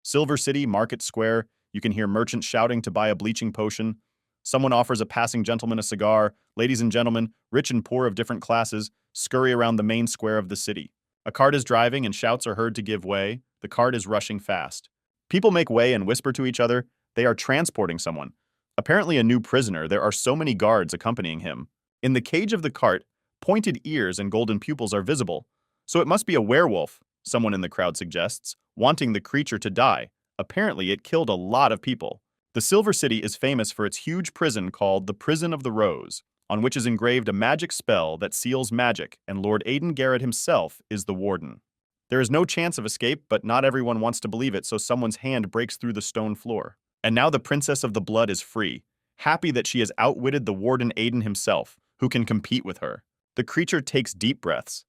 Silver City, Market Square, you can hear merchants shouting to buy a bleaching potion. Someone offers a passing gentleman a cigar. Ladies and gentlemen, rich and poor of different classes, scurry around the main square of the city. A cart is driving and shouts are heard to give way. The cart is rushing fast. People make way and whisper to each other. They are transporting someone. Apparently a new prisoner. There are so many guards accompanying him. In the cage of the cart, pointed ears and golden pupils are visible. So it must be a werewolf, someone in the crowd suggests, wanting the creature to die. Apparently it killed a lot of people. The Silver City is famous for its huge prison called the Prison of the Rose, on which is engraved a magic spell that seals magic, and Lord Aiden Garrett himself is the warden. There is no chance of escape, but not everyone wants to believe it, so someone's hand breaks through the stone floor. And now the Princess of the Blood is free, happy that she has outwitted the warden Aiden himself, who can compete with her. The creature takes deep breaths.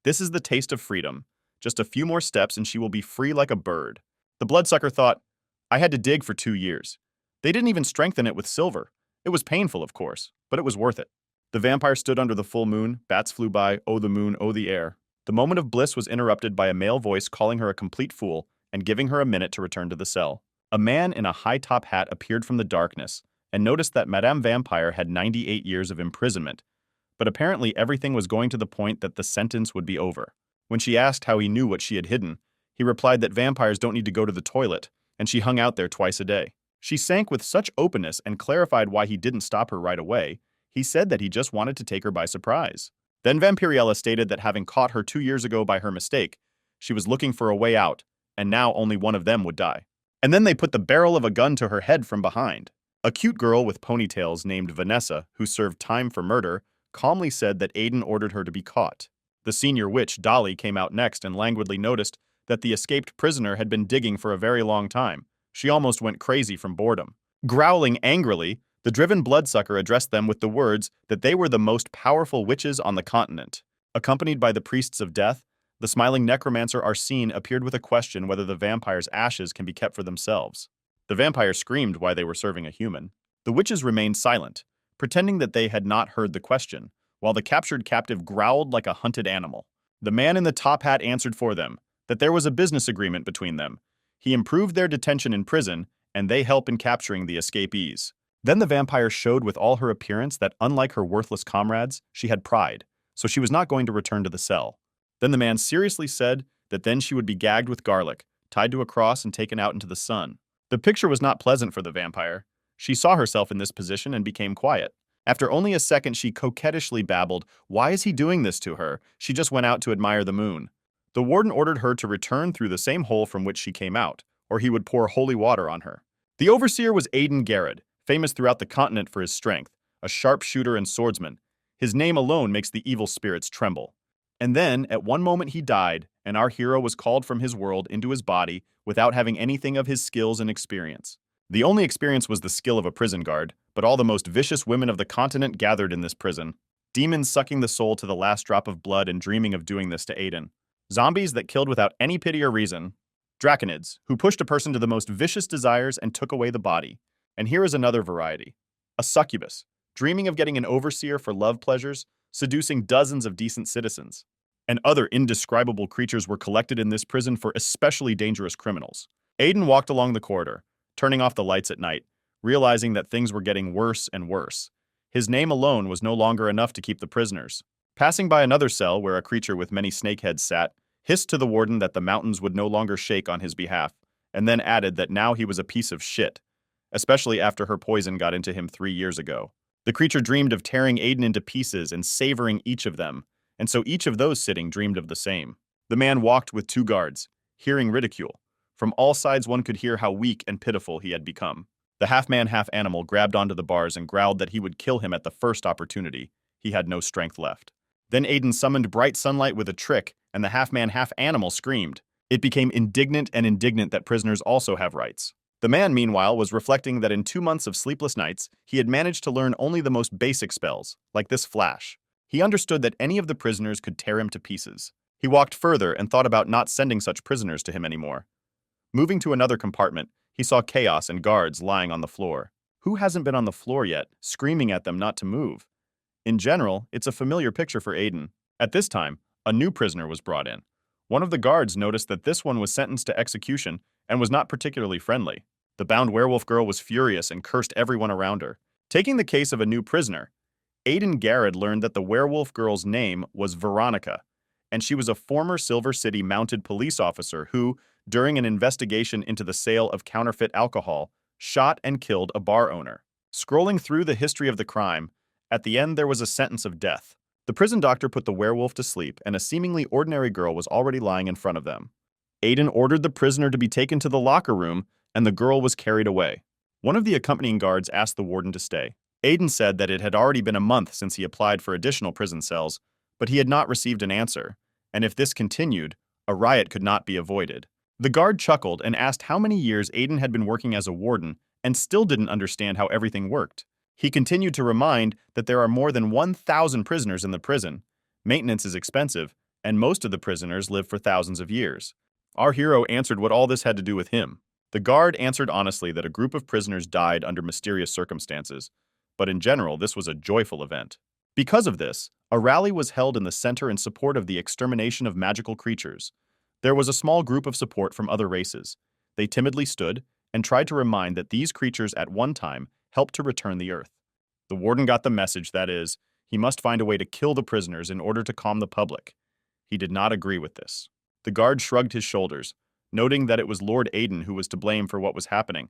This is the taste of freedom. Just a few more steps and she will be free like a bird. The bloodsucker thought, I had to dig for 2 years. They didn't even strengthen it with silver. It was painful, of course, but it was worth it. The vampire stood under the full moon. Bats flew by. Oh, the moon, oh, the air. The moment of bliss was interrupted by a male voice calling her a complete fool and giving her a minute to return to the cell. A man in a high-top hat appeared from the darkness and noticed that Madame Vampire had 98 years of imprisonment, but apparently everything was going to the point that the sentence would be over. When she asked how he knew what she had hidden, he replied that vampires don't need to go to the toilet, and she hung out there twice a day. She sank with such openness and clarified why he didn't stop her right away. He said that he just wanted to take her by surprise. Then Vampirella stated that having caught her 2 years ago by her mistake, she was looking for a way out, and now only one of them would die. And then they put the barrel of a gun to her head from behind. A cute girl with ponytails named Vanessa, who served time for murder, calmly said that Aiden ordered her to be caught. The senior witch, Dolly, came out next and languidly noticed that the escaped prisoner had been digging for a very long time. She almost went crazy from boredom. Growling angrily, the driven bloodsucker addressed them with the words that they were the most powerful witches on the continent. Accompanied by the priests of death, the smiling necromancer Arsene appeared with a question whether the vampire's ashes can be kept for themselves. The vampire screamed why they were serving a human. The witches remained silent, pretending that they had not heard the question, while the captured captive growled like a hunted animal. The man in the top hat answered for them, that there was a business agreement between them. He improved their detention in prison, and they help in capturing the escapees. Then the vampire showed with all her appearance that unlike her worthless comrades, she had pride, so she was not going to return to the cell. Then the man seriously said that then she would be gagged with garlic, tied to a cross and taken out into the sun. The picture was not pleasant for the vampire. She saw herself in this position and became quiet. After only a second, she coquettishly babbled, "Why is he doing this to her? She just went out to admire the moon." The warden ordered her to return through the same hole from which she came out, or he would pour holy water on her. The overseer was Aiden Garrett, famous throughout the continent for his strength, a sharpshooter and swordsman. His name alone makes the evil spirits tremble. And then, at one moment he died, and our hero was called from his world into his body without having anything of his skills and experience. The only experience was the skill of a prison guard, but all the most vicious women of the continent gathered in this prison. Demons sucking the soul to the last drop of blood and dreaming of doing this to Aiden. Zombies that killed without any pity or reason. Draconids, who pushed a person to the most vicious desires and took away the body. And here is another variety. A succubus, dreaming of getting an overseer for love pleasures, seducing dozens of decent citizens. And other indescribable creatures were collected in this prison for especially dangerous criminals. Aiden walked along the corridor, turning off the lights at night, realizing that things were getting worse and worse. His name alone was no longer enough to keep the prisoners. Passing by another cell where a creature with many snakeheads sat, hissed to the warden that the mountains would no longer shake on his behalf, and then added that now he was a piece of shit, especially after her poison got into him 3 years ago. The creature dreamed of tearing Aiden into pieces and savoring each of them, and so each of those sitting dreamed of the same. The man walked with 2 guards, hearing ridicule. From all sides one could hear how weak and pitiful he had become. The half-man, half-animal grabbed onto the bars and growled that he would kill him at the first opportunity. He had no strength left. Then Aiden summoned bright sunlight with a trick, and the half-man, half-animal screamed. It became indignant that prisoners also have rights. The man, meanwhile, was reflecting that in 2 months of sleepless nights, he had managed to learn only the most basic spells, like this flash. He understood that any of the prisoners could tear him to pieces. He walked further and thought about not sending such prisoners to him anymore. Moving to another compartment, he saw chaos and guards lying on the floor. Who hasn't been on the floor yet, screaming at them not to move? In general, it's a familiar picture for Aiden. At this time, a new prisoner was brought in. One of the guards noticed that this one was sentenced to execution and was not particularly friendly. The bound werewolf girl was furious and cursed everyone around her. Taking the case of a new prisoner, Aiden Garrett learned that the werewolf girl's name was Veronica, and she was a former Silver City mounted police officer who, during an investigation into the sale of counterfeit alcohol, shot and killed a bar owner. Scrolling through the history of the crime, at the end there was a sentence of death. The prison doctor put the werewolf to sleep, and a seemingly ordinary girl was already lying in front of them. Aiden ordered the prisoner to be taken to the locker room, and the girl was carried away. One of the accompanying guards asked the warden to stay. Aiden said that it had already been a month since he applied for additional prison cells, but he had not received an answer, and if this continued, a riot could not be avoided. The guard chuckled and asked how many years Aiden had been working as a warden and still didn't understand how everything worked. He continued to remind that there are more than 1,000 prisoners in the prison. Maintenance is expensive, and most of the prisoners live for thousands of years. Our hero answered what all this had to do with him. The guard answered honestly that a group of prisoners died under mysterious circumstances, but in general, this was a joyful event. Because of this, a rally was held in the center in support of the extermination of magical creatures. There was a small group of support from other races. They timidly stood and tried to remind that these creatures at one time helped to return the earth. The warden got the message, that is, he must find a way to kill the prisoners in order to calm the public. He did not agree with this. The guard shrugged his shoulders, noting that it was Lord Aiden who was to blame for what was happening.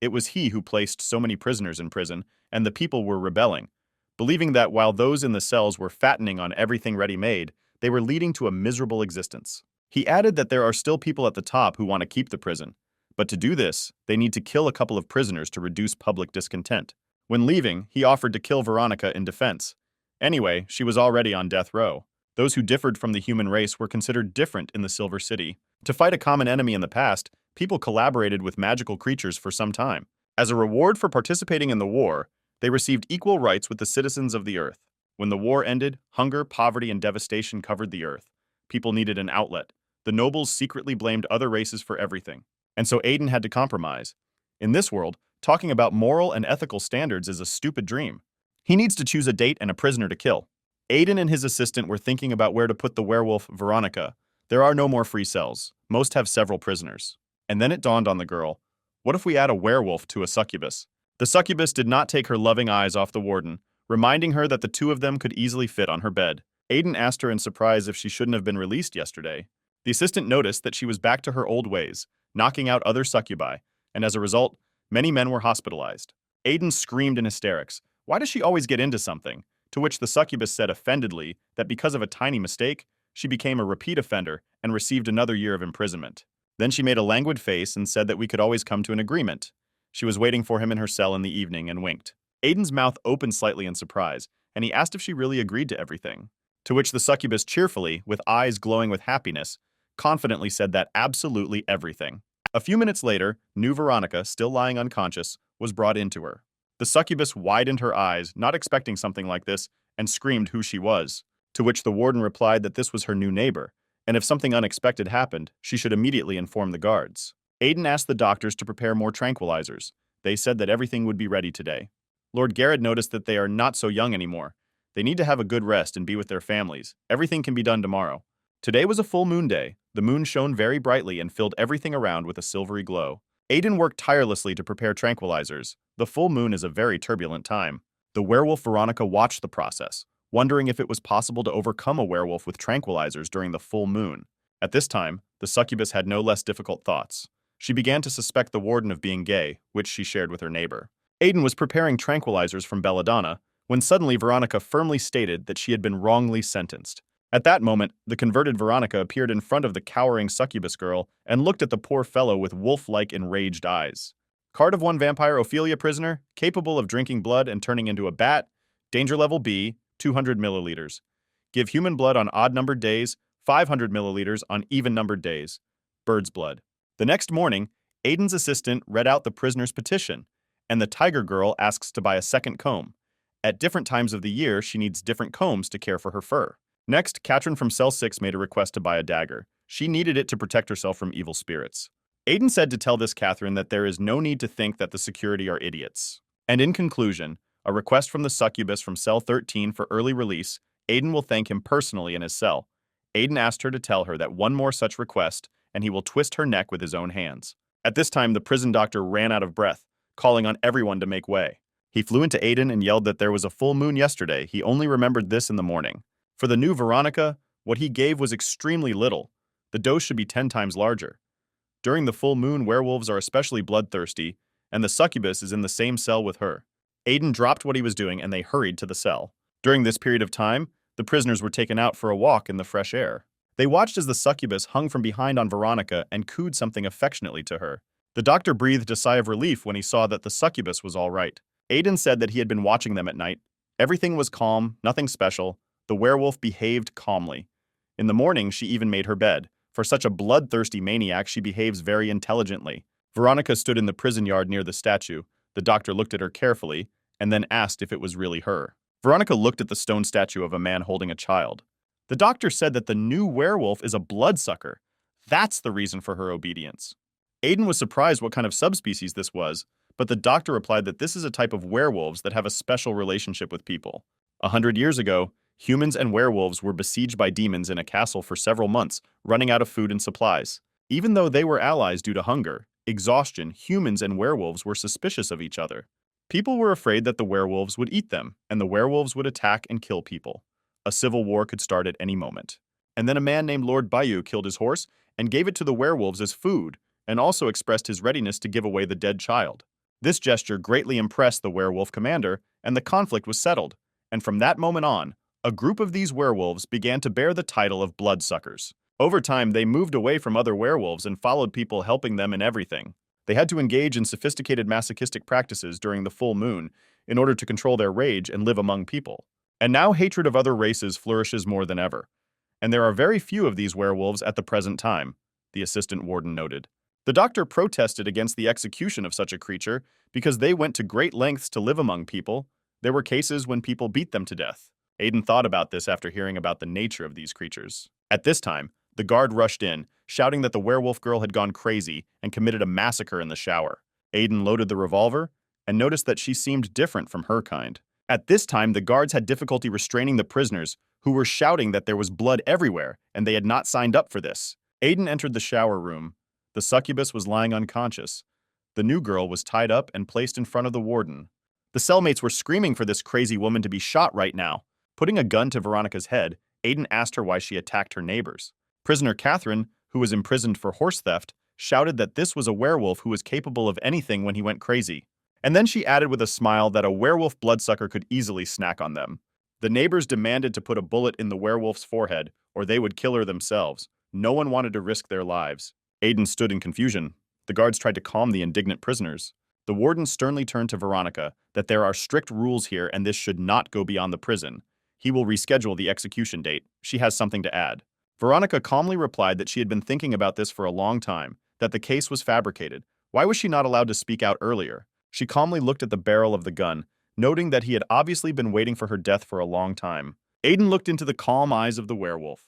It was he who placed so many prisoners in prison, and the people were rebelling, believing that while those in the cells were fattening on everything ready-made, they were leading to a miserable existence. He added that there are still people at the top who want to keep the prison, but to do this, they need to kill a couple of prisoners to reduce public discontent. When leaving, he offered to kill Veronica in defense. Anyway, she was already on death row. Those who differed from the human race were considered different in the Silver City. To fight a common enemy in the past, people collaborated with magical creatures for some time. As a reward for participating in the war, they received equal rights with the citizens of the earth. When the war ended, hunger, poverty, and devastation covered the earth. People needed an outlet. The nobles secretly blamed other races for everything. And so Aiden had to compromise. In this world, talking about moral and ethical standards is a stupid dream. He needs to choose a date and a prisoner to kill. Aiden and his assistant were thinking about where to put the werewolf, Veronica. There are no more free cells. Most have several prisoners. And then it dawned on the girl. What if we add a werewolf to a succubus? The succubus did not take her loving eyes off the warden, reminding her that the two of them could easily fit on her bed. Aiden asked her in surprise if she shouldn't have been released yesterday. The assistant noticed that she was back to her old ways, knocking out other succubi, and as a result, many men were hospitalized. Aiden screamed in hysterics. Why does she always get into something? To which the succubus said offendedly that because of a tiny mistake, she became a repeat offender and received another year of imprisonment. Then she made a languid face and said that we could always come to an agreement. She was waiting for him in her cell in the evening and winked. Aiden's mouth opened slightly in surprise, and he asked if she really agreed to everything. To which the succubus cheerfully, with eyes glowing with happiness, confidently said that absolutely everything. A few minutes later, new Veronica, still lying unconscious, was brought into her. The succubus widened her eyes, not expecting something like this, and screamed who she was, to which the warden replied that this was her new neighbor, and if something unexpected happened, she should immediately inform the guards. Aiden asked the doctors to prepare more tranquilizers. They said that everything would be ready today. Lord Garrett noticed that they are not so young anymore. They need to have a good rest and be with their families. Everything can be done tomorrow. Today was a full moon day. The moon shone very brightly and filled everything around with a silvery glow. Aiden worked tirelessly to prepare tranquilizers. The full moon is a very turbulent time. The werewolf Veronica watched the process, wondering if it was possible to overcome a werewolf with tranquilizers during the full moon. At this time, the succubus had no less difficult thoughts. She began to suspect the warden of being gay, which she shared with her neighbor. Aiden was preparing tranquilizers from belladonna when suddenly Veronica firmly stated that she had been wrongly sentenced. At that moment, the converted Veronica appeared in front of the cowering succubus girl and looked at the poor fellow with wolf-like enraged eyes. Card of 1 vampire Ophelia prisoner, capable of drinking blood and turning into a bat. Danger level B, 200 milliliters. Give human blood on odd-numbered days, 500 milliliters on even-numbered days. Bird's blood. The next morning, Aiden's assistant read out the prisoner's petition, and the tiger girl asks to buy a second comb. At different times of the year, she needs different combs to care for her fur. Next, Katrin from Cell 6 made a request to buy a dagger. She needed it to protect herself from evil spirits. Aiden said to tell this Katrin that there is no need to think that the security are idiots. And in conclusion, a request from the succubus from Cell 13 for early release, Aiden will thank him personally in his cell. Aiden asked her to tell her that one more such request, and he will twist her neck with his own hands. At this time, the prison doctor ran out of breath, calling on everyone to make way. He flew into Aiden and yelled that there was a full moon yesterday. He only remembered this in the morning. For the new Veronica, what he gave was extremely little. The dose should be 10 times larger. During the full moon, werewolves are especially bloodthirsty, and the succubus is in the same cell with her. Aiden dropped what he was doing and they hurried to the cell. During this period of time, the prisoners were taken out for a walk in the fresh air. They watched as the succubus hung from behind on Veronica and cooed something affectionately to her. The doctor breathed a sigh of relief when he saw that the succubus was all right. Aiden said that he had been watching them at night. Everything was calm, nothing special. The werewolf behaved calmly. In the morning, she even made her bed. For such a bloodthirsty maniac, she behaves very intelligently. Veronica stood in the prison yard near the statue. The doctor looked at her carefully and then asked if it was really her. Veronica looked at the stone statue of a man holding a child. The doctor said that the new werewolf is a bloodsucker. That's the reason for her obedience. Aiden was surprised what kind of subspecies this was, but the doctor replied that this is a type of werewolves that have a special relationship with people. 100 years ago, humans and werewolves were besieged by demons in a castle for several months, running out of food and supplies. Even though they were allies due to hunger, exhaustion, humans and werewolves were suspicious of each other. People were afraid that the werewolves would eat them, and the werewolves would attack and kill people. A civil war could start at any moment. And then a man named Lord Bayou killed his horse and gave it to the werewolves as food, and also expressed his readiness to give away the dead child. This gesture greatly impressed the werewolf commander, and the conflict was settled. And from that moment on, a group of these werewolves began to bear the title of bloodsuckers. Over time, they moved away from other werewolves and followed people helping them in everything. They had to engage in sophisticated masochistic practices during the full moon in order to control their rage and live among people. And now hatred of other races flourishes more than ever. And there are very few of these werewolves at the present time, the assistant warden noted. The doctor protested against the execution of such a creature because they went to great lengths to live among people. There were cases when people beat them to death. Aiden thought about this after hearing about the nature of these creatures. At this time, the guard rushed in, shouting that the werewolf girl had gone crazy and committed a massacre in the shower. Aiden loaded the revolver and noticed that she seemed different from her kind. At this time, the guards had difficulty restraining the prisoners, who were shouting that there was blood everywhere and they had not signed up for this. Aiden entered the shower room. The succubus was lying unconscious. The new girl was tied up and placed in front of the warden. The cellmates were screaming for this crazy woman to be shot right now. Putting a gun to Veronica's head, Aiden asked her why she attacked her neighbors. Prisoner Catherine, who was imprisoned for horse theft, shouted that this was a werewolf who was capable of anything when he went crazy. And then she added with a smile that a werewolf bloodsucker could easily snack on them. The neighbors demanded to put a bullet in the werewolf's forehead, or they would kill her themselves. No one wanted to risk their lives. Aiden stood in confusion. The guards tried to calm the indignant prisoners. The warden sternly turned to Veronica that there are strict rules here and this should not go beyond the prison. He will reschedule the execution date. She has something to add. Veronica calmly replied that she had been thinking about this for a long time, that the case was fabricated. Why was she not allowed to speak out earlier? She calmly looked at the barrel of the gun, noting that he had obviously been waiting for her death for a long time. Aiden looked into the calm eyes of the werewolf.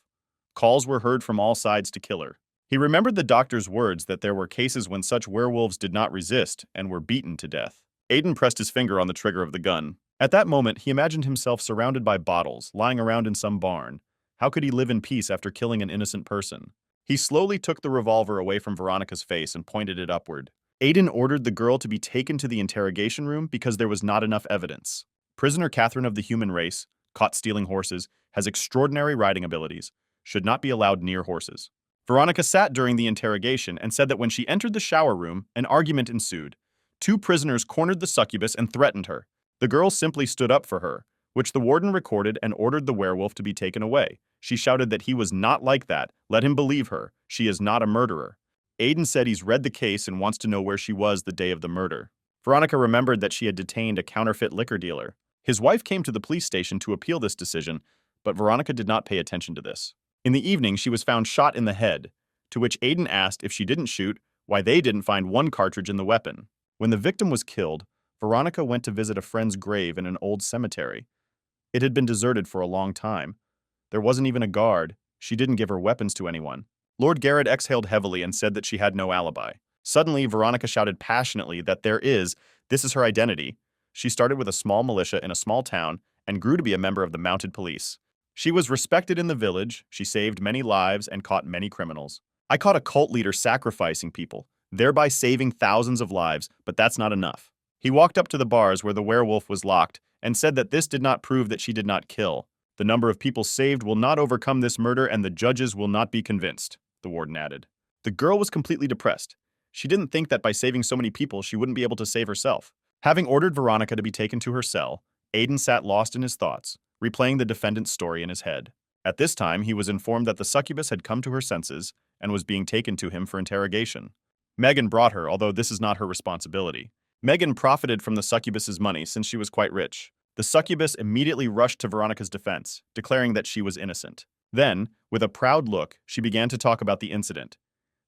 Calls were heard from all sides to kill her. He remembered the doctor's words that there were cases when such werewolves did not resist and were beaten to death. Aiden pressed his finger on the trigger of the gun. At that moment, he imagined himself surrounded by bottles, lying around in some barn. How could he live in peace after killing an innocent person? He slowly took the revolver away from Veronica's face and pointed it upward. Aiden ordered the girl to be taken to the interrogation room because there was not enough evidence. Prisoner Catherine of the human race, caught stealing horses, has extraordinary riding abilities, should not be allowed near horses. Veronica sat during the interrogation and said that when she entered the shower room, an argument ensued. Two prisoners cornered the succubus and threatened her. The girl simply stood up for her, which the warden recorded and ordered the werewolf to be taken away. She shouted that he was not like that. Let him believe her. She is not a murderer. Aiden said he's read the case and wants to know where she was the day of the murder. Veronica remembered that she had detained a counterfeit liquor dealer. His wife came to the police station to appeal this decision, but Veronica did not pay attention to this. In the evening, she was found shot in the head, to which Aiden asked if she didn't shoot, why they didn't find one cartridge in the weapon. When the victim was killed, Veronica went to visit a friend's grave in an old cemetery. It had been deserted for a long time. There wasn't even a guard. She didn't give her weapons to anyone. Lord Garrett exhaled heavily and said that she had no alibi. Suddenly, Veronica shouted passionately that this is her identity. She started with a small militia in a small town and grew to be a member of the mounted police. She was respected in the village, she saved many lives and caught many criminals. I caught a cult leader sacrificing people. thereby saving thousands of lives, but that's not enough. He walked up to the bars where the werewolf was locked and said that this did not prove that she did not kill. The number of people saved will not overcome this murder and the judges will not be convinced, the warden added. The girl was completely depressed. She didn't think that by saving so many people she wouldn't be able to save herself. Having ordered Veronica to be taken to her cell, Aiden sat lost in his thoughts, replaying the defendant's story in his head. At this time, he was informed that the succubus had come to her senses and was being taken to him for interrogation. Megan brought her, although this is not her responsibility. Megan profited from the succubus's money since she was quite rich. The succubus immediately rushed to Veronica's defense, declaring that she was innocent. Then, with a proud look, she began to talk about the incident.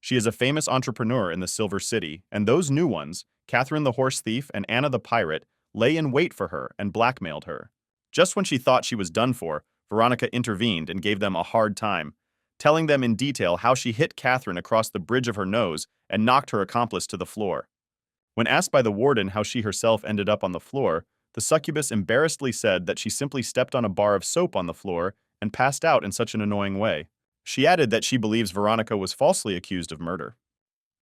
She is a famous entrepreneur in the Silver City, and those new ones, Catherine the horse thief and Anna the pirate, lay in wait for her and blackmailed her. Just when she thought she was done for, Veronica intervened and gave them a hard time, telling them in detail how she hit Catherine across the bridge of her nose and knocked her accomplice to the floor. When asked by the warden how she herself ended up on the floor, the succubus embarrassedly said that she simply stepped on a bar of soap on the floor and passed out in such an annoying way. She added that she believes Veronica was falsely accused of murder.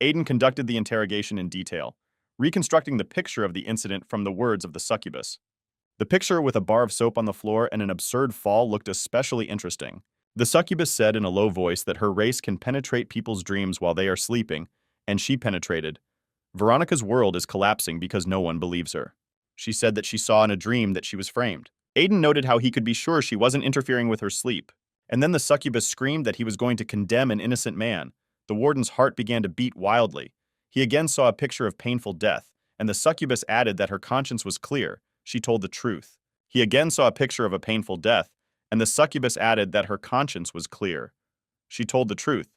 Aiden conducted the interrogation in detail, reconstructing the picture of the incident from the words of the succubus. The picture with a bar of soap on the floor and an absurd fall looked especially interesting. The succubus said in a low voice that her race can penetrate people's dreams while they are sleeping, and she penetrated. Veronica's world is collapsing because no one believes her. She said that she saw in a dream that she was framed. Aiden noted how he could be sure she wasn't interfering with her sleep. And then the succubus screamed that he was going to condemn an innocent man. The warden's heart began to beat wildly. He again saw a picture of painful death, and the succubus added that her conscience was clear. She told the truth. He again saw a picture of a painful death, and the succubus added that her conscience was clear. She told the truth.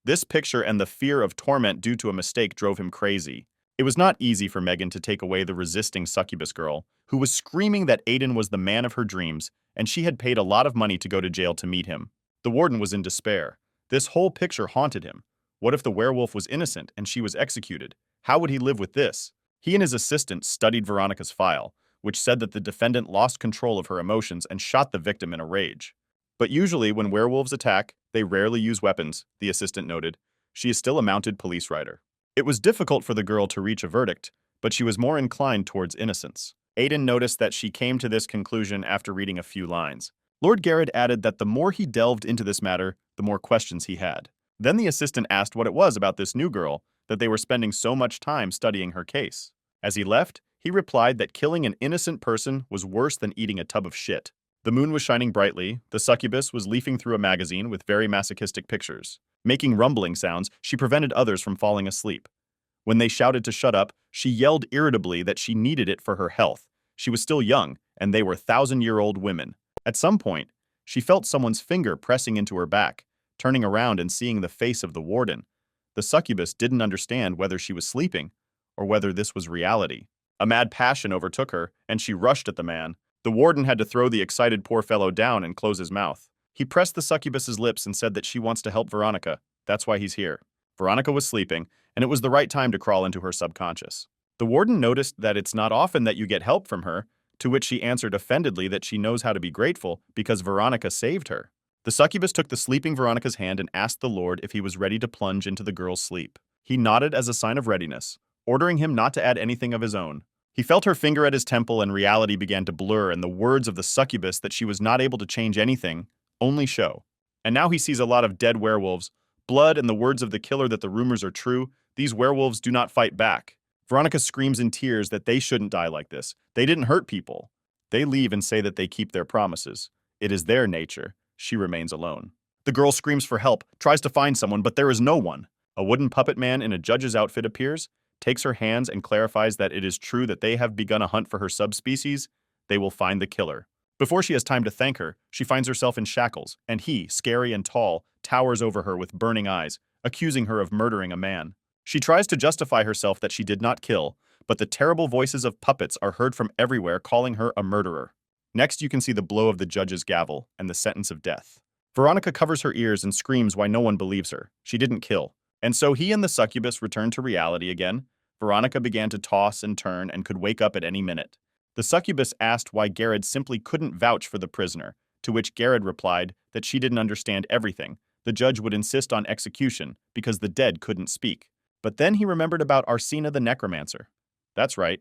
This picture and the fear of torment due to a mistake drove him crazy. It was not easy for Megan to take away the resisting succubus girl, who was screaming that Aiden was the man of her dreams, and she had paid a lot of money to go to jail to meet him. The warden was in despair. This whole picture haunted him. What if the werewolf was innocent and she was executed? How would he live with this? He and his assistant studied Veronica's file, which said that the defendant lost control of her emotions and shot the victim in a rage. But usually when werewolves attack, they rarely use weapons, the assistant noted. She is still a mounted police rider. It was difficult for the girl to reach a verdict, but she was more inclined towards innocence. Aiden noticed that she came to this conclusion after reading a few lines. Lord Garrett added that the more he delved into this matter, the more questions he had. Then the assistant asked what it was about this new girl that they were spending so much time studying her case. As he left, he replied that killing an innocent person was worse than eating a tub of shit. The moon was shining brightly, the succubus was leafing through a magazine with very masochistic pictures. Making rumbling sounds, she prevented others from falling asleep. When they shouted to shut up, she yelled irritably that she needed it for her health. She was still young, and they were 1,000-year-old women. At some point, she felt someone's finger pressing into her back, turning around and seeing the face of the warden. The succubus didn't understand whether she was sleeping or whether this was reality. A mad passion overtook her, and she rushed at the man. The warden had to throw the excited poor fellow down and close his mouth. He pressed the succubus's lips and said that she wants to help Veronica. That's why he's here. Veronica was sleeping, and it was the right time to crawl into her subconscious. The warden noticed that it's not often that you get help from her, to which she answered offendedly that she knows how to be grateful because Veronica saved her. The succubus took the sleeping Veronica's hand and asked the Lord if he was ready to plunge into the girl's sleep. He nodded as a sign of readiness, ordering him not to add anything of his own. He felt her finger at his temple and reality began to blur, and the words of the succubus that she was not able to change anything only show. And now he sees a lot of dead werewolves, blood, and the words of the killer that the rumors are true. These werewolves do not fight back. Veronica screams in tears that they shouldn't die like this. They didn't hurt people. They leave and say that they keep their promises. It is their nature. She remains alone. The girl screams for help, tries to find someone, but there is no one. A wooden puppet man in a judge's outfit appears, takes her hands and clarifies that it is true that they have begun a hunt for her subspecies. They will find the killer. Before she has time to thank her, she finds herself in shackles, and he, scary and tall, towers over her with burning eyes, accusing her of murdering a man. She tries to justify herself that she did not kill, but the terrible voices of puppets are heard from everywhere calling her a murderer. Next, you can see the blow of the judge's gavel and the sentence of death. Veronica covers her ears and screams why no one believes her. She didn't kill. And so he and the succubus returned to reality again. Veronica began to toss and turn and could wake up at any minute. The succubus asked why Garrett simply couldn't vouch for the prisoner, to which Garrett replied that she didn't understand everything. The judge would insist on execution because the dead couldn't speak. But then he remembered about Arsena the necromancer. That's right.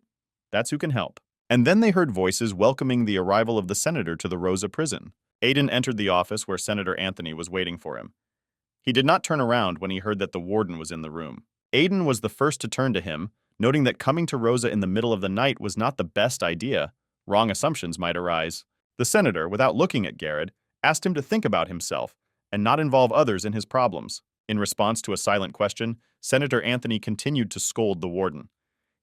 That's who can help. And then they heard voices welcoming the arrival of the senator to the Rosa prison. Aiden entered the office where Senator Anthony was waiting for him. He did not turn around when he heard that the warden was in the room. Aiden was the first to turn to him, noting that coming to Rosa in the middle of the night was not the best idea. Wrong assumptions might arise. The senator, without looking at Garrett, asked him to think about himself and not involve others in his problems. In response to a silent question, Senator Anthony continued to scold the warden.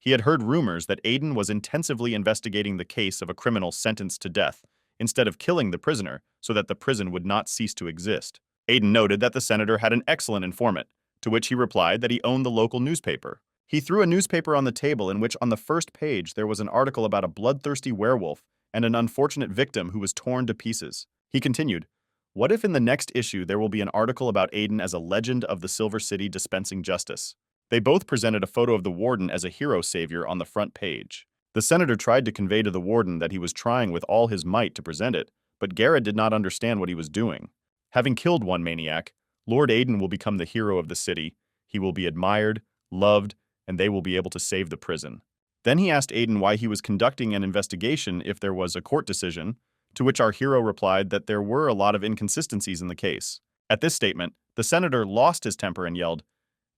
He had heard rumors that Aiden was intensively investigating the case of a criminal sentenced to death, instead of killing the prisoner so that the prison would not cease to exist. Aiden noted that the senator had an excellent informant, to which he replied that he owned the local newspaper. He threw a newspaper on the table in which on the first page there was an article about a bloodthirsty werewolf and an unfortunate victim who was torn to pieces. He continued, "What if in the next issue there will be an article about Aiden as a legend of the Silver City dispensing justice?" They both presented a photo of the warden as a hero savior on the front page. The senator tried to convey to the warden that he was trying with all his might to present it, but Garrett did not understand what he was doing. Having killed one maniac, Lord Aiden will become the hero of the city. He will be admired, loved, and they will be able to save the prison. Then he asked Aiden why he was conducting an investigation if there was a court decision, to which our hero replied that there were a lot of inconsistencies in the case. At this statement, the senator lost his temper and yelled,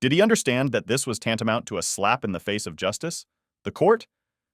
"Did he understand that this was tantamount to a slap in the face of justice? The court?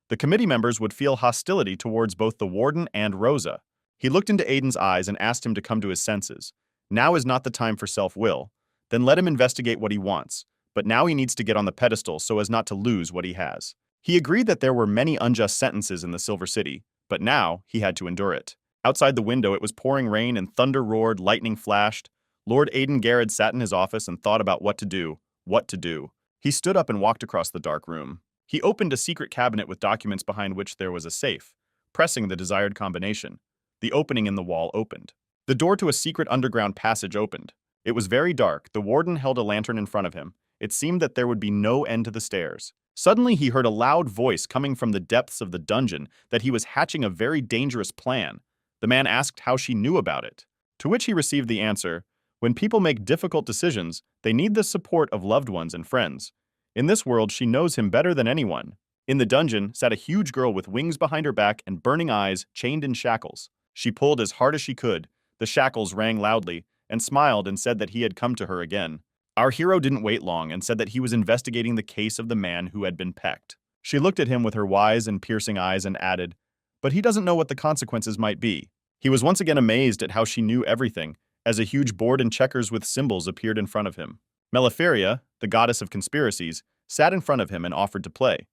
The committee members would feel hostility towards both the warden and Rosa." He looked into Aiden's eyes and asked him to come to his senses. Now is not the time for self-will. Then let him investigate what he wants. But now he needs to get on the pedestal so as not to lose what he has. He agreed that there were many unjust sentences in the Silver City, but now he had to endure it. Outside the window, it was pouring rain and thunder roared, lightning flashed. Lord Aiden Garrett sat in his office and thought about what to do. What to do. He stood up and walked across the dark room. He opened a secret cabinet with documents behind which there was a safe. Pressing the desired combination, the opening in the wall opened. The door to a secret underground passage opened. It was very dark. The warden held a lantern in front of him. It seemed that there would be no end to the stairs. Suddenly, he heard a loud voice coming from the depths of the dungeon that he was hatching a very dangerous plan. The man asked how she knew about it, to which he received the answer, "When people make difficult decisions, they need the support of loved ones and friends. In this world, she knows him better than anyone." In the dungeon sat a huge girl with wings behind her back and burning eyes, chained in shackles. She pulled as hard as she could. The shackles rang loudly, and smiled and said that he had come to her again. Our hero didn't wait long and said that he was investigating the case of the man who had been pecked. She looked at him with her wise and piercing eyes and added, "But he doesn't know what the consequences might be." He was once again amazed at how she knew everything, as a huge board and checkers with symbols appeared in front of him. Meliferia, the goddess of conspiracies, sat in front of him and offered to play.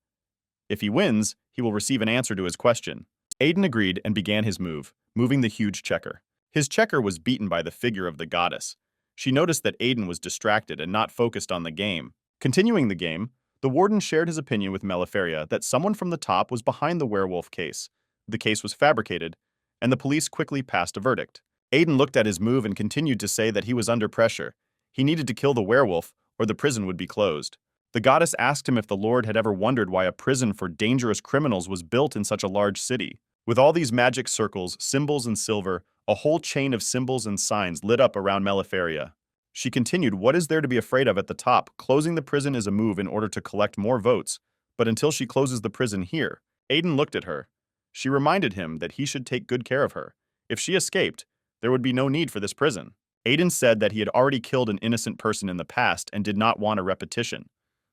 If he wins, he will receive an answer to his question. Aiden agreed and began his move, moving the huge checker. His checker was beaten by the figure of the goddess. She noticed that Aiden was distracted and not focused on the game. Continuing the game, the warden shared his opinion with Meliferia that someone from the top was behind the werewolf case. The case was fabricated, and the police quickly passed a verdict. Aiden looked at his move and continued to say that he was under pressure. He needed to kill the werewolf, or the prison would be closed. The goddess asked him if the Lord had ever wondered why a prison for dangerous criminals was built in such a large city. With all these magic circles, symbols, and silver, a whole chain of symbols and signs lit up around Meliferia. She continued, "What is there to be afraid of at the top? Closing the prison is a move in order to collect more votes, but until she closes the prison here." Aiden looked at her. She reminded him that he should take good care of her. If she escaped, there would be no need for this prison. Aiden said that he had already killed an innocent person in the past and did not want a repetition.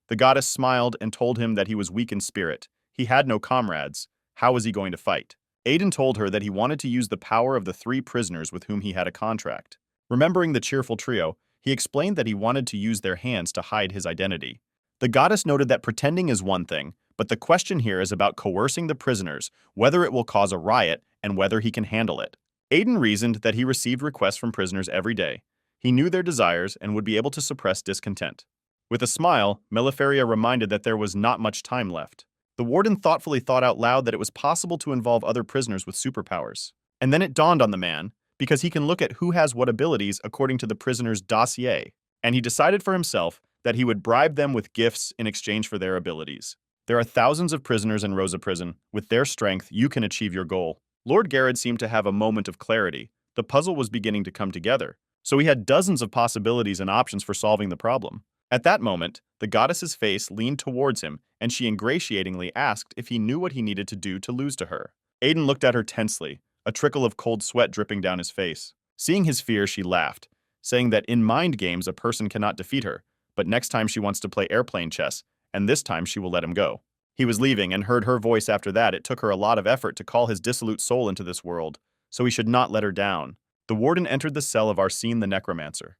The goddess smiled and told him that he was weak in spirit. He had no comrades. How was he going to fight? Aiden told her that he wanted to use the power of the 3 prisoners with whom he had a contract. Remembering the cheerful trio, he explained that he wanted to use their hands to hide his identity. The goddess noted that pretending is one thing, but the question here is about coercing the prisoners, whether it will cause a riot, and whether he can handle it. Aiden reasoned that he received requests from prisoners every day. He knew their desires and would be able to suppress discontent. With a smile, Meliferia reminded that there was not much time left. The warden thoughtfully thought out loud that it was possible to involve other prisoners with superpowers. And then it dawned on the man, because he can look at who has what abilities according to the prisoner's dossier, and he decided for himself that he would bribe them with gifts in exchange for their abilities. There are thousands of prisoners in Rosa Prison. With their strength, you can achieve your goal. Lord Garrett seemed to have a moment of clarity. The puzzle was beginning to come together, so he had dozens of possibilities and options for solving the problem. At that moment, the goddess's face leaned towards him, and she ingratiatingly asked if he knew what he needed to do to lose to her. Aiden looked at her tensely, a trickle of cold sweat dripping down his face. Seeing his fear, she laughed, saying that in mind games a person cannot defeat her, but next time she wants to play airplane chess, and this time she will let him go. He was leaving and heard her voice after that. It took her a lot of effort to call his dissolute soul into this world, so he should not let her down. The warden entered the cell of Arsene the necromancer.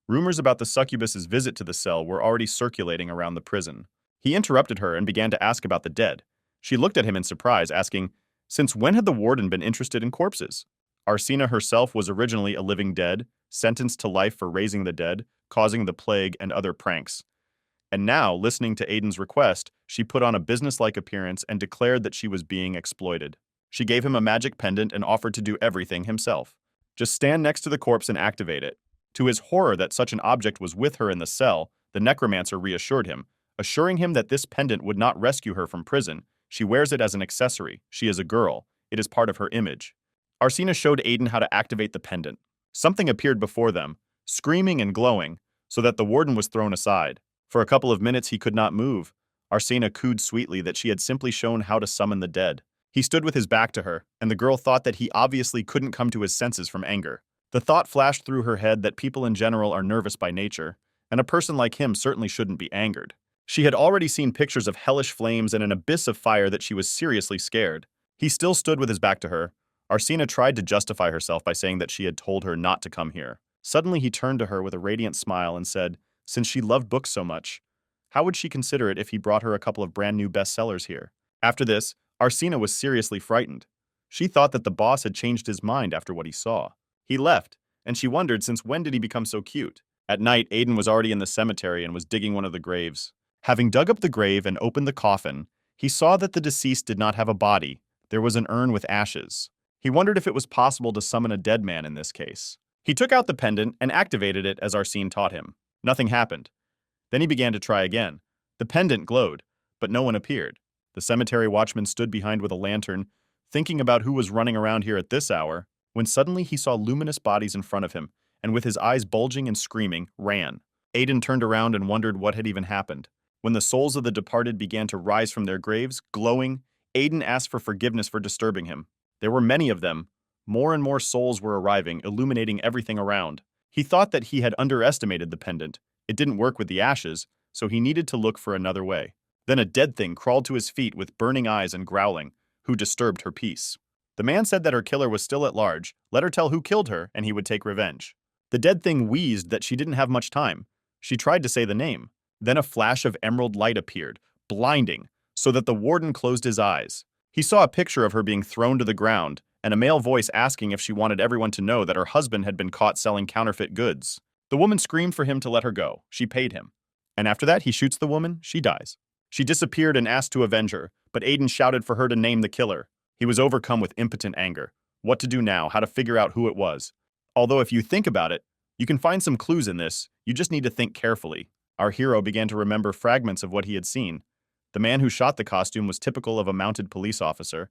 Rumors about the succubus's visit to the cell were already circulating around the prison. He interrupted her and began to ask about the dead. She looked at him in surprise, asking, since when had the warden been interested in corpses? Arsena herself was originally a living dead, sentenced to life for raising the dead, causing the plague, and other pranks. And now, listening to Aiden's request, she put on a businesslike appearance and declared that she was being exploited. She gave him a magic pendant and offered to do everything himself. Just stand next to the corpse and activate it. To his horror that such an object was with her in the cell, the necromancer reassured him, assuring him that this pendant would not rescue her from prison. She wears it as an accessory. She is a girl. It is part of her image. Arsena showed Aiden how to activate the pendant. Something appeared before them, screaming and glowing, so that the warden was thrown aside. For a couple of minutes he could not move. Arsena cooed sweetly that she had simply shown how to summon the dead. He stood with his back to her, and the girl thought that he obviously couldn't come to his senses from anger. The thought flashed through her head that people in general are nervous by nature, and a person like him certainly shouldn't be angered. She had already seen pictures of hellish flames and an abyss of fire that she was seriously scared. He still stood with his back to her. Arsena tried to justify herself by saying that she had told her not to come here. Suddenly he turned to her with a radiant smile and said, since she loved books so much, how would she consider it if he brought her a couple of brand new bestsellers here? After this, Arsena was seriously frightened. She thought that the boss had changed his mind after what he saw. He left, and she wondered since when did he become so cute? At night, Aiden was already in the cemetery and was digging one of the graves. Having dug up the grave and opened the coffin, he saw that the deceased did not have a body. There was an urn with ashes. He wondered if it was possible to summon a dead man in this case. He took out the pendant and activated it as Arsene taught him. Nothing happened. Then he began to try again. The pendant glowed, but no one appeared. The cemetery watchman stood behind with a lantern, thinking about who was running around here at this hour, when suddenly he saw luminous bodies in front of him, and with his eyes bulging and screaming, ran. Aiden turned around and wondered what had even happened. When the souls of the departed began to rise from their graves, glowing, Aiden asked for forgiveness for disturbing him. There were many of them. More and more souls were arriving, illuminating everything around. He thought that he had underestimated the pendant. It didn't work with the ashes, so he needed to look for another way. Then a dead thing crawled to his feet with burning eyes and growling, who disturbed her peace. The man said that her killer was still at large, let her tell who killed her, and he would take revenge. The dead thing wheezed that she didn't have much time. She tried to say the name. Then a flash of emerald light appeared, blinding, so that the warden closed his eyes. He saw a picture of her being thrown to the ground, and a male voice asking if she wanted everyone to know that her husband had been caught selling counterfeit goods. The woman screamed for him to let her go. She paid him. And after that, he shoots the woman, she dies. She disappeared and asked to avenge her, but Aiden shouted for her to name the killer. He was overcome with impotent anger. What to do now, how to figure out who it was. Although if you think about it, you can find some clues in this, you just need to think carefully. Our hero began to remember fragments of what he had seen. The man who shot the costume was typical of a mounted police officer.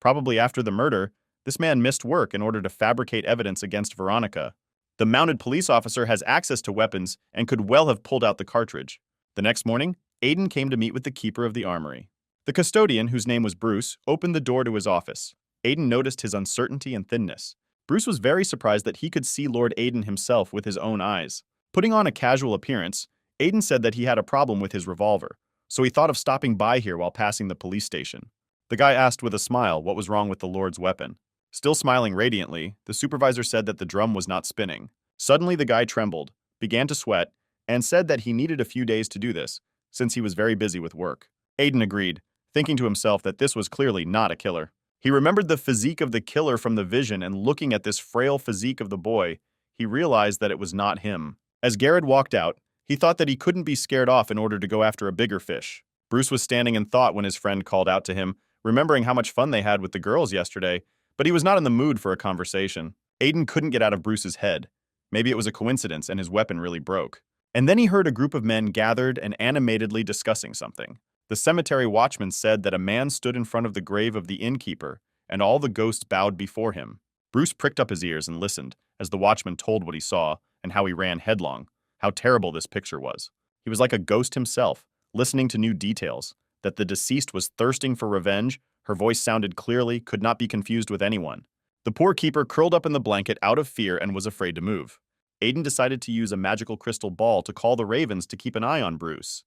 Probably after the murder, this man missed work in order to fabricate evidence against Veronica. The mounted police officer has access to weapons and could well have pulled out the cartridge. The next morning, Aiden came to meet with the keeper of the armory. The custodian, whose name was Bruce, opened the door to his office. Aiden noticed his uncertainty and thinness. Bruce was very surprised that he could see Lord Aiden himself with his own eyes. Putting on a casual appearance, Aiden said that he had a problem with his revolver, so he thought of stopping by here while passing the police station. The guy asked with a smile what was wrong with the Lord's weapon. Still smiling radiantly, the supervisor said that the drum was not spinning. Suddenly the guy trembled, began to sweat, and said that he needed a few days to do this, since he was very busy with work. Aiden agreed, thinking to himself that this was clearly not a killer. He remembered the physique of the killer from the vision, and looking at this frail physique of the boy, he realized that it was not him. As Garrett walked out, he thought that he couldn't be scared off in order to go after a bigger fish. Bruce was standing in thought when his friend called out to him, remembering how much fun they had with the girls yesterday, but he was not in the mood for a conversation. Aiden couldn't get out of Bruce's head. Maybe it was a coincidence and his weapon really broke. And then he heard a group of men gathered and animatedly discussing something. The cemetery watchman said that a man stood in front of the grave of the innkeeper, and all the ghosts bowed before him. Bruce pricked up his ears and listened as the watchman told what he saw and how he ran headlong, how terrible this picture was. He was like a ghost himself, listening to new details. That the deceased was thirsting for revenge, her voice sounded clearly, could not be confused with anyone. The poor keeper curled up in the blanket out of fear and was afraid to move. Aiden decided to use a magical crystal ball to call the ravens to keep an eye on Bruce.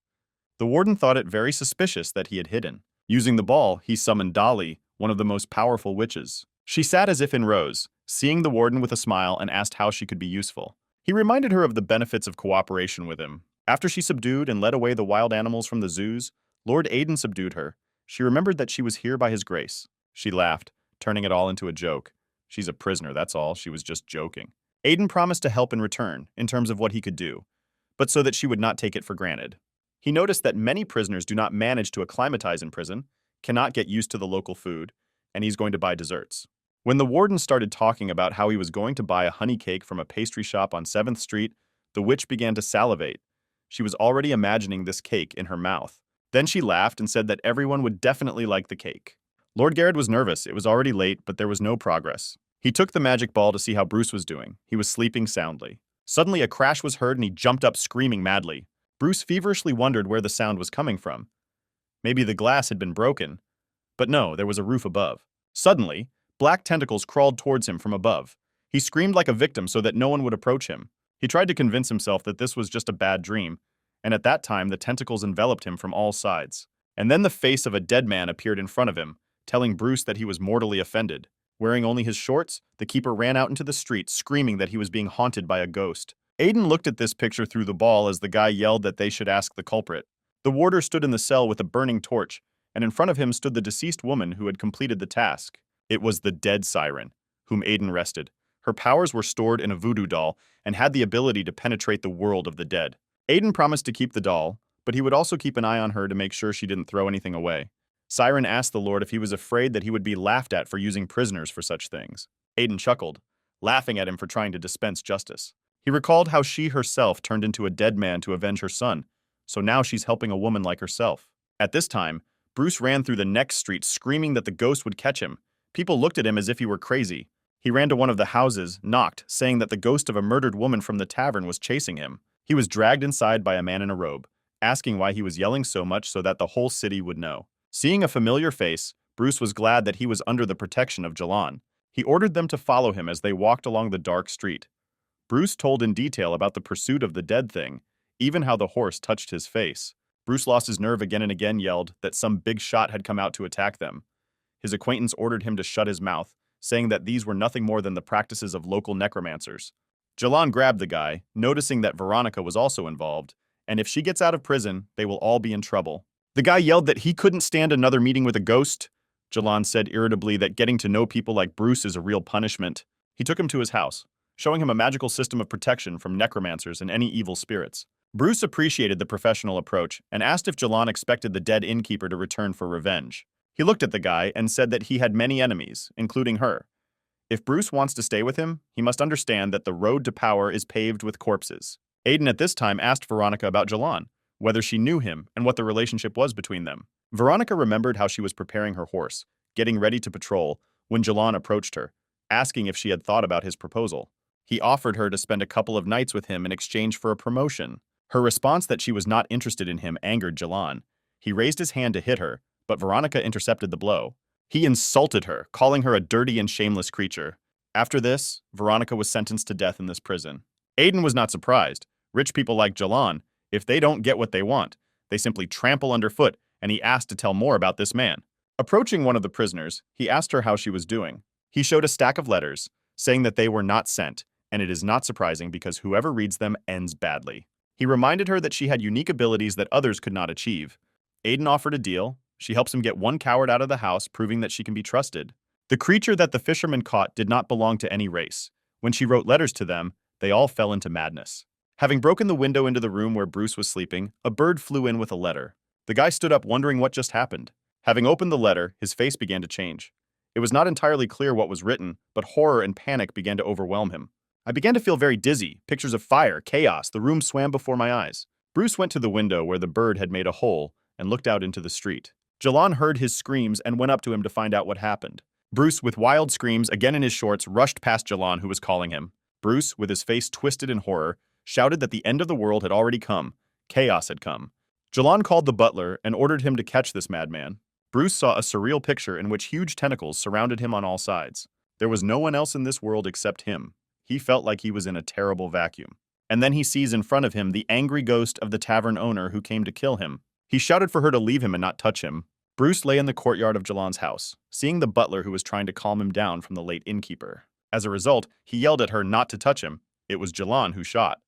The warden thought it very suspicious that he had hidden. Using the ball, he summoned Dolly, one of the most powerful witches. She sat as if in rows, seeing the warden with a smile and asked how she could be useful. He reminded her of the benefits of cooperation with him. After she subdued and led away the wild animals from the zoos, Lord Aiden subdued her. She remembered that she was here by his grace. She laughed, turning it all into a joke. She's a prisoner, that's all. She was just joking. Aiden promised to help in return, in terms of what he could do, but so that she would not take it for granted. He noticed that many prisoners do not manage to acclimatize in prison, cannot get used to the local food, and he's going to buy desserts. When the warden started talking about how he was going to buy a honey cake from a pastry shop on 7th Street, the witch began to salivate. She was already imagining this cake in her mouth. Then she laughed and said that everyone would definitely like the cake. Lord Garrett was nervous. It was already late, but there was no progress. He took the magic ball to see how Bruce was doing. He was sleeping soundly. Suddenly, a crash was heard and he jumped up screaming madly. Bruce feverishly wondered where the sound was coming from. Maybe the glass had been broken. But no, there was a roof above. Suddenly, black tentacles crawled towards him from above. He screamed like a victim so that no one would approach him. He tried to convince himself that this was just a bad dream, and at that time the tentacles enveloped him from all sides. And then the face of a dead man appeared in front of him, telling Bruce that he was mortally offended. Wearing only his shorts, the keeper ran out into the street, screaming that he was being haunted by a ghost. Aiden looked at this picture through the ball as the guy yelled that they should ask the culprit. The warder stood in the cell with a burning torch, and in front of him stood the deceased woman who had completed the task. It was the dead siren, whom Aiden rested. Her powers were stored in a voodoo doll and had the ability to penetrate the world of the dead. Aiden promised to keep the doll, but he would also keep an eye on her to make sure she didn't throw anything away. Siren asked the Lord if he was afraid that he would be laughed at for using prisoners for such things. Aiden chuckled, laughing at him for trying to dispense justice. He recalled how she herself turned into a dead man to avenge her son, so now she's helping a woman like herself. At this time, Bruce ran through the next street screaming that the ghost would catch him. People looked at him as if he were crazy. He ran to one of the houses, knocked, saying that the ghost of a murdered woman from the tavern was chasing him. He was dragged inside by a man in a robe, asking why he was yelling so much so that the whole city would know. Seeing a familiar face, Bruce was glad that he was under the protection of Jalan. He ordered them to follow him as they walked along the dark street. Bruce told in detail about the pursuit of the dead thing, even how the horse touched his face. Bruce lost his nerve again and again, yelled that some big shot had come out to attack them. His acquaintance ordered him to shut his mouth, saying that these were nothing more than the practices of local necromancers. Jalan grabbed the guy, noticing that Veronica was also involved, and if she gets out of prison, they will all be in trouble. The guy yelled that he couldn't stand another meeting with a ghost. Jalan said irritably that getting to know people like Bruce is a real punishment. He took him to his house, showing him a magical system of protection from necromancers and any evil spirits. Bruce appreciated the professional approach and asked if Jalan expected the dead innkeeper to return for revenge. He looked at the guy and said that he had many enemies, including her. If Bruce wants to stay with him, he must understand that the road to power is paved with corpses. Aiden at this time asked Veronica about Jalan, whether she knew him and what the relationship was between them. Veronica remembered how she was preparing her horse, getting ready to patrol, when Jalan approached her, asking if she had thought about his proposal. He offered her to spend a couple of nights with him in exchange for a promotion. Her response that she was not interested in him angered Jalan. He raised his hand to hit her, but Veronica intercepted the blow. He insulted her, calling her a dirty and shameless creature. After this, Veronica was sentenced to death in this prison. Aiden was not surprised. Rich people like Jalan, if they don't get what they want, they simply trample underfoot, and he asked to tell more about this man. Approaching one of the prisoners, he asked her how she was doing. He showed a stack of letters, saying that they were not sent, and it is not surprising because whoever reads them ends badly. He reminded her that she had unique abilities that others could not achieve. Aiden offered a deal. She helps him get one coward out of the house, proving that she can be trusted. The creature that the fisherman caught did not belong to any race. When she wrote letters to them, they all fell into madness. Having broken the window into the room where Bruce was sleeping, a bird flew in with a letter. The guy stood up wondering what just happened. Having opened the letter, his face began to change. It was not entirely clear what was written, but horror and panic began to overwhelm him. I began to feel very dizzy. Pictures of fire, chaos, the room swam before my eyes. Bruce went to the window where the bird had made a hole and looked out into the street. Jalan heard his screams and went up to him to find out what happened. Bruce, with wild screams, again in his shorts, rushed past Jalan, who was calling him. Bruce, with his face twisted in horror, shouted that the end of the world had already come, Chaos had come. Jalan called the butler and ordered him to catch this madman. Bruce saw a surreal picture in which huge tentacles surrounded him on all sides. There was no one else in this world except him. He felt like he was in a terrible vacuum. And then he sees in front of him the angry ghost of the tavern owner who came to kill him. He shouted for her to leave him and not touch him. Bruce lay in the courtyard of Jalan's house, seeing the butler who was trying to calm him down from the late innkeeper. As a result, he yelled at her not to touch him. It was Jalan who shot.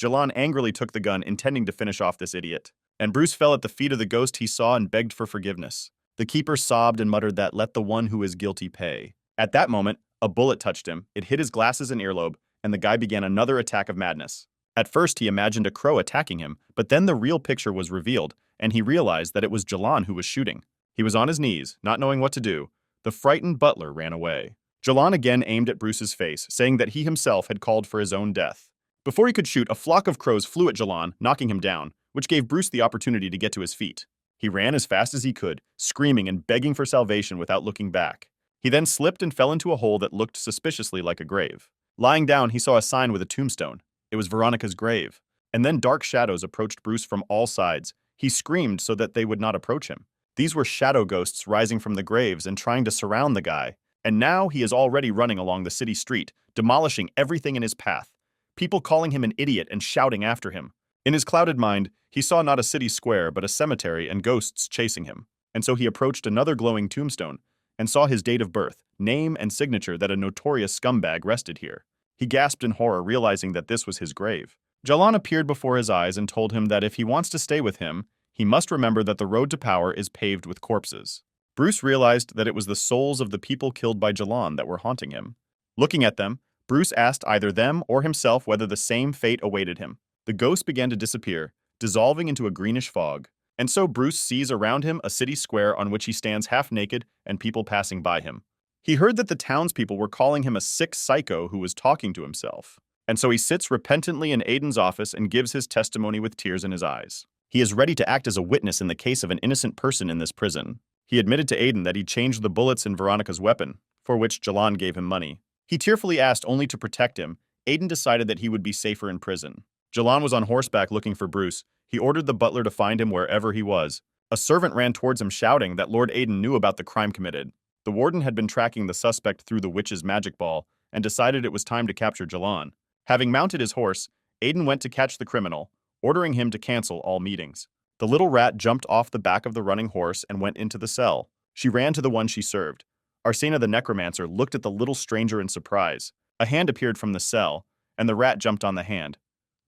Jalan angrily took the gun, intending to finish off this idiot. And Bruce fell at the feet of the ghost he saw and begged for forgiveness. The keeper sobbed and muttered that let the one who is guilty pay. At that moment, a bullet touched him. It hit his glasses and earlobe, and the guy began another attack of madness. At first, he imagined a crow attacking him, but then the real picture was revealed, and he realized that it was Jalan who was shooting. He was on his knees, not knowing what to do. The frightened butler ran away. Jalan again aimed at Bruce's face, saying that he himself had called for his own death. Before he could shoot, a flock of crows flew at Jalan, knocking him down, which gave Bruce the opportunity to get to his feet. He ran as fast as he could, screaming and begging for salvation without looking back. He then slipped and fell into a hole that looked suspiciously like a grave. Lying down, he saw a sign with a tombstone. It was Veronica's grave. And then dark shadows approached Bruce from all sides. He screamed so that they would not approach him. These were shadow ghosts rising from the graves and trying to surround the guy. And now he is already running along the city street, demolishing everything in his path. People calling him an idiot and shouting after him. In his clouded mind, he saw not a city square but a cemetery and ghosts chasing him. And so he approached another glowing tombstone and saw his date of birth, name, and signature that a notorious scumbag rested here. He gasped in horror, realizing that this was his grave. Jalan appeared before his eyes and told him that if he wants to stay with him, he must remember that the road to power is paved with corpses. Bruce realized that it was the souls of the people killed by Jalan that were haunting him. Looking at them, Bruce asked either them or himself whether the same fate awaited him. The ghosts began to disappear, dissolving into a greenish fog. And so Bruce sees around him a city square on which he stands half naked and people passing by him. He heard that the townspeople were calling him a sick psycho who was talking to himself. And so he sits repentantly in Aiden's office and gives his testimony with tears in his eyes. He is ready to act as a witness in the case of an innocent person in this prison. He admitted to Aiden that he changed the bullets in Veronica's weapon, for which Jalan gave him money. He tearfully asked only to protect him. Aiden decided that he would be safer in prison. Jalan was on horseback looking for Bruce. He ordered the butler to find him wherever he was. A servant ran towards him shouting that Lord Aiden knew about the crime committed. The warden had been tracking the suspect through the witch's magic ball and decided it was time to capture Jalan. Having mounted his horse, Aiden went to catch the criminal, ordering him to cancel all meetings. The little rat jumped off the back of the running horse and went into the cell. She ran to the one she served. Arsena the necromancer looked at the little stranger in surprise. A hand appeared from the cell, and the rat jumped on the hand.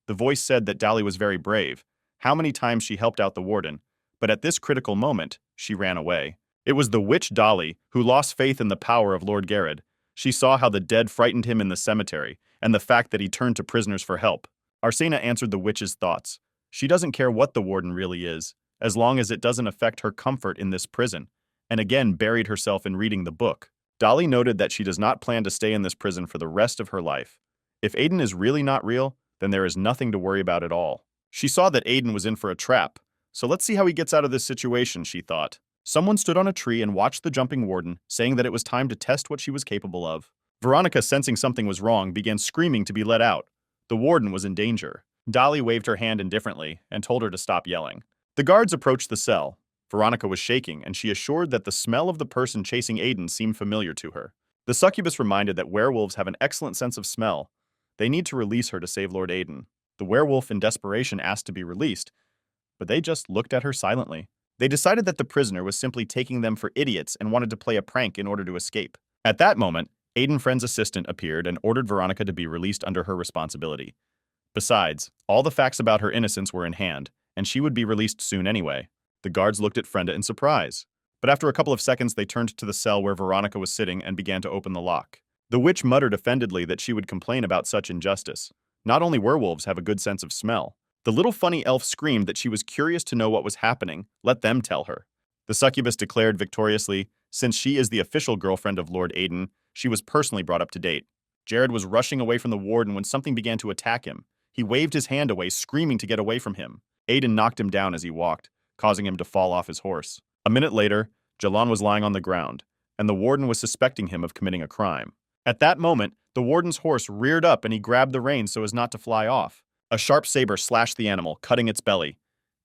The voice said that Dolly was very brave, how many times she helped out the warden, but at this critical moment, she ran away. It was the witch Dolly who lost faith in the power of Lord Garrod. She saw how the dead frightened him in the cemetery, and the fact that he turned to prisoners for help. Arsena answered the witch's thoughts. She doesn't care what the warden really is, as long as it doesn't affect her comfort in this prison, and again buried herself in reading the book. Dolly noted that she does not plan to stay in this prison for the rest of her life. If Aiden is really not real, then there is nothing to worry about at all. She saw that Aiden was in for a trap, so let's see how he gets out of this situation, she thought. Someone stood on a tree and watched the jumping warden, saying that it was time to test what she was capable of. Veronica, sensing something was wrong, began screaming to be let out. The warden was in danger. Dolly waved her hand indifferently and told her to stop yelling. The guards approached the cell. Veronica was shaking, and she assured that the smell of the person chasing Aiden seemed familiar to her. The succubus reminded that werewolves have an excellent sense of smell. They need to release her to save Lord Aiden. The werewolf, in desperation, asked to be released, but they just looked at her silently. They decided that the prisoner was simply taking them for idiots and wanted to play a prank in order to escape. At that moment, Aiden Friend's assistant appeared and ordered Veronica to be released under her responsibility. Besides, all the facts about her innocence were in hand, and she would be released soon anyway. The guards looked at Frenda in surprise. But after a couple of seconds, they turned to the cell where Veronica was sitting and began to open the lock. The witch muttered offendedly that she would complain about such injustice. Not only werewolves have a good sense of smell. The little funny elf screamed that she was curious to know what was happening. Let them tell her. The succubus declared victoriously, since she is the official girlfriend of Lord Aiden, she was personally brought up to date. Jared was rushing away from the warden when something began to attack him. He waved his hand away, screaming to get away from him. Aiden knocked him down as he walked, causing him to fall off his horse. A minute later, Jalan was lying on the ground, and the warden was suspecting him of committing a crime. At that moment, the warden's horse reared up and he grabbed the reins so as not to fly off. A sharp saber slashed the animal, cutting its belly.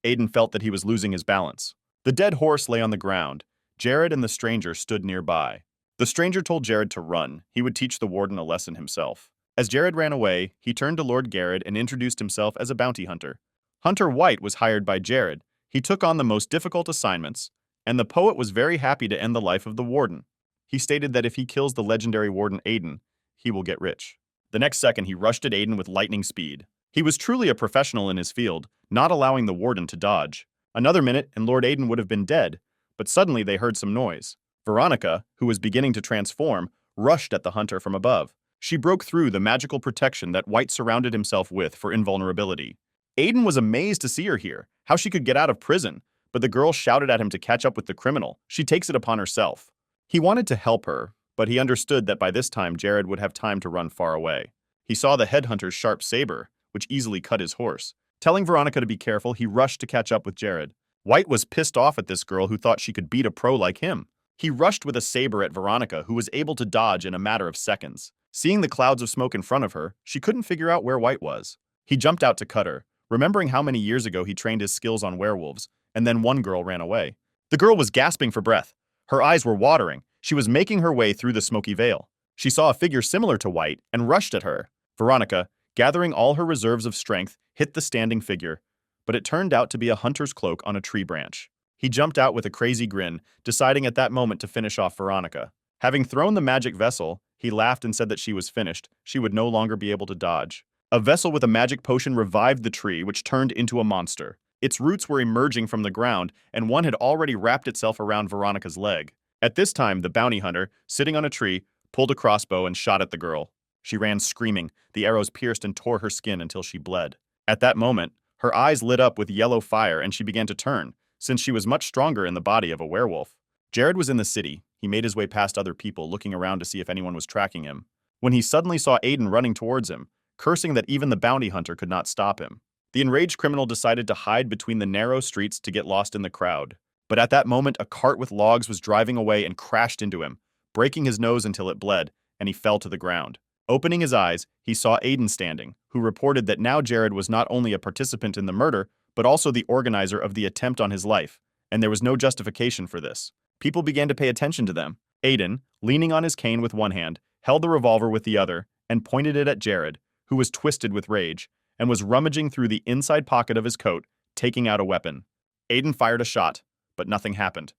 Aiden felt that he was losing his balance. The dead horse lay on the ground. Jared and the stranger stood nearby. The stranger told Jared to run. He would teach the warden a lesson himself. As Jared ran away, he turned to Lord Garrett and introduced himself as a bounty hunter. Hunter White was hired by Jared. He took on the most difficult assignments, and the poet was very happy to end the life of the warden. He stated that if he kills the legendary warden Aiden, he will get rich. The next second, he rushed at Aiden with lightning speed. He was truly a professional in his field, not allowing the warden to dodge. Another minute, and Lord Aiden would have been dead, but suddenly they heard some noise. Veronica, who was beginning to transform, rushed at the hunter from above. She broke through the magical protection that White surrounded himself with for invulnerability. Aiden was amazed to see her here, how she could get out of prison, but the girl shouted at him to catch up with the criminal. She takes it upon herself. He wanted to help her, but he understood that by this time Jared would have time to run far away. He saw the headhunter's sharp saber, which easily cut his horse. Telling Veronica to be careful, he rushed to catch up with Jared. White was pissed off at this girl who thought she could beat a pro like him. He rushed with a saber at Veronica, who was able to dodge in a matter of seconds. Seeing the clouds of smoke in front of her, she couldn't figure out where White was. He jumped out to cut her, remembering how many years ago he trained his skills on werewolves, and then one girl ran away. The girl was gasping for breath. Her eyes were watering. She was making her way through the smoky veil. She saw a figure similar to White and rushed at her. Veronica, gathering all her reserves of strength, hit the standing figure, but it turned out to be a hunter's cloak on a tree branch. He jumped out with a crazy grin, deciding at that moment to finish off Veronica. Having thrown the magic vessel, he laughed and said that she was finished. She would no longer be able to dodge. A vessel with a magic potion revived the tree, which turned into a monster. Its roots were emerging from the ground, and one had already wrapped itself around Veronica's leg. At this time, the bounty hunter, sitting on a tree, pulled a crossbow and shot at the girl. She ran screaming. The arrows pierced and tore her skin until she bled. At that moment, her eyes lit up with yellow fire and she began to turn, since she was much stronger in the body of a werewolf. Jared was in the city. He made his way past other people, looking around to see if anyone was tracking him, when he suddenly saw Aiden running towards him, cursing that even the bounty hunter could not stop him. The enraged criminal decided to hide between the narrow streets to get lost in the crowd. But at that moment, a cart with logs was driving away and crashed into him, breaking his nose until it bled, and he fell to the ground. Opening his eyes, he saw Aiden standing, who reported that now Jared was not only a participant in the murder, but also the organizer of the attempt on his life, and there was no justification for this. People began to pay attention to them. Aiden, leaning on his cane with one hand, held the revolver with the other and pointed it at Jared, who was twisted with rage, and was rummaging through the inside pocket of his coat, taking out a weapon. Aiden fired a shot, but nothing happened.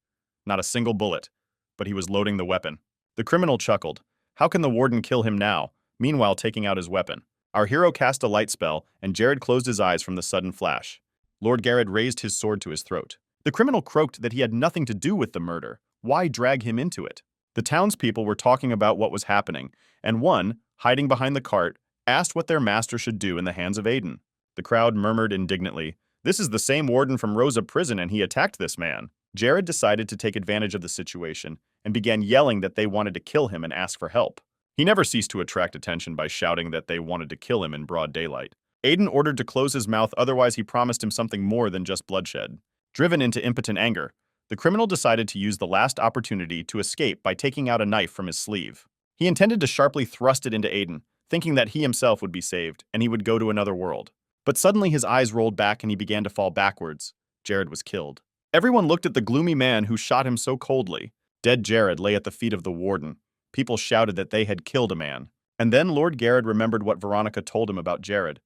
Not a single bullet, but he was loading the weapon. The criminal chuckled. How can the warden kill him now, meanwhile taking out his weapon? Our hero cast a light spell, and Jared closed his eyes from the sudden flash. Lord Garrett raised his sword to his throat. The criminal croaked that he had nothing to do with the murder. Why drag him into it? The townspeople were talking about what was happening, and one, hiding behind the cart, asked what their master should do in the hands of Aiden. The crowd murmured indignantly, "This is the same warden from Rosa Prison and he attacked this man." Jared decided to take advantage of the situation and began yelling that they wanted to kill him and ask for help. He never ceased to attract attention by shouting that they wanted to kill him in broad daylight. Aiden ordered to close his mouth, otherwise he promised him something more than just bloodshed. Driven into impotent anger, the criminal decided to use the last opportunity to escape by taking out a knife from his sleeve. He intended to sharply thrust it into Aiden, thinking that he himself would be saved and he would go to another world. But suddenly his eyes rolled back and he began to fall backwards. Jared was killed. Everyone looked at the gloomy man who shot him so coldly. Dead Jared lay at the feet of the warden. People shouted that they had killed a man. And then Lord Garrett remembered what Veronica told him about Jared,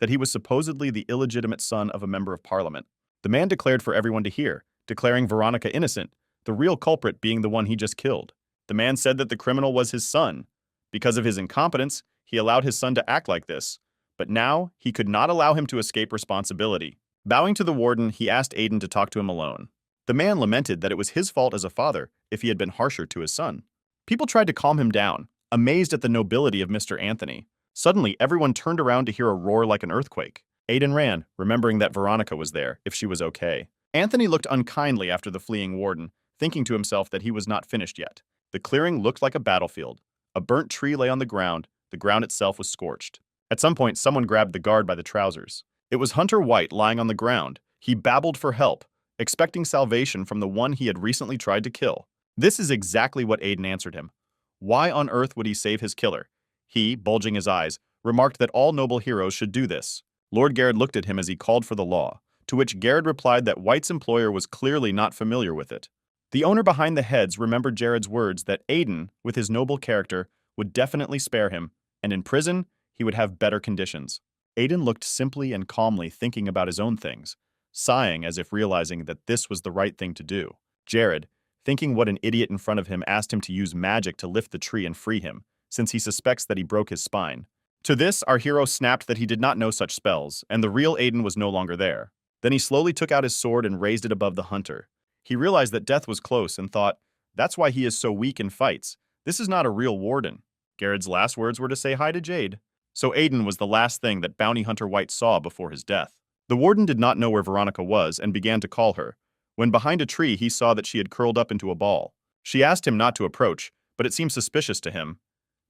that he was supposedly the illegitimate son of a member of parliament. The man declared for everyone to hear, declaring Veronica innocent, the real culprit being the one he just killed. The man said that the criminal was his son. Because of his incompetence, he allowed his son to act like this, but now he could not allow him to escape responsibility. Bowing to the warden, he asked Aiden to talk to him alone. The man lamented that it was his fault as a father if he had been harsher to his son. People tried to calm him down, amazed at the nobility of Mr. Anthony. Suddenly, everyone turned around to hear a roar like an earthquake. Aiden ran, remembering that Veronica was there, if she was okay. Anthony looked unkindly after the fleeing warden, thinking to himself that he was not finished yet. The clearing looked like a battlefield. A burnt tree lay on the ground itself was scorched. At some point, someone grabbed the guard by the trousers. It was Hunter White lying on the ground. He babbled for help, expecting salvation from the one he had recently tried to kill. This is exactly what Aiden answered him. Why on earth would he save his killer? He, bulging his eyes, remarked that all noble heroes should do this. Lord Garrett looked at him as he called for the law. to which Garrett replied that White's employer was clearly not familiar with it. The owner behind the heads remembered Jared's words that Aiden, with his noble character, would definitely spare him, and in prison, he would have better conditions. Aiden looked simply and calmly thinking about his own things, sighing as if realizing that this was the right thing to do. Jared, thinking what an idiot in front of him, asked him to use magic to lift the tree and free him, since he suspects that he broke his spine. To this, our hero snapped that he did not know such spells, and the real Aiden was no longer there. Then he slowly took out his sword and raised it above the hunter. He realized that death was close and thought, that's why he is so weak in fights. This is not a real warden. Garrett's last words were to say hi to Jade. So Aiden was the last thing that bounty hunter White saw before his death. The warden did not know where Veronica was and began to call her, when behind a tree he saw that she had curled up into a ball. She asked him not to approach, but it seemed suspicious to him.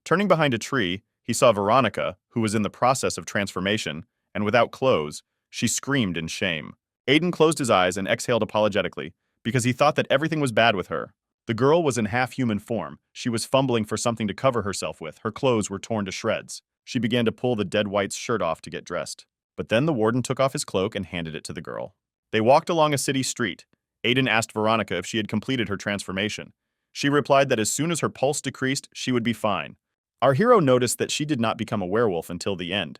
Turning behind a tree, he saw Veronica, who was in the process of transformation, and without clothes, she screamed in shame. Aiden closed his eyes and exhaled apologetically, because he thought that everything was bad with her. The girl was in half-human form. She was fumbling for something to cover herself with. Her clothes were torn to shreds. She began to pull the dead White's shirt off to get dressed. But then the warden took off his cloak and handed it to the girl. They walked along a city street. Aiden asked Veronica if she had completed her transformation. She replied that as soon as her pulse decreased, she would be fine. Our hero noticed that she did not become a werewolf until the end,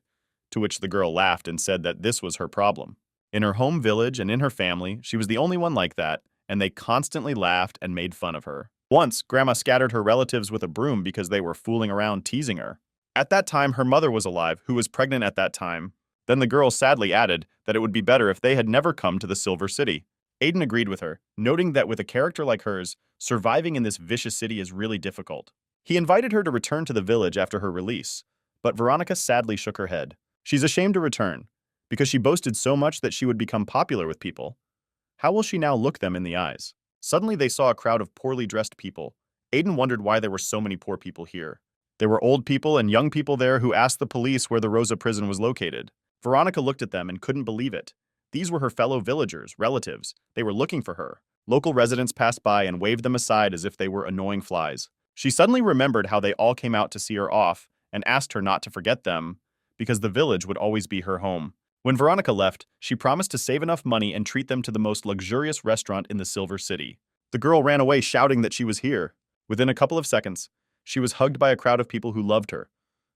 to which the girl laughed and said that this was her problem. In her home village and in her family, she was the only one like that, and they constantly laughed and made fun of her. Once, Grandma scattered her relatives with a broom because they were fooling around teasing her. At that time, her mother was alive, who was pregnant at that time. Then the girl sadly added that it would be better if they had never come to the Silver City. Aiden agreed with her, noting that with a character like hers, surviving in this vicious city is really difficult. He invited her to return to the village after her release, but Veronica sadly shook her head. She's ashamed to return, because she boasted so much that she would become popular with people. How will she now look them in the eyes? Suddenly they saw a crowd of poorly dressed people. Aiden wondered why there were so many poor people here. There were old people and young people there who asked the police where the Rosa prison was located. Veronica looked at them and couldn't believe it. These were her fellow villagers, relatives. They were looking for her. Local residents passed by and waved them aside as if they were annoying flies. She suddenly remembered how they all came out to see her off and asked her not to forget them, because the village would always be her home. When Veronica left, she promised to save enough money and treat them to the most luxurious restaurant in the Silver City. The girl ran away shouting that she was here. Within a couple of seconds, she was hugged by a crowd of people who loved her,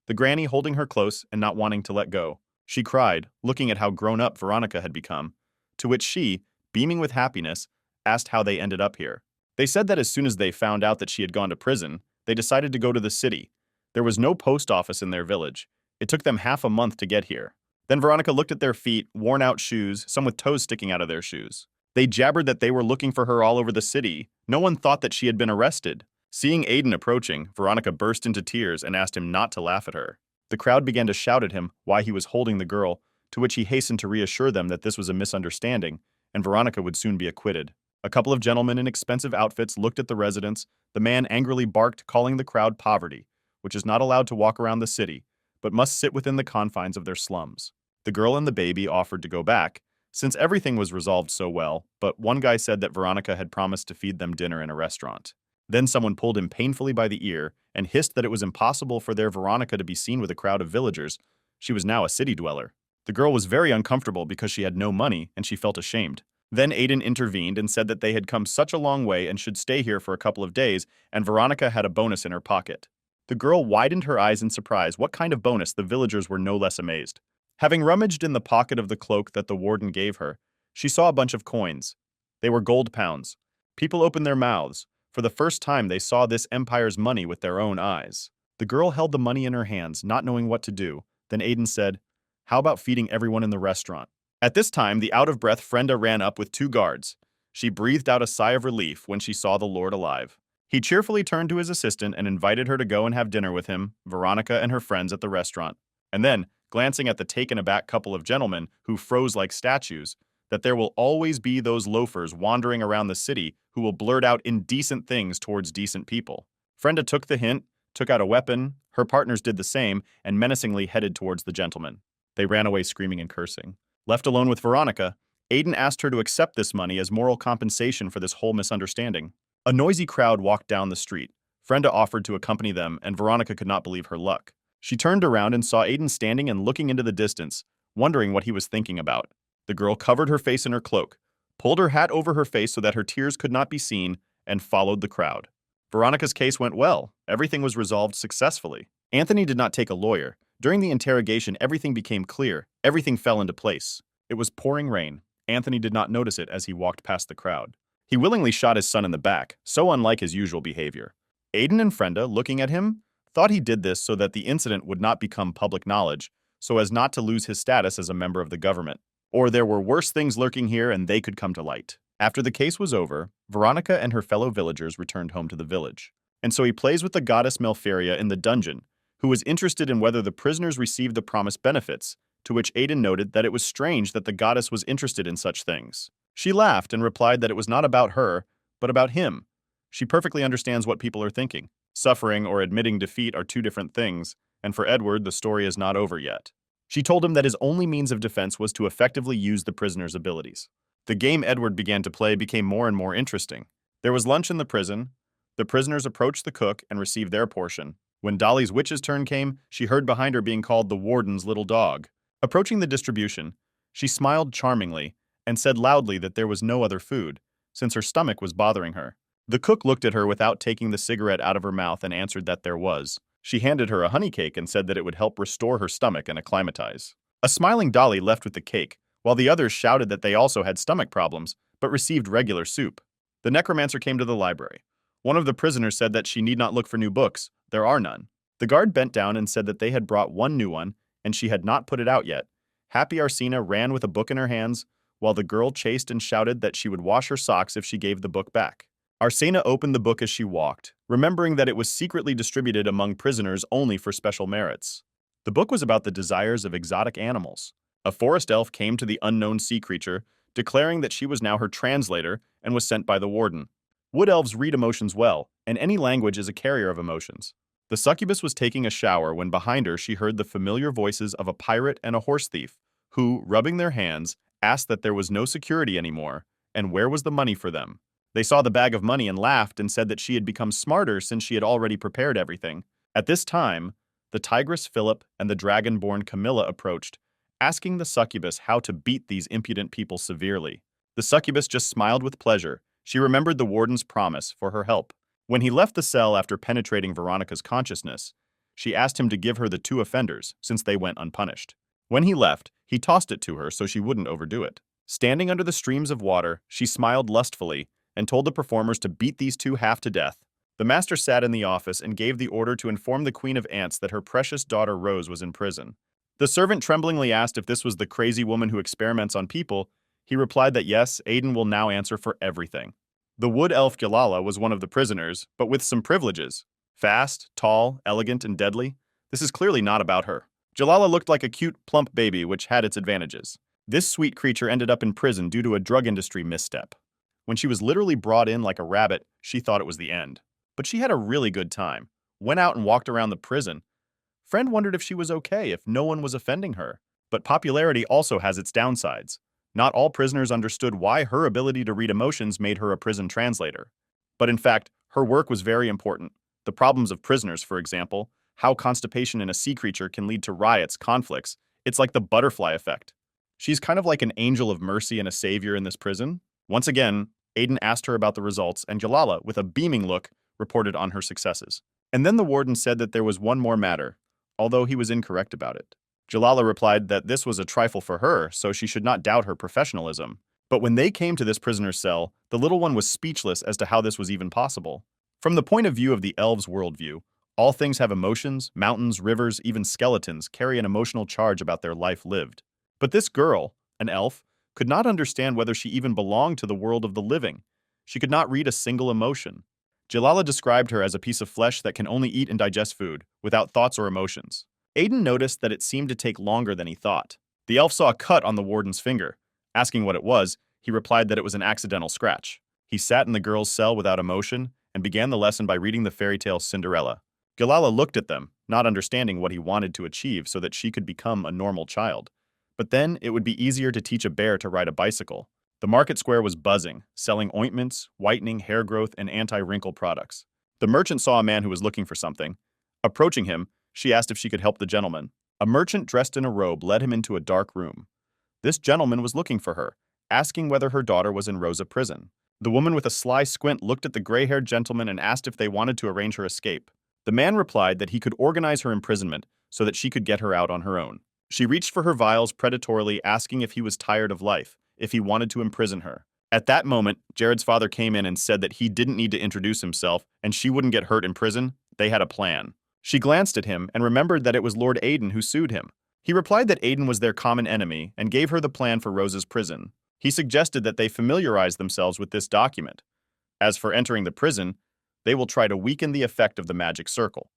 the granny holding her close and not wanting to let go. She cried, looking at how grown-up Veronica had become, to which she, beaming with happiness, asked how they ended up here. They said that as soon as they found out that she had gone to prison, they decided to go to the city. There was no post office in their village. It took them half a month to get here. Then Veronica looked at their feet, worn-out shoes, some with toes sticking out of their shoes. They jabbered that they were looking for her all over the city. No one thought that she had been arrested. Seeing Aiden approaching, Veronica burst into tears and asked him not to laugh at her. The crowd began to shout at him why he was holding the girl, to which he hastened to reassure them that this was a misunderstanding, and Veronica would soon be acquitted. A couple of gentlemen in expensive outfits looked at the residents. The man angrily barked, calling the crowd poverty, which is not allowed to walk around the city, but must sit within the confines of their slums. The girl and the baby offered to go back, since everything was resolved so well, but one guy said that Veronica had promised to feed them dinner in a restaurant. Then someone pulled him painfully by the ear and hissed that it was impossible for their Veronica to be seen with a crowd of villagers. She was now a city dweller. The girl was very uncomfortable because she had no money and she felt ashamed. Then Aiden intervened and said that they had come such a long way and should stay here for a couple of days, and Veronica had a bonus in her pocket. The girl widened her eyes in surprise. What kind of bonus? The villagers were no less amazed. Having rummaged in the pocket of the cloak that the warden gave her, she saw a bunch of coins. They were gold pounds. People opened their mouths. For the first time, they saw this empire's money with their own eyes. The girl held the money in her hands, not knowing what to do. Then Aiden said, "How about feeding everyone in the restaurant?" At this time, the out-of-breath Frenda ran up with 2 guards. She breathed out a sigh of relief when she saw the Lord alive. He cheerfully turned to his assistant and invited her to go and have dinner with him, Veronica and her friends at the restaurant. And then, glancing at the taken-aback couple of gentlemen who froze like statues, that there will always be those loafers wandering around the city who will blurt out indecent things towards decent people. Frenda took the hint, took out a weapon, her partners did the same, and menacingly headed towards the gentlemen. They ran away screaming and cursing. Left alone with Veronica, Aiden asked her to accept this money as moral compensation for this whole misunderstanding. A noisy crowd walked down the street. Frenda offered to accompany them, and Veronica could not believe her luck. She turned around and saw Aiden standing and looking into the distance, wondering what he was thinking about. The girl covered her face in her cloak, pulled her hat over her face so that her tears could not be seen, and followed the crowd. Veronica's case went well. Everything was resolved successfully. Anthony did not take a lawyer. During the interrogation, everything became clear. Everything fell into place. It was pouring rain. Anthony did not notice it as he walked past the crowd. He willingly shot his son in the back, so unlike his usual behavior. Aiden and Frenda, looking at him, thought he did this so that the incident would not become public knowledge, so as not to lose his status as a member of the government. Or there were worse things lurking here and they could come to light. After the case was over, Veronica and her fellow villagers returned home to the village. And so he plays with the goddess Malferia in the dungeon, who was interested in whether the prisoners received the promised benefits, to which Aiden noted that it was strange that the goddess was interested in such things. She laughed and replied that it was not about her, but about him. She perfectly understands what people are thinking. Suffering or admitting defeat are two different things, and for Edward, the story is not over yet. She told him that his only means of defense was to effectively use the prisoner's abilities. The game Edward began to play became more and more interesting. There was lunch in the prison. The prisoners approached the cook and received their portion. When Dolly's witch's turn came, she heard behind her being called the warden's little dog. Approaching the distribution, she smiled charmingly and said loudly that there was no other food, since her stomach was bothering her. The cook looked at her without taking the cigarette out of her mouth and answered that there was. She handed her a honey cake and said that it would help restore her stomach and acclimatize. A smiling Dolly left with the cake, while the others shouted that they also had stomach problems, but received regular soup. The necromancer came to the library. One of the prisoners said that she need not look for new books. There are none. The guard bent down and said that they had brought one new one, and she had not put it out yet. Happy Arsena ran with a book in her hands, while the girl chased and shouted that she would wash her socks if she gave the book back. Arsena opened the book as she walked, remembering that it was secretly distributed among prisoners only for special merits. The book was about the desires of exotic animals. A forest elf came to the unknown sea creature, declaring that she was now her translator and was sent by the warden. Wood elves read emotions well, and any language is a carrier of emotions. The succubus was taking a shower when behind her she heard the familiar voices of a pirate and a horse thief, who, rubbing their hands, asked that there was no security anymore, and where was the money for them. They saw the bag of money and laughed and said that she had become smarter since she had already prepared everything. At this time, the tigress Philip and the dragon-born Camilla approached, asking the succubus how to beat these impudent people severely. The succubus just smiled with pleasure. She remembered the warden's promise for her help. When he left the cell after penetrating Veronica's consciousness, she asked him to give her the two offenders, since they went unpunished. When he left, he tossed it to her so she wouldn't overdo it. Standing under the streams of water, she smiled lustfully and told the performers to beat these two half to death. The master sat in the office and gave the order to inform the Queen of Ants that her precious daughter Rose was in prison. The servant tremblingly asked if this was the crazy woman who experiments on people. He replied that yes, Aiden will now answer for everything. The wood elf Gilala was one of the prisoners, but with some privileges. Fast, tall, elegant, and deadly. This is clearly not about her. Gilala looked like a cute, plump baby, which had its advantages. This sweet creature ended up in prison due to a drug industry misstep. When she was literally brought in like a rabbit, she thought it was the end. But she had a really good time. Went out and walked around the prison. Friend wondered if she was okay, if no one was offending her. But popularity also has its downsides. Not all prisoners understood why her ability to read emotions made her a prison translator. But in fact, her work was very important. The problems of prisoners, for example, how constipation in a sea creature can lead to riots, conflicts. It's like the butterfly effect. She's kind of like an angel of mercy and a savior in this prison. Once again, Aiden asked her about the results, and Gilala, with a beaming look, reported on her successes. And then the warden said that there was one more matter, although he was incorrect about it. Gilala replied that this was a trifle for her, so she should not doubt her professionalism. But when they came to this prisoner's cell, the little one was speechless as to how this was even possible. From the point of view of the elves' worldview, all things have emotions, mountains, rivers, even skeletons carry an emotional charge about their life lived. But this girl, an elf, could not understand whether she even belonged to the world of the living. She could not read a single emotion. Gilala described her as a piece of flesh that can only eat and digest food, without thoughts or emotions. Aiden noticed that it seemed to take longer than he thought. The elf saw a cut on the warden's finger. Asking what it was, he replied that it was an accidental scratch. He sat in the girl's cell without emotion and began the lesson by reading the fairy tale Cinderella. Gilala looked at them, not understanding what he wanted to achieve so that she could become a normal child. But then it would be easier to teach a bear to ride a bicycle. The market square was buzzing, selling ointments, whitening, hair growth, and anti-wrinkle products. The merchant saw a man who was looking for something. Approaching him, she asked if she could help the gentleman. A merchant dressed in a robe led him into a dark room. This gentleman was looking for her, asking whether her daughter was in Rosa prison. The woman with a sly squint looked at the gray-haired gentleman and asked if they wanted to arrange her escape. The man replied that he could organize her imprisonment so that she could get her out on her own. She reached for her vials predatorily, asking if he was tired of life, if he wanted to imprison her. At that moment, Jared's father came in and said that he didn't need to introduce himself and she wouldn't get hurt in prison. They had a plan. She glanced at him and remembered that it was Lord Aiden who sued him. He replied that Aiden was their common enemy and gave her the plan for Rosa's prison. He suggested that they familiarize themselves with this document. As for entering the prison, they will try to weaken the effect of the magic circle.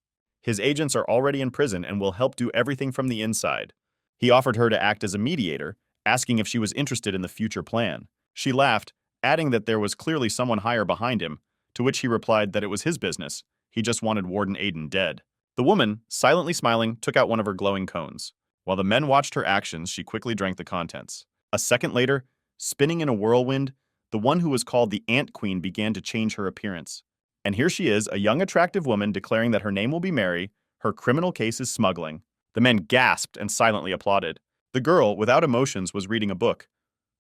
His agents are already in prison and will help do everything from the inside. He offered her to act as a mediator, asking if she was interested in the future plan. She laughed, adding that there was clearly someone higher behind him, to which he replied that it was his business. He just wanted Warden Aiden dead. The woman, silently smiling, took out one of her glowing cones. While the men watched her actions, she quickly drank the contents. A second later, spinning in a whirlwind, the one who was called the Ant Queen began to change her appearance. And here she is, a young, attractive woman declaring that her name will be Mary, her criminal case is smuggling. The men gasped and silently applauded. The girl, without emotions, was reading a book,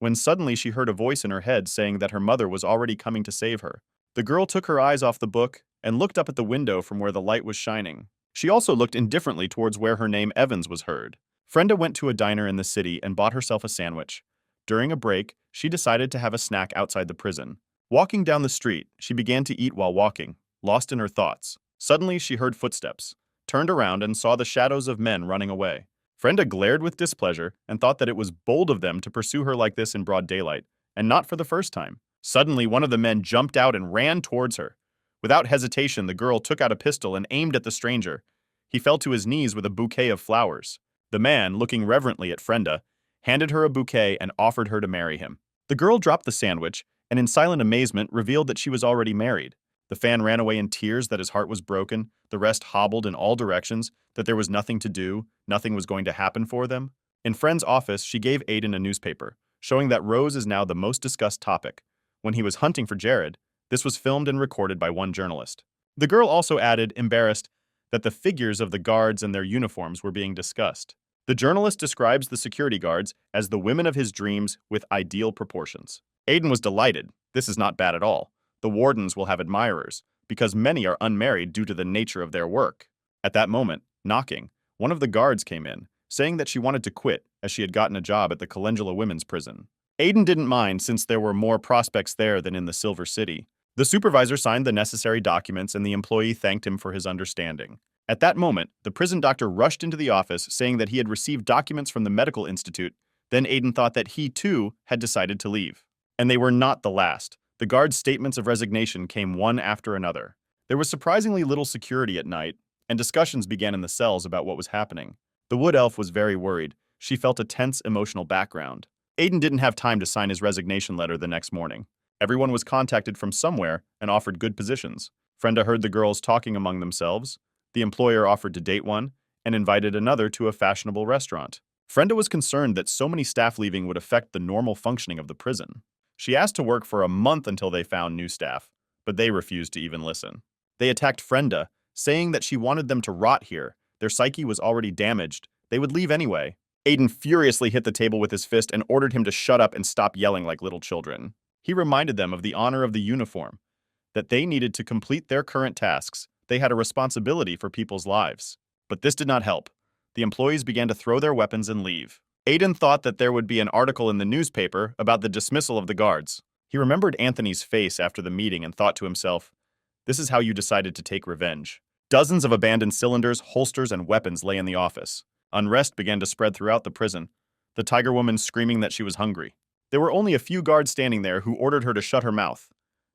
when suddenly she heard a voice in her head saying that her mother was already coming to save her. The girl took her eyes off the book and looked up at the window from where the light was shining. She also looked indifferently towards where her name Evans was heard. Frenda went to a diner in the city and bought herself a sandwich. During a break, she decided to have a snack outside the prison. Walking down the street, she began to eat while walking, lost in her thoughts. Suddenly, she heard footsteps, turned around and saw the shadows of men running away. Frenda glared with displeasure and thought that it was bold of them to pursue her like this in broad daylight, and not for the first time. Suddenly, one of the men jumped out and ran towards her. Without hesitation, the girl took out a pistol and aimed at the stranger. He fell to his knees with a bouquet of flowers. The man, looking reverently at Frenda, handed her a bouquet and offered her to marry him. The girl dropped the sandwich and in silent amazement revealed that she was already married. The fan ran away in tears that his heart was broken, the rest hobbled in all directions, that there was nothing to do, nothing was going to happen for them. In Friend's office, she gave Aiden a newspaper, showing that Rose is now the most discussed topic. When he was hunting for Jared, this was filmed and recorded by one journalist. The girl also added, embarrassed, that the figures of the guards and their uniforms were being discussed. The journalist describes the security guards as the women of his dreams with ideal proportions. Aiden was delighted. This is not bad at all. The wardens will have admirers, because many are unmarried due to the nature of their work. At that moment, knocking, one of the guards came in, saying that she wanted to quit as she had gotten a job at the Calendula Women's Prison. Aiden didn't mind since there were more prospects there than in the Silver City. The supervisor signed the necessary documents and the employee thanked him for his understanding. At that moment, the prison doctor rushed into the office saying that he had received documents from the medical institute. Then Aiden thought that he, too, had decided to leave. And they were not the last. The guards' statements of resignation came one after another. There was surprisingly little security at night, and discussions began in the cells about what was happening. The wood elf was very worried. She felt a tense, emotional background. Aiden didn't have time to sign his resignation letter the next morning. Everyone was contacted from somewhere and offered good positions. Frenda heard the girls talking among themselves. The employer offered to date one and invited another to a fashionable restaurant. Frenda was concerned that so many staff leaving would affect the normal functioning of the prison. She asked to work for a month until they found new staff, but they refused to even listen. They attacked Frenda, saying that she wanted them to rot here. Their psyche was already damaged. They would leave anyway. Aiden furiously hit the table with his fist and ordered him to shut up and stop yelling like little children. He reminded them of the honor of the uniform, that they needed to complete their current tasks. They had a responsibility for people's lives. But this did not help. The employees began to throw their weapons and leave. Aiden thought that there would be an article in the newspaper about the dismissal of the guards. He remembered Anthony's face after the meeting and thought to himself, this is how you decided to take revenge. Dozens of abandoned cylinders, holsters, and weapons lay in the office. Unrest began to spread throughout the prison, the tiger woman screaming that she was hungry. There were only a few guards standing there who ordered her to shut her mouth.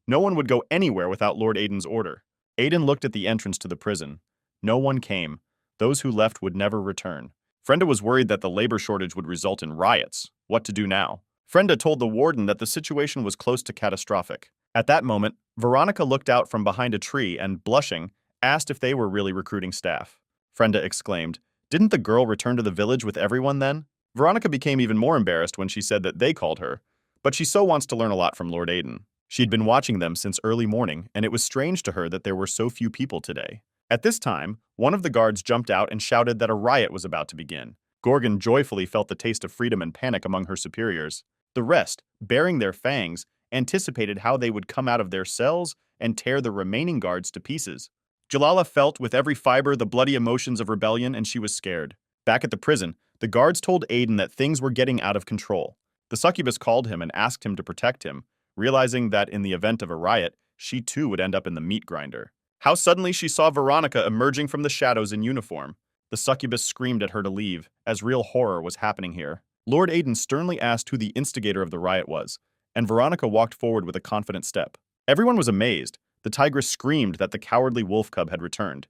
No one would go anywhere without Lord Aiden's order. Aiden looked at the entrance to the prison. No one came. Those who left would never return. Frenda was worried that the labor shortage would result in riots. What to do now? Frenda told the warden that the situation was close to catastrophic. At that moment, Veronica looked out from behind a tree and, blushing, asked if they were really recruiting staff. Frenda exclaimed, "Didn't the girl return to the village with everyone then?" Veronica became even more embarrassed when she said that they called her, but she so wants to learn a lot from Lord Aiden. She'd been watching them since early morning, and it was strange to her that there were so few people today. At this time, one of the guards jumped out and shouted that a riot was about to begin. Gorgon joyfully felt the taste of freedom and panic among her superiors. The rest, baring their fangs, anticipated how they would come out of their cells and tear the remaining guards to pieces. Jalala felt with every fiber the bloody emotions of rebellion, and she was scared. Back at the prison, the guards told Aiden that things were getting out of control. The succubus called him and asked him to protect him, realizing that in the event of a riot, she too would end up in the meat grinder. How suddenly she saw Veronica emerging from the shadows in uniform. The succubus screamed at her to leave, as real horror was happening here. Lord Aiden sternly asked who the instigator of the riot was, and Veronica walked forward with a confident step. Everyone was amazed. The tigress screamed that the cowardly wolf cub had returned.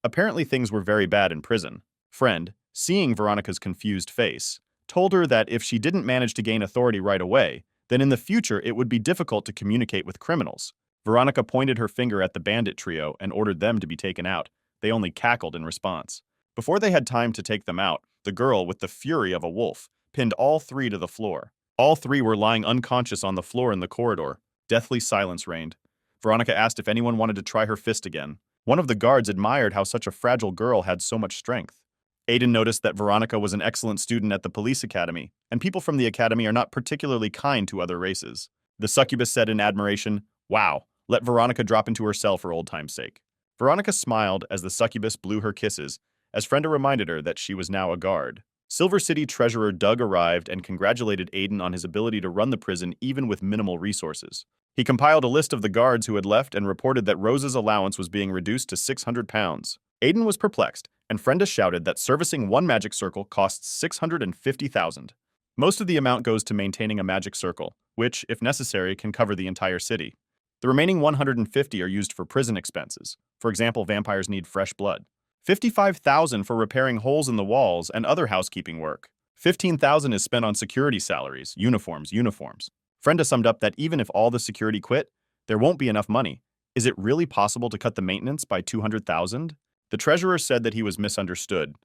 Apparently things were very bad in prison. Friend, seeing Veronica's confused face, told her that if she didn't manage to gain authority right away, then in the future it would be difficult to communicate with criminals. Veronica pointed her finger at the bandit trio and ordered them to be taken out. They only cackled in response. Before they had time to take them out, the girl, with the fury of a wolf, pinned all three to the floor. All three were lying unconscious on the floor in the corridor. Deathly silence reigned. Veronica asked if anyone wanted to try her fist again. One of the guards admired how such a fragile girl had so much strength. Aiden noticed that Veronica was an excellent student at the police academy, and people from the academy are not particularly kind to other races. The succubus said in admiration, "Wow, let Veronica drop into her cell for old time's sake." Veronica smiled as the succubus blew her kisses, as Frenda reminded her that she was now a guard. Silver City Treasurer Doug arrived and congratulated Aiden on his ability to run the prison even with minimal resources. He compiled a list of the guards who had left and reported that Rose's allowance was being reduced to 600 pounds. Aiden was perplexed, and Frenda shouted that servicing one magic circle costs 650,000. Most of the amount goes to maintaining a magic circle, which, if necessary, can cover the entire city. The remaining 150 are used for prison expenses. For example, vampires need fresh blood. 55,000 for repairing holes in the walls and other housekeeping work. 15,000 is spent on security salaries, uniforms. Frenda summed up that even if all the security quit, there won't be enough money. Is it really possible to cut the maintenance by 200,000? The treasurer said that he was misunderstood.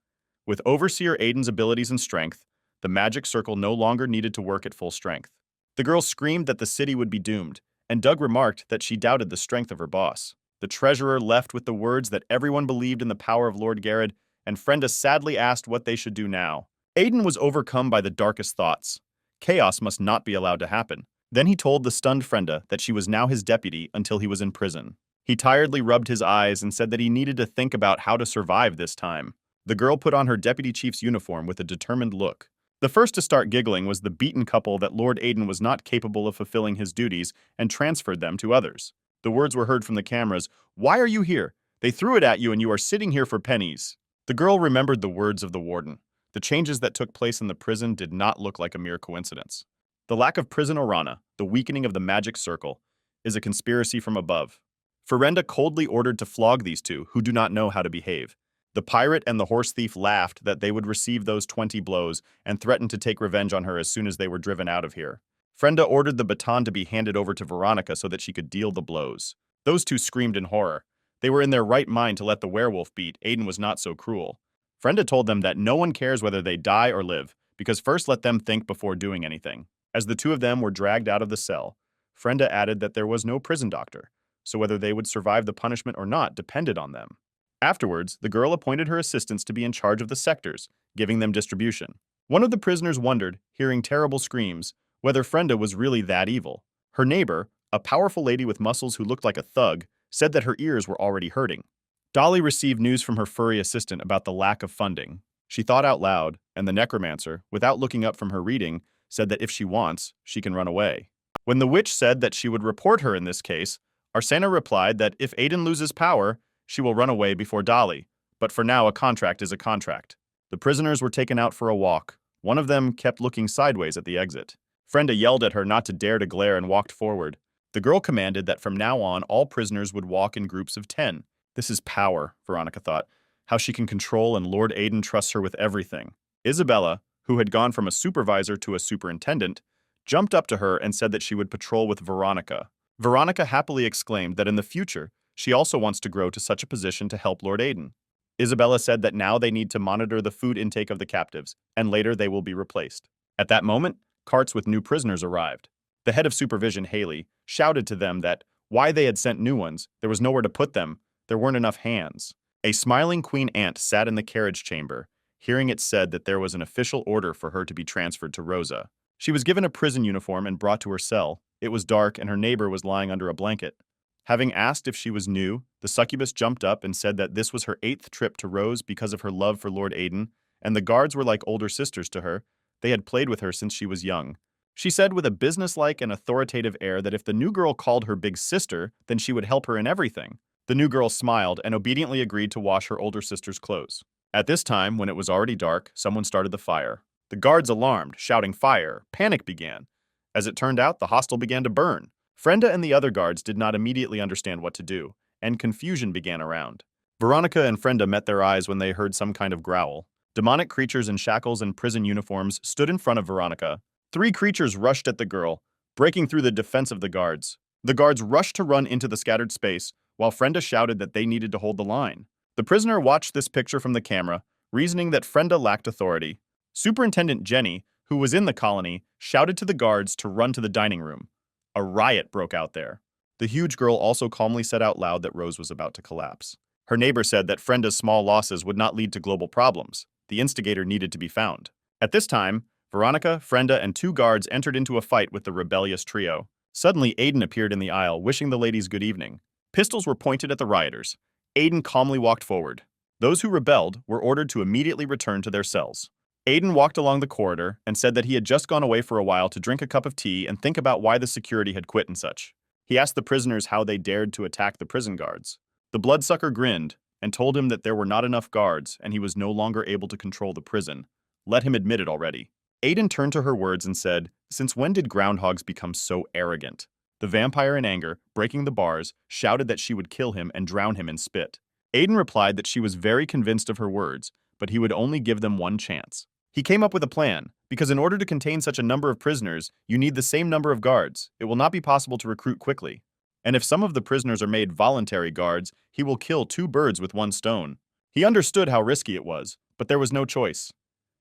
With Overseer Aiden's abilities and strength, the magic circle no longer needed to work at full strength. The girl screamed that the city would be doomed, and Doug remarked that she doubted the strength of her boss. The treasurer left with the words that everyone believed in the power of Lord Garrett, and Frenda sadly asked what they should do now. Aiden was overcome by the darkest thoughts. Chaos must not be allowed to happen. Then he told the stunned Frenda that she was now his deputy until he was in prison. He tiredly rubbed his eyes and said that he needed to think about how to survive this time. The girl put on her deputy chief's uniform with a determined look. The first to start giggling was the beaten couple that Lord Aiden was not capable of fulfilling his duties and transferred them to others. The words were heard from the cameras, "Why are you here? They threw it at you and you are sitting here for pennies." The girl remembered the words of the warden. The changes that took place in the prison did not look like a mere coincidence. The lack of prison Orana, the weakening of the magic circle, is a conspiracy from above. Ferenda coldly ordered to flog these two, who do not know how to behave. The pirate and the horse thief laughed that they would receive those 20 blows and threatened to take revenge on her as soon as they were driven out of here. Frenda ordered the baton to be handed over to Veronica so that she could deal the blows. Those two screamed in horror. They were in their right mind to let the werewolf beat. Aiden was not so cruel. Frenda told them that no one cares whether they die or live, because first let them think before doing anything. As the two of them were dragged out of the cell, Frenda added that there was no prison doctor, so whether they would survive the punishment or not depended on them. Afterwards, the girl appointed her assistants to be in charge of the sectors, giving them distribution. One of the prisoners wondered, hearing terrible screams, whether Frenda was really that evil. Her neighbor, a powerful lady with muscles who looked like a thug, said that her ears were already hurting. Dolly received news from her furry assistant about the lack of funding. She thought out loud, and the necromancer, without looking up from her reading, said that if she wants, she can run away. When the witch said that she would report her in this case, Arsena replied that if Aiden loses power, she will run away before Dolly, but for now a contract is a contract. The prisoners were taken out for a walk. One of them kept looking sideways at the exit. Frenda yelled at her not to dare to glare and walked forward. The girl commanded that from now on all prisoners would walk in groups of 10. This is power, Veronica thought. How she can control, and Lord Aiden trusts her with everything. Isabella, who had gone from a supervisor to a superintendent, jumped up to her and said that she would patrol with Veronica. Veronica happily exclaimed that in the future, she also wants to grow to such a position to help Lord Aiden. Isabella said that now they need to monitor the food intake of the captives, and later they will be replaced. At that moment, carts with new prisoners arrived. The head of supervision, Haley, shouted to them that why they had sent new ones, there was nowhere to put them, there weren't enough hands. A smiling Queen Ant sat in the carriage chamber. hearing it said that there was an official order for her to be transferred to Rosa. She was given a prison uniform and brought to her cell. It was dark and her neighbor was lying under a blanket. Having asked if she was new, the succubus jumped up and said that this was her 8th trip to Rose because of her love for Lord Aiden, and the guards were like older sisters to her. They had played with her since she was young. She said with a businesslike and authoritative air that if the new girl called her big sister, then she would help her in everything. The new girl smiled and obediently agreed to wash her older sister's clothes. At this time, when it was already dark, someone started the fire. The guards alarmed, shouting fire. Panic began. As it turned out, the hostel began to burn. Frenda and the other guards did not immediately understand what to do, and confusion began around. Veronica and Frenda met their eyes when they heard some kind of growl. Demonic creatures in shackles and prison uniforms stood in front of Veronica. 3 creatures rushed at the girl, breaking through the defense of the guards. The guards rushed to run into the scattered space, while Frenda shouted that they needed to hold the line. The prisoner watched this picture from the camera, reasoning that Frenda lacked authority. Superintendent Jenny, who was in the colony, shouted to the guards to run to the dining room. A riot broke out there. The huge girl also calmly said out loud that Rose was about to collapse. Her neighbor said that Frenda's small losses would not lead to global problems. The instigator needed to be found. At this time, Veronica, Frenda, and 2 guards entered into a fight with the rebellious trio. Suddenly, Aiden appeared in the aisle, wishing the ladies good evening. Pistols were pointed at the rioters. Aiden calmly walked forward. Those who rebelled were ordered to immediately return to their cells. Aiden walked along the corridor and said that he had just gone away for a while to drink a cup of tea and think about why the security had quit and such. He asked the prisoners how they dared to attack the prison guards. The bloodsucker grinned and told him that there were not enough guards and he was no longer able to control the prison. Let him admit it already. Aiden turned to her words and said, "Since when did groundhogs become so arrogant?" The vampire, in anger, breaking the bars, shouted that she would kill him and drown him in spit. Aiden replied that she was very convinced of her words, but he would only give them one chance. He came up with a plan, because in order to contain such a number of prisoners, you need the same number of guards. It will not be possible to recruit quickly. And if some of the prisoners are made voluntary guards, he will kill 2 birds with 1 stone. He understood how risky it was, but there was no choice.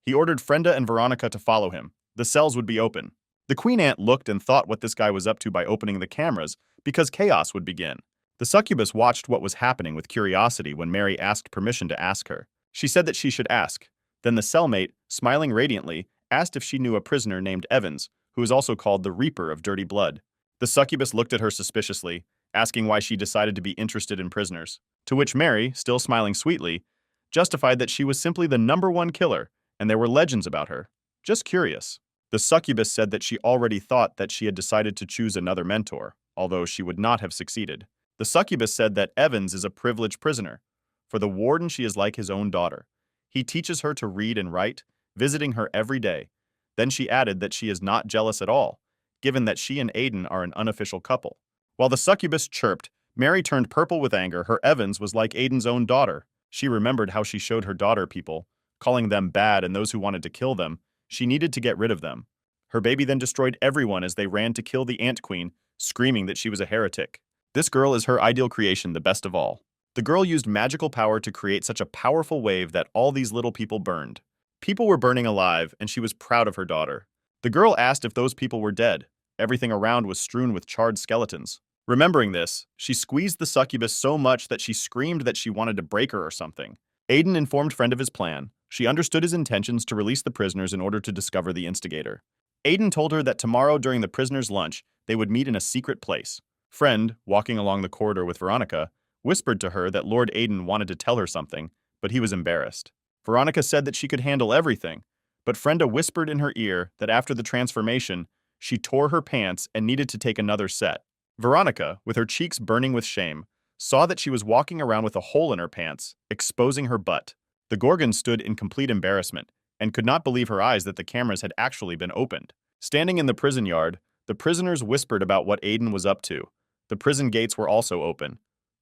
He ordered Frenda and Veronica to follow him. The cells would be open. The queen ant looked and thought what this guy was up to by opening the cameras, because chaos would begin. The succubus watched what was happening with curiosity when Mary asked permission to ask her. She said that she should ask. Then the cellmate, smiling radiantly, asked if she knew a prisoner named Evans, who is also called the Reaper of Dirty Blood. The succubus looked at her suspiciously, asking why she decided to be interested in prisoners. To which Mary, still smiling sweetly, justified that she was simply the #1 killer, and there were legends about her. Just curious. The succubus said that she already thought that she had decided to choose another mentor, although she would not have succeeded. The succubus said that Evans is a privileged prisoner. For the warden, she is like his own daughter. He teaches her to read and write, visiting her every day. Then she added that she is not jealous at all, given that she and Aiden are an unofficial couple. While the succubus chirped, Mary turned purple with anger. Her Evans was like Aiden's own daughter. She remembered how she showed her daughter people, calling them bad and those who wanted to kill them. She needed to get rid of them. Her baby then destroyed everyone as they ran to kill the Ant Queen, screaming that she was a heretic. This girl is her ideal creation, the best of all. The girl used magical power to create such a powerful wave that all these little people burned. People were burning alive, and she was proud of her daughter. The girl asked if those people were dead. Everything around was strewn with charred skeletons. Remembering this, she squeezed the succubus so much that she screamed that she wanted to break her or something. Aiden informed Friend of his plan. She understood his intentions to release the prisoners in order to discover the instigator. Aiden told her that tomorrow during the prisoners' lunch, they would meet in a secret place. Friend, walking along the corridor with Veronica, whispered to her that Lord Aiden wanted to tell her something, but he was embarrassed. Veronica said that she could handle everything, but Frenda whispered in her ear that after the transformation, she tore her pants and needed to take another set. Veronica, with her cheeks burning with shame, saw that she was walking around with a hole in her pants, exposing her butt. The Gorgon stood in complete embarrassment and could not believe her eyes that the cameras had actually been opened. Standing in the prison yard, the prisoners whispered about what Aiden was up to. The prison gates were also open.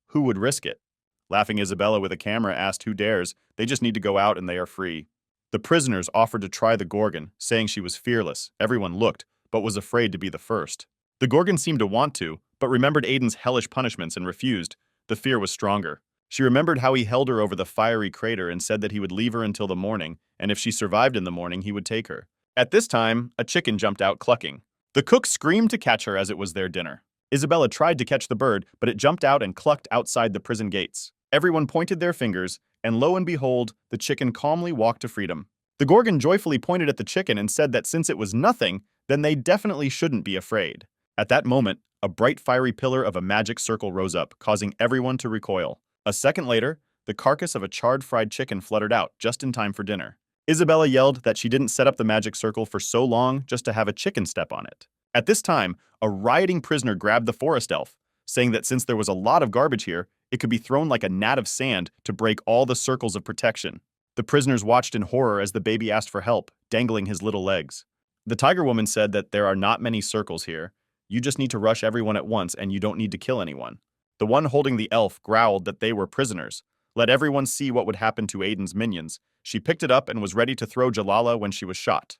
Who would risk it? Laughing Isabella with a camera asked who dares, they just need to go out and they are free. The prisoners offered to try the Gorgon, saying she was fearless. Everyone looked, but was afraid to be the first. The Gorgon seemed to want to, but remembered Aiden's hellish punishments and refused. The fear was stronger. She remembered how he held her over the fiery crater and said that he would leave her until the morning, and if she survived in the morning, he would take her. At this time, a chicken jumped out clucking. The cook screamed to catch her as it was their dinner. Isabella tried to catch the bird, but it jumped out and clucked outside the prison gates. Everyone pointed their fingers, and lo and behold, the chicken calmly walked to freedom. The Gorgon joyfully pointed at the chicken and said that since it was nothing, then they definitely shouldn't be afraid. At that moment, a bright fiery pillar of a magic circle rose up, causing everyone to recoil. A second later, the carcass of a charred fried chicken fluttered out just in time for dinner. Isabella yelled that she didn't set up the magic circle for so long just to have a chicken step on it. At this time, a rioting prisoner grabbed the forest elf, saying that since there was a lot of garbage here, it could be thrown like a gnat of sand to break all the circles of protection. The prisoners watched in horror as the baby asked for help, dangling his little legs. The tiger woman said that there are not many circles here. You just need to rush everyone at once and you don't need to kill anyone. The one holding the elf growled that they were prisoners. Let everyone see what would happen to Aiden's minions. She picked it up and was ready to throw Jalala when she was shot.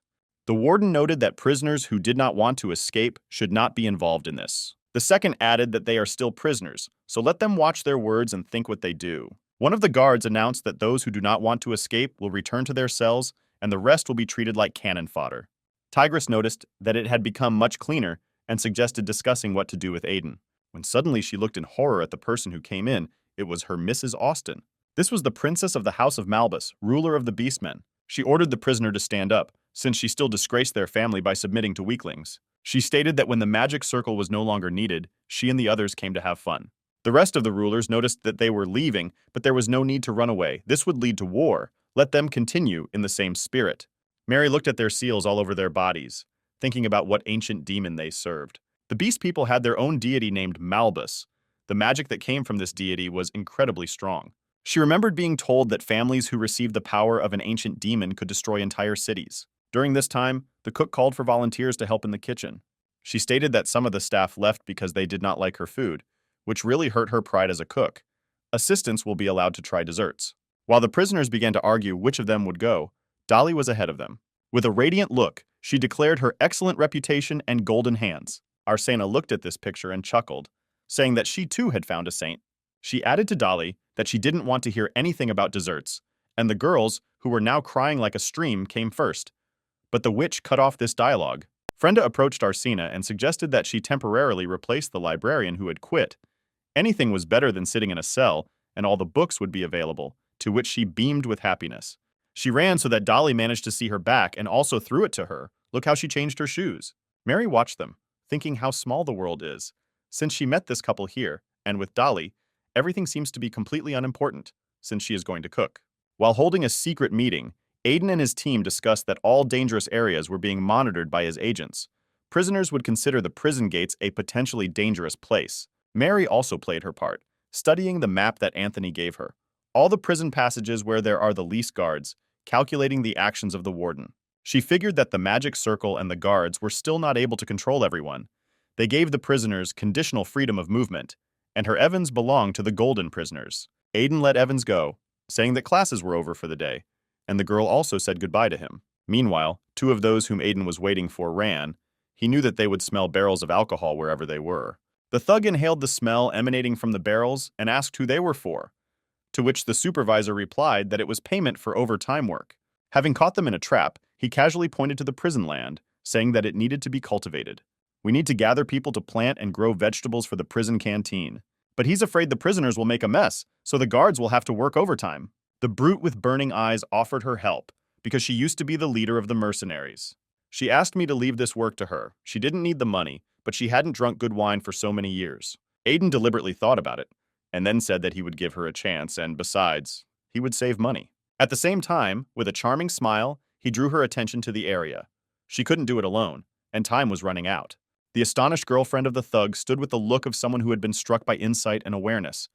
The warden noted that prisoners who did not want to escape should not be involved in this. The second added that they are still prisoners, so let them watch their words and think what they do. One of the guards announced that those who do not want to escape will return to their cells and the rest will be treated like cannon fodder. Tigress noticed that it had become much cleaner and suggested discussing what to do with Aiden. When suddenly she looked in horror at the person who came in, it was her Mrs. Austen. This was the princess of the House of Malbus, ruler of the Beastmen. She ordered the prisoner to stand up, since she still disgraced their family by submitting to weaklings. She stated that when the magic circle was no longer needed, she and the others came to have fun. The rest of the rulers noticed that they were leaving, but there was no need to run away. This would lead to war. Let them continue in the same spirit. Mary looked at their seals all over their bodies, thinking about what ancient demon they served. The beast people had their own deity named Malbus. The magic that came from this deity was incredibly strong. She remembered being told that families who received the power of an ancient demon could destroy entire cities. During this time, the cook called for volunteers to help in the kitchen. She stated that some of the staff left because they did not like her food, which really hurt her pride as a cook. Assistants will be allowed to try desserts. While the prisoners began to argue which of them would go, Dolly was ahead of them. With a radiant look, she declared her excellent reputation and golden hands. Arsena looked at this picture and chuckled, saying that she too had found a saint. She added to Dolly that she didn't want to hear anything about desserts, and the girls, who were now crying like a stream, came first. But the witch cut off this dialogue. Frenda approached Arsena and suggested that she temporarily replace the librarian who had quit. Anything was better than sitting in a cell, and all the books would be available, to which she beamed with happiness. She ran so that Dolly managed to see her back and also threw it to her. Look how she changed her shoes. Mary watched them, thinking how small the world is. Since she met this couple here, and with Dolly, everything seems to be completely unimportant, since she is going to cook. While holding a secret meeting, Aiden and his team discussed that all dangerous areas were being monitored by his agents. Prisoners would consider the prison gates a potentially dangerous place. Mary also played her part, studying the map that Anthony gave her. All the prison passages where there are the least guards, calculating the actions of the warden. She figured that the magic circle and the guards were still not able to control everyone. They gave the prisoners conditional freedom of movement, and her Evans belonged to the golden prisoners. Aiden let Evans go, saying that classes were over for the day, and the girl also said goodbye to him. Meanwhile, two of those whom Aiden was waiting for ran. He knew that they would smell barrels of alcohol wherever they were. The thug inhaled the smell emanating from the barrels and asked who they were for, to which the supervisor replied that it was payment for overtime work. Having caught them in a trap, he casually pointed to the prison land, saying that it needed to be cultivated. We need to gather people to plant and grow vegetables for the prison canteen. But he's afraid the prisoners will make a mess, so the guards will have to work overtime. The brute with burning eyes offered her help, because she used to be the leader of the mercenaries. She asked me to leave this work to her. She didn't need the money, but she hadn't drunk good wine for so many years. Aiden deliberately thought about it, and then said that he would give her a chance, and besides, he would save money. At the same time, with a charming smile, he drew her attention to the area. She couldn't do it alone, and time was running out. The astonished girlfriend of the thug stood with the look of someone who had been struck by insight and awareness.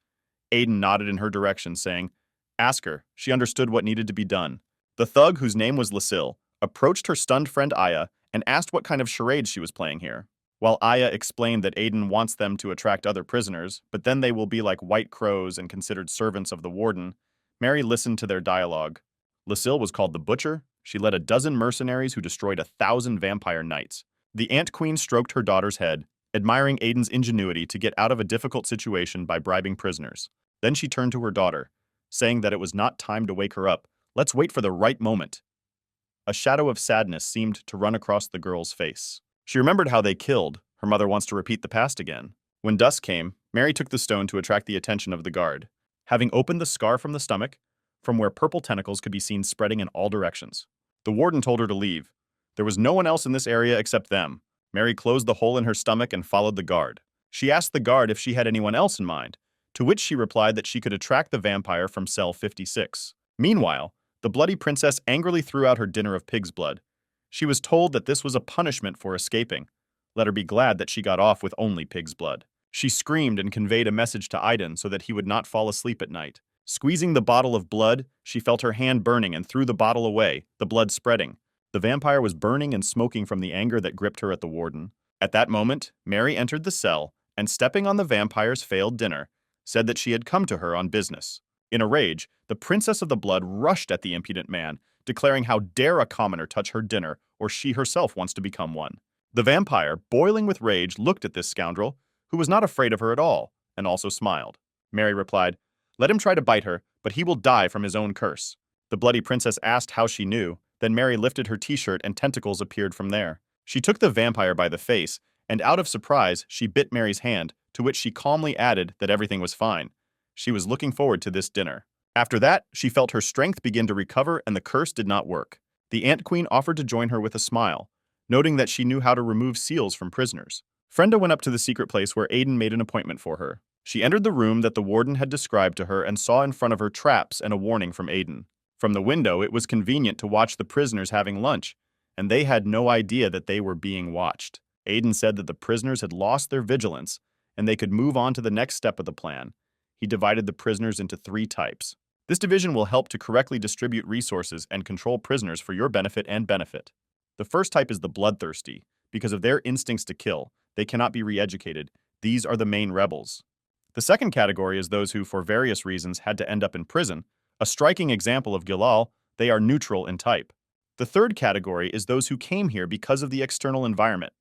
Aiden nodded in her direction, saying, "Ask her." She understood what needed to be done. The thug, whose name was Lucille, approached her stunned friend Aya and asked what kind of charades she was playing here. While Aya explained that Aiden wants them to attract other prisoners, but then they will be like white crows and considered servants of the warden, Mary listened to their dialogue. Lucille was called the Butcher. She led a dozen mercenaries who destroyed 1,000 vampire knights. The Ant Queen stroked her daughter's head, admiring Aiden's ingenuity to get out of a difficult situation by bribing prisoners. Then she turned to her daughter, saying that it was not time to wake her up. Let's wait for the right moment. A shadow of sadness seemed to run across the girl's face. She remembered how they killed. Her mother wants to repeat the past again. When dusk came, Mary took the stone to attract the attention of the guard. Having opened the scar from the stomach, from where purple tentacles could be seen spreading in all directions. The warden told her to leave. There was no one else in this area except them. Mary closed the hole in her stomach and followed the guard. She asked the guard if she had anyone else in mind, to which she replied that she could attract the vampire from cell 56. Meanwhile, the bloody princess angrily threw out her dinner of pig's blood. She was told that this was a punishment for escaping. Let her be glad that she got off with only pig's blood. She screamed and conveyed a message to Aiden so that he would not fall asleep at night. Squeezing the bottle of blood, she felt her hand burning and threw the bottle away, the blood spreading. The vampire was burning and smoking from the anger that gripped her at the warden. At that moment, Mary entered the cell and, stepping on the vampire's failed dinner, said that she had come to her on business. In a rage, the Princess of the Blood rushed at the impudent man, declaring how dare a commoner touch her dinner, or she herself wants to become one. The vampire, boiling with rage, looked at this scoundrel, who was not afraid of her at all, and also smiled. Mary replied, "Let him try to bite her, but he will die from his own curse." The bloody princess asked how she knew, then Mary lifted her t-shirt and tentacles appeared from there. She took the vampire by the face, and out of surprise, she bit Mary's hand, to which she calmly added that everything was fine. She was looking forward to this dinner. After that, she felt her strength begin to recover and the curse did not work. The Ant Queen offered to join her with a smile, noting that she knew how to remove seals from prisoners. Frenda went up to the secret place where Aiden made an appointment for her. She entered the room that the warden had described to her and saw in front of her traps and a warning from Aiden. From the window, it was convenient to watch the prisoners having lunch, and they had no idea that they were being watched. Aiden said that the prisoners had lost their vigilance, and they could move on to the next step of the plan. He divided the prisoners into 3 types. This division will help to correctly distribute resources and control prisoners for your benefit and benefit. The first type is the bloodthirsty. Because of their instincts to kill, they cannot be re-educated. These are the main rebels. The second category is those who, for various reasons, had to end up in prison. A striking example of Gilal, they are neutral in type. The third category is those who came here because of the external environment.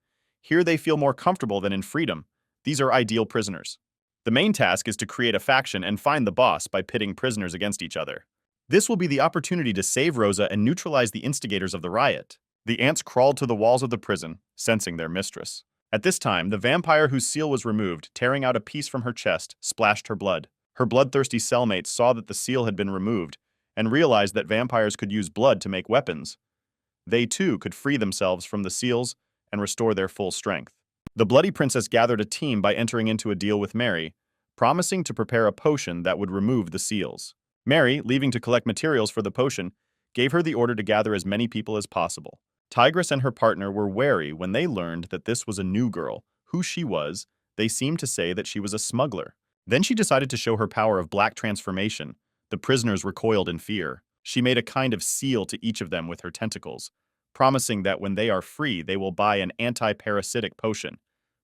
Here they feel more comfortable than in freedom. These are ideal prisoners. The main task is to create a faction and find the boss by pitting prisoners against each other. This will be the opportunity to save Rosa and neutralize the instigators of the riot. The ants crawled to the walls of the prison, sensing their mistress. At this time, the vampire whose seal was removed, tearing out a piece from her chest, splashed her blood. Her bloodthirsty cellmates saw that the seal had been removed and realized that vampires could use blood to make weapons. They too could free themselves from the seals and restore their full strength. The Bloody Princess gathered a team by entering into a deal with Mary, promising to prepare a potion that would remove the seals. Mary, leaving to collect materials for the potion, gave her the order to gather as many people as possible. Tigress and her partner were wary when they learned that this was a new girl. Who she was, they seemed to say that she was a smuggler. Then she decided to show her power of black transformation. The prisoners recoiled in fear. She made a kind of seal to each of them with her tentacles, promising that when they are free, they will buy an anti-parasitic potion.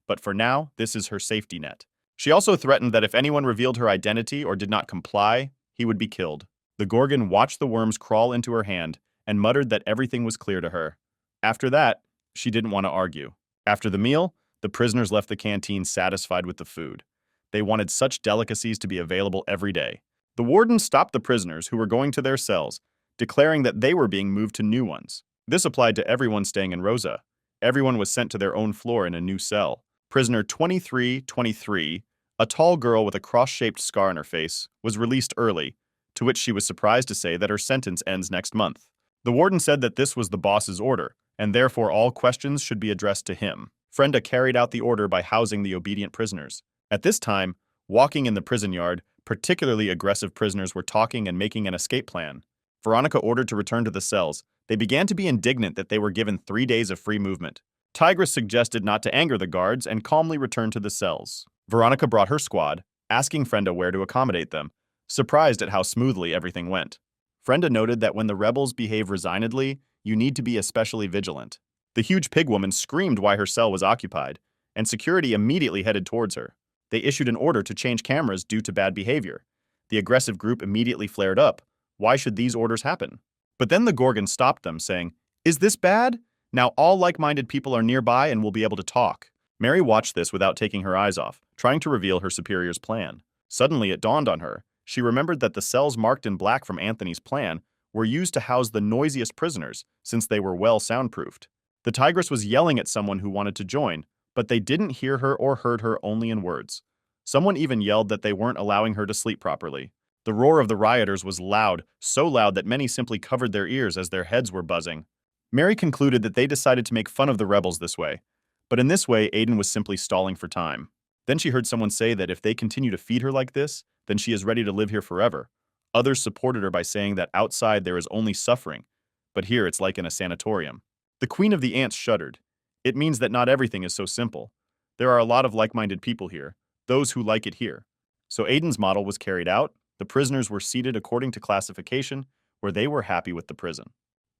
But for now, this is her safety net. She also threatened that if anyone revealed her identity or did not comply, he would be killed. The Gorgon watched the worms crawl into her hand and muttered that everything was clear to her. After that, she didn't want to argue. After the meal, the prisoners left the canteen satisfied with the food. They wanted such delicacies to be available every day. The warden stopped the prisoners who were going to their cells, declaring that they were being moved to new ones. This applied to everyone staying in Rosa. Everyone was sent to their own floor in a new cell. Prisoner 2323, a tall girl with a cross-shaped scar on her face, was released early, to which she was surprised to say that her sentence ends next month. The warden said that this was the boss's order, and therefore all questions should be addressed to him. Frenda carried out the order by housing the obedient prisoners. At this time, walking in the prison yard, particularly aggressive prisoners were talking and making an escape plan. Veronica ordered to return to the cells. They began to be indignant that they were given 3 days of free movement. Tigress suggested not to anger the guards and calmly returned to the cells. Veronica brought her squad, asking Frenda where to accommodate them, surprised at how smoothly everything went. Frenda noted that when the rebels behave resignedly, you need to be especially vigilant. The huge pig woman screamed why her cell was occupied, and security immediately headed towards her. They issued an order to change cameras due to bad behavior. The aggressive group immediately flared up. Why should these orders happen? But then the Gorgon stopped them, saying, "Is this bad? Now all like-minded people are nearby and will be able to talk." Mary watched this without taking her eyes off, trying to reveal her superior's plan. Suddenly it dawned on her. She remembered that the cells marked in black from Anthony's plan were used to house the noisiest prisoners, since they were well soundproofed. The Tigress was yelling at someone who wanted to join, but they didn't hear her or heard her only in words. Someone even yelled that they weren't allowing her to sleep properly. The roar of the rioters was loud, so loud that many simply covered their ears as their heads were buzzing. Mary concluded that they decided to make fun of the rebels this way. But in this way, Aiden was simply stalling for time. Then she heard someone say that if they continue to feed her like this, then she is ready to live here forever. Others supported her by saying that outside there is only suffering, but here it's like in a sanatorium. The Queen of the Ants shuddered. It means that not everything is so simple. There are a lot of like-minded people here, those who like it here. So Aiden's model was carried out. The prisoners were seated according to classification, where they were happy with the prison.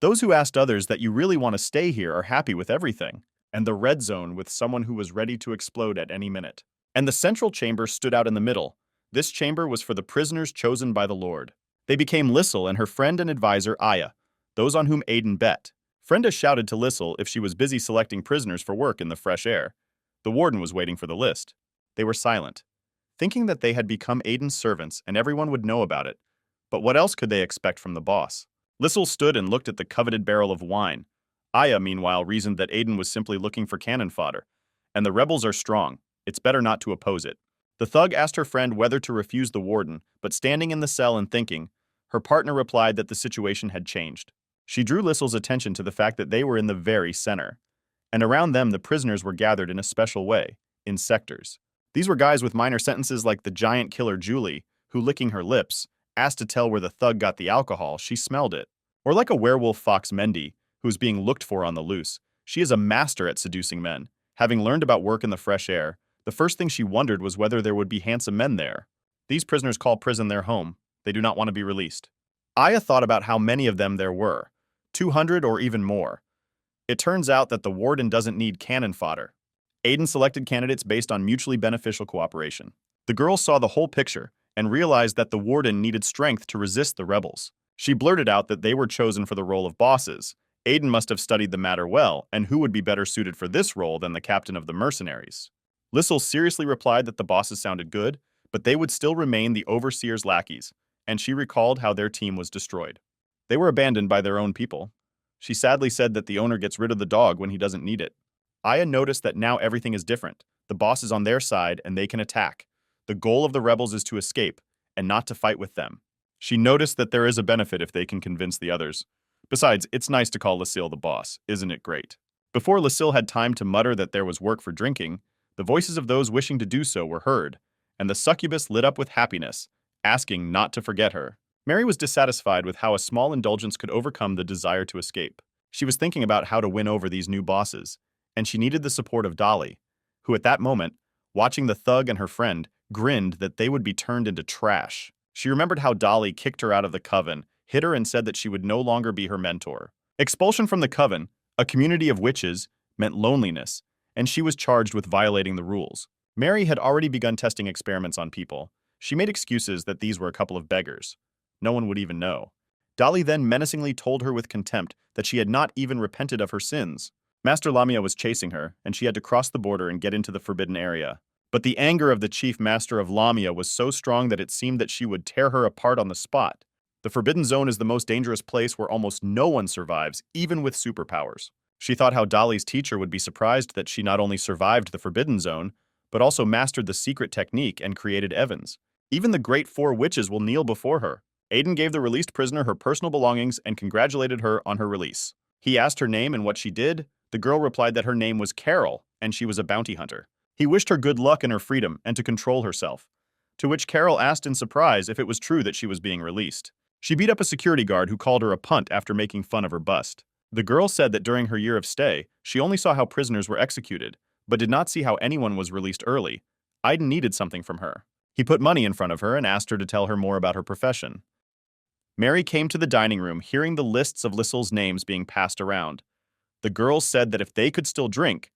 Those who asked others that you really want to stay here are happy with everything, and the red zone with someone who was ready to explode at any minute. And the central chamber stood out in the middle. This chamber was for the prisoners chosen by the Lord. They became Lissel and her friend and advisor Aya, those on whom Aiden bet. Frenda shouted to Lissel if she was busy selecting prisoners for work in the fresh air. The warden was waiting for the list. They were silent, thinking that they had become Aiden's servants and everyone would know about it. But what else could they expect from the boss? Lissel stood and looked at the coveted barrel of wine. Aya, meanwhile, reasoned that Aiden was simply looking for cannon fodder. And the rebels are strong. It's better not to oppose it. The thug asked her friend whether to refuse the warden, but standing in the cell and thinking, her partner replied that the situation had changed. She drew Lissel's attention to the fact that they were in the very center. And around them, the prisoners were gathered in a special way, in sectors. These were guys with minor sentences like the giant killer Julie, who, licking her lips, asked to tell where the thug got the alcohol, she smelled it. Or like a werewolf fox Mendy, who's being looked for on the loose. She is a master at seducing men. Having learned about work in the fresh air, the first thing she wondered was whether there would be handsome men there. These prisoners call prison their home. They do not want to be released. Aya thought about how many of them there were. 200 or even more. It turns out that the warden doesn't need cannon fodder. Aiden selected candidates based on mutually beneficial cooperation. The girl saw the whole picture and realized that the warden needed strength to resist the rebels. She blurted out that they were chosen for the role of bosses. Aiden must have studied the matter well, and who would be better suited for this role than the captain of the mercenaries? Lissel seriously replied that the bosses sounded good, but they would still remain the overseer's lackeys, and she recalled how their team was destroyed. They were abandoned by their own people. She sadly said that the owner gets rid of the dog when he doesn't need it. Aya noticed that now everything is different. The boss is on their side and they can attack. The goal of the rebels is to escape, and not to fight with them. She noticed that there is a benefit if they can convince the others. Besides, it's nice to call Lucille the boss, isn't it great? Before Lucille had time to mutter that there was work for drinking, the voices of those wishing to do so were heard, and the succubus lit up with happiness, asking not to forget her. Mary was dissatisfied with how a small indulgence could overcome the desire to escape. She was thinking about how to win over these new bosses, and she needed the support of Dolly, who at that moment, watching the thug and her friend, grinned that they would be turned into trash. She remembered how Dolly kicked her out of the coven, hit her and said that she would no longer be her mentor. Expulsion from the coven, a community of witches, meant loneliness, and she was charged with violating the rules. Mary had already begun testing experiments on people. She made excuses that these were a couple of beggars. No one would even know. Dolly then menacingly told her with contempt that she had not even repented of her sins. Master Lamia was chasing her, and she had to cross the border and get into the forbidden area. But the anger of the chief master of Lamia was so strong that it seemed that she would tear her apart on the spot. The Forbidden Zone is the most dangerous place where almost no one survives, even with superpowers. She thought how Dolly's teacher would be surprised that she not only survived the Forbidden Zone, but also mastered the secret technique and created Evans. Even the Great Four Witches will kneel before her. Aiden gave the released prisoner her personal belongings and congratulated her on her release. He asked her name and what she did. The girl replied that her name was Carol, and she was a bounty hunter. He wished her good luck in her freedom and to control herself, to which Carol asked in surprise if it was true that she was being released. She beat up a security guard who called her a punt after making fun of her bust. The girl said that during her year of stay, she only saw how prisoners were executed, but did not see how anyone was released early. Aiden needed something from her. He put money in front of her and asked her to tell her more about her profession. Mary came to the dining room, hearing the lists of Lissel's names being passed around. The girls said that if they could still drink,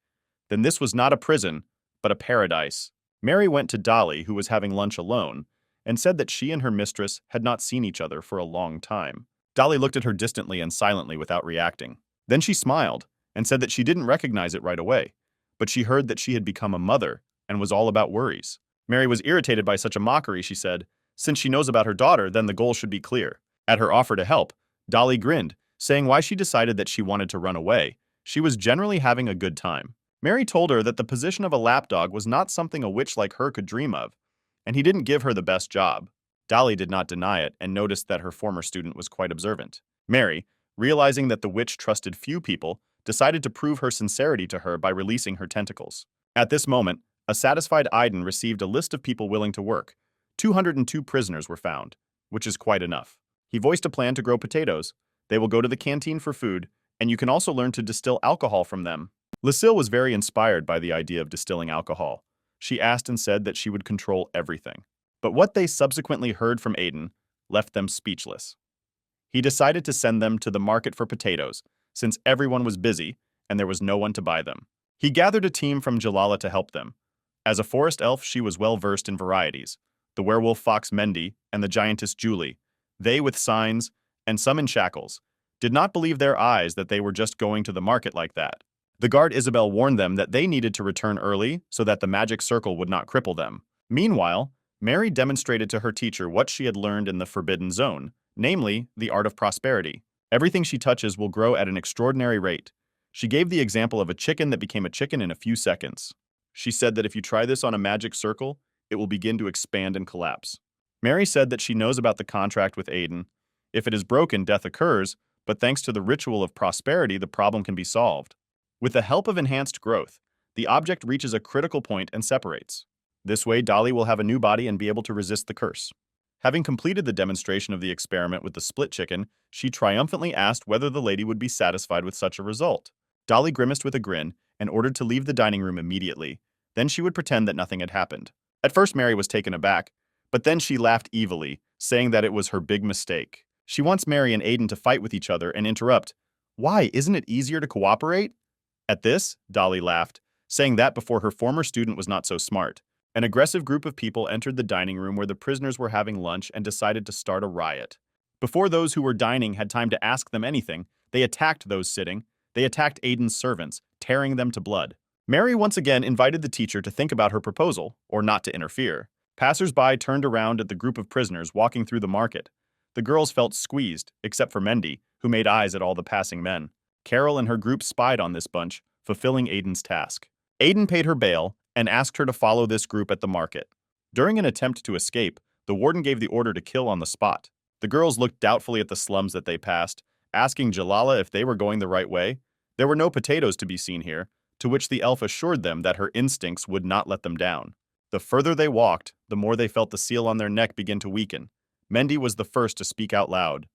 then this was not a prison, but a paradise. Mary went to Dolly, who was having lunch alone, and said that she and her mistress had not seen each other for a long time. Dolly looked at her distantly and silently without reacting. Then she smiled and said that she didn't recognize it right away, but she heard that she had become a mother and was all about worries. Mary was irritated by such a mockery, she said. Since she knows about her daughter, then the goal should be clear. At her offer to help, Dolly grinned, saying why she decided that she wanted to run away. She was generally having a good time. Mary told her that the position of a lapdog was not something a witch like her could dream of, and he didn't give her the best job. Dolly did not deny it and noticed that her former student was quite observant. Mary, realizing that the witch trusted few people, decided to prove her sincerity to her by releasing her tentacles. At this moment, a satisfied Aiden received a list of people willing to work. 202 prisoners were found, which is quite enough. He voiced a plan to grow potatoes. They will go to the canteen for food, and you can also learn to distill alcohol from them. Lucille was very inspired by the idea of distilling alcohol. She asked and said that she would control everything. But what they subsequently heard from Aiden left them speechless. He decided to send them to the market for potatoes, since everyone was busy and there was no one to buy them. He gathered a team from Jalala to help them. As a forest elf, she was well versed in varieties. The werewolf fox Mendy and the giantess Julie, they with signs and some in shackles, did not believe their eyes that they were just going to the market like that. The guard Isabel warned them that they needed to return early so that the magic circle would not cripple them. Meanwhile, Mary demonstrated to her teacher what she had learned in the Forbidden Zone, namely, the art of prosperity. Everything she touches will grow at an extraordinary rate. She gave the example of a chicken that became a chicken in a few seconds. She said that if you try this on a magic circle, it will begin to expand and collapse. Mary said that she knows about the contract with Aiden. If it is broken, death occurs, but thanks to the ritual of prosperity, the problem can be solved. With the help of enhanced growth, the object reaches a critical point and separates. This way, Dolly will have a new body and be able to resist the curse. Having completed the demonstration of the experiment with the split chicken, she triumphantly asked whether the lady would be satisfied with such a result. Dolly grimaced with a grin and ordered to leave the dining room immediately. Then she would pretend that nothing had happened. At first, Mary was taken aback, but then she laughed evilly, saying that it was her big mistake. She wants Mary and Aiden to fight with each other and interrupt. Why, isn't it easier to cooperate? At this, Dolly laughed, saying that before her former student was not so smart. An aggressive group of people entered the dining room where the prisoners were having lunch and decided to start a riot. Before those who were dining had time to ask them anything, they attacked those sitting. They attacked Aiden's servants, tearing them to blood. Mary once again invited the teacher to think about her proposal, or not to interfere. Passers-by turned around at the group of prisoners walking through the market. The girls felt squeezed, except for Mendy, who made eyes at all the passing men. Carol and her group spied on this bunch, fulfilling Aiden's task. Aiden paid her bail and asked her to follow this group at the market. During an attempt to escape, the warden gave the order to kill on the spot. The girls looked doubtfully at the slums that they passed, asking Jalala if they were going the right way. There were no potatoes to be seen here, to which the elf assured them that her instincts would not let them down. The further they walked, the more they felt the seal on their neck begin to weaken. Mendy was the first to speak out loud.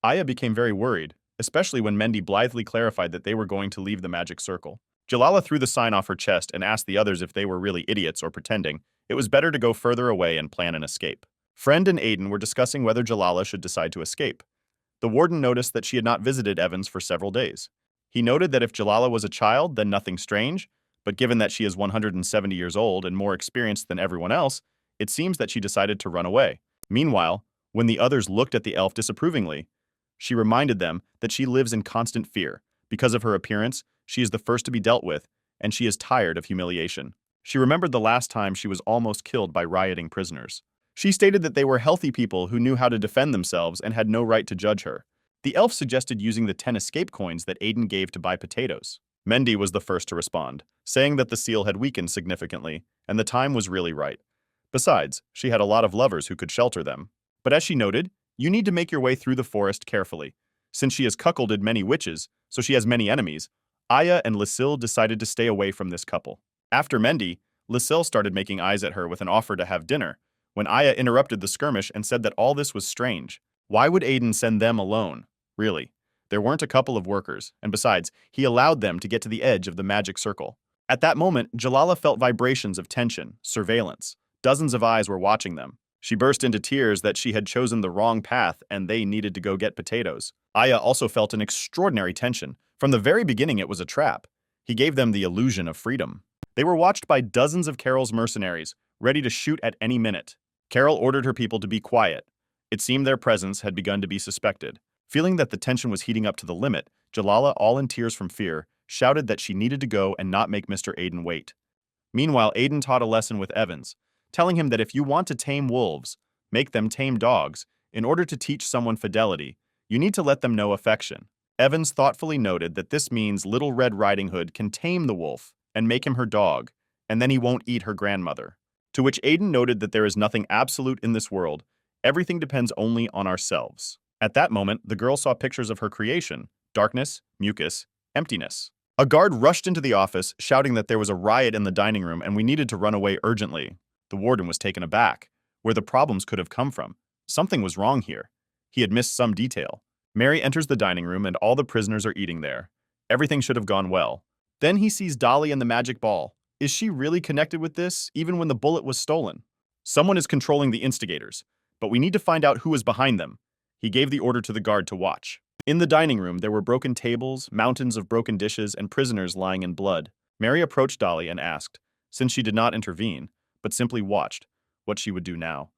Aya became very worried, especially when Mendy blithely clarified that they were going to leave the magic circle. Jalala threw the sign off her chest and asked the others if they were really idiots or pretending. It was better to go further away and plan an escape. Friend and Aiden were discussing whether Jalala should decide to escape. The warden noticed that she had not visited Evans for several days. He noted that if Jalala was a child, then nothing strange, but given that she is 170 years old and more experienced than everyone else, it seems that she decided to run away. Meanwhile, when the others looked at the elf disapprovingly, she reminded them that she lives in constant fear. Because of her appearance, she is the first to be dealt with, and she is tired of humiliation. She remembered the last time she was almost killed by rioting prisoners. She stated that they were healthy people who knew how to defend themselves and had no right to judge her. The elf suggested using the 10 escape coins that Aiden gave to buy potatoes. Mendy was the first to respond, saying that the seal had weakened significantly, and the time was really right. Besides, she had a lot of lovers who could shelter them. But as she noted, you need to make your way through the forest carefully. Since she has cuckolded many witches, so she has many enemies, Aya and Lucille decided to stay away from this couple. After Mendy, Lucille started making eyes at her with an offer to have dinner, when Aya interrupted the skirmish and said that all this was strange. Why would Aiden send them alone? Really, there weren't a couple of workers, and besides, he allowed them to get to the edge of the magic circle. At that moment, Jalala felt vibrations of tension, surveillance. Dozens of eyes were watching them. She burst into tears that she had chosen the wrong path and they needed to go get potatoes. Aya also felt an extraordinary tension. From the very beginning, it was a trap. He gave them the illusion of freedom. They were watched by dozens of Carol's mercenaries, ready to shoot at any minute. Carol ordered her people to be quiet. It seemed their presence had begun to be suspected. Feeling that the tension was heating up to the limit, Jalala, all in tears from fear, shouted that she needed to go and not make Mr. Aiden wait. Meanwhile, Aiden taught a lesson with Evans, telling him that if you want to tame wolves, make them tame dogs. In order to teach someone fidelity, you need to let them know affection. Evans thoughtfully noted that this means Little Red Riding Hood can tame the wolf and make him her dog, and then he won't eat her grandmother. To which Aiden noted that there is nothing absolute in this world. Everything depends only on ourselves. At that moment, the girl saw pictures of her creation: darkness, mucus, emptiness. A guard rushed into the office, shouting that there was a riot in the dining room and we needed to run away urgently. The warden was taken aback. Where the problems could have come from. Something was wrong here. He had missed some detail. Mary enters the dining room and all the prisoners are eating there. Everything should have gone well. Then he sees Dolly and the magic ball. Is she really connected with this, even when the bullet was stolen? Someone is controlling the instigators, but we need to find out who is behind them. He gave the order to the guard to watch. In the dining room, there were broken tables, mountains of broken dishes, and prisoners lying in blood. Mary approached Dolly and asked, since she did not intervene, but simply watched, what she would do now.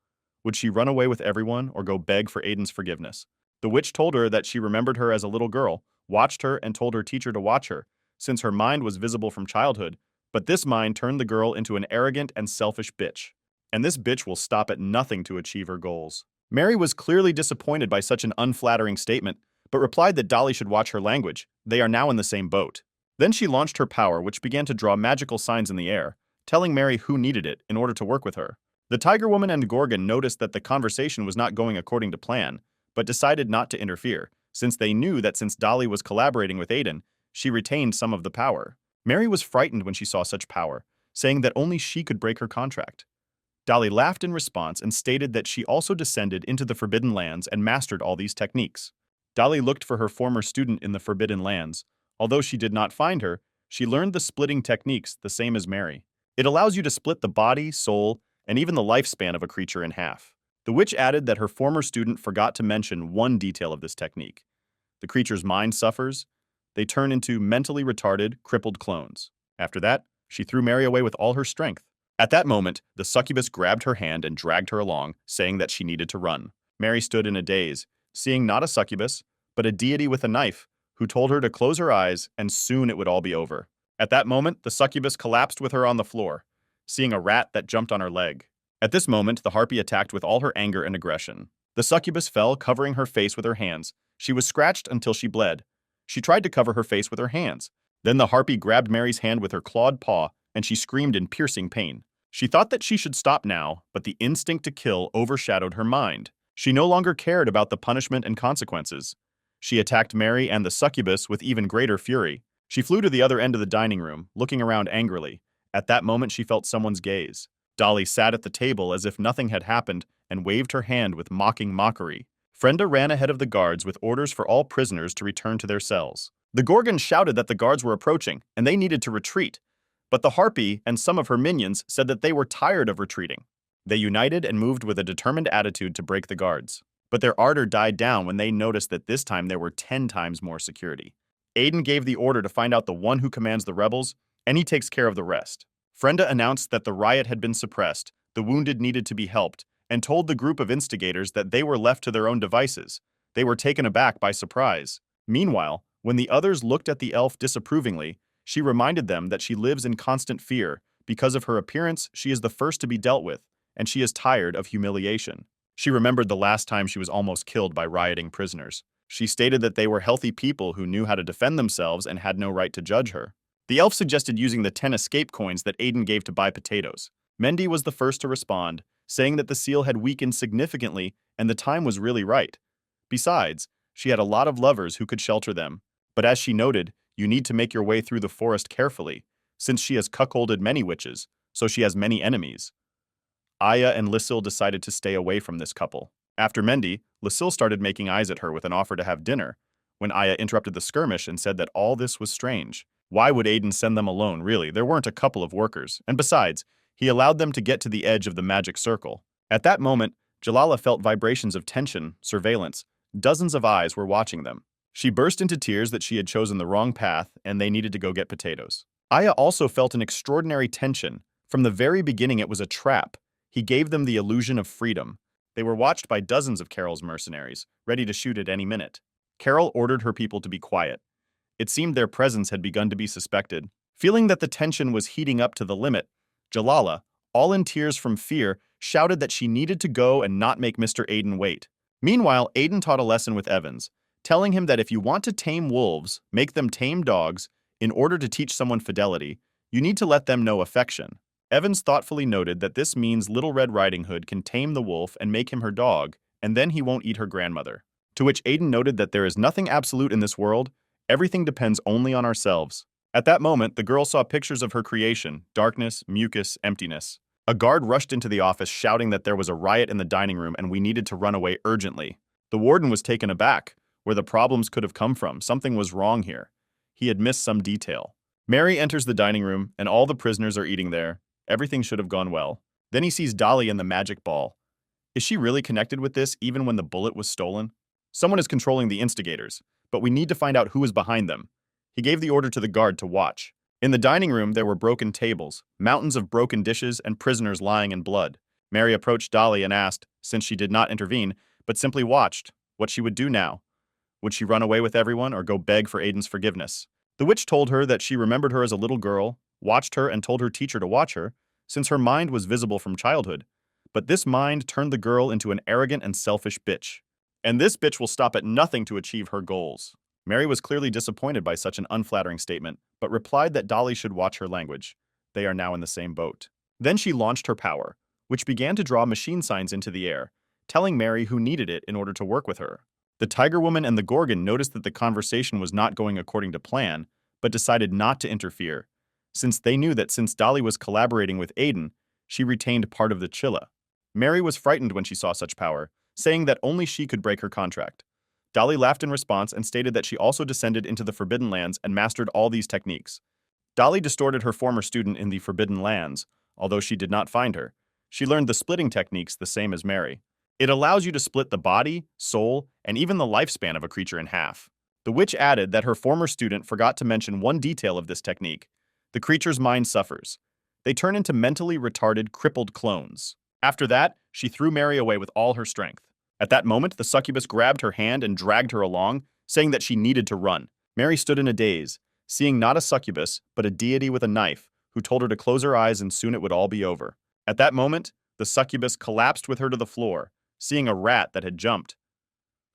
Would she run away with everyone or go beg for Aiden's forgiveness? The witch told her that she remembered her as a little girl, watched her, and told her teacher to watch her, since her mind was visible from childhood, but this mind turned the girl into an arrogant and selfish bitch. And this bitch will stop at nothing to achieve her goals. Mary was clearly disappointed by such an unflattering statement, but replied that Dolly should watch her language. They are now in the same boat. Then she launched her power, which began to draw magical signs in the air, telling Mary who needed it in order to work with her. The Tiger Woman and Gorgon noticed that the conversation was not going according to plan, but decided not to interfere, since they knew that since Dolly was collaborating with Aiden, she retained some of the power. Mary was frightened when she saw such power, saying that only she could break her contract. Dolly laughed in response and stated that she also descended into the Forbidden Lands and mastered all these techniques. Dolly looked for her former student in the Forbidden Lands. Although she did not find her, she learned the splitting techniques the same as Mary. It allows you to split the body, soul, and even the lifespan of a creature in half. The witch added that her former student forgot to mention one detail of this technique. The creature's mind suffers. They turn into mentally retarded, crippled clones. After that, she threw Mary away with all her strength. At that moment, the succubus grabbed her hand and dragged her along, saying that she needed to run. Mary stood in a daze, seeing not a succubus, but a deity with a knife, who told her to close her eyes and soon it would all be over. At that moment, the succubus collapsed with her on the floor, seeing a rat that jumped on her leg. At this moment, the harpy attacked with all her anger and aggression. The succubus fell, covering her face with her hands. She was scratched until she bled. She tried to cover her face with her hands. Then the harpy grabbed Mary's hand with her clawed paw, and she screamed in piercing pain. She thought that she should stop now, but the instinct to kill overshadowed her mind. She no longer cared about the punishment and consequences. She attacked Mary and the succubus with even greater fury. She flew to the other end of the dining room, looking around angrily. At that moment, she felt someone's gaze. Dolly sat at the table as if nothing had happened and waved her hand with mocking mockery. Frenda ran ahead of the guards with orders for all prisoners to return to their cells. The Gorgon shouted that the guards were approaching and they needed to retreat, but the harpy and some of her minions said that they were tired of retreating. They united and moved with a determined attitude to break the guards. But their ardor died down when they noticed that this time there were 10 times more security. Aiden gave the order to find out the one who commands the rebels, and he takes care of the rest. Frenda announced that the riot had been suppressed, the wounded needed to be helped, and told the group of instigators that they were left to their own devices. They were taken aback by surprise. Meanwhile, when the others looked at the elf disapprovingly, she reminded them that she lives in constant fear. Because of her appearance, she is the first to be dealt with, and she is tired of humiliation. She remembered the last time she was almost killed by rioting prisoners. She stated that they were healthy people who knew how to defend themselves and had no right to judge her. The elf suggested using the 10 escape coins that Aiden gave to buy potatoes. Mendy was the first to respond, saying that the seal had weakened significantly and the time was really right. Besides, she had a lot of lovers who could shelter them. But as she noted, you need to make your way through the forest carefully, since she has cuckolded many witches, so she has many enemies. Aya and Lysil decided to stay away from this couple. After Mendy, Lysil started making eyes at her with an offer to have dinner, when Aya interrupted the skirmish and said that all this was strange. Why would Aiden send them alone, really? There weren't a couple of workers, and besides, he allowed them to get to the edge of the magic circle. At that moment, Jalala felt vibrations of tension, surveillance. Dozens of eyes were watching them. She burst into tears that she had chosen the wrong path and they needed to go get potatoes. Aya also felt an extraordinary tension. From the very beginning, it was a trap. He gave them the illusion of freedom. They were watched by dozens of Carol's mercenaries, ready to shoot at any minute. Carol ordered her people to be quiet. It seemed their presence had begun to be suspected. Feeling that the tension was heating up to the limit, Jalala, all in tears from fear, shouted that she needed to go and not make Mr. Aiden wait. Meanwhile, Aiden taught a lesson with Evans, telling him that if you want to tame wolves, make them tame dogs. In order to teach someone fidelity, you need to let them know affection. Evans thoughtfully noted that this means Little Red Riding Hood can tame the wolf and make him her dog, and then he won't eat her grandmother. To which Aiden noted that there is nothing absolute in this world, everything depends only on ourselves. At that moment, the girl saw pictures of her creation: darkness, mucus, emptiness. A guard rushed into the office shouting that there was a riot in the dining room and we needed to run away urgently. The warden was taken aback. Where the problems could have come from, something was wrong here. He had missed some detail. Mary enters the dining room, and all the prisoners are eating there. Everything should have gone well. Then he sees Dolly and the magic ball. Is she really connected with this even when the bullet was stolen? Someone is controlling the instigators, but we need to find out who is behind them. He gave the order to the guard to watch. In the dining room, there were broken tables, mountains of broken dishes, and prisoners lying in blood. Mary approached Dolly and asked, since she did not intervene, but simply watched, what she would do now. Would she run away with everyone or go beg for Aiden's forgiveness? The witch told her that she remembered her as a little girl, watched her and told her teacher to watch her, since her mind was visible from childhood. But this mind turned the girl into an arrogant and selfish bitch. And this bitch will stop at nothing to achieve her goals. Mary was clearly disappointed by such an unflattering statement, but replied that Dolly should watch her language. They are now in the same boat. Then she launched her power, which began to draw machine signs into the air, telling Mary who needed it in order to work with her. The Tiger Woman and the Gorgon noticed that the conversation was not going according to plan, but decided not to interfere, since they knew that since Dolly was collaborating with Aiden, she retained part of the Chilla. Mary was frightened when she saw such power, saying that only she could break her contract. Dolly laughed in response and stated that she also descended into the Forbidden Lands and mastered all these techniques. Dolly distorted her former student in the Forbidden Lands, although she did not find her. She learned the splitting techniques the same as Mary. It allows you to split the body, soul, and even the lifespan of a creature in half. The witch added that her former student forgot to mention one detail of this technique. The creature's mind suffers. They turn into mentally retarded, crippled clones. After that, she threw Mary away with all her strength. At that moment, the succubus grabbed her hand and dragged her along, saying that she needed to run. Mary stood in a daze, seeing not a succubus, but a deity with a knife, who told her to close her eyes and soon it would all be over. At that moment, the succubus collapsed with her to the floor, seeing a rat that had jumped.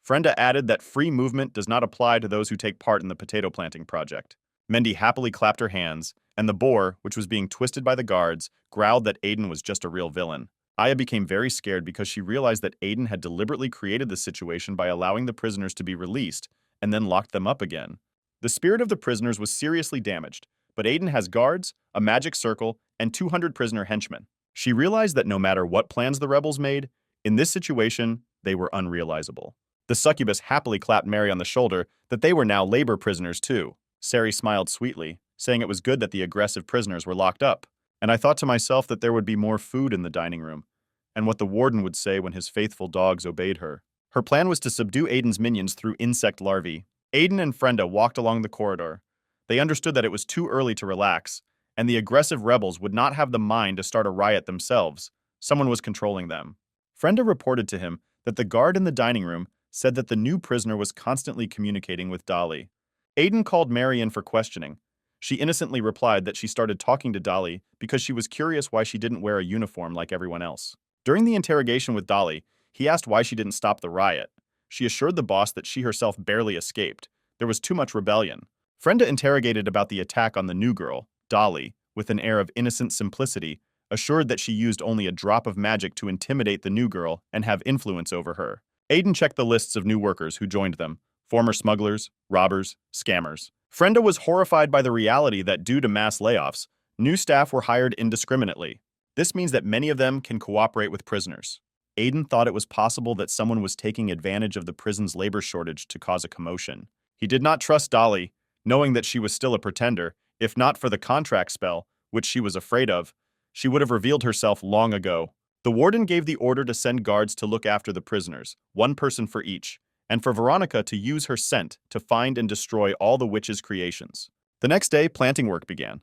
Frenda added that free movement does not apply to those who take part in the potato planting project. Mendy happily clapped her hands, and the boar, which was being twisted by the guards, growled that Aiden was just a real villain. Aya became very scared because she realized that Aiden had deliberately created the situation by allowing the prisoners to be released and then locked them up again. The spirit of the prisoners was seriously damaged, but Aiden has guards, a magic circle, and 200 prisoner henchmen. She realized that no matter what plans the rebels made, in this situation, they were unrealizable. The succubus happily clapped Mary on the shoulder that they were now labor prisoners too. Sari smiled sweetly, saying it was good that the aggressive prisoners were locked up. And I thought to myself that there would be more food in the dining room, and what the warden would say when his faithful dogs obeyed her. Her plan was to subdue Aiden's minions through insect larvae. Aiden and Frenda walked along the corridor. They understood that it was too early to relax, and the aggressive rebels would not have the mind to start a riot themselves. Someone was controlling them. Frenda reported to him that the guard in the dining room said that the new prisoner was constantly communicating with Dolly. Aiden called Mary in for questioning. She innocently replied that she started talking to Dolly because she was curious why she didn't wear a uniform like everyone else. During the interrogation with Dolly, he asked why she didn't stop the riot. She assured the boss that she herself barely escaped. There was too much rebellion. Frenda interrogated about the attack on the new girl, Dolly, with an air of innocent simplicity, assured that she used only a drop of magic to intimidate the new girl and have influence over her. Aiden checked the lists of new workers who joined them: former smugglers, robbers, scammers. Frenda was horrified by the reality that due to mass layoffs, new staff were hired indiscriminately. This means that many of them can cooperate with prisoners. Aiden thought it was possible that someone was taking advantage of the prison's labor shortage to cause a commotion. He did not trust Dolly, knowing that she was still a pretender. If not for the contract spell, which she was afraid of, she would have revealed herself long ago. The warden gave the order to send guards to look after the prisoners, one person for each, and for Veronica to use her scent to find and destroy all the witch's creations. The next day, planting work began.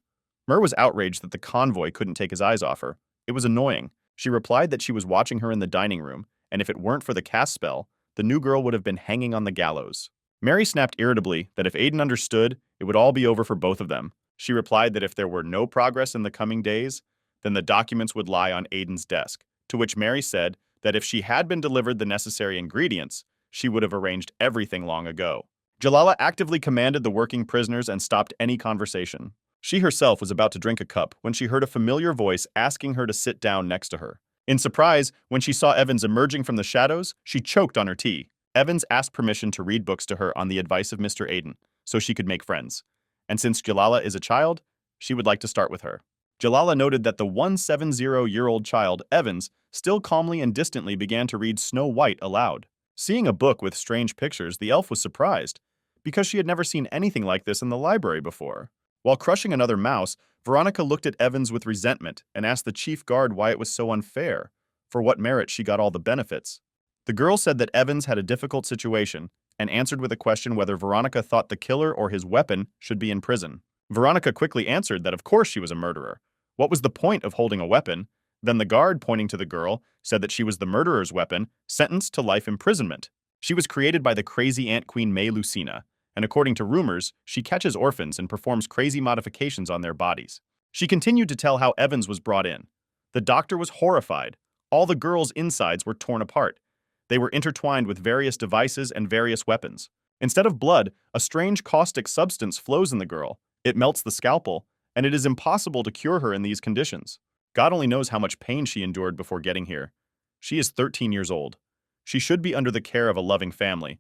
Mur was outraged that the convoy couldn't take his eyes off her. It was annoying. She replied that she was watching her in the dining room, and if it weren't for the cast spell, the new girl would have been hanging on the gallows. Mary snapped irritably that if Aiden understood, it would all be over for both of them. She replied that if there were no progress in the coming days, then the documents would lie on Aiden's desk, to which Mary said that if she had been delivered the necessary ingredients, she would have arranged everything long ago. Jalala actively commanded the working prisoners and stopped any conversation. She herself was about to drink a cup when she heard a familiar voice asking her to sit down next to her. In surprise, when she saw Evans emerging from the shadows, she choked on her tea. Evans asked permission to read books to her on the advice of Mr. Aiden, so she could make friends. And since Jalala is a child, she would like to start with her. Jalala noted that the 170-year-old child, Evans, still calmly and distantly began to read Snow White aloud. Seeing a book with strange pictures, the elf was surprised, because she had never seen anything like this in the library before. While crushing another mouse, Veronica looked at Evans with resentment and asked the chief guard why it was so unfair. For what merit she got all the benefits. The girl said that Evans had a difficult situation and answered with a question whether Veronica thought the killer or his weapon should be in prison. Veronica quickly answered that of course she was a murderer. What was the point of holding a weapon? Then the guard, pointing to the girl, said that she was the murderer's weapon, sentenced to life imprisonment. She was created by the crazy ant queen May Lucina, and according to rumors, she catches orphans and performs crazy modifications on their bodies. She continued to tell how Evans was brought in. The doctor was horrified. All the girl's insides were torn apart. They were intertwined with various devices and various weapons. Instead of blood, a strange caustic substance flows in the girl. It melts the scalpel, and it is impossible to cure her in these conditions. God only knows how much pain she endured before getting here. She is 13 years old. She should be under the care of a loving family.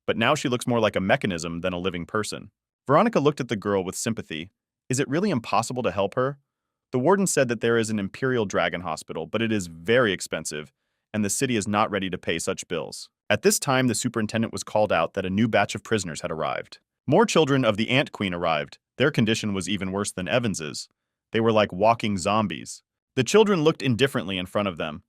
But now she looks more like a mechanism than a living person. Veronica looked at the girl with sympathy. Is it really impossible to help her? The warden said that there is an Imperial Dragon Hospital, but it is very expensive, and the city is not ready to pay such bills. At this time, the superintendent was called out that a new batch of prisoners had arrived. More children of the Ant Queen arrived. Their condition was even worse than Evans's. They were like walking zombies. The children looked indifferently in front of them.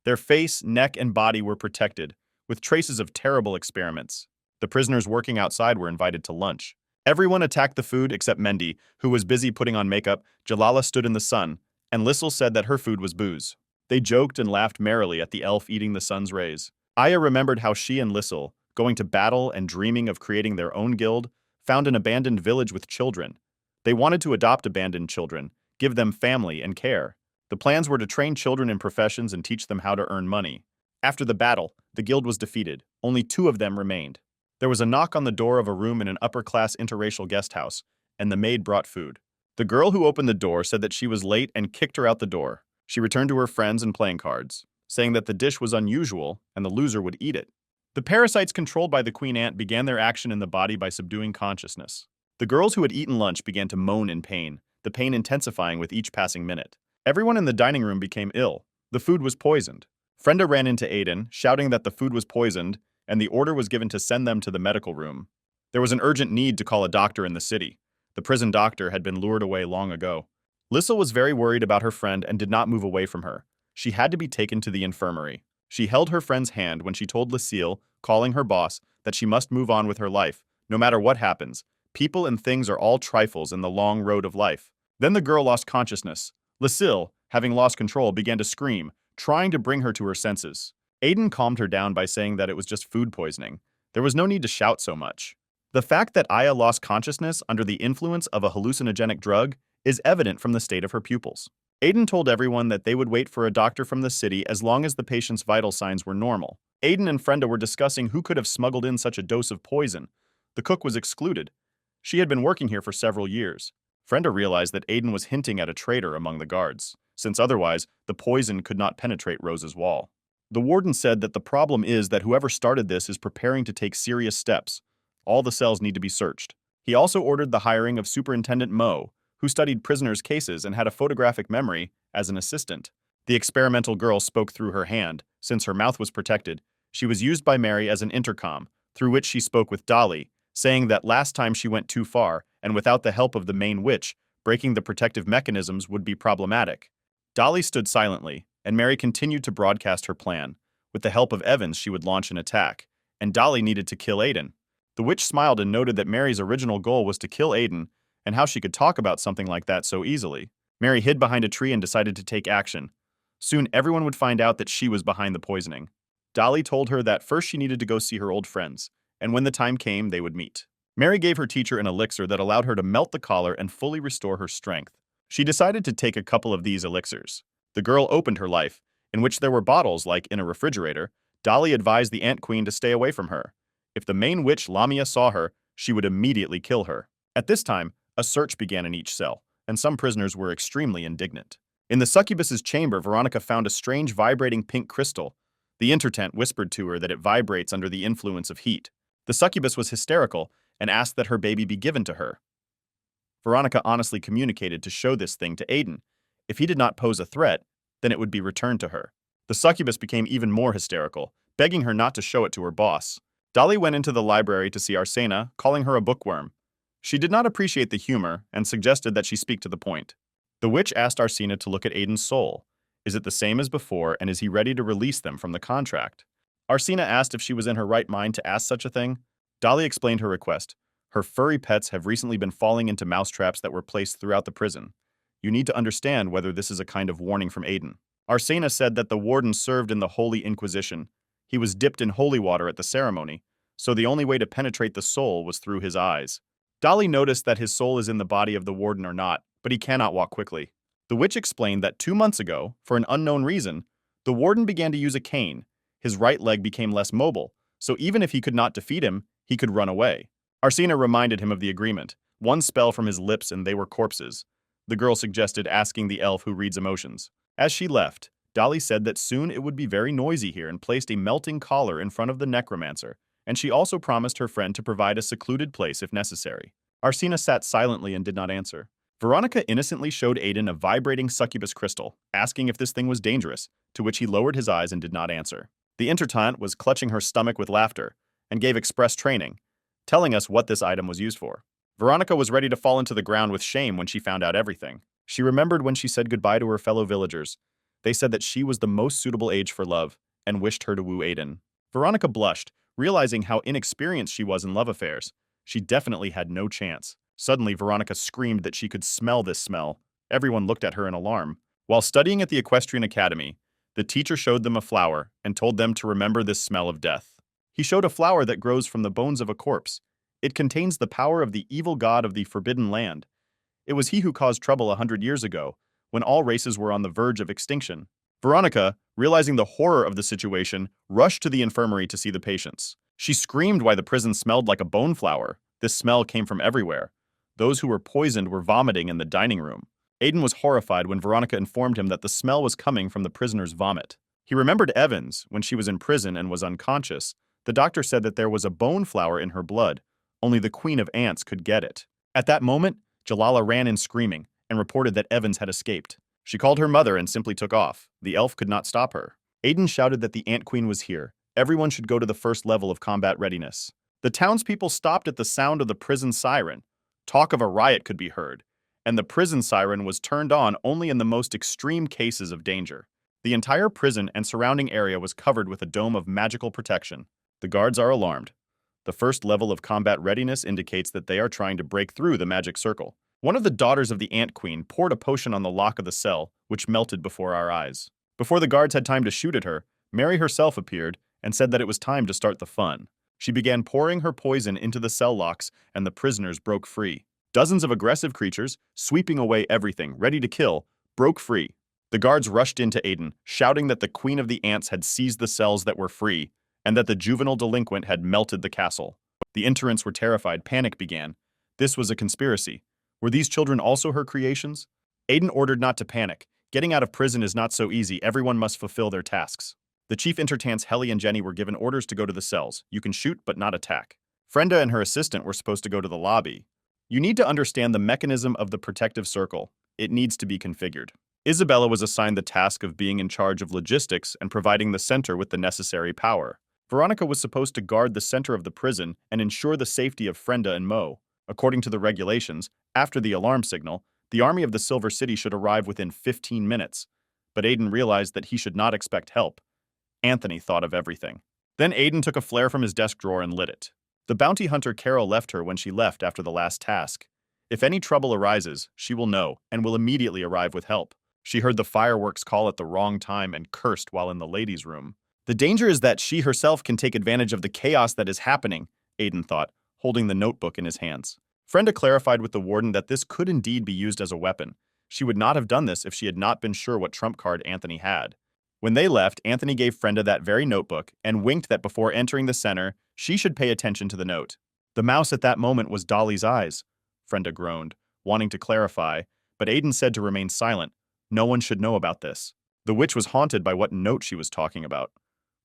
Their face, neck, and body were protected, with traces of terrible experiments. The prisoners working outside were invited to lunch. Everyone attacked the food except Mendy, who was busy putting on makeup. Jalala stood in the sun, and Lissel said that her food was booze. They joked and laughed merrily at the elf eating the sun's rays. Aya remembered how she and Lissel, going to battle and dreaming of creating their own guild, found an abandoned village with children. They wanted to adopt abandoned children, give them family and care. The plans were to train children in professions and teach them how to earn money. After the battle, the guild was defeated. Only 2 of them remained. There was a knock on the door of a room in an upper-class interracial guest house, and the maid brought food. The girl who opened the door said that she was late and kicked her out the door. She returned to her friends and playing cards, saying that the dish was unusual and the loser would eat it. The parasites controlled by the queen ant began their action in the body by subduing consciousness. The girls who had eaten lunch began to moan in pain, the pain intensifying with each passing minute. Everyone in the dining room became ill. The food was poisoned. Frenda ran into Aiden, shouting that the food was poisoned, and the order was given to send them to the medical room. There was an urgent need to call a doctor in the city. The prison doctor had been lured away long ago. Lissel was very worried about her friend and did not move away from her. She had to be taken to the infirmary. She held her friend's hand when she told Lucille, calling her boss, that she must move on with her life, no matter what happens. People and things are all trifles in the long road of life. Then the girl lost consciousness. Lucille, having lost control, began to scream, trying to bring her to her senses. Aiden calmed her down by saying that it was just food poisoning. There was no need to shout so much. The fact that Aya lost consciousness under the influence of a hallucinogenic drug is evident from the state of her pupils. Aiden told everyone that they would wait for a doctor from the city as long as the patient's vital signs were normal. Aiden and Frenda were discussing who could have smuggled in such a dose of poison. The cook was excluded. She had been working here for several years. Frenda realized that Aiden was hinting at a traitor among the guards, since otherwise the poison could not penetrate Rose's wall. The warden said that the problem is that whoever started this is preparing to take serious steps. All the cells need to be searched. He also ordered the hiring of Superintendent Mo, who studied prisoners' cases and had a photographic memory, as an assistant. The experimental girl spoke through her hand. Since her mouth was protected, she was used by Mary as an intercom, through which she spoke with Dolly, saying that last time she went too far, and without the help of the main witch, breaking the protective mechanisms would be problematic. Dolly stood silently, and Mary continued to broadcast her plan. With the help of Evans, she would launch an attack, and Dolly needed to kill Aiden. The witch smiled and noted that Mary's original goal was to kill Aiden, and how she could talk about something like that so easily. Mary hid behind a tree and decided to take action. Soon everyone would find out that she was behind the poisoning. Dolly told her that first she needed to go see her old friends, and when the time came, they would meet. Mary gave her teacher an elixir that allowed her to melt the collar and fully restore her strength. She decided to take a couple of these elixirs. The girl opened her life, in which there were bottles like in a refrigerator. Dolly advised the Ant Queen to stay away from her. If the main witch Lamia saw her, she would immediately kill her. At this time, A search began in each cell, and some prisoners were extremely indignant. In the succubus's chamber, Veronica found a strange vibrating pink crystal. The intertent whispered to her that it vibrates under the influence of heat. The succubus was hysterical and asked that her baby be given to her. Veronica honestly communicated to show this thing to Aiden. If he did not pose a threat, then it would be returned to her. The succubus became even more hysterical, begging her not to show it to her boss. Dolly went into the library to see Arsena, calling her a bookworm. She did not appreciate the humor and suggested that she speak to the point. The witch asked Arsena to look at Aiden's soul. Is it the same as before, and is he ready to release them from the contract? Arsena asked if she was in her right mind to ask such a thing. Dolly explained her request. Her furry pets have recently been falling into mousetraps that were placed throughout the prison. You need to understand whether this is a kind of warning from Aiden. Arsena said that the warden served in the Holy Inquisition. He was dipped in holy water at the ceremony, so the only way to penetrate the soul was through his eyes. Dolly noticed that his soul is in the body of the warden or not, but he cannot walk quickly. The witch explained that 2 months ago, for an unknown reason, the warden began to use a cane. His right leg became less mobile, so even if he could not defeat him, he could run away. Arsena reminded him of the agreement. One spell from his lips and they were corpses. The girl suggested asking the elf who reads emotions. As she left, Dolly said that soon it would be very noisy here and placed a melting collar in front of the necromancer, and she also promised her friend to provide a secluded place if necessary. Arsena sat silently and did not answer. Veronica innocently showed Aiden a vibrating succubus crystal, asking if this thing was dangerous, to which he lowered his eyes and did not answer. The intertant was clutching her stomach with laughter and gave express training, telling us what this item was used for. Veronica was ready to fall into the ground with shame when she found out everything. She remembered when she said goodbye to her fellow villagers. They said that she was the most suitable age for love and wished her to woo Aiden. Veronica blushed, realizing how inexperienced she was in love affairs. She definitely had no chance. Suddenly, Veronica screamed that she could smell this smell. Everyone looked at her in alarm. While studying at the Equestrian Academy, the teacher showed them a flower and told them to remember this smell of death. He showed a flower that grows from the bones of a corpse. It contains the power of the evil god of the Forbidden Land. It was he who caused trouble 100 years ago, when all races were on the verge of extinction. Veronica, realizing the horror of the situation, rushed to the infirmary to see the patients. She screamed why the prison smelled like a bone flower. This smell came from everywhere. Those who were poisoned were vomiting in the dining room. Aiden was horrified when Veronica informed him that the smell was coming from the prisoner's vomit. He remembered Evans when she was in prison and was unconscious. The doctor said that there was a bone flower in her blood. Only the Queen of Ants could get it. At that moment, Jalala ran in screaming and reported that Evans had escaped. She called her mother and simply took off. The elf could not stop her. Aiden shouted that the Ant Queen was here. Everyone should go to the first level of combat readiness. The townspeople stopped at the sound of the prison siren. Talk of a riot could be heard, and the prison siren was turned on only in the most extreme cases of danger. The entire prison and surrounding area was covered with a dome of magical protection. The guards are alarmed. The first level of combat readiness indicates that they are trying to break through the magic circle. One of the daughters of the Ant Queen poured a potion on the lock of the cell, which melted before our eyes. Before the guards had time to shoot at her, Mary herself appeared and said that it was time to start the fun. She began pouring her poison into the cell locks, and the prisoners broke free. Dozens of aggressive creatures, sweeping away everything, ready to kill, broke free. The guards rushed into Aiden, shouting that the Queen of the Ants had seized the cells that were free, and that the juvenile delinquent had melted the castle. The interns were terrified. Panic began. This was a conspiracy. Were these children also her creations? Aiden ordered not to panic. Getting out of prison is not so easy. Everyone must fulfill their tasks. The chief intertants Helly and Jenny were given orders to go to the cells. You can shoot, but not attack. Frenda and her assistant were supposed to go to the lobby. You need to understand the mechanism of the protective circle. It needs to be configured. Isabella was assigned the task of being in charge of logistics and providing the center with the necessary power. Veronica was supposed to guard the center of the prison and ensure the safety of Frenda and Mo. According to the regulations, after the alarm signal, the army of the Silver City should arrive within 15 minutes. But Aiden realized that he should not expect help. Anthony thought of everything. Then Aiden took a flare from his desk drawer and lit it. The bounty hunter Carol left her when she left after the last task. If any trouble arises, she will know and will immediately arrive with help. She heard the fireworks call at the wrong time and cursed while in the ladies' room. The danger is that she herself can take advantage of the chaos that is happening, Aiden thought, holding the notebook in his hands. Frenda clarified with the warden that this could indeed be used as a weapon. She would not have done this if she had not been sure what trump card Anthony had. When they left, Anthony gave Frenda that very notebook and winked that before entering the center, she should pay attention to the note. The mouse at that moment was Dolly's eyes. Frenda groaned. wanting to clarify, but Aiden said to remain silent. No one should know about this. The witch was haunted by what note she was talking about.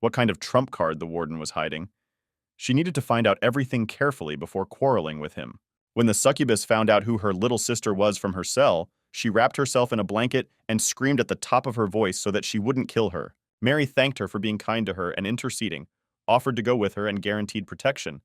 What kind of trump card the warden was hiding. She needed to find out everything carefully before quarreling with him. When the succubus found out who her little sister was from her cell, she wrapped herself in a blanket and screamed at the top of her voice so that she wouldn't kill her. Mary thanked her for being kind to her and interceding, offered to go with her and guaranteed protection.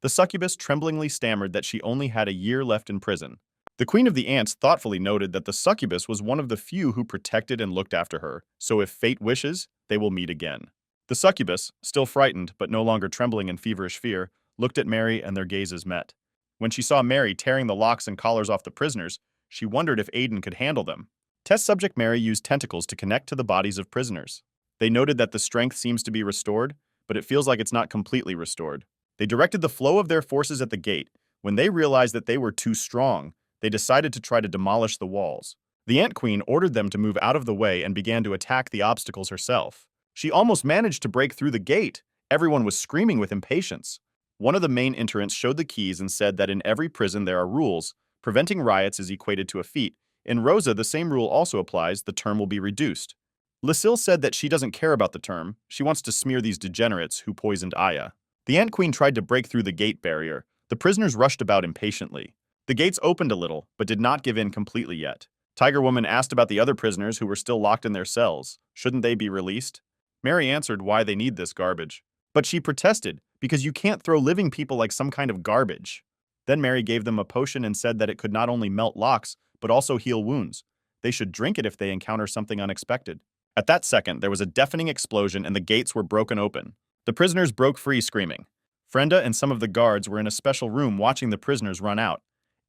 The succubus tremblingly stammered that she only had a year left in prison. The Queen of the Ants thoughtfully noted that the succubus was one of the few who protected and looked after her, so if fate wishes, they will meet again. The succubus, still frightened but no longer trembling in feverish fear, looked at Mary and their gazes met. When she saw Mary tearing the locks and collars off the prisoners, she wondered if Aiden could handle them. Test subject Mary used tentacles to connect to the bodies of prisoners. They noted that the strength seems to be restored, but it feels like it's not completely restored. They directed the flow of their forces at the gate. When they realized that they were too strong, they decided to try to demolish the walls. The Ant Queen ordered them to move out of the way and began to attack the obstacles herself. She almost managed to break through the gate. Everyone was screaming with impatience. One of the main interns showed the keys and said that in every prison there are rules. Preventing riots is equated to a feat. In Rosa, the same rule also applies. The term will be reduced. Lucille said that she doesn't care about the term. She wants to smear these degenerates who poisoned Aya. The Ant Queen tried to break through the gate barrier. The prisoners rushed about impatiently. The gates opened a little, but did not give in completely yet. Tiger Woman asked about the other prisoners who were still locked in their cells. Shouldn't they be released? Mary answered why they need this garbage. But she protested, because you can't throw living people like some kind of garbage. Then Mary gave them a potion and said that it could not only melt locks, but also heal wounds. They should drink it if they encounter something unexpected. At that second, there was a deafening explosion and the gates were broken open. The prisoners broke free screaming. Frenda and some of the guards were in a special room watching the prisoners run out.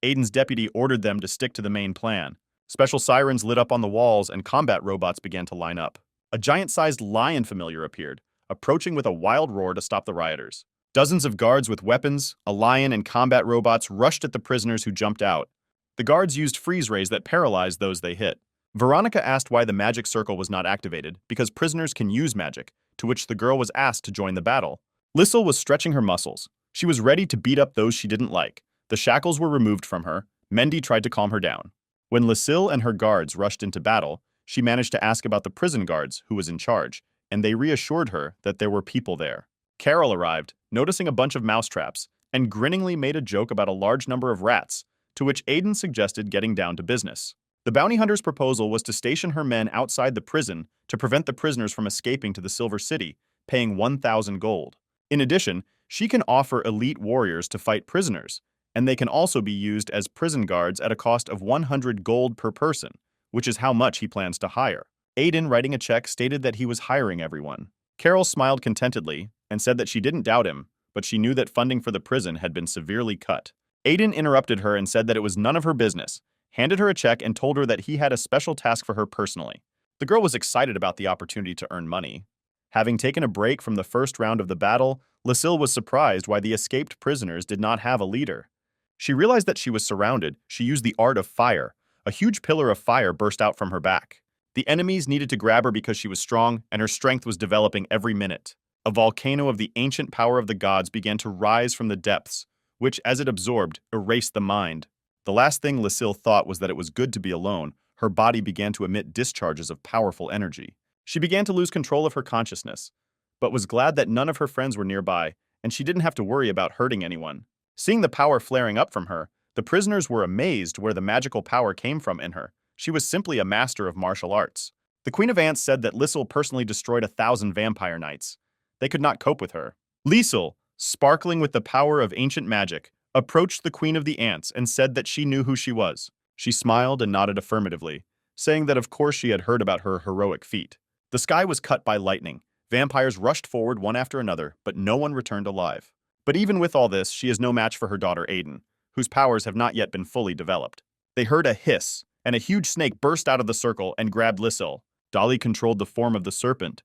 Aiden's deputy ordered them to stick to the main plan. Special sirens lit up on the walls and combat robots began to line up. A giant-sized lion familiar appeared, approaching with a wild roar to stop the rioters. Dozens of guards with weapons, a lion, and combat robots rushed at the prisoners who jumped out. The guards used freeze rays that paralyzed those they hit. Veronica asked why the magic circle was not activated, because prisoners can use magic, to which the girl was asked to join the battle. Lissel was stretching her muscles. She was ready to beat up those she didn't like. The shackles were removed from her. Mendy tried to calm her down. When Lucille and her guards rushed into battle, she managed to ask about the prison guards who was in charge, and they reassured her that there were people there. Carol arrived, noticing a bunch of mousetraps, and grinningly made a joke about a large number of rats, to which Aiden suggested getting down to business. The bounty hunter's proposal was to station her men outside the prison to prevent the prisoners from escaping to the Silver City, paying 1,000 gold. In addition, she can offer elite warriors to fight prisoners, and they can also be used as prison guards at a cost of 100 gold per person, which is how much he plans to hire. Aiden, writing a check, stated that he was hiring everyone. Carol smiled contentedly and said that she didn't doubt him, but she knew that funding for the prison had been severely cut. Aiden interrupted her and said that it was none of her business, handed her a check and told her that he had a special task for her personally. The girl was excited about the opportunity to earn money. Having taken a break from the first round of the battle, Lucille was surprised why the escaped prisoners did not have a leader. She realized that she was surrounded. She used the art of fire. A huge pillar of fire burst out from her back. The enemies needed to grab her because she was strong, and her strength was developing every minute. A volcano of the ancient power of the gods began to rise from the depths, which, as it absorbed, erased the mind. The last thing Lucille thought was that it was good to be alone. Her body began to emit discharges of powerful energy. She began to lose control of her consciousness, but was glad that none of her friends were nearby, and she didn't have to worry about hurting anyone. Seeing the power flaring up from her, the prisoners were amazed where the magical power came from in her. She was simply a master of martial arts. The Queen of Ants said that Lissel personally destroyed 1,000 vampire knights. They could not cope with her. Liesel, sparkling with the power of ancient magic, approached the Queen of the Ants and said that she knew who she was. She smiled and nodded affirmatively, saying that of course she had heard about her heroic feat. The sky was cut by lightning. Vampires rushed forward one after another, but no one returned alive. But even with all this, she is no match for her daughter Aiden, whose powers have not yet been fully developed. They heard a hiss, and a huge snake burst out of the circle and grabbed Lissel. Dolly controlled the form of the serpent,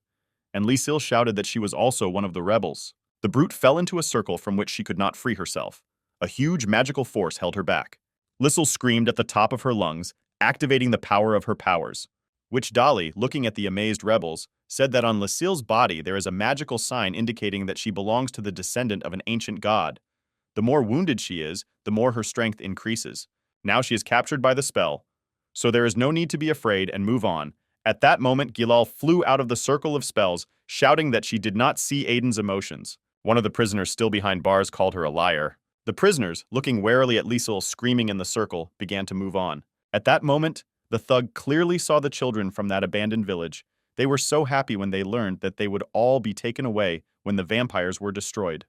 and Liesel shouted that she was also one of the rebels. The brute fell into a circle from which she could not free herself. A huge magical force held her back. Lissel screamed at the top of her lungs, activating the power of her powers, which Dolly, looking at the amazed rebels, said that on Lisel's body there is a magical sign indicating that she belongs to the descendant of an ancient god. The more wounded she is, the more her strength increases. Now she is captured by the spell. So there is no need to be afraid and move on. At that moment, Gilal flew out of the circle of spells, shouting that she did not see Aiden's emotions. One of the prisoners still behind bars called her a liar. The prisoners, looking warily at Liesel screaming in the circle, began to move on. At that moment, the thug clearly saw the children from that abandoned village. They were so happy when they learned that they would all be taken away when the vampires were destroyed.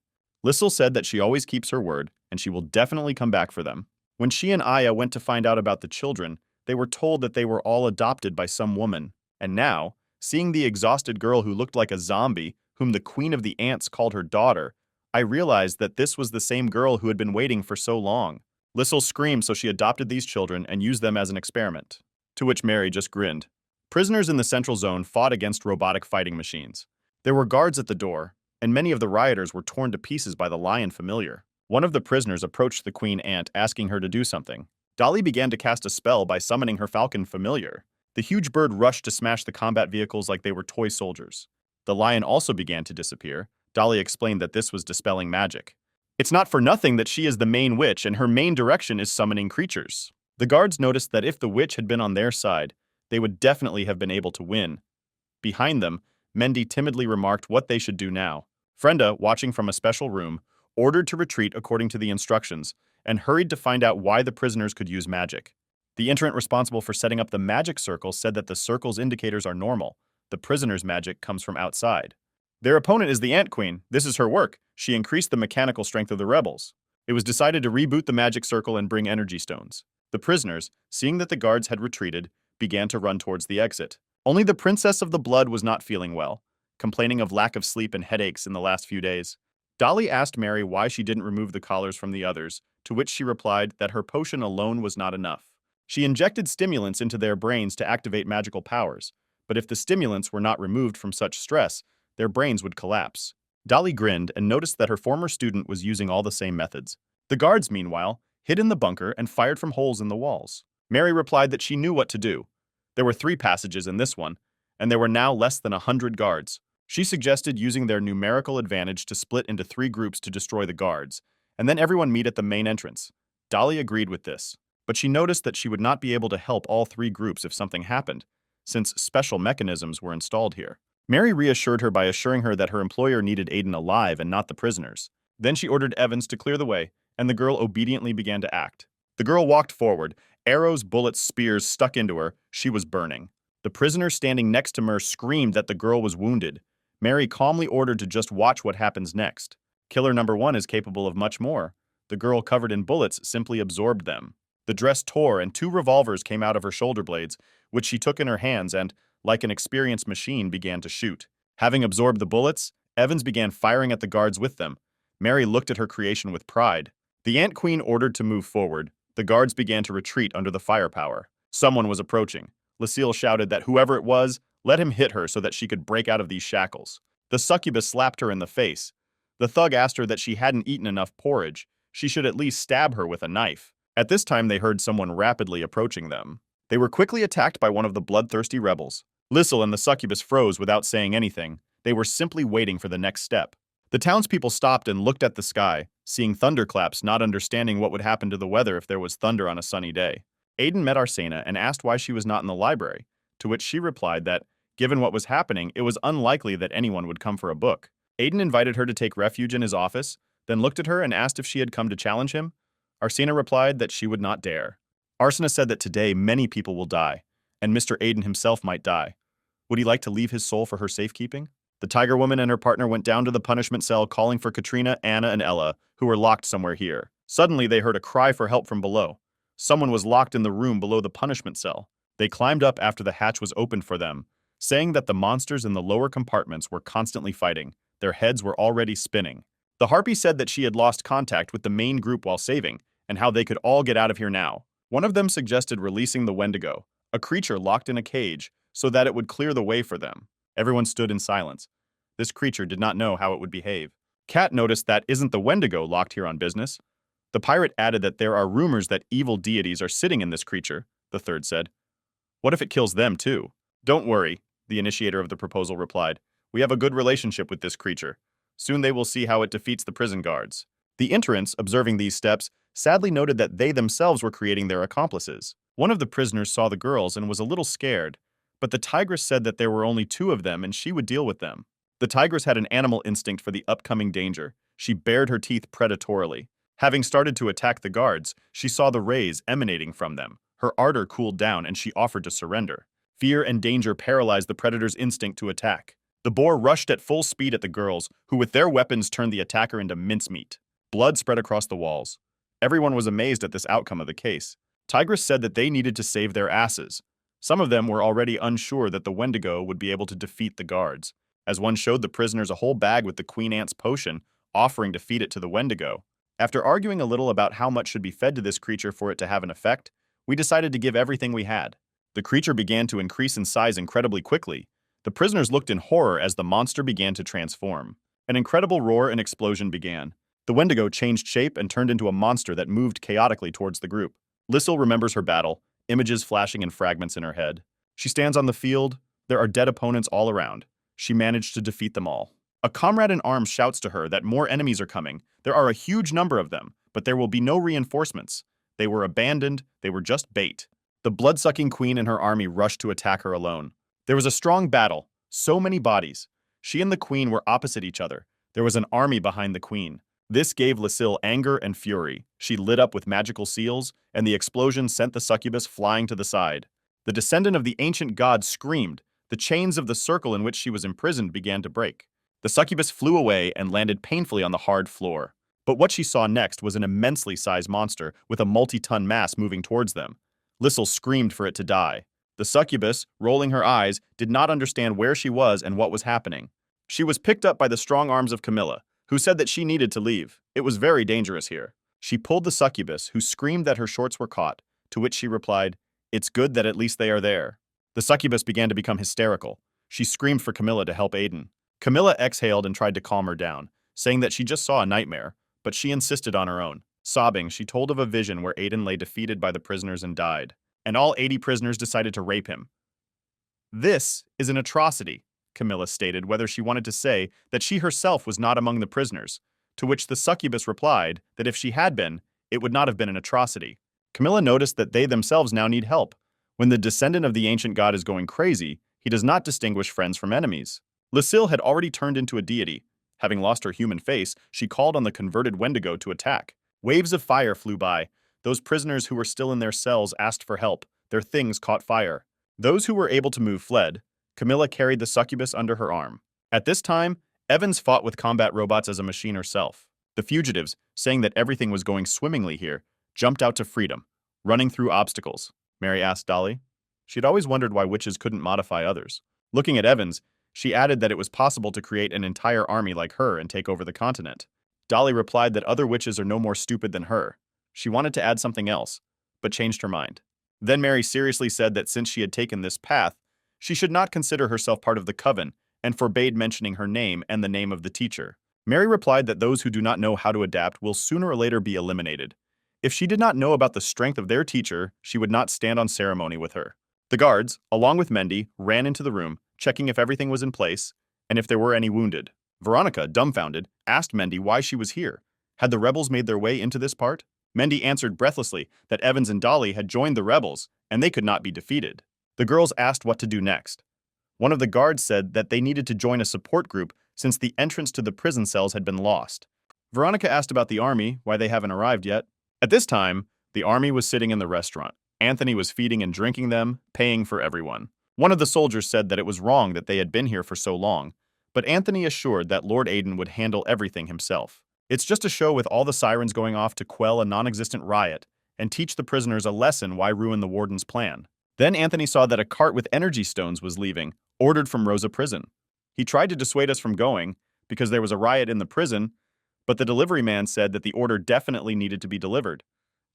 Liesel said that she always keeps her word, and she will definitely come back for them. When she and Aya went to find out about the children, they were told that they were all adopted by some woman. And now, seeing the exhausted girl who looked like a zombie, whom the Queen of the Ants called her daughter, I realized that this was the same girl who had been waiting for so long. Liesel screamed, so she adopted these children and used them as an experiment. To which Mary just grinned. Prisoners in the Central Zone fought against robotic fighting machines. There were guards at the door, and many of the rioters were torn to pieces by the lion familiar. One of the prisoners approached the Queen Ant, asking her to do something. Dolly began to cast a spell by summoning her falcon familiar. The huge bird rushed to smash the combat vehicles like they were toy soldiers. The lion also began to disappear. Dolly explained that this was dispelling magic. It's not for nothing that she is the main witch and her main direction is summoning creatures. The guards noticed that if the witch had been on their side, they would definitely have been able to win. Behind them, Mendy timidly remarked what they should do now. Frenda, watching from a special room, ordered to retreat according to the instructions, and hurried to find out why the prisoners could use magic. The internant responsible for setting up the magic circle said that the circle's indicators are normal. The prisoner's magic comes from outside. Their opponent is the Ant Queen. This is her work. She increased the mechanical strength of the rebels. It was decided to reboot the magic circle and bring energy stones. The prisoners, seeing that the guards had retreated, began to run towards the exit. Only the Princess of the Blood was not feeling well, complaining of lack of sleep and headaches in the last few days. Dolly asked Mary why she didn't remove the collars from the others, to which she replied that her potion alone was not enough. She injected stimulants into their brains to activate magical powers, but if the stimulants were not removed from such stress, their brains would collapse. Dolly grinned and noticed that her former student was using all the same methods. The guards, meanwhile, hid in the bunker and fired from holes in the walls. Mary replied that she knew what to do. There were 3 passages in this one, and there were now less than 100 guards. She suggested using their numerical advantage to split into 3 groups to destroy the guards, and then everyone meet at the main entrance. Dolly agreed with this, but she noticed that she would not be able to help all 3 groups if something happened, since special mechanisms were installed here. Mary reassured her by assuring her that her employer needed Aiden alive and not the prisoners. Then she ordered Evans to clear the way, and the girl obediently began to act. The girl walked forward. Arrows, bullets, spears stuck into her. She was burning. The prisoner standing next to Mer screamed that the girl was wounded. Mary calmly ordered to just watch what happens next. Killer number 1 is capable of much more. The girl covered in bullets simply absorbed them. The dress tore and 2 revolvers came out of her shoulder blades, which she took in her hands and, like an experienced machine, began to shoot. Having absorbed the bullets, Evans began firing at the guards with them. Mary looked at her creation with pride. The Ant Queen ordered to move forward. The guards began to retreat under the firepower. Someone was approaching. Lucille shouted that whoever it was, let him hit her so that she could break out of these shackles. The succubus slapped her in the face. The thug asked her that she hadn't eaten enough porridge. She should at least stab her with a knife. At this time, they heard someone rapidly approaching them. They were quickly attacked by one of the bloodthirsty rebels. Lissel and the succubus froze without saying anything. They were simply waiting for the next step. The townspeople stopped and looked at the sky, seeing thunderclaps, not understanding what would happen to the weather if there was thunder on a sunny day. Aiden met Arsena and asked why she was not in the library, to which she replied that, given what was happening, it was unlikely that anyone would come for a book. Aiden invited her to take refuge in his office, then looked at her and asked if she had come to challenge him. Arsena replied that she would not dare. Arsena said that today many people will die, and Mr. Aiden himself might die. Would he like to leave his soul for her safekeeping? The Tiger Woman and her partner went down to the punishment cell calling for Katrina, Anna, and Ella, who were locked somewhere here. Suddenly, they heard a cry for help from below. Someone was locked in the room below the punishment cell. They climbed up after the hatch was opened for them, saying that the monsters in the lower compartments were constantly fighting. Their heads were already spinning. The Harpy said that she had lost contact with the main group while saving, and how they could all get out of here now. One of them suggested releasing the Wendigo, a creature locked in a cage, so that it would clear the way for them. Everyone stood in silence. This creature did not know how it would behave. Kat noticed that isn't the Wendigo locked here on business. The pirate added that there are rumors that evil deities are sitting in this creature, the third said. What if it kills them too? Don't worry, the initiator of the proposal replied. We have a good relationship with this creature. Soon they will see how it defeats the prison guards. The interns, observing these steps, sadly noted that they themselves were creating their accomplices. One of the prisoners saw the girls and was a little scared, but the tigress said that there were only two of them and she would deal with them. The tigress had an animal instinct for the upcoming danger. She bared her teeth predatorily. Having started to attack the guards, she saw the rays emanating from them. Her ardor cooled down and she offered to surrender. Fear and danger paralyzed the predator's instinct to attack. The boar rushed at full speed at the girls, who with their weapons turned the attacker into mincemeat. Blood spread across the walls. Everyone was amazed at this outcome of the case. Tigress said that they needed to save their asses. Some of them were already unsure that the Wendigo would be able to defeat the guards, as one showed the prisoners a whole bag with the Queen Ant's potion, offering to feed it to the Wendigo. After arguing a little about how much should be fed to this creature for it to have an effect, we decided to give everything we had. The creature began to increase in size incredibly quickly. The prisoners looked in horror as the monster began to transform. An incredible roar and explosion began. The Wendigo changed shape and turned into a monster that moved chaotically towards the group. Lissel remembers her battle, images flashing in fragments in her head. She stands on the field. There are dead opponents all around. She managed to defeat them all. A comrade in arms shouts to her that more enemies are coming. There are a huge number of them, but there will be no reinforcements. They were abandoned. They were just bait. The blood-sucking queen and her army rushed to attack her alone. There was a strong battle. So many bodies. She and the queen were opposite each other. There was an army behind the queen. This gave Lissel anger and fury. She lit up with magical seals, and the explosion sent the succubus flying to the side. The descendant of the ancient god screamed. The chains of the circle in which she was imprisoned began to break. The succubus flew away and landed painfully on the hard floor. But what she saw next was an immensely sized monster with a multi-ton mass moving towards them. Lissel screamed for it to die. The succubus, rolling her eyes, did not understand where she was and what was happening. She was picked up by the strong arms of Camilla, who said that she needed to leave. It was very dangerous here. She pulled the succubus, who screamed that her shorts were caught, to which she replied, "It's good that at least they are there." The succubus began to become hysterical. She screamed for Camilla to help Aiden. Camilla exhaled and tried to calm her down, saying that she just saw a nightmare, but she insisted on her own. Sobbing, she told of a vision where Aiden lay defeated by the prisoners and died, and all 80 prisoners decided to rape him. "This is an atrocity," Camilla stated, whether she wanted to say that she herself was not among the prisoners, to which the succubus replied that if she had been, it would not have been an atrocity. Camilla noticed that they themselves now need help. When the descendant of the ancient god is going crazy, he does not distinguish friends from enemies. Lissel had already turned into a deity. Having lost her human face, she called on the converted Wendigo to attack. Waves of fire flew by. Those prisoners who were still in their cells asked for help. Their things caught fire. Those who were able to move fled. Camilla carried the succubus under her arm. At this time, Evans fought with combat robots as a machine herself. The fugitives, saying that everything was going swimmingly here, jumped out to freedom, running through obstacles. Mary asked Dolly. She had always wondered why witches couldn't modify others. Looking at Evans, she added that it was possible to create an entire army like her and take over the continent. Dolly replied that other witches are no more stupid than her. She wanted to add something else, but changed her mind. Then Mary seriously said that since she had taken this path, she should not consider herself part of the coven and forbade mentioning her name and the name of the teacher. Mary replied that those who do not know how to adapt will sooner or later be eliminated. If she did not know about the strength of their teacher, she would not stand on ceremony with her. The guards, along with Mendy, ran into the room, checking if everything was in place and if there were any wounded. Veronica, dumbfounded, asked Mendy why she was here. Had the rebels made their way into this part? Mendy answered breathlessly that Evans and Dolly had joined the rebels, and they could not be defeated. The girls asked what to do next. One of the guards said that they needed to join a support group since the entrance to the prison cells had been lost. Veronica asked about the army, why they haven't arrived yet. At this time, the army was sitting in the restaurant. Anthony was feeding and drinking them, paying for everyone. One of the soldiers said that it was wrong that they had been here for so long, but Anthony assured that Lord Aiden would handle everything himself. It's just a show with all the sirens going off to quell a non-existent riot and teach the prisoners a lesson why ruin the warden's plan. Then Anthony saw that a cart with energy stones was leaving, ordered from Rosa Prison. He tried to dissuade us from going because there was a riot in the prison, but the delivery man said that the order definitely needed to be delivered.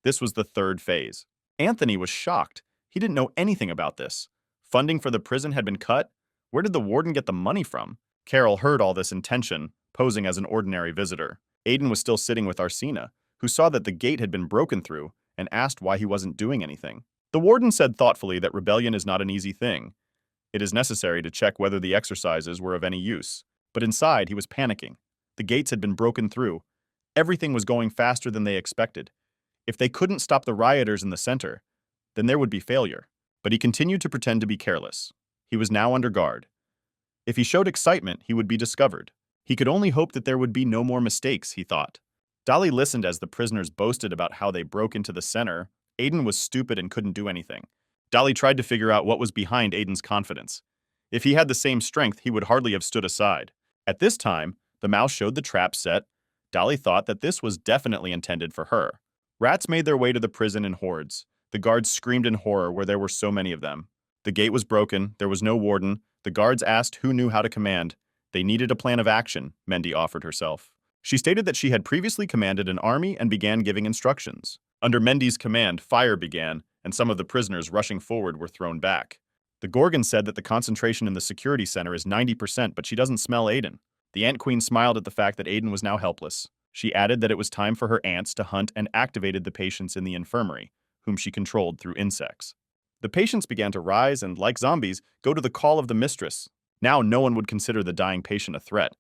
This was the third phase. Anthony was shocked. He didn't know anything about this. Funding for the prison had been cut? Where did the warden get the money from? Carol heard all this in tension, posing as an ordinary visitor. Aiden was still sitting with Arsena, who saw that the gate had been broken through and asked why he wasn't doing anything. The warden said thoughtfully that rebellion is not an easy thing. It is necessary to check whether the exercises were of any use. But inside, he was panicking. The gates had been broken through. Everything was going faster than they expected. If they couldn't stop the rioters in the center, then there would be failure. But he continued to pretend to be careless. He was now under guard. If he showed excitement, he would be discovered. He could only hope that there would be no more mistakes, he thought. Dolly listened as the prisoners boasted about how they broke into the center. Aiden was stupid and couldn't do anything. Dolly tried to figure out what was behind Aiden's confidence. If he had the same strength, he would hardly have stood aside. At this time, the mouse showed the trap set. Dolly thought that this was definitely intended for her. Rats made their way to the prison in hordes. The guards screamed in horror where there were so many of them. The gate was broken, there was no warden. The guards asked who knew how to command. They needed a plan of action, Mendy offered herself. She stated that she had previously commanded an army and began giving instructions. Under Mendy's command, fire began, and some of the prisoners rushing forward were thrown back. The Gorgon said that the concentration in the security center is 90%, but she doesn't smell Aiden. The Ant Queen smiled at the fact that Aiden was now helpless. She added that it was time for her ants to hunt and activated the patients in the infirmary, whom she controlled through insects. The patients began to rise and, like zombies, go to the call of the mistress. Now no one would consider the dying patient a threat.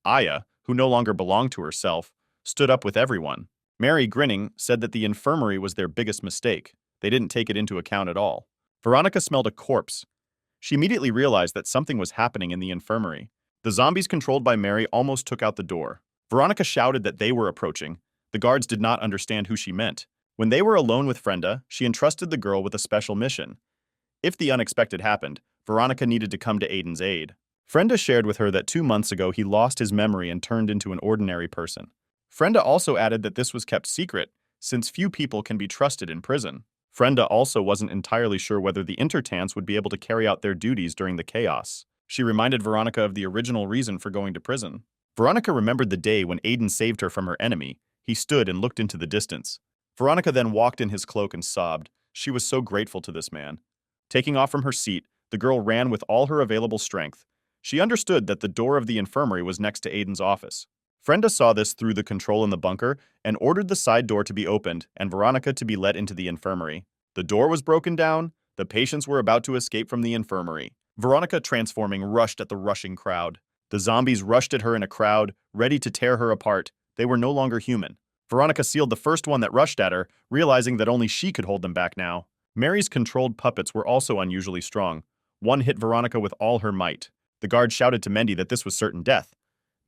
Aya, who no longer belonged to herself, stood up with everyone. Mary, grinning, said that the infirmary was their biggest mistake. They didn't take it into account at all. Veronica smelled a corpse. She immediately realized that something was happening in the infirmary. The zombies controlled by Mary almost took out the door. Veronica shouted that they were approaching. The guards did not understand who she meant. When they were alone with Frenda, she entrusted the girl with a special mission. If the unexpected happened, Veronica needed to come to Aiden's aid. Frenda shared with her that 2 months ago he lost his memory and turned into an ordinary person. Frenda also added that this was kept secret, since few people can be trusted in prison. Frenda also wasn't entirely sure whether the Intertants would be able to carry out their duties during the chaos. She reminded Veronica of the original reason for going to prison. Veronica remembered the day when Aiden saved her from her enemy. He stood and looked into the distance. Veronica then walked in his cloak and sobbed. She was so grateful to this man. Taking off from her seat, the girl ran with all her available strength. She understood that the door of the infirmary was next to Aiden's office. Frenda saw this through the control in the bunker and ordered the side door to be opened and Veronica to be let into the infirmary. The door was broken down. The patients were about to escape from the infirmary. Veronica, transforming, rushed at the rushing crowd. The zombies rushed at her in a crowd, ready to tear her apart. They were no longer human. Veronica sealed the first one that rushed at her, realizing that only she could hold them back now. Mary's controlled puppets were also unusually strong. One hit Veronica with all her might. The guard shouted to Mendy that this was certain death.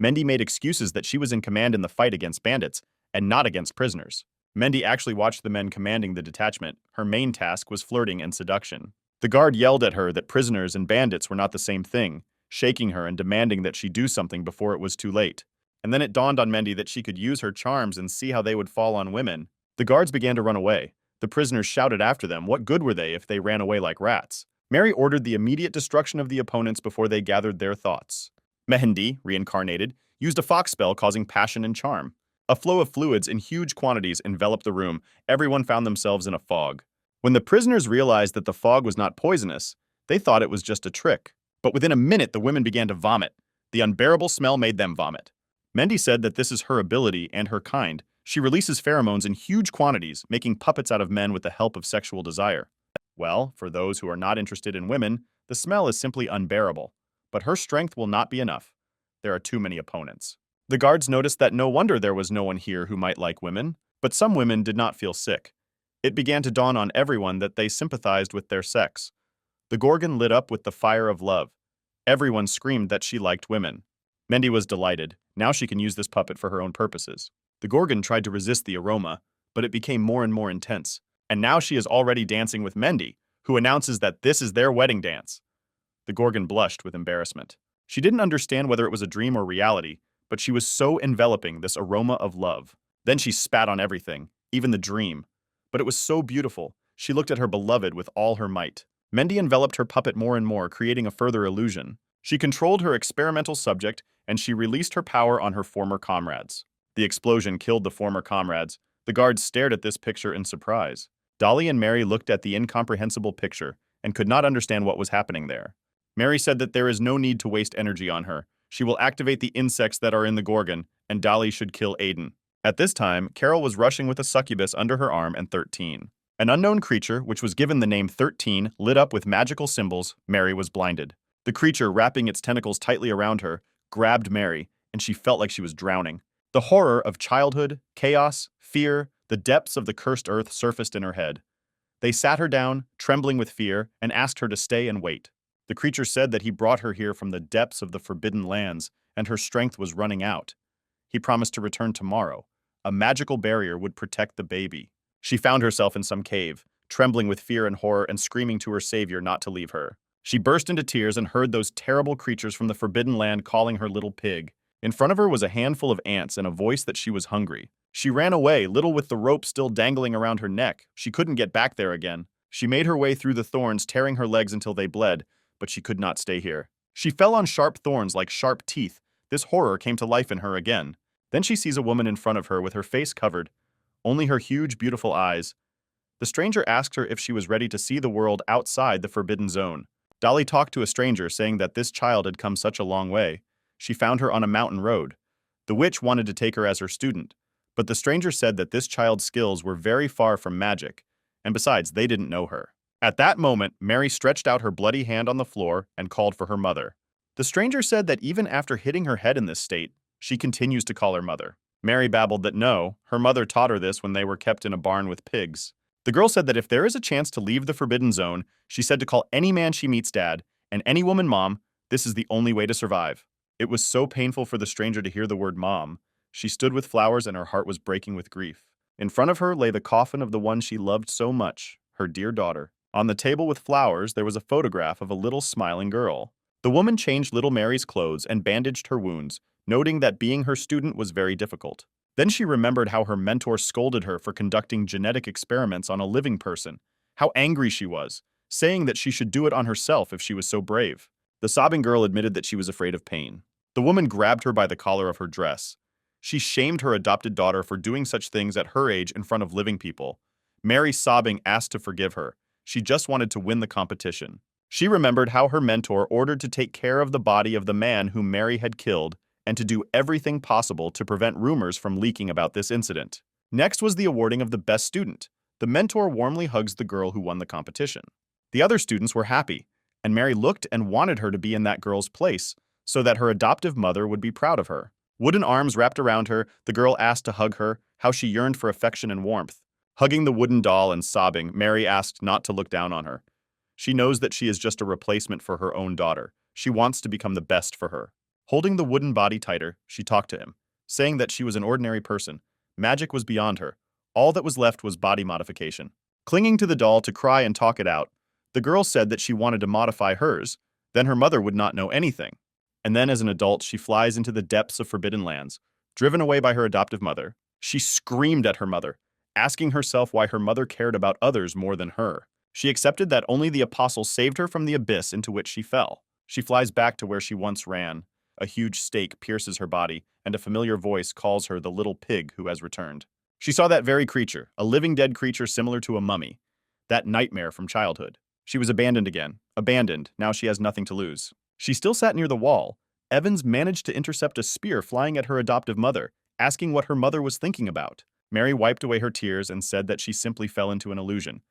Mendy made excuses that she was in command in the fight against bandits, and not against prisoners. Mendy actually watched the men commanding the detachment. Her main task was flirting and seduction. The guard yelled at her that prisoners and bandits were not the same thing, shaking her and demanding that she do something before it was too late. And then it dawned on Mendy that she could use her charms and see how they would fall on women. The guards began to run away. The prisoners shouted after them. What good were they if they ran away like rats? Mary ordered the immediate destruction of the opponents before they gathered their thoughts. Mehendi, reincarnated, used a fox spell causing passion and charm. A flow of fluids in huge quantities enveloped the room. Everyone found themselves in a fog. When the prisoners realized that the fog was not poisonous, they thought it was just a trick. But within a minute, the women began to vomit. The unbearable smell made them vomit. Mendy said that this is her ability and her kind. She releases pheromones in huge quantities, making puppets out of men with the help of sexual desire. Well, for those who are not interested in women, the smell is simply unbearable. But her strength will not be enough. There are too many opponents. The guards noticed that no wonder there was no one here who might like women, but some women did not feel sick. It began to dawn on everyone that they sympathized with their sex. The Gorgon lit up with the fire of love. Everyone screamed that she liked women. Mendy was delighted. Now she can use this puppet for her own purposes. The Gorgon tried to resist the aroma, but it became more and more intense. And now she is already dancing with Mendy, who announces that this is their wedding dance. The Gorgon blushed with embarrassment. She didn't understand whether it was a dream or reality, but she was so enveloping, this aroma of love. Then she spat on everything, even the dream. But it was so beautiful. She looked at her beloved with all her might. Mendy enveloped her puppet more and more, creating a further illusion. She controlled her experimental subject, and she released her power on her former comrades. The explosion killed the former comrades. The guards stared at this picture in surprise. Dolly and Mary looked at the incomprehensible picture and could not understand what was happening there. Mary said that there is no need to waste energy on her. She will activate the insects that are in the Gorgon, and Dolly should kill Aiden. At this time, Carol was rushing with a succubus under her arm and 13. An unknown creature, which was given the name 13, lit up with magical symbols. Mary was blinded. The creature, wrapping its tentacles tightly around her, grabbed Mary, and she felt like she was drowning. The horror of childhood, chaos, fear, The depths of the cursed earth surfaced in her head. They sat her down, trembling with fear, and asked her to stay and wait. The creature said that he brought her here from the depths of the forbidden lands, and her strength was running out. He promised to return tomorrow. A magical barrier would protect the baby. She found herself in some cave, trembling with fear and horror and screaming to her savior not to leave her. She burst into tears and heard those terrible creatures from the forbidden land calling her little pig. In front of her was a handful of ants and a voice that she was hungry. She ran away, little with the rope still dangling around her neck. She couldn't get back there again. She made her way through the thorns, tearing her legs until they bled, but she could not stay here. She fell on sharp thorns like sharp teeth. This horror came to life in her again. Then she sees a woman in front of her with her face covered, only her huge, beautiful eyes. The stranger asked her if she was ready to see the world outside the forbidden zone. Dolly talked to a stranger, saying that this child had come such a long way. She found her on a mountain road. The witch wanted to take her as her student, but the stranger said that this child's skills were very far from magic, and besides, they didn't know her. At that moment, Mary stretched out her bloody hand on the floor and called for her mother. The stranger said that even after hitting her head in this state, she continues to call her mother. Mary babbled that no, her mother taught her this when they were kept in a barn with pigs. The girl said that if there is a chance to leave the forbidden zone, she said to call any man she meets dad, and any woman mom. This is the only way to survive. It was so painful for the stranger to hear the word mom. She stood with flowers and her heart was breaking with grief. In front of her lay the coffin of the one she loved so much, her dear daughter. On the table with flowers, there was a photograph of a little smiling girl. The woman changed little Mary's clothes and bandaged her wounds, noting that being her student was very difficult. Then she remembered how her mentor scolded her for conducting genetic experiments on a living person, how angry she was, saying that she should do it on herself if she was so brave. The sobbing girl admitted that she was afraid of pain. The woman grabbed her by the collar of her dress. She shamed her adopted daughter for doing such things at her age in front of living people. Mary, sobbing, asked to forgive her. She just wanted to win the competition. She remembered how her mentor ordered to take care of the body of the man whom Mary had killed and to do everything possible to prevent rumors from leaking about this incident. Next was the awarding of the best student. The mentor warmly hugs the girl who won the competition. The other students were happy, and Mary looked and wanted her to be in that girl's place so that her adoptive mother would be proud of her. Wooden arms wrapped around her, the girl asked to hug her, how she yearned for affection and warmth. Hugging the wooden doll and sobbing, Mary asked not to look down on her. She knows that she is just a replacement for her own daughter. She wants to become the best for her. Holding the wooden body tighter, she talked to him, saying that she was an ordinary person. Magic was beyond her. All that was left was body modification. Clinging to the doll to cry and talk it out, the girl said that she wanted to modify hers, then her mother would not know anything. And then as an adult, she flies into the depths of forbidden lands. Driven away by her adoptive mother, she screamed at her mother, asking herself why her mother cared about others more than her. She accepted that only the apostle saved her from the abyss into which she fell. She flies back to where she once ran. A huge stake pierces her body, and a familiar voice calls her the little pig who has returned. She saw that very creature, a living dead creature similar to a mummy. That nightmare from childhood. She was abandoned again. Abandoned, now she has nothing to lose. She still sat near the wall. Evans managed to intercept a spear flying at her adoptive mother, asking what her mother was thinking about. Mary wiped away her tears and said that she simply fell into an illusion.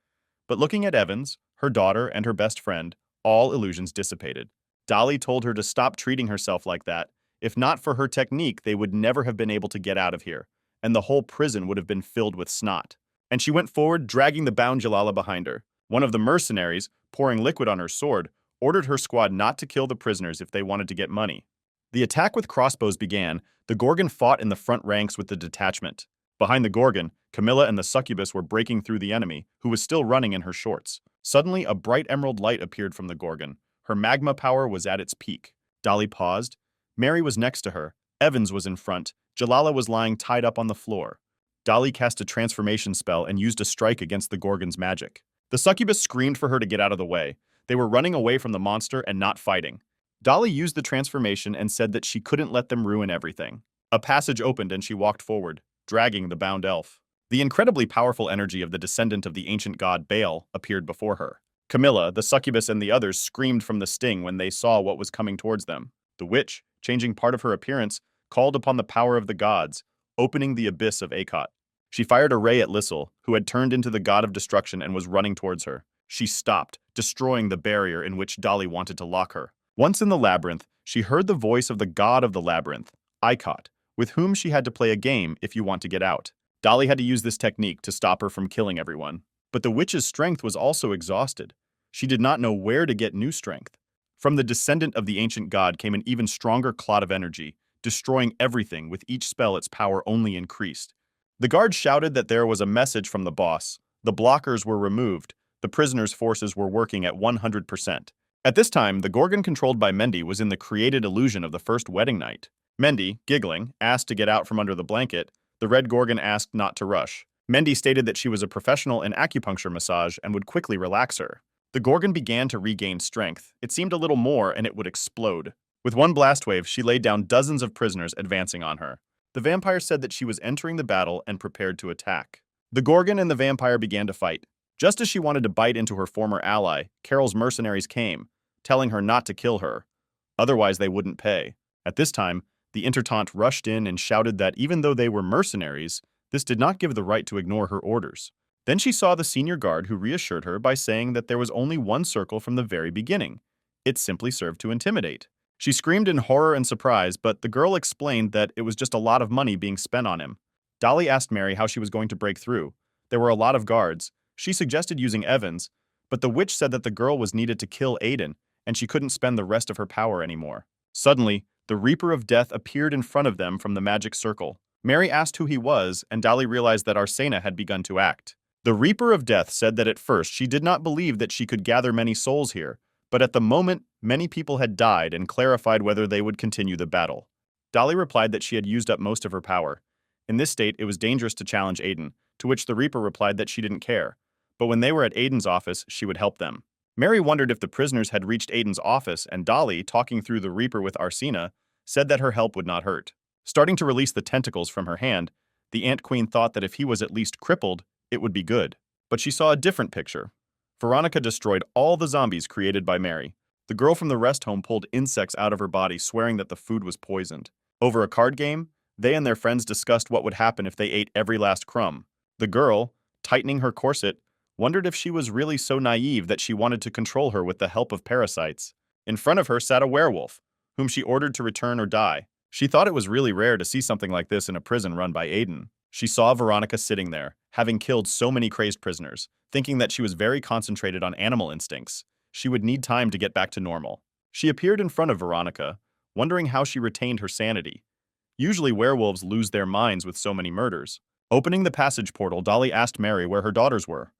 But looking at Evans, her daughter, and her best friend, all illusions dissipated. Dolly told her to stop treating herself like that. If not for her technique, they would never have been able to get out of here, and the whole prison would have been filled with snot. And she went forward, dragging the bound Jalala behind her. One of the mercenaries, pouring liquid on her sword, ordered her squad not to kill the prisoners if they wanted to get money. The attack with crossbows began. The Gorgon fought in the front ranks with the detachment. Behind the Gorgon, Camilla and the succubus were breaking through the enemy, who was still running in her shorts. Suddenly, a bright emerald light appeared from the Gorgon. Her magma power was at its peak. Dolly paused. Mary was next to her. Evans was in front. Jalala was lying tied up on the floor. Dolly cast a transformation spell and used a strike against the Gorgon's magic. The succubus screamed for her to get out of the way. They were running away from the monster and not fighting. Dolly used the transformation and said that she couldn't let them ruin everything. A passage opened and she walked forward, dragging the bound elf. The incredibly powerful energy of the descendant of the ancient god Baal appeared before her. Camilla, the succubus, and the others screamed from the sting when they saw what was coming towards them. The witch, changing part of her appearance, called upon the power of the gods, opening the abyss of Akot. She fired a ray at Lissel, who had turned into the god of destruction and was running towards her. She stopped, destroying the barrier in which Dolly wanted to lock her. Once in the labyrinth, she heard the voice of the god of the labyrinth, Ikot, with whom she had to play a game if you want to get out. Dolly had to use this technique to stop her from killing everyone. But the witch's strength was also exhausted. She did not know where to get new strength. From the descendant of the ancient god came an even stronger clot of energy, destroying everything with each spell its power only increased. The guard shouted that there was a message from the boss. The blockers were removed. The prisoners' forces were working at 100%. At this time, the Gorgon controlled by Mendy was in the created illusion of the first wedding night. Mendy, giggling, asked to get out from under the blanket. The Red Gorgon asked not to rush. Mendy stated that she was a professional in acupuncture massage and would quickly relax her. The Gorgon began to regain strength. It seemed a little more and it would explode. With one blast wave, she laid down dozens of prisoners advancing on her. The vampire said that she was entering the battle and prepared to attack. The Gorgon and the vampire began to fight. Just as she wanted to bite into her former ally, Carol's mercenaries came, telling her not to kill her. Otherwise, they wouldn't pay. At this time, the Intertant rushed in and shouted that even though they were mercenaries, this did not give the right to ignore her orders. Then she saw the senior guard who reassured her by saying that there was only one circle from the very beginning. It simply served to intimidate. She screamed in horror and surprise, but the girl explained that it was just a lot of money being spent on him. Dolly asked Mary how she was going to break through. There were a lot of guards. She suggested using Evans, but the witch said that the girl was needed to kill Aiden, and she couldn't spend the rest of her power anymore. Suddenly, the Reaper of Death appeared in front of them from the magic circle. Mary asked who he was, and Dolly realized that Arsena had begun to act. The Reaper of Death said that at first she did not believe that she could gather many souls here, but at the moment, many people had died and clarified whether they would continue the battle. Dolly replied that she had used up most of her power. In this state, it was dangerous to challenge Aiden, to which the Reaper replied that she didn't care, but when they were at Aiden's office, she would help them. Mary wondered if the prisoners had reached Aiden's office, and Dolly, talking through the Reaper with Arsena, said that her help would not hurt. Starting to release the tentacles from her hand, the Ant Queen thought that if he was at least crippled, it would be good. But she saw a different picture. Veronica destroyed all the zombies created by Mary. The girl from the rest home pulled insects out of her body, swearing that the food was poisoned. Over a card game, they and their friends discussed what would happen if they ate every last crumb. The girl, tightening her corset, wondered if she was really so naive that she wanted to control her with the help of parasites. In front of her sat a werewolf, whom she ordered to return or die. She thought it was really rare to see something like this in a prison run by Aiden. She saw Veronica sitting there, having killed so many crazed prisoners, thinking that she was very concentrated on animal instincts. She would need time to get back to normal. She appeared in front of Veronica, wondering how she retained her sanity. Usually werewolves lose their minds with so many murders. Opening the passage portal, Dolly asked Mary where her daughters were.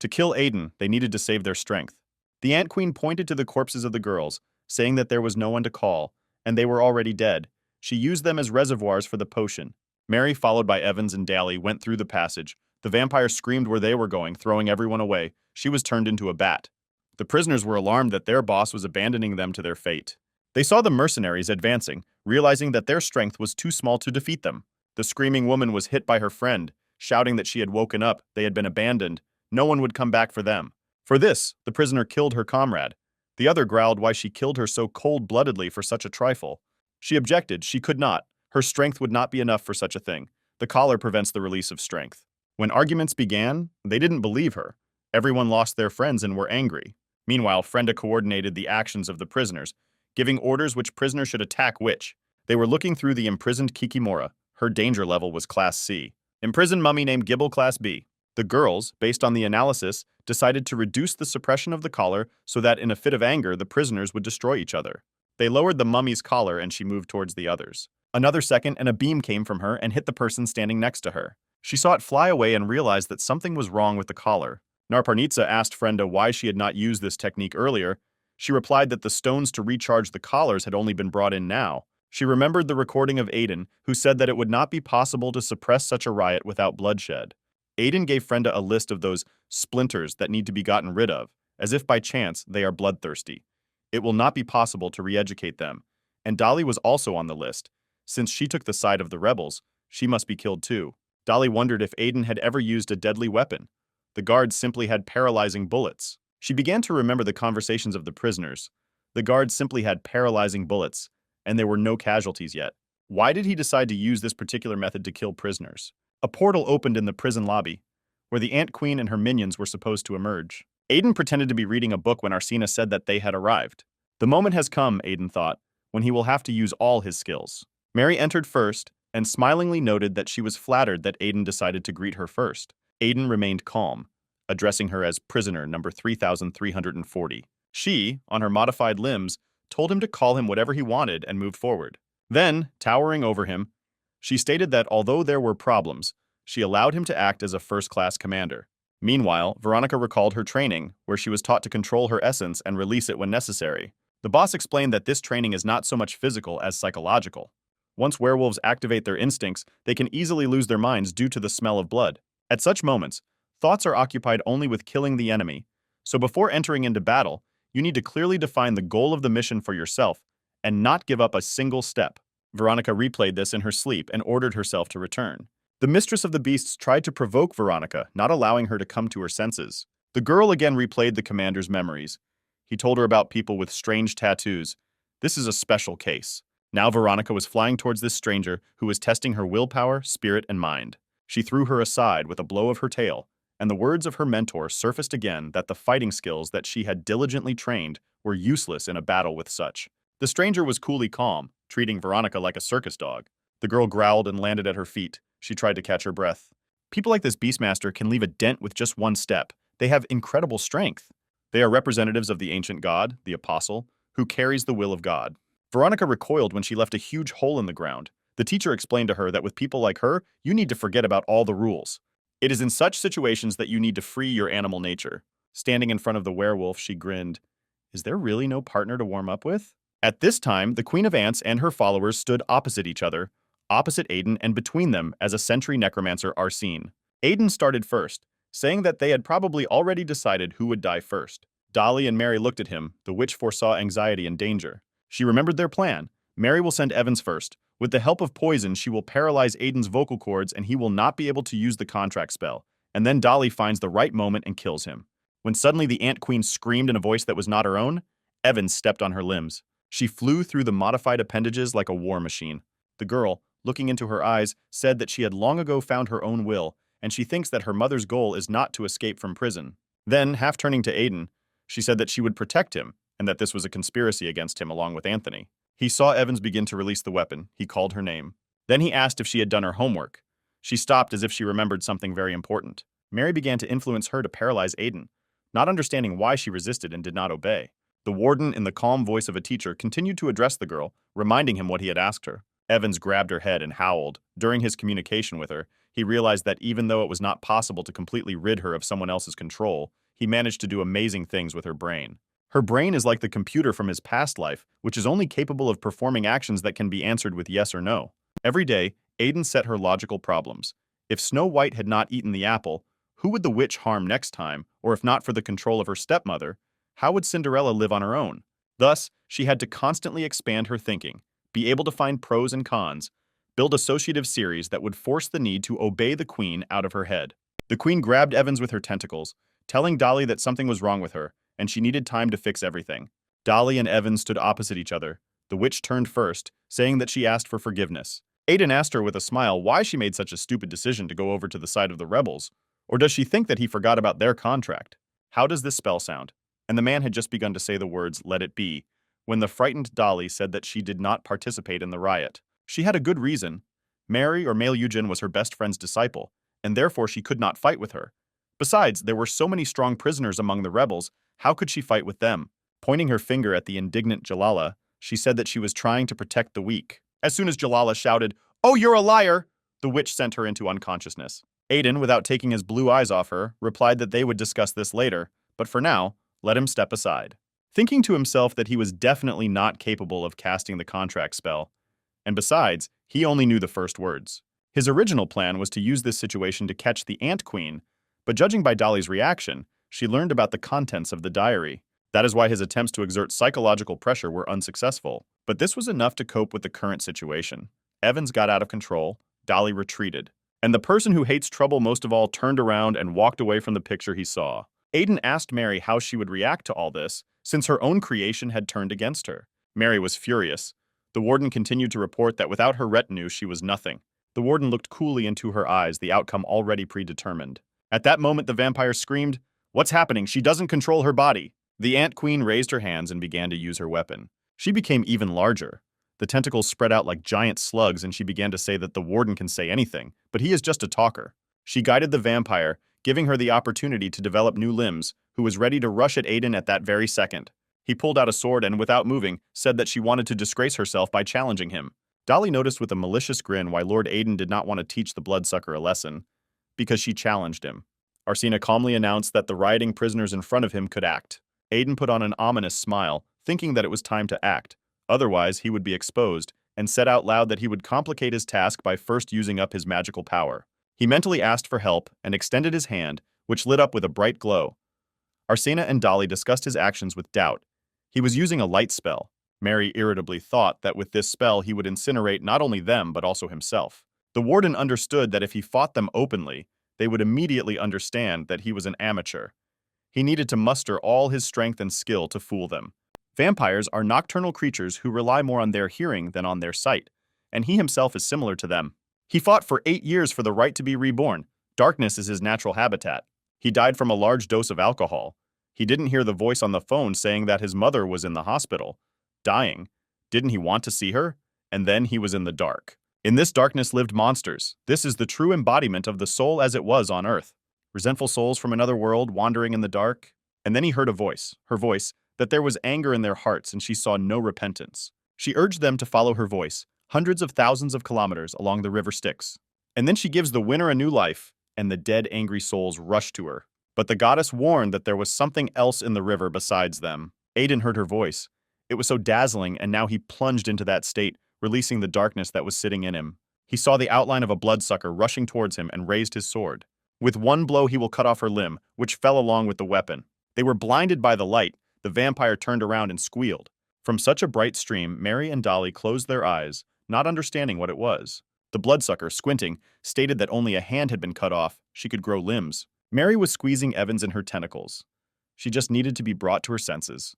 To kill Aiden, they needed to save their strength. The Ant Queen pointed to the corpses of the girls, saying that there was no one to call, and they were already dead. She used them as reservoirs for the potion. Mary, followed by Evans and Daly, went through the passage. The vampire screamed where they were going, throwing everyone away. She was turned into a bat. The prisoners were alarmed that their boss was abandoning them to their fate. They saw the mercenaries advancing, realizing that their strength was too small to defeat them. The screaming woman was hit by her friend, shouting that she had woken up, they had been abandoned. No one would come back for them. For this, the prisoner killed her comrade. The other growled why she killed her so cold-bloodedly for such a trifle. She objected, she could not. Her strength would not be enough for such a thing. The collar prevents the release of strength. When arguments began, they didn't believe her. Everyone lost their friends and were angry. Meanwhile, Frenda coordinated the actions of the prisoners, giving orders which prisoner should attack which. They were looking through the imprisoned Kikimora. Her danger level was Class C. Imprisoned mummy named Gibble Class B. The girls, based on the analysis, decided to reduce the suppression of the collar so that in a fit of anger, the prisoners would destroy each other. They lowered the mummy's collar and she moved towards the others. Another second and a beam came from her and hit the person standing next to her. She saw it fly away and realized that something was wrong with the collar. Narparnitsa asked Frenda why she had not used this technique earlier. She replied that the stones to recharge the collars had only been brought in now. She remembered the recording of Aiden, who said that it would not be possible to suppress such a riot without bloodshed. Aiden gave Frenda a list of those splinters that need to be gotten rid of, as if by chance they are bloodthirsty. It will not be possible to re-educate them. And Dolly was also on the list. Since she took the side of the rebels, she must be killed too. Dolly wondered if Aiden had ever used a deadly weapon. The guards simply had paralyzing bullets. She began to remember the conversations of the prisoners. The guards simply had paralyzing bullets, and there were no casualties yet. Why did he decide to use this particular method to kill prisoners? A portal opened in the prison lobby, where the Ant Queen and her minions were supposed to emerge. Aiden pretended to be reading a book when Arsena said that they had arrived. The moment has come, Aiden thought, when he will have to use all his skills. Mary entered first, and smilingly noted that she was flattered that Aiden decided to greet her first. Aiden remained calm, addressing her as prisoner number 3340. She, on her modified limbs, told him to call him whatever he wanted and moved forward. Then, towering over him, she stated that although there were problems, she allowed him to act as a first-class commander. Meanwhile, Veronica recalled her training, where she was taught to control her essence and release it when necessary. The boss explained that this training is not so much physical as psychological. Once werewolves activate their instincts, they can easily lose their minds due to the smell of blood. At such moments, thoughts are occupied only with killing the enemy. So before entering into battle, you need to clearly define the goal of the mission for yourself and not give up a single step. Veronica replayed this in her sleep and ordered herself to return. The mistress of the beasts tried to provoke Veronica, not allowing her to come to her senses. The girl again replayed the commander's memories. He told her about people with strange tattoos. This is a special case. Now Veronica was flying towards this stranger who was testing her willpower, spirit, and mind. She threw her aside with a blow of her tail, and the words of her mentor surfaced again that the fighting skills that she had diligently trained were useless in a battle with such. The stranger was coolly calm, treating Veronica like a circus dog. The girl growled and landed at her feet. She tried to catch her breath. People like this Beastmaster can leave a dent with just one step. They have incredible strength. They are representatives of the ancient god, the apostle, who carries the will of God. Veronica recoiled when she left a huge hole in the ground. The teacher explained to her that with people like her, you need to forget about all the rules. It is in such situations that you need to free your animal nature. Standing in front of the werewolf, she grinned. Is there really no partner to warm up with? At this time, the Queen of Ants and her followers stood opposite each other, opposite Aiden and between them as a sentry necromancer are seen. Aiden started first, saying that they had probably already decided who would die first. Dolly and Mary looked at him. The witch foresaw anxiety and danger. She remembered their plan. Mary will send Evans first. With the help of poison, she will paralyze Aiden's vocal cords and he will not be able to use the contract spell. And then Dolly finds the right moment and kills him. When suddenly the Ant Queen screamed in a voice that was not her own, Evans stepped on her limbs. She flew through the modified appendages like a war machine. The girl, looking into her eyes, said that she had long ago found her own will, and she thinks that her mother's goal is not to escape from prison. Then, half turning to Aiden, she said that she would protect him, and that this was a conspiracy against him along with Anthony. He saw Evans begin to release the weapon. He called her name. Then he asked if she had done her homework. She stopped as if she remembered something very important. Mary began to influence her to paralyze Aiden, not understanding why she resisted and did not obey. The warden, in the calm voice of a teacher, continued to address the girl, reminding him what he had asked her. Evans grabbed her head and howled. During his communication with her, he realized that even though it was not possible to completely rid her of someone else's control, he managed to do amazing things with her brain. Her brain is like the computer from his past life, which is only capable of performing actions that can be answered with yes or no. Every day, Aiden set her logical problems. If Snow White had not eaten the apple, who would the witch harm next time? Or if not for the control of her stepmother, how would Cinderella live on her own? Thus, she had to constantly expand her thinking, be able to find pros and cons, build associative series that would force the need to obey the queen out of her head. The queen grabbed Evans with her tentacles, telling Dolly that something was wrong with her, and she needed time to fix everything. Dolly and Evans stood opposite each other. The witch turned first, saying that she asked for forgiveness. Aiden asked her with a smile why she made such a stupid decision to go over to the side of the rebels, or does she think that he forgot about their contract? How does this spell sound? And the man had just begun to say the words, "Let it be," when the frightened Dolly said that she did not participate in the riot. She had a good reason. Mary, or Male Eugen, was her best friend's disciple, and therefore she could not fight with her. Besides, there were so many strong prisoners among the rebels, how could she fight with them? Pointing her finger at the indignant Jalala, she said that she was trying to protect the weak. As soon as Jalala shouted, "Oh, you're a liar!" the witch sent her into unconsciousness. Aiden, without taking his blue eyes off her, replied that they would discuss this later, but for now, let him step aside. Thinking to himself that he was definitely not capable of casting the contract spell, and besides, he only knew the first words. His original plan was to use this situation to catch the Ant Queen, but judging by Dolly's reaction, she learned about the contents of the diary. That is why his attempts to exert psychological pressure were unsuccessful. But this was enough to cope with the current situation. Evans got out of control, Dolly retreated, and the person who hates trouble most of all turned around and walked away from the picture he saw. Aiden asked Mary how she would react to all this, since her own creation had turned against her. Mary was furious. The warden continued to report that without her retinue, she was nothing. The warden looked coolly into her eyes, the outcome already predetermined. At that moment, the vampire screamed, "What's happening? She doesn't control her body." The Ant Queen raised her hands and began to use her weapon. She became even larger. The tentacles spread out like giant slugs, and she began to say that the warden can say anything, but he is just a talker. She guided the vampire, giving her the opportunity to develop new limbs, who was ready to rush at Aiden at that very second. He pulled out a sword and, without moving, said that she wanted to disgrace herself by challenging him. Dolly noticed with a malicious grin why Lord Aiden did not want to teach the bloodsucker a lesson, because she challenged him. Arsena calmly announced that the rioting prisoners in front of him could act. Aiden put on an ominous smile, thinking that it was time to act. Otherwise, he would be exposed, and said out loud that he would complicate his task by first using up his magical power. He mentally asked for help and extended his hand, which lit up with a bright glow. Arsena and Dolly discussed his actions with doubt. He was using a light spell. Mary irritably thought that with this spell he would incinerate not only them but also himself. The warden understood that if he fought them openly, they would immediately understand that he was an amateur. He needed to muster all his strength and skill to fool them. Vampires are nocturnal creatures who rely more on their hearing than on their sight, and he himself is similar to them. He fought for 8 years for the right to be reborn. Darkness is his natural habitat. He died from a large dose of alcohol. He didn't hear the voice on the phone saying that his mother was in the hospital, dying. Didn't he want to see her? And then he was in the dark. In this darkness lived monsters. This is the true embodiment of the soul as it was on Earth. Resentful souls from another world wandering in the dark. And then he heard a voice, her voice, that there was anger in their hearts and she saw no repentance. She urged them to follow her voice, hundreds of thousands of kilometers along the river Styx. And then she gives the winner a new life, and the dead angry souls rush to her. But the goddess warned that there was something else in the river besides them. Aiden heard her voice. It was so dazzling, and now he plunged into that state, releasing the darkness that was sitting in him. He saw the outline of a bloodsucker rushing towards him and raised his sword. With one blow he will cut off her limb, which fell along with the weapon. They were blinded by the light. The vampire turned around and squealed. From such a bright stream, Mary and Dolly closed their eyes, not understanding what it was. The bloodsucker, squinting, stated that only a hand had been cut off. She could grow limbs. Mary was squeezing Evans in her tentacles. She just needed to be brought to her senses.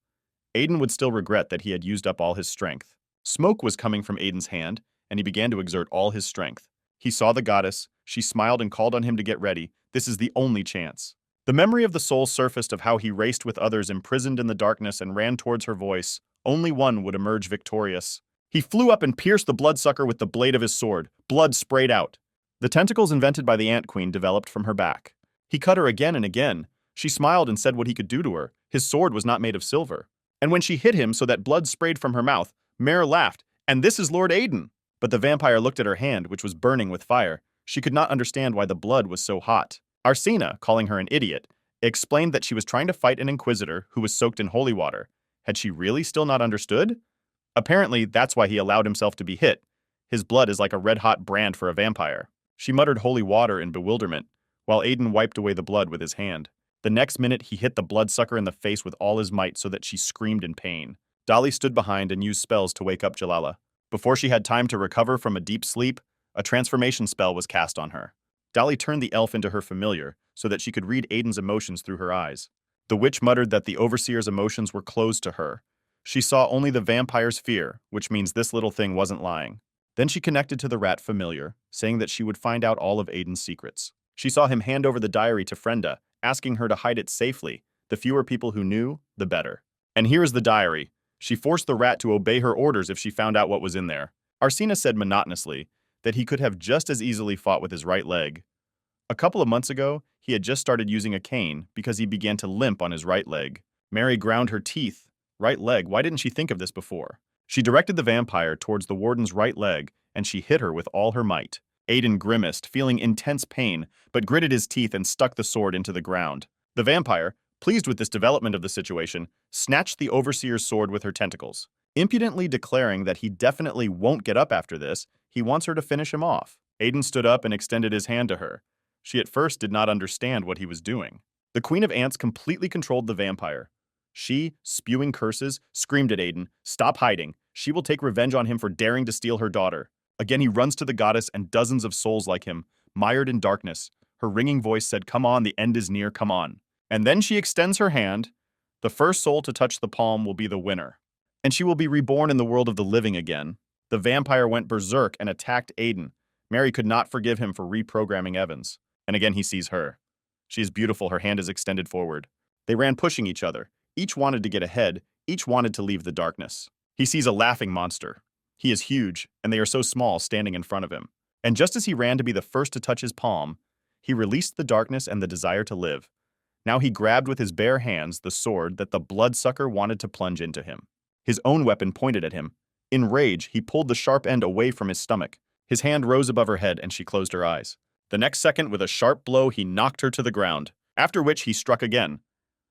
Aiden would still regret that he had used up all his strength. Smoke was coming from Aiden's hand, and he began to exert all his strength. He saw the goddess. She smiled and called on him to get ready. This is the only chance. The memory of the soul surfaced of how he raced with others imprisoned in the darkness and ran towards her voice. Only one would emerge victorious. He flew up and pierced the bloodsucker with the blade of his sword. Blood sprayed out. The tentacles invented by the Ant Queen developed from her back. He cut her again and again. She smiled and said what he could do to her. His sword was not made of silver. And when she hit him so that blood sprayed from her mouth, Mare laughed, "And this is Lord Aiden." But the vampire looked at her hand, which was burning with fire. She could not understand why the blood was so hot. Arsena, calling her an idiot, explained that she was trying to fight an inquisitor who was soaked in holy water. Had she really still not understood? Apparently, that's why he allowed himself to be hit. His blood is like a red-hot brand for a vampire. She muttered holy water in bewilderment, while Aiden wiped away the blood with his hand. The next minute, he hit the bloodsucker in the face with all his might so that she screamed in pain. Dolly stood behind and used spells to wake up Jalala. Before she had time to recover from a deep sleep, a transformation spell was cast on her. Dolly turned the elf into her familiar so that she could read Aiden's emotions through her eyes. The witch muttered that the overseer's emotions were closed to her. She saw only the vampire's fear, which means this little thing wasn't lying. Then she connected to the rat familiar, saying that she would find out all of Aiden's secrets. She saw him hand over the diary to Frenda, asking her to hide it safely. The fewer people who knew, the better. And here is the diary. She forced the rat to obey her orders if she found out what was in there. Arsena said monotonously that he could have just as easily fought with his right leg. A couple of months ago, he had just started using a cane because he began to limp on his right leg. Mary ground her teeth. Right leg, why didn't she think of this before? She directed the vampire towards the warden's right leg, and she hit her with all her might. Aiden grimaced, feeling intense pain, but gritted his teeth and stuck the sword into the ground. The vampire, pleased with this development of the situation, snatched the overseer's sword with her tentacles. Impudently declaring that he definitely won't get up after this, he wants her to finish him off. Aiden stood up and extended his hand to her. She at first did not understand what he was doing. The Queen of Ants completely controlled the vampire. She, spewing curses, screamed at Aiden, "Stop hiding. She will take revenge on him for daring to steal her daughter." Again he runs to the goddess and dozens of souls like him, mired in darkness. Her ringing voice said, "Come on, the end is near, come on." And then she extends her hand. The first soul to touch the palm will be the winner. And she will be reborn in the world of the living again. The vampire went berserk and attacked Aiden. Mary could not forgive him for reprogramming Evans. And again he sees her. She is beautiful, her hand is extended forward. They ran pushing each other. Each wanted to get ahead, each wanted to leave the darkness. He sees a laughing monster. He is huge, and they are so small standing in front of him. And just as he ran to be the first to touch his palm, he released the darkness and the desire to live. Now he grabbed with his bare hands the sword that the bloodsucker wanted to plunge into him. His own weapon pointed at him. In rage, he pulled the sharp end away from his stomach. His hand rose above her head and she closed her eyes. The next second, with a sharp blow, he knocked her to the ground, after which he struck again.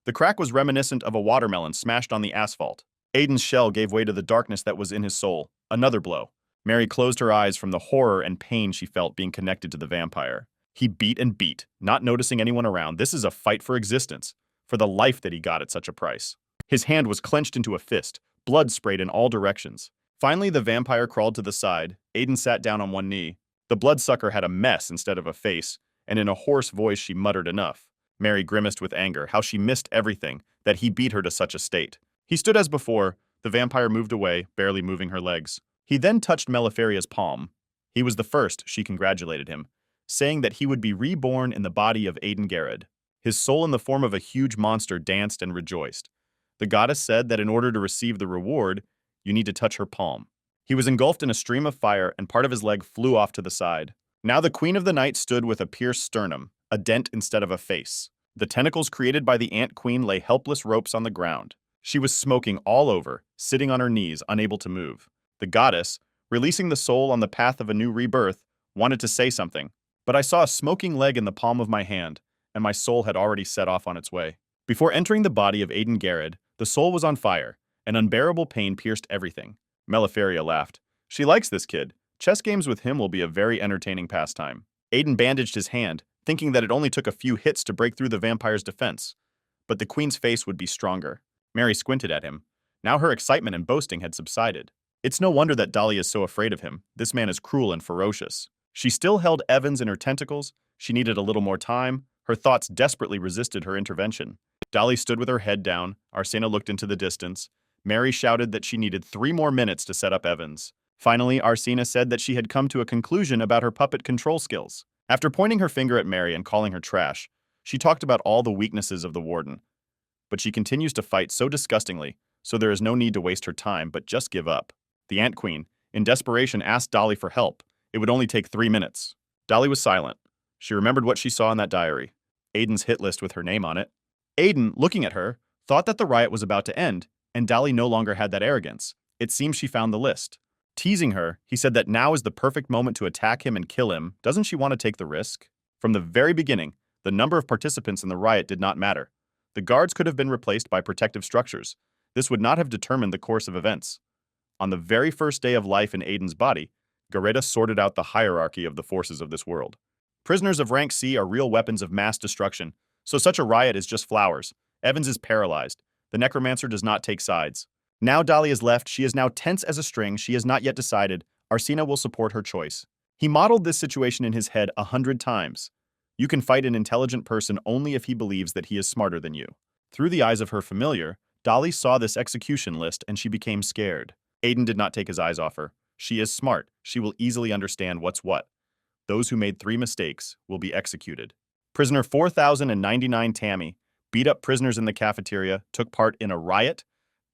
The crack was reminiscent of a watermelon smashed on the asphalt. Aiden's shell gave way to the darkness that was in his soul. Another blow. Mary closed her eyes from the horror and pain she felt being connected to the vampire. He beat and beat, not noticing anyone around. This is a fight for existence, for the life that he got at such a price. His hand was clenched into a fist. Blood sprayed in all directions. Finally, the vampire crawled to the side. Aiden sat down on one knee. The bloodsucker had a mess instead of a face, and in a hoarse voice she muttered enough. Mary grimaced with anger, how she missed everything, that he beat her to such a state. He stood as before. The vampire moved away, barely moving her legs. He then touched Meliferia's palm. He was the first, she congratulated him, saying that he would be reborn in the body of Aiden Garrett. His soul in the form of a huge monster danced and rejoiced. The goddess said that in order to receive the reward, you need to touch her palm. He was engulfed in a stream of fire, and part of his leg flew off to the side. Now the Queen of the Night stood with a pierced sternum, a dent instead of a face. The tentacles created by the Ant Queen lay helpless ropes on the ground. She was smoking all over, sitting on her knees, unable to move. The goddess, releasing the soul on the path of a new rebirth, wanted to say something, but I saw a smoking leg in the palm of my hand, and my soul had already set off on its way. Before entering the body of Aiden Garrett, the soul was on fire. An unbearable pain pierced everything. Meliferia laughed. She likes this kid. Chess games with him will be a very entertaining pastime. Aiden bandaged his hand, thinking that it only took a few hits to break through the vampire's defense. But the queen's face would be stronger. Mary squinted at him. Now her excitement and boasting had subsided. It's no wonder that Dolly is so afraid of him. This man is cruel and ferocious. She still held Evans in her tentacles. She needed a little more time. Her thoughts desperately resisted her intervention. Dolly stood with her head down. Arsena looked into the distance. Mary shouted that she needed 3 more minutes to set up Evans. Finally, Arsena said that she had come to a conclusion about her puppet control skills. After pointing her finger at Mary and calling her trash, she talked about all the weaknesses of the warden. But she continues to fight so disgustingly, so there is no need to waste her time, but just give up. The Ant Queen, in desperation, asked Dolly for help. It would only take 3 minutes. Dolly was silent. She remembered what she saw in that diary. Aiden's hit list with her name on it. Aiden, looking at her, thought that the riot was about to end, and Dolly no longer had that arrogance. It seems she found the list. Teasing her, he said that now is the perfect moment to attack him and kill him. Doesn't she want to take the risk? From the very beginning, the number of participants in the riot did not matter. The guards could have been replaced by protective structures. This would not have determined the course of events. On the very first day of life in Aiden's body, Gareta sorted out the hierarchy of the forces of this world. Prisoners of rank C are real weapons of mass destruction, so such a riot is just flowers. Evans is paralyzed. The necromancer does not take sides. Now Dolly is left. She is now tense as a string. She has not yet decided. Arsena will support her choice. He modeled this situation in his head 100 times. You can fight an intelligent person only if he believes that he is smarter than you. Through the eyes of her familiar, Dolly saw this execution list and she became scared. Aiden did not take his eyes off her. She is smart. She will easily understand what's what. Those who made 3 mistakes will be executed. Prisoner 4099 Tammy beat up prisoners in the cafeteria, took part in a riot,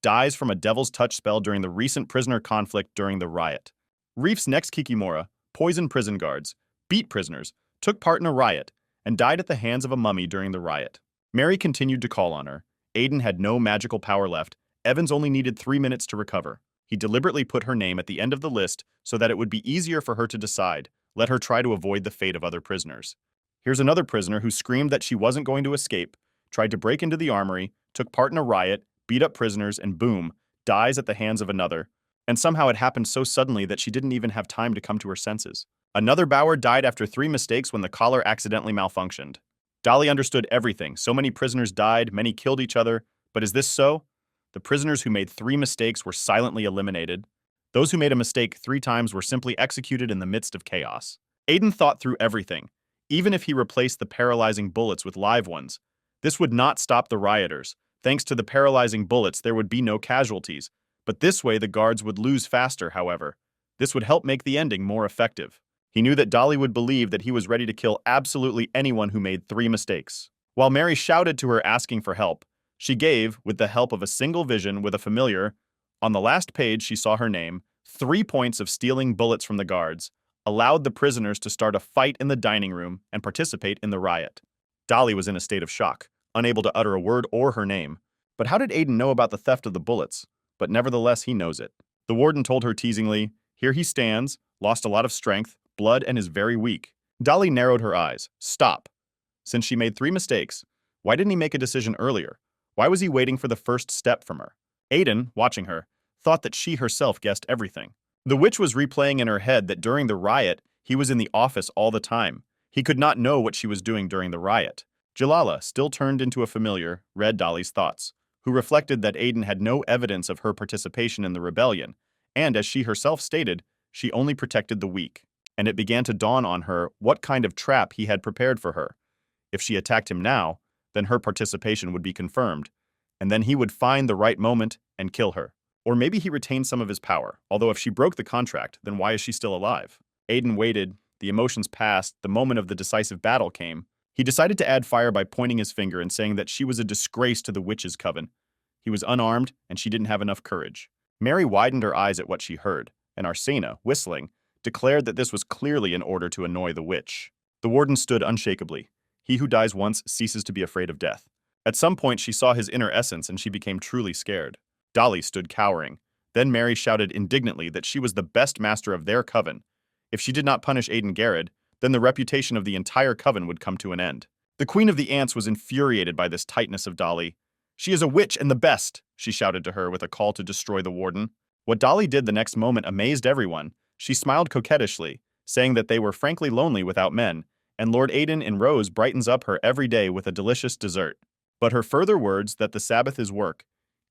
dies from a devil's touch spell during the recent prisoner conflict during the riot. Reef's next Kikimora poisoned prison guards, beat prisoners, took part in a riot, and died at the hands of a mummy during the riot. Mary continued to call on her. Aiden had no magical power left. Evans only needed 3 minutes to recover. He deliberately put her name at the end of the list so that it would be easier for her to decide. Let her try to avoid the fate of other prisoners. Here's another prisoner who screamed that she wasn't going to escape, tried to break into the armory, took part in a riot, beat up prisoners, and boom, dies at the hands of another. And somehow it happened so suddenly that she didn't even have time to come to her senses. Another Bower died after 3 mistakes when the collar accidentally malfunctioned. Dolly understood everything. So many prisoners died, many killed each other. But is this so? The prisoners who made 3 mistakes were silently eliminated. Those who made a mistake 3 times were simply executed in the midst of chaos. Aiden thought through everything. Even if he replaced the paralyzing bullets with live ones, this would not stop the rioters. Thanks to the paralyzing bullets, there would be no casualties. But this way, the guards would lose faster, however. This would help make the ending more effective. He knew that Dolly would believe that he was ready to kill absolutely anyone who made 3 mistakes. While Mary shouted to her asking for help, she gave, with the help of a single vision with a familiar. On the last page, she saw her name, 3 points of stealing bullets from the guards allowed the prisoners to start a fight in the dining room and participate in the riot. Dolly was in a state of shock, unable to utter a word or her name. But how did Aiden know about the theft of the bullets? But nevertheless, he knows it. The warden told her teasingly, "Here he stands, lost a lot of strength, blood, and is very weak." Dolly narrowed her eyes. Stop. Since she made 3 mistakes, why didn't he make a decision earlier? Why was he waiting for the first step from her? Aiden, watching her, thought that she herself guessed everything. The witch was replaying in her head that during the riot, he was in the office all the time. He could not know what she was doing during the riot. Jalala, still turned into a familiar, read Dolly's thoughts, who reflected that Aiden had no evidence of her participation in the rebellion, and as she herself stated, she only protected the weak. And it began to dawn on her what kind of trap he had prepared for her. If she attacked him now, then her participation would be confirmed, and then he would find the right moment and kill her. Or maybe he retained some of his power, although if she broke the contract, then why is she still alive? Aiden waited, the emotions passed, the moment of the decisive battle came. He decided to add fire by pointing his finger and saying that she was a disgrace to the witch's coven. He was unarmed, and she didn't have enough courage. Mary widened her eyes at what she heard, and Arsena, whistling, declared that this was clearly in order to annoy the witch. The warden stood unshakably. He who dies once ceases to be afraid of death. At some point she saw his inner essence and she became truly scared. Dolly stood cowering. Then Mary shouted indignantly that she was the best master of their coven. If she did not punish Aiden Garrett, then the reputation of the entire coven would come to an end. The Queen of the Ants was infuriated by this tightness of Dolly. "She is a witch and the best," she shouted to her with a call to destroy the warden. What Dolly did the next moment amazed everyone. She smiled coquettishly, saying that they were frankly lonely without men, and Lord Aiden in Rose brightens up her every day with a delicious dessert. But her further words that the Sabbath is work,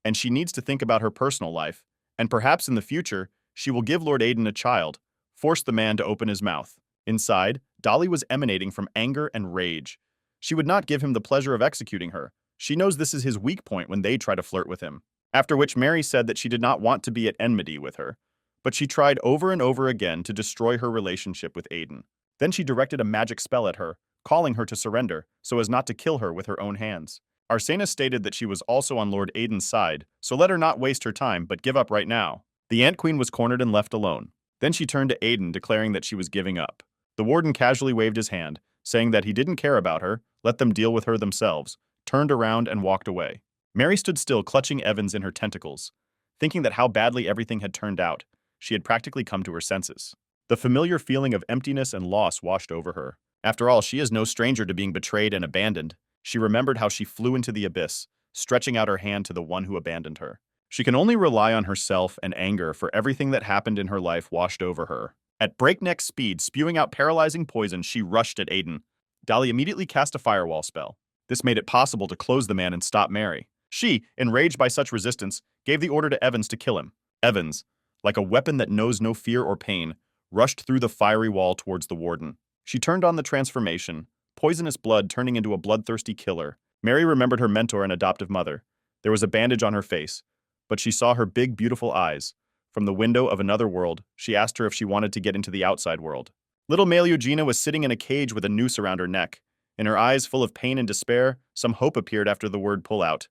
and she needs to think about her personal life, and perhaps in the future, she will give Lord Aiden a child, forced the man to open his mouth. Inside, Dolly was emanating from anger and rage. She would not give him the pleasure of executing her. She knows this is his weak point when they try to flirt with him. After which Mary said that she did not want to be at enmity with her, but she tried over and over again to destroy her relationship with Aiden. Then she directed a magic spell at her, calling her to surrender so as not to kill her with her own hands. Arsena stated that she was also on Lord Aiden's side, so let her not waste her time but give up right now. The Ant Queen was cornered and left alone. Then she turned to Aiden, declaring that she was giving up. The warden casually waved his hand, saying that he didn't care about her, let them deal with her themselves, turned around and walked away. Mary stood still, clutching Evans in her tentacles. Thinking that how badly everything had turned out, she had practically come to her senses. The familiar feeling of emptiness and loss washed over her. After all, she is no stranger to being betrayed and abandoned. She remembered how she flew into the abyss, stretching out her hand to the one who abandoned her. She can only rely on herself and anger for everything that happened in her life washed over her. At breakneck speed, spewing out paralyzing poison, she rushed at Aiden. Dolly immediately cast a firewall spell. This made it possible to close the man and stop Mary. She, enraged by such resistance, gave the order to Evans to kill him. Evans, like a weapon that knows no fear or pain, rushed through the fiery wall towards the warden. She turned on the transformation, poisonous blood turning into a bloodthirsty killer. Mary remembered her mentor and adoptive mother. There was a bandage on her face, but she saw her big, beautiful eyes. From the window of another world, she asked her if she wanted to get into the outside world. Little Male Eugenia was sitting in a cage with a noose around her neck. In her eyes full of pain and despair, some hope appeared after the word pull out.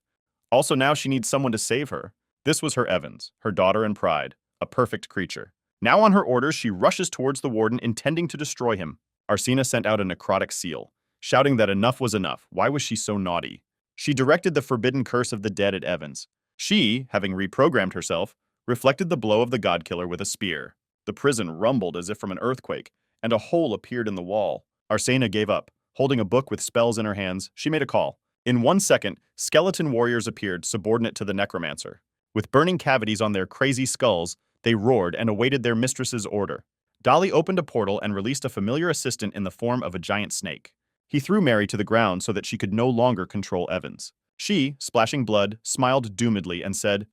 Also now she needs someone to save her. This was her Evans, her daughter and pride, a perfect creature. Now on her orders, she rushes towards the warden, intending to destroy him. Arsena sent out a necrotic seal, shouting that enough was enough. Why was she so naughty? She directed the forbidden curse of the dead at Evans. She, having reprogrammed herself, reflected the blow of the godkiller with a spear. The prison rumbled as if from an earthquake, and a hole appeared in the wall. Arsena gave up. Holding a book with spells in her hands, she made a call. In 1 second, skeleton warriors appeared, subordinate to the necromancer. With burning cavities on their crazy skulls, they roared and awaited their mistress's order. Dolly opened a portal and released a familiar assistant in the form of a giant snake. He threw Mary to the ground so that she could no longer control Evans. She, splashing blood, smiled doomedly and said,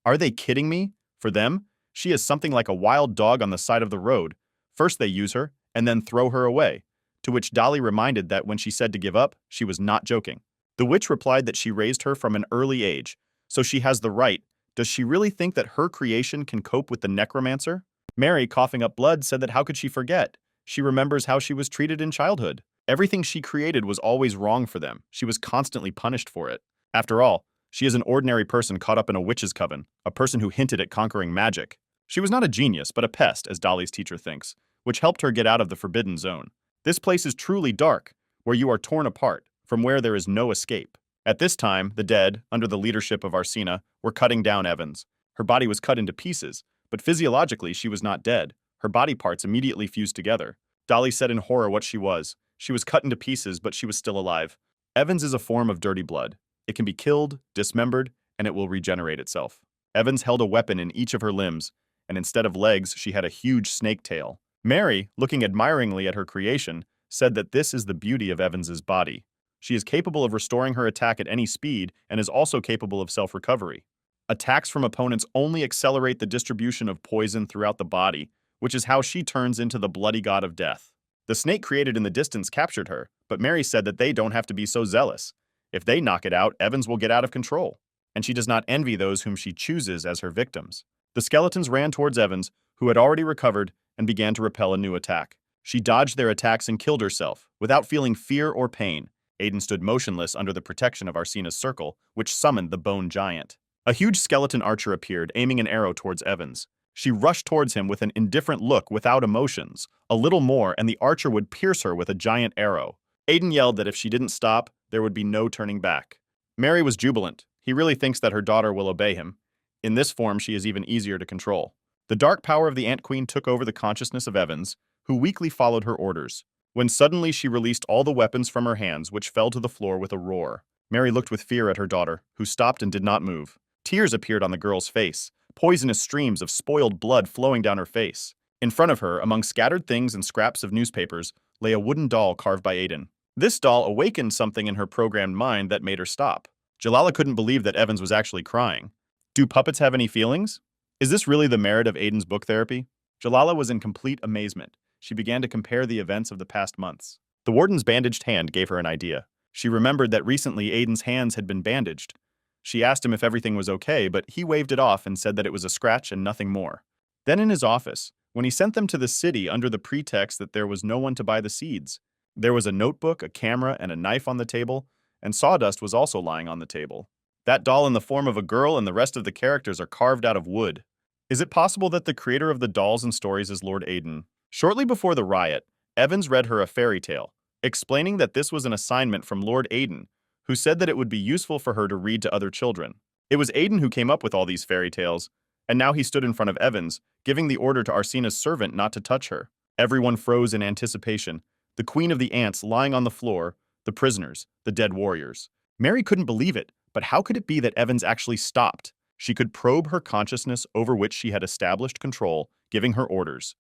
"Are they kidding me? For them, she is something like a wild dog on the side of the road. First they use her, and then throw her away." To which Dolly reminded that when she said to give up, she was not joking. The witch replied that she raised her from an early age, so she has the right. Does she really think that her creation can cope with the necromancer? Mary, coughing up blood, said that how could she forget? She remembers how she was treated in childhood. Everything she created was always wrong for them. She was constantly punished for it. After all, she is an ordinary person caught up in a witch's coven, a person who hinted at conquering magic. She was not a genius, but a pest, as Dolly's teacher thinks, which helped her get out of the forbidden zone. This place is truly dark, where you are torn apart, from where there is no escape. At this time, the dead, under the leadership of Arsina, were cutting down Evans. Her body was cut into pieces, but physiologically she was not dead. Her body parts immediately fused together. Dolly said in horror what she was. She was cut into pieces, but she was still alive. Evans is a form of dirty blood. It can be killed, dismembered, and it will regenerate itself. Evans held a weapon in each of her limbs, and instead of legs, she had a huge snake tail. Mary, looking admiringly at her creation, said that this is the beauty of Evans's body. She is capable of restoring her attack at any speed and is also capable of self-recovery. Attacks from opponents only accelerate the distribution of poison throughout the body, which is how she turns into the bloody god of death. The snake created in the distance captured her, but Mary said that they don't have to be so zealous. If they knock it out, Evans will get out of control, and she does not envy those whom she chooses as her victims. The skeletons ran towards Evans, who had already recovered, and began to repel a new attack. She dodged their attacks and killed herself, without feeling fear or pain. Aiden stood motionless under the protection of Arsina's circle, which summoned the bone giant. A huge skeleton archer appeared, aiming an arrow towards Evans. She rushed towards him with an indifferent look without emotions. A little more, and the archer would pierce her with a giant arrow. Aiden yelled that if she didn't stop, there would be no turning back. Mary was jubilant. He really thinks that her daughter will obey him. In this form, she is even easier to control. The dark power of the Ant Queen took over the consciousness of Evans, who weakly followed her orders, when suddenly she released all the weapons from her hands, which fell to the floor with a roar. Mary looked with fear at her daughter, who stopped and did not move. Tears appeared on the girl's face, poisonous streams of spoiled blood flowing down her face. In front of her, among scattered things and scraps of newspapers, lay a wooden doll carved by Aiden. This doll awakened something in her programmed mind that made her stop. Jalala couldn't believe that Evans was actually crying. Do puppets have any feelings? Is this really the merit of Aiden's book therapy? Jalala was in complete amazement. She began to compare the events of the past months. The warden's bandaged hand gave her an idea. She remembered that recently Aiden's hands had been bandaged. She asked him if everything was okay, but he waved it off and said that it was a scratch and nothing more. Then in his office, when he sent them to the city under the pretext that there was no one to buy the seeds, there was a notebook, a camera, and a knife on the table, and sawdust was also lying on the table. That doll in the form of a girl and the rest of the characters are carved out of wood. Is it possible that the creator of the dolls and stories is Lord Aiden? Shortly before the riot, Evans read her a fairy tale, explaining that this was an assignment from Lord Aiden, who said that it would be useful for her to read to other children. It was Aiden who came up with all these fairy tales, and now he stood in front of Evans, giving the order to Arsina's servant not to touch her. Everyone froze in anticipation, the queen of the ants lying on the floor, the prisoners, the dead warriors. Mary couldn't believe it, but how could it be that Evans actually stopped? She could probe her consciousness over which she had established control, giving her orders.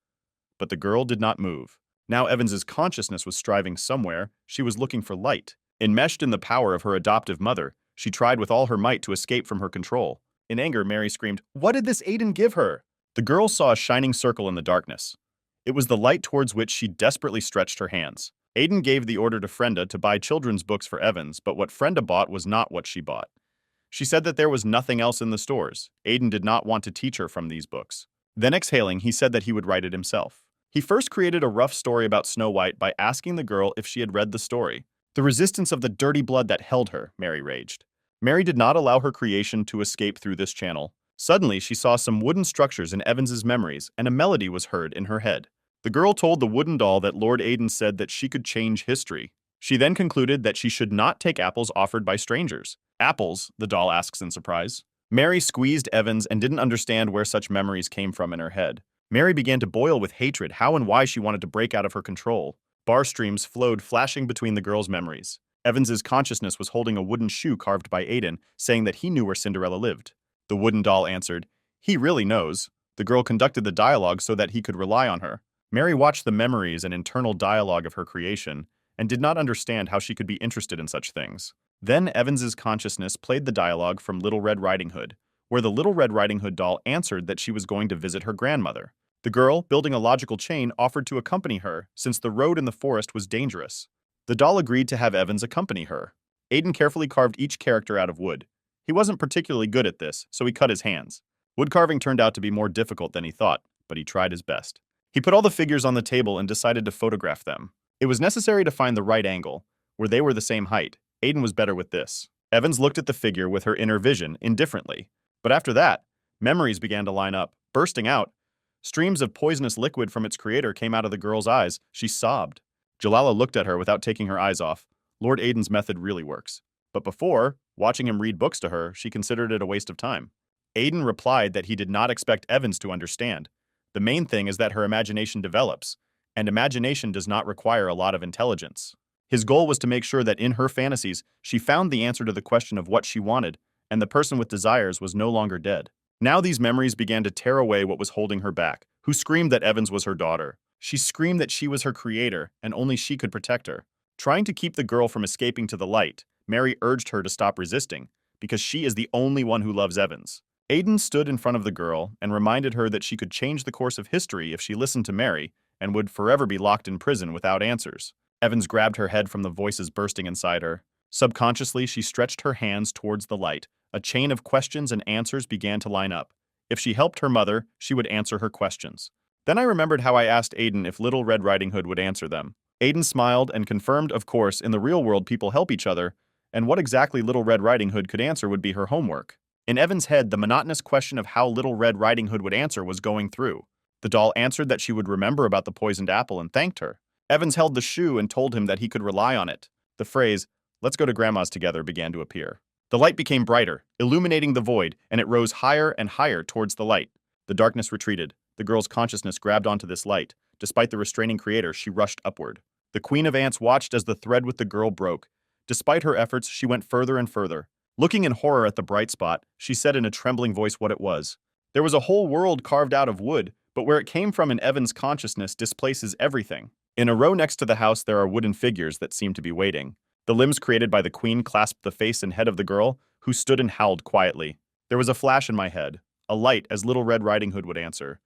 But the girl did not move. Now Evans's consciousness was striving somewhere. She was looking for light. Enmeshed in the power of her adoptive mother, she tried with all her might to escape from her control. In anger, Mary screamed, "What did this Aiden give her?" The girl saw a shining circle in the darkness. It was the light towards which she desperately stretched her hands. Aiden gave the order to Frenda to buy children's books for Evans, but what Frenda bought was not what she bought. She said that there was nothing else in the stores. Aiden did not want to teach her from these books. Then exhaling, he said that he would write it himself. He first created a rough story about Snow White by asking the girl if she had read the story. The resistance of the dirty blood that held her, Mary raged. Mary did not allow her creation to escape through this channel. Suddenly, she saw some wooden structures in Evans's memories, and a melody was heard in her head. The girl told the wooden doll that Lord Aiden said that she could change history. She then concluded that she should not take apples offered by strangers. Apples? The doll asks in surprise. Mary squeezed Evans and didn't understand where such memories came from in her head. Mary began to boil with hatred how and why she wanted to break out of her control. Bar streams flowed, flashing between the girl's memories. Evans's consciousness was holding a wooden shoe carved by Aiden, saying that he knew where Cinderella lived. The wooden doll answered, "He really knows." The girl conducted the dialogue so that he could rely on her. Mary watched the memories and internal dialogue of her creation, and did not understand how she could be interested in such things. Then Evans's consciousness played the dialogue from Little Red Riding Hood, where the Little Red Riding Hood doll answered that she was going to visit her grandmother. The girl, building a logical chain, offered to accompany her, since the road in the forest was dangerous. The doll agreed to have Evans accompany her. Aiden carefully carved each character out of wood. He wasn't particularly good at this, so he cut his hands. Wood carving turned out to be more difficult than he thought, but he tried his best. He put all the figures on the table and decided to photograph them. It was necessary to find the right angle, where they were the same height. Aiden was better with this. Evans looked at the figure with her inner vision, indifferently. But after that, memories began to line up. Bursting out, Streams of poisonous liquid from its creator came out of the girl's eyes. She sobbed. Jalala looked at her without taking her eyes off. Lord Aiden's method really works. But before, watching him read books to her, she considered it a waste of time. Aiden replied that he did not expect Evans to understand. The main thing is that her imagination develops, and imagination does not require a lot of intelligence. His goal was to make sure that in her fantasies, she found the answer to the question of what she wanted, and the person with desires was no longer dead. Now these memories began to tear away what was holding her back. Who screamed that Evans was her daughter? She screamed that she was her creator, and only she could protect her. Trying to keep the girl from escaping to the light, Mary urged her to stop resisting, because she is the only one who loves Evans. Aiden stood in front of the girl and reminded her that she could change the course of history if she listened to Mary, and would forever be locked in prison without answers. Evans grabbed her head from the voices bursting inside her. Subconsciously, she stretched her hands towards the light. A chain of questions and answers began to line up. If she helped her mother, she would answer her questions. Then I remembered how I asked Aiden if Little Red Riding Hood would answer them. Aiden smiled and confirmed, of course, in the real world people help each other, and what exactly Little Red Riding Hood could answer would be her homework. In Evan's head, the monotonous question of how Little Red Riding Hood would answer was going through. The doll answered that she would remember about the poisoned apple and thanked her. Evans held the shoe and told him that he could rely on it. The phrase, "Let's go to Grandma's together," began to appear. The light became brighter, illuminating the void, and it rose higher and higher towards the light. The darkness retreated. The girl's consciousness grabbed onto this light. Despite the restraining creator, she rushed upward. The Queen of Ants watched as the thread with the girl broke. Despite her efforts, she went further and further. Looking in horror at the bright spot, she said in a trembling voice what it was. There was a whole world carved out of wood, but where it came from in Evan's consciousness displaces everything. In a row next to the house, there are wooden figures that seem to be waiting. The limbs created by the queen clasped the face and head of the girl, who stood and howled quietly. There was a flash in my head, a light as Little Red Riding Hood would answer.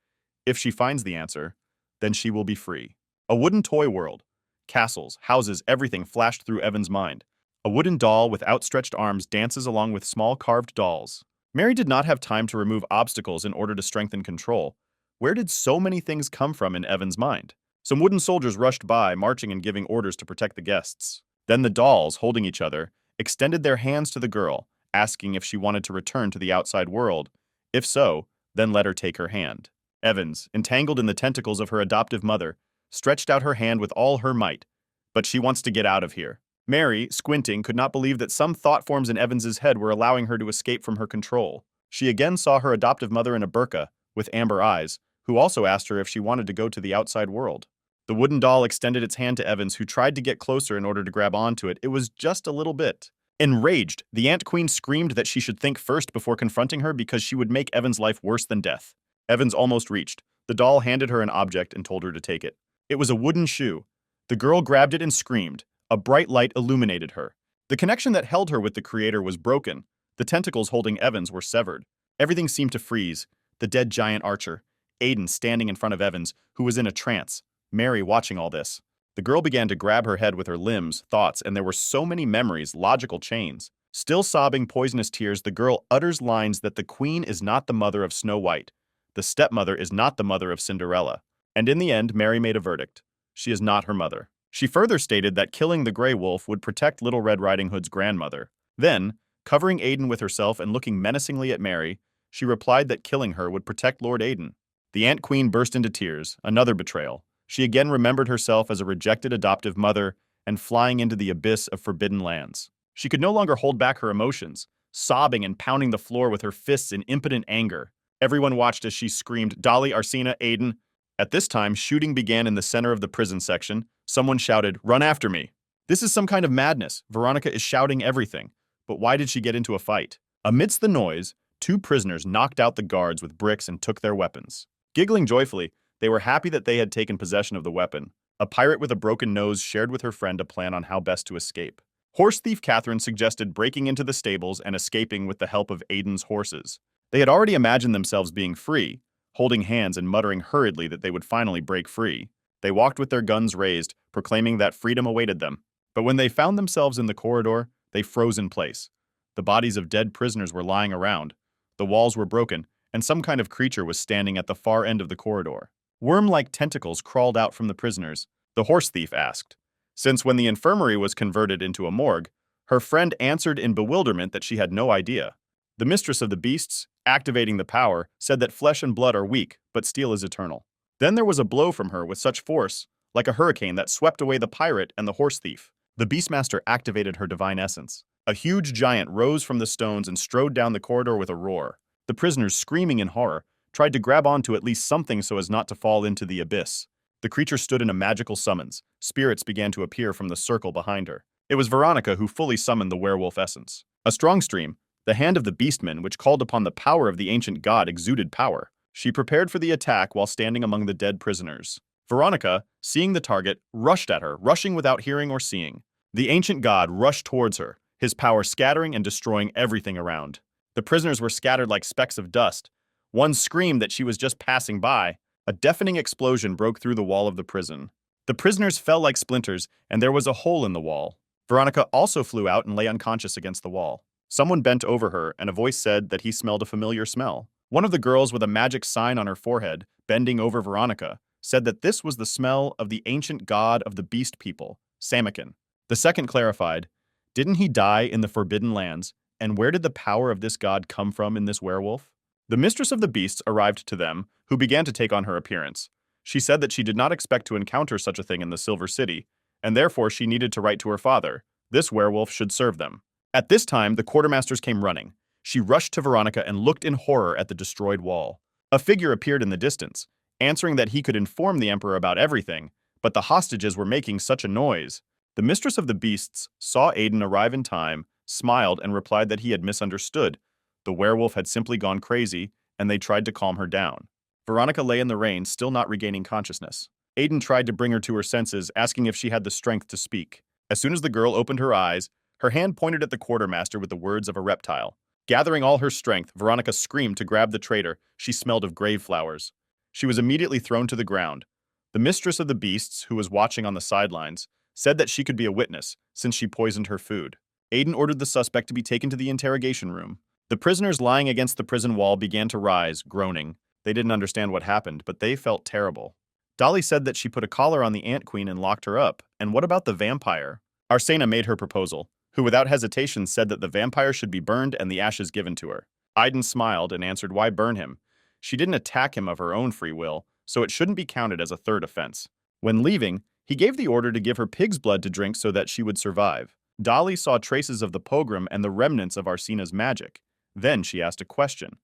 If she finds the answer, then she will be free. A wooden toy world. Castles, houses, everything flashed through Evan's mind. A wooden doll with outstretched arms dances along with small carved dolls. Mary did not have time to remove obstacles in order to strengthen control. Where did so many things come from in Evan's mind? Some wooden soldiers rushed by, marching and giving orders to protect the guests. Then the dolls, holding each other, extended their hands to the girl, asking if she wanted to return to the outside world. If so, then let her take her hand. Evans, entangled in the tentacles of her adoptive mother, stretched out her hand with all her might. But she wants to get out of here. Mary, squinting, could not believe that some thought forms in Evans's head were allowing her to escape from her control. She again saw her adoptive mother in a burqa, with amber eyes, who also asked her if she wanted to go to the outside world. The wooden doll extended its hand to Evans, who tried to get closer in order to grab onto it. It was just a little bit. Enraged, the Ant Queen screamed that she should think first before confronting her because she would make Evan's life worse than death. Evans almost reached. The doll handed her an object and told her to take it. It was a wooden shoe. The girl grabbed it and screamed. A bright light illuminated her. The connection that held her with the creator was broken. The tentacles holding Evans were severed. Everything seemed to freeze. The dead giant archer, Aiden standing in front of Evans, who was in a trance, Mary watching all this. The girl began to grab her head with her limbs, thoughts, and there were so many memories, logical chains. Still sobbing poisonous tears, the girl utters lines that the queen is not the mother of Snow White. The stepmother is not the mother of Cinderella. And in the end, Mary made a verdict. She is not her mother. She further stated that killing the Grey Wolf would protect Little Red Riding Hood's grandmother. Then, covering Aiden with herself and looking menacingly at Mary, she replied that killing her would protect Lord Aiden. The Ant Queen burst into tears, another betrayal. She again remembered herself as a rejected adoptive mother and flying into the abyss of forbidden lands. She could no longer hold back her emotions, sobbing and pounding the floor with her fists in impotent anger. Everyone watched as she screamed, "Dolly, Arsena, Aiden." At this time, shooting began in the center of the prison section. Someone shouted, "Run after me." This is some kind of madness. Veronica is shouting everything. But why did she get into a fight? Amidst the noise, two prisoners knocked out the guards with bricks and took their weapons. Giggling joyfully, they were happy that they had taken possession of the weapon. A pirate with a broken nose shared with her friend a plan on how best to escape. Horse thief Catherine suggested breaking into the stables and escaping with the help of Aiden's horses. They had already imagined themselves being free, holding hands and muttering hurriedly that they would finally break free. They walked with their guns raised, proclaiming that freedom awaited them. But when they found themselves in the corridor, they froze in place. The bodies of dead prisoners were lying around. The walls were broken, and some kind of creature was standing at the far end of the corridor. Worm-like tentacles crawled out from the prisoners. The horse thief asked. Since when the infirmary was converted into a morgue, her friend answered in bewilderment that she had no idea. The mistress of the beasts, activating the power, said that flesh and blood are weak, but steel is eternal. Then there was a blow from her with such force, like a hurricane that swept away the pirate and the horse thief. The Beastmaster activated her divine essence. A huge giant rose from the stones and strode down the corridor with a roar. The prisoners, screaming in horror, tried to grab onto at least something so as not to fall into the abyss. The creature stood in a magical summons. Spirits began to appear from the circle behind her. It was Veronica who fully summoned the werewolf essence. A strong stream, the hand of the beastman which called upon the power of the ancient god, exuded power. She prepared for the attack while standing among the dead prisoners. Veronica, seeing the target, rushed at her, rushing without hearing or seeing. The ancient god rushed towards her, his power scattering and destroying everything around. The prisoners were scattered like specks of dust. One screamed that she was just passing by. A deafening explosion broke through the wall of the prison. The prisoners fell like splinters, and there was a hole in the wall. Veronica also flew out and lay unconscious against the wall. Someone bent over her, and a voice said that he smelled a familiar smell. One of the girls with a magic sign on her forehead, bending over Veronica, said that this was the smell of the ancient god of the beast people, Samakin. The second clarified, "Didn't he die in the Forbidden Lands, and where did the power of this god come from in this werewolf?" The mistress of the beasts arrived to them, who began to take on her appearance. She said that she did not expect to encounter such a thing in the Silver City, and therefore she needed to write to her father. This werewolf should serve them. At this time, the quartermasters came running. She rushed to Veronica and looked in horror at the destroyed wall. A figure appeared in the distance, answering that he could inform the emperor about everything, but the hostages were making such a noise. The mistress of the beasts saw Aiden arrive in time, smiled, and replied that he had misunderstood. The werewolf had simply gone crazy, and they tried to calm her down. Veronica lay in the rain, still not regaining consciousness. Aiden tried to bring her to her senses, asking if she had the strength to speak. As soon as the girl opened her eyes, her hand pointed at the quartermaster with the words of a reptile. Gathering all her strength, Veronica screamed to grab the traitor. She smelled of grave flowers. She was immediately thrown to the ground. The mistress of the beasts, who was watching on the sidelines, said that she could be a witness, since she poisoned her food. Aiden ordered the suspect to be taken to the interrogation room. The prisoners lying against the prison wall began to rise, groaning. They didn't understand what happened, but they felt terrible. Dolly said that she put a collar on the Ant Queen and locked her up. And what about the vampire? Arsena made her proposal, who without hesitation said that the vampire should be burned and the ashes given to her. Aiden smiled and answered why burn him. She didn't attack him of her own free will, so it shouldn't be counted as a third offense. When leaving, he gave the order to give her pig's blood to drink so that she would survive. Dolly saw traces of the pogrom and the remnants of Arsena's magic. Then she asked a question.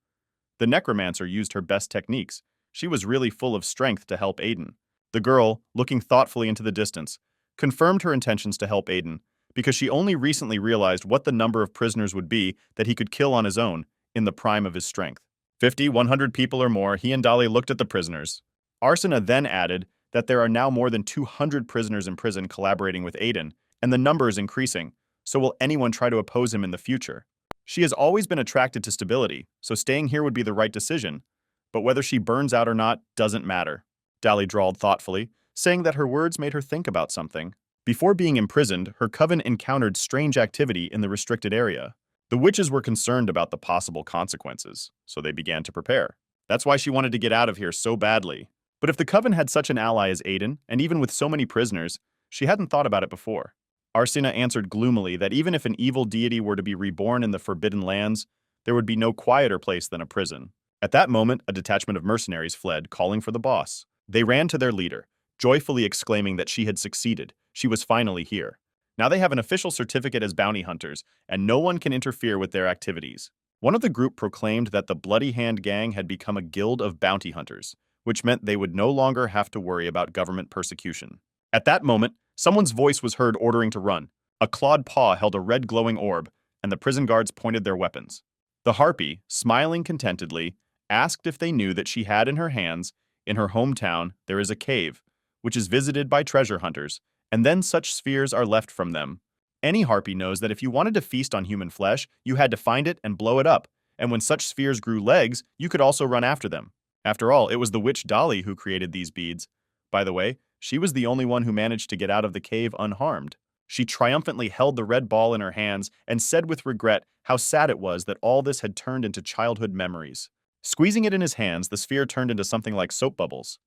The necromancer used her best techniques. She was really full of strength to help Aiden. The girl, looking thoughtfully into the distance, confirmed her intentions to help Aiden, because she only recently realized what the number of prisoners would be that he could kill on his own in the prime of his strength. 50, 100 people or more, he and Dolly looked at the prisoners. Arsena then added that there are now more than 200 prisoners in prison collaborating with Aiden, and the number is increasing, so will anyone try to oppose him in the future? She has always been attracted to stability, so staying here would be the right decision. But whether she burns out or not doesn't matter. Dolly drawled thoughtfully, saying that her words made her think about something. Before being imprisoned, her coven encountered strange activity in the restricted area. The witches were concerned about the possible consequences, so they began to prepare. That's why she wanted to get out of here so badly. But if the coven had such an ally as Aiden, and even with so many prisoners, she hadn't thought about it before. Arsena answered gloomily that even if an evil deity were to be reborn in the Forbidden Lands, there would be no quieter place than a prison. At that moment, a detachment of mercenaries fled, calling for the boss. They ran to their leader, joyfully exclaiming that she had succeeded. She was finally here. Now they have an official certificate as bounty hunters, and no one can interfere with their activities. One of the group proclaimed that the Bloody Hand Gang had become a guild of bounty hunters, which meant they would no longer have to worry about government persecution. At that moment, someone's voice was heard ordering to run. A clawed paw held a red glowing orb, and the prison guards pointed their weapons. The harpy, smiling contentedly, asked if they knew that she had in her hands, in her hometown, there is a cave, which is visited by treasure hunters, and then such spheres are left from them. Any harpy knows that if you wanted to feast on human flesh, you had to find it and blow it up, and when such spheres grew legs, you could also run after them. After all, it was the witch Dolly who created these beads. By the way, she was the only one who managed to get out of the cave unharmed. She triumphantly held the red ball in her hands and said with regret how sad it was that all this had turned into childhood memories. Squeezing it in his hands, the sphere turned into something like soap bubbles.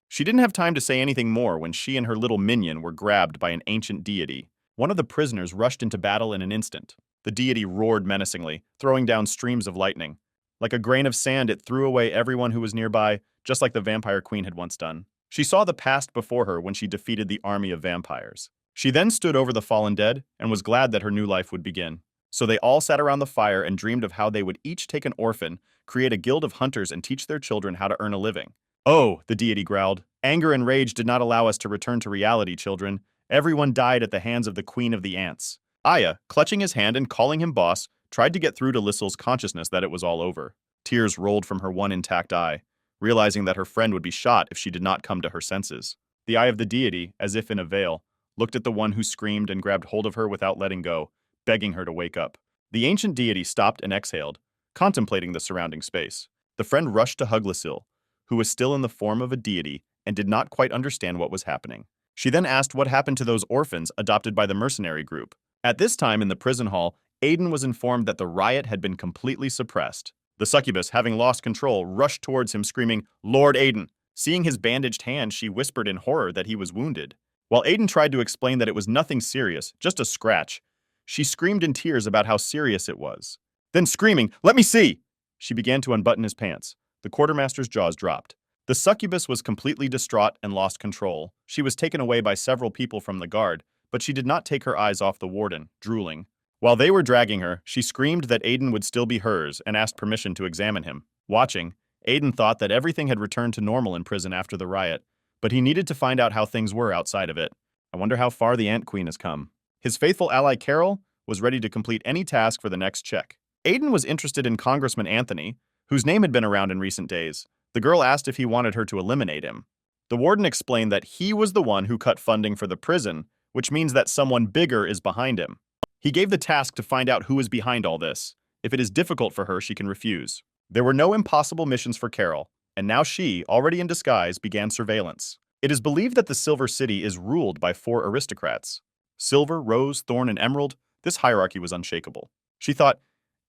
She didn't have time to say anything more when she and her little minion were grabbed by an ancient deity. One of the prisoners rushed into battle in an instant. The deity roared menacingly, throwing down streams of lightning. Like a grain of sand, it threw away everyone who was nearby, just like the vampire queen had once done. She saw the past before her when she defeated the army of vampires. She then stood over the fallen dead and was glad that her new life would begin. So they all sat around the fire and dreamed of how they would each take an orphan, create a guild of hunters, and teach their children how to earn a living. "Oh," the deity growled. "Anger and rage did not allow us to return to reality, children. Everyone died at the hands of the queen of the ants." Aya, clutching his hand and calling him boss, tried to get through to Lissel's consciousness that it was all over. Tears rolled from her one intact eye, realizing that her friend would be shot if she did not come to her senses. The eye of the deity, as if in a veil, looked at the one who screamed and grabbed hold of her without letting go, begging her to wake up. The ancient deity stopped and exhaled, contemplating the surrounding space. The friend rushed to hug Lissil, who was still in the form of a deity and did not quite understand what was happening. She then asked what happened to those orphans adopted by the mercenary group. At this time in the prison hall, Aiden was informed that the riot had been completely suppressed. The succubus, having lost control, rushed towards him screaming, "Lord Aiden!" Seeing his bandaged hand, she whispered in horror that he was wounded. While Aiden tried to explain that it was nothing serious, just a scratch, she screamed in tears about how serious it was. Then screaming, "Let me see!" she began to unbutton his pants. The quartermaster's jaws dropped. The succubus was completely distraught and lost control. She was taken away by several people from the guard, but she did not take her eyes off the warden, drooling. While they were dragging her, she screamed that Aiden would still be hers and asked permission to examine him. Watching, Aiden thought that everything had returned to normal in prison after the riot, but he needed to find out how things were outside of it. I wonder how far the Ant Queen has come. His faithful ally Carol was ready to complete any task for the next check. Aiden was interested in Congressman Anthony, whose name had been around in recent days. The girl asked if he wanted her to eliminate him. The warden explained that he was the one who cut funding for the prison, which means that someone bigger is behind him. He gave the task to find out who is behind all this. If it is difficult for her, she can refuse. There were no impossible missions for Carol, and now she, already in disguise, began surveillance. It is believed that the Silver City is ruled by 4 aristocrats. Silver, Rose, Thorn, and Emerald, this hierarchy was unshakable. She thought,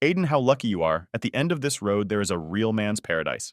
"Aiden, how lucky you are. At the end of this road, there is a real man's paradise."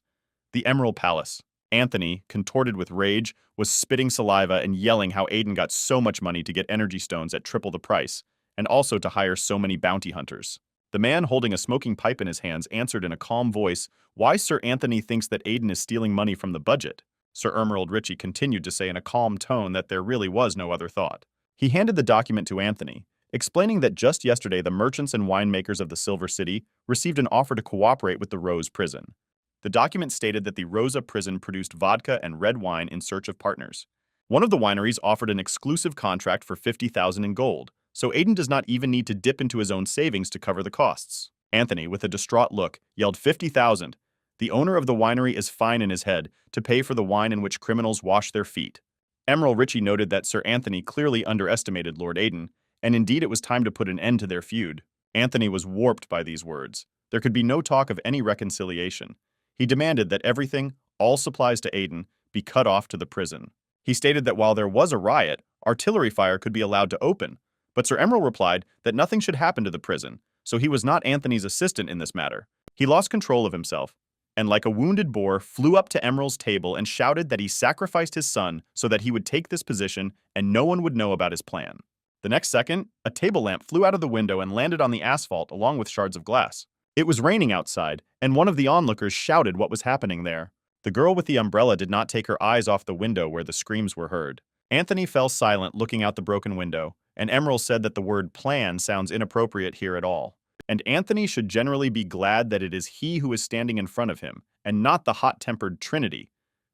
The Emerald Palace. Anthony, contorted with rage, was spitting saliva and yelling how Aiden got so much money to get energy stones at triple the price, and also to hire so many bounty hunters. The man holding a smoking pipe in his hands answered in a calm voice why Sir Anthony thinks that Aiden is stealing money from the budget. Sir Emerald Ritchie continued to say in a calm tone that there really was no other thought. He handed the document to Anthony, explaining that just yesterday the merchants and winemakers of the Silver City received an offer to cooperate with the Rose Prison. The document stated that the Rosa prison produced vodka and red wine in search of partners. One of the wineries offered an exclusive contract for 50,000 in gold, so Aiden does not even need to dip into his own savings to cover the costs. Anthony, with a distraught look, yelled 50,000. The owner of the winery is fine in his head to pay for the wine in which criminals wash their feet. Emerald Ritchie noted that Sir Anthony clearly underestimated Lord Aiden, and indeed it was time to put an end to their feud. Anthony was warped by these words. There could be no talk of any reconciliation. He demanded that everything, all supplies to Aiden, be cut off to the prison. He stated that while there was a riot, artillery fire could be allowed to open, but Sir Emerald replied that nothing should happen to the prison, so he was not Anthony's assistant in this matter. He lost control of himself, and like a wounded boar, flew up to Emerald's table and shouted that he sacrificed his son so that he would take this position and no one would know about his plan. The next second, a table lamp flew out of the window and landed on the asphalt along with shards of glass. It was raining outside, and one of the onlookers shouted what was happening there. The girl with the umbrella did not take her eyes off the window where the screams were heard. Anthony fell silent looking out the broken window, and Emerald said that the word plan sounds inappropriate here at all. And Anthony should generally be glad that it is he who is standing in front of him, and not the hot-tempered Trinity.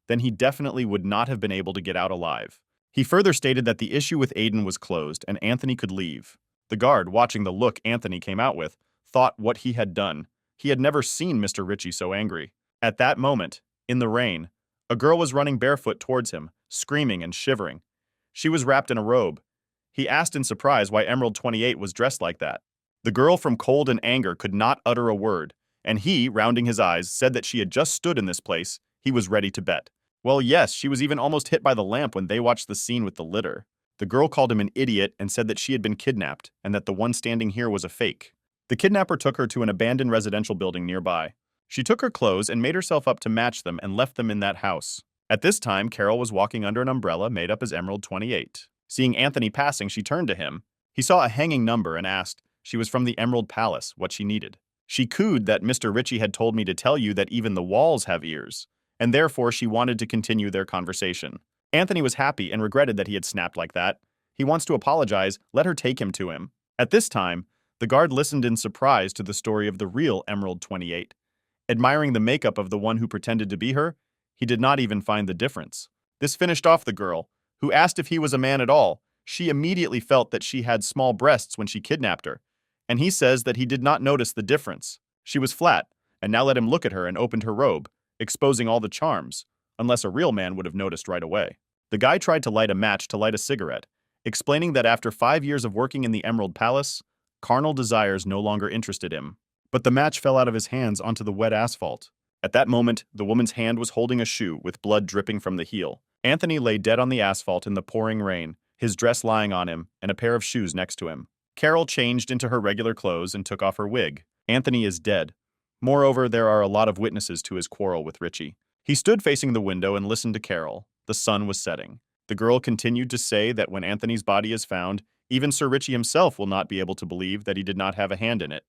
Then he definitely would not have been able to get out alive. He further stated that the issue with Aiden was closed and Anthony could leave. The guard, watching the look Anthony came out with, thought what he had done. He had never seen Mr. Ritchie so angry. At that moment, in the rain, a girl was running barefoot towards him, screaming and shivering. She was wrapped in a robe. He asked in surprise why Emerald 28 was dressed like that. The girl from cold and anger could not utter a word, and he, rounding his eyes, said that she had just stood in this place. He was ready to bet. Well, yes, she was even almost hit by the lamp when they watched the scene with the litter. The girl called him an idiot and said that she had been kidnapped, and that the one standing here was a fake. The kidnapper took her to an abandoned residential building nearby. She took her clothes and made herself up to match them and left them in that house. At this time, Carol was walking under an umbrella made up as Emerald 28. Seeing Anthony passing, she turned to him. He saw a hanging number and asked, she was from the Emerald Palace, what she needed. She cooed that Mr. Ritchie had told me to tell you that even the walls have ears, and therefore she wanted to continue their conversation. Anthony was happy and regretted that he had snapped like that. He wants to apologize, let her take him to him. At this time, the guard listened in surprise to the story of the real Emerald 28. Admiring the makeup of the one who pretended to be her, he did not even find the difference. This finished off the girl, who asked if he was a man at all. She immediately felt that she had small breasts when she kidnapped her, and he says that he did not notice the difference. She was flat, and now let him look at her and opened her robe, exposing all the charms, unless a real man would have noticed right away. The guy tried to light a match to light a cigarette, explaining that after 5 years of working in the Emerald Palace, carnal desires no longer interested him. But the match fell out of his hands onto the wet asphalt. At that moment, the woman's hand was holding a shoe with blood dripping from the heel. Anthony lay dead on the asphalt in the pouring rain, his dress lying on him, and a pair of shoes next to him. Carol changed into her regular clothes and took off her wig. Anthony is dead. Moreover, there are a lot of witnesses to his quarrel with Ritchie. He stood facing the window and listened to Carol. The sun was setting. The girl continued to say that when Anthony's body is found, even Sir Ritchie himself will not be able to believe that he did not have a hand in it.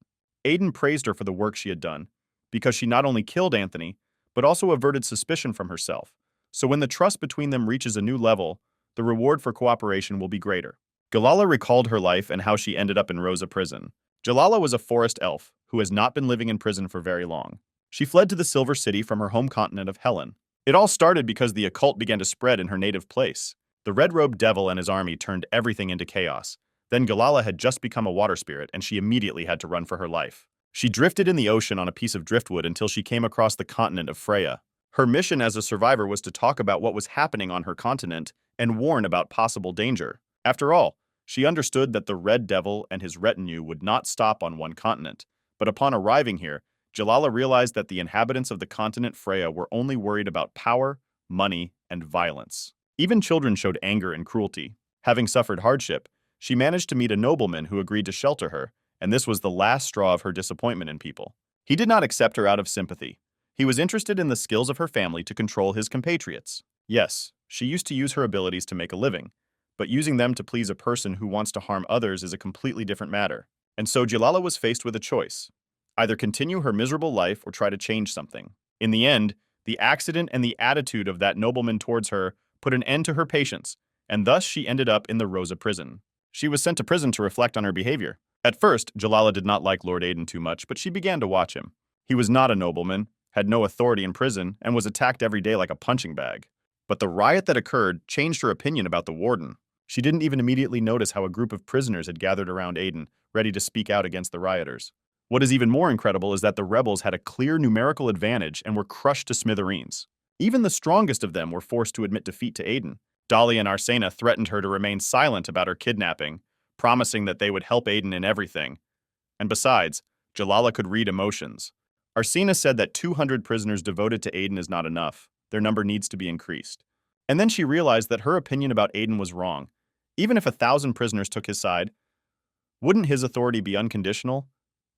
Aiden praised her for the work she had done, because she not only killed Anthony, but also averted suspicion from herself. So when the trust between them reaches a new level, the reward for cooperation will be greater. Galala recalled her life and how she ended up in Rosa prison. Jalala was a forest elf who has not been living in prison for very long. She fled to the Silver City from her home continent of Helen. It all started because the occult began to spread in her native place. The red-robed devil and his army turned everything into chaos. Then Galala had just become a water spirit and she immediately had to run for her life. She drifted in the ocean on a piece of driftwood until she came across the continent of Freya. Her mission as a survivor was to talk about what was happening on her continent and warn about possible danger. After all, she understood that the Red Devil and his retinue would not stop on one continent. But upon arriving here, Jalala realized that the inhabitants of the continent Freya were only worried about power, money, and violence. Even children showed anger and cruelty. Having suffered hardship, she managed to meet a nobleman who agreed to shelter her, and this was the last straw of her disappointment in people. He did not accept her out of sympathy. He was interested in the skills of her family to control his compatriots. Yes, she used to use her abilities to make a living, but using them to please a person who wants to harm others is a completely different matter. And so Jalala was faced with a choice. Either continue her miserable life or try to change something. In the end, the accident and the attitude of that nobleman towards her put an end to her patience, and thus she ended up in the Rosa prison. She was sent to prison to reflect on her behavior. At first, Jalala did not like Lord Aiden too much, but she began to watch him. He was not a nobleman, had no authority in prison, and was attacked every day like a punching bag. But the riot that occurred changed her opinion about the warden. She didn't even immediately notice how a group of prisoners had gathered around Aiden, ready to speak out against the rioters. What is even more incredible is that the rebels had a clear numerical advantage and were crushed to smithereens. Even the strongest of them were forced to admit defeat to Aiden. Dolly and Arsena threatened her to remain silent about her kidnapping, promising that they would help Aiden in everything. And besides, Jalala could read emotions. Arsena said that 200 prisoners devoted to Aiden is not enough. Their number needs to be increased. And then she realized that her opinion about Aiden was wrong. Even if 1,000 prisoners took his side, wouldn't his authority be unconditional?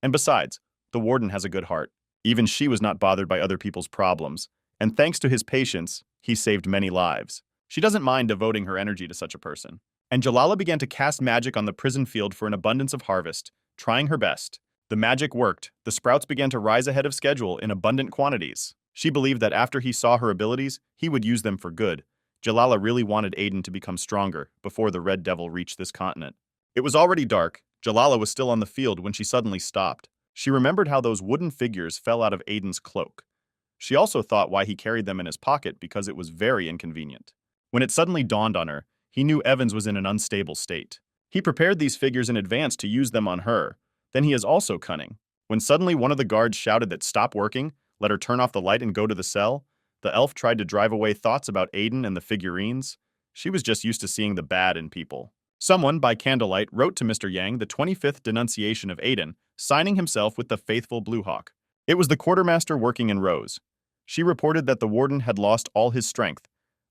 And besides, the warden has a good heart. Even she was not bothered by other people's problems, and thanks to his patience, he saved many lives. She doesn't mind devoting her energy to such a person. And Jalala began to cast magic on the prison field for an abundance of harvest, trying her best. The magic worked. The sprouts began to rise ahead of schedule in abundant quantities. She believed that after he saw her abilities, he would use them for good. Jalala really wanted Aiden to become stronger before the Red Devil reached this continent. It was already dark. Jalala was still on the field when she suddenly stopped. She remembered how those wooden figures fell out of Aiden's cloak. She also thought why he carried them in his pocket because it was very inconvenient. When it suddenly dawned on her, he knew Evans was in an unstable state. He prepared these figures in advance to use them on her. Then he is also cunning. When suddenly one of the guards shouted that stop working, let her turn off the light and go to the cell, the elf tried to drive away thoughts about Aiden and the figurines. She was just used to seeing the bad in people. Someone, by candlelight, wrote to Mr. Yang the 25th denunciation of Aiden, signing himself with the faithful Blue Hawk. It was the quartermaster working in Rose. She reported that the warden had lost all his strength,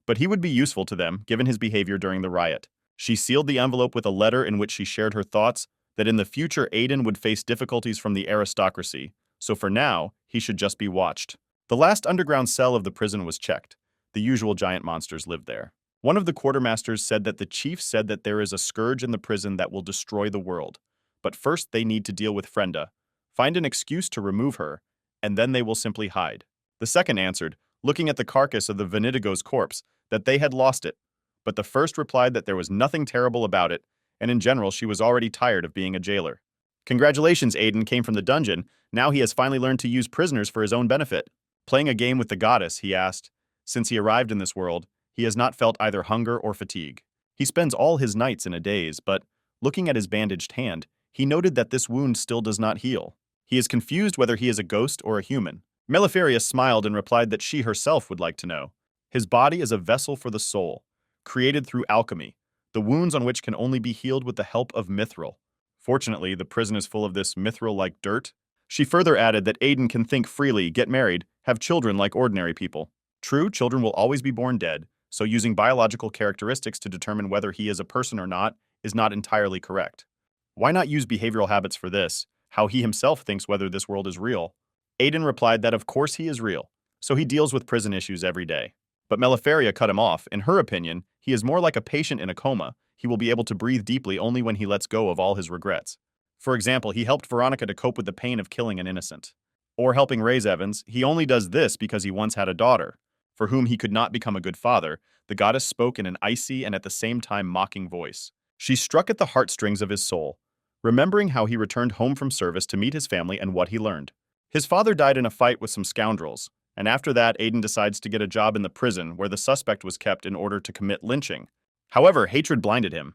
but he would be useful to them given his behavior during the riot. She sealed the envelope with a letter in which she shared her thoughts that in the future Aiden would face difficulties from the aristocracy, so for now, he should just be watched. The last underground cell of the prison was checked. The usual giant monsters lived there. One of the quartermasters said that the chief said that there is a scourge in the prison that will destroy the world. But first they need to deal with Frenda, Find an excuse to remove her, and then they will simply hide. The second answered, looking at the carcass of the Venitigo's corpse, that they had lost it. But the first replied that there was nothing terrible about it, and in general she was already tired of being a jailer. Congratulations, Aiden came from the dungeon. Now he has finally learned to use prisoners for his own benefit. Playing a game with the goddess, he asked. Since he arrived in this world, he has not felt either hunger or fatigue. He spends all his nights in a daze, but, looking at his bandaged hand, he noted that this wound still does not heal. He is confused whether he is a ghost or a human. Meliferia smiled and replied that she herself would like to know. His body is a vessel for the soul, created through alchemy, the wounds on which can only be healed with the help of mithril. Fortunately, the prison is full of this mithril-like dirt. She further added that Aiden can think freely, get married, have children like ordinary people. True, children will always be born dead, so using biological characteristics to determine whether he is a person or not is not entirely correct. Why not use behavioral habits for this, how he himself thinks whether this world is real? Aiden replied that of course he is real, so he deals with prison issues every day. But Meliferia cut him off. In her opinion, he is more like a patient in a coma. He will be able to breathe deeply only when he lets go of all his regrets. For example, he helped Veronica to cope with the pain of killing an innocent. Or helping raise Evans, he only does this because he once had a daughter, for whom he could not become a good father. The goddess spoke in an icy and at the same time mocking voice. She struck at the heartstrings of his soul, remembering how he returned home from service to meet his family and what he learned. His father died in a fight with some scoundrels, and after that Aiden decides to get a job in the prison where the suspect was kept in order to commit lynching. However, hatred blinded him.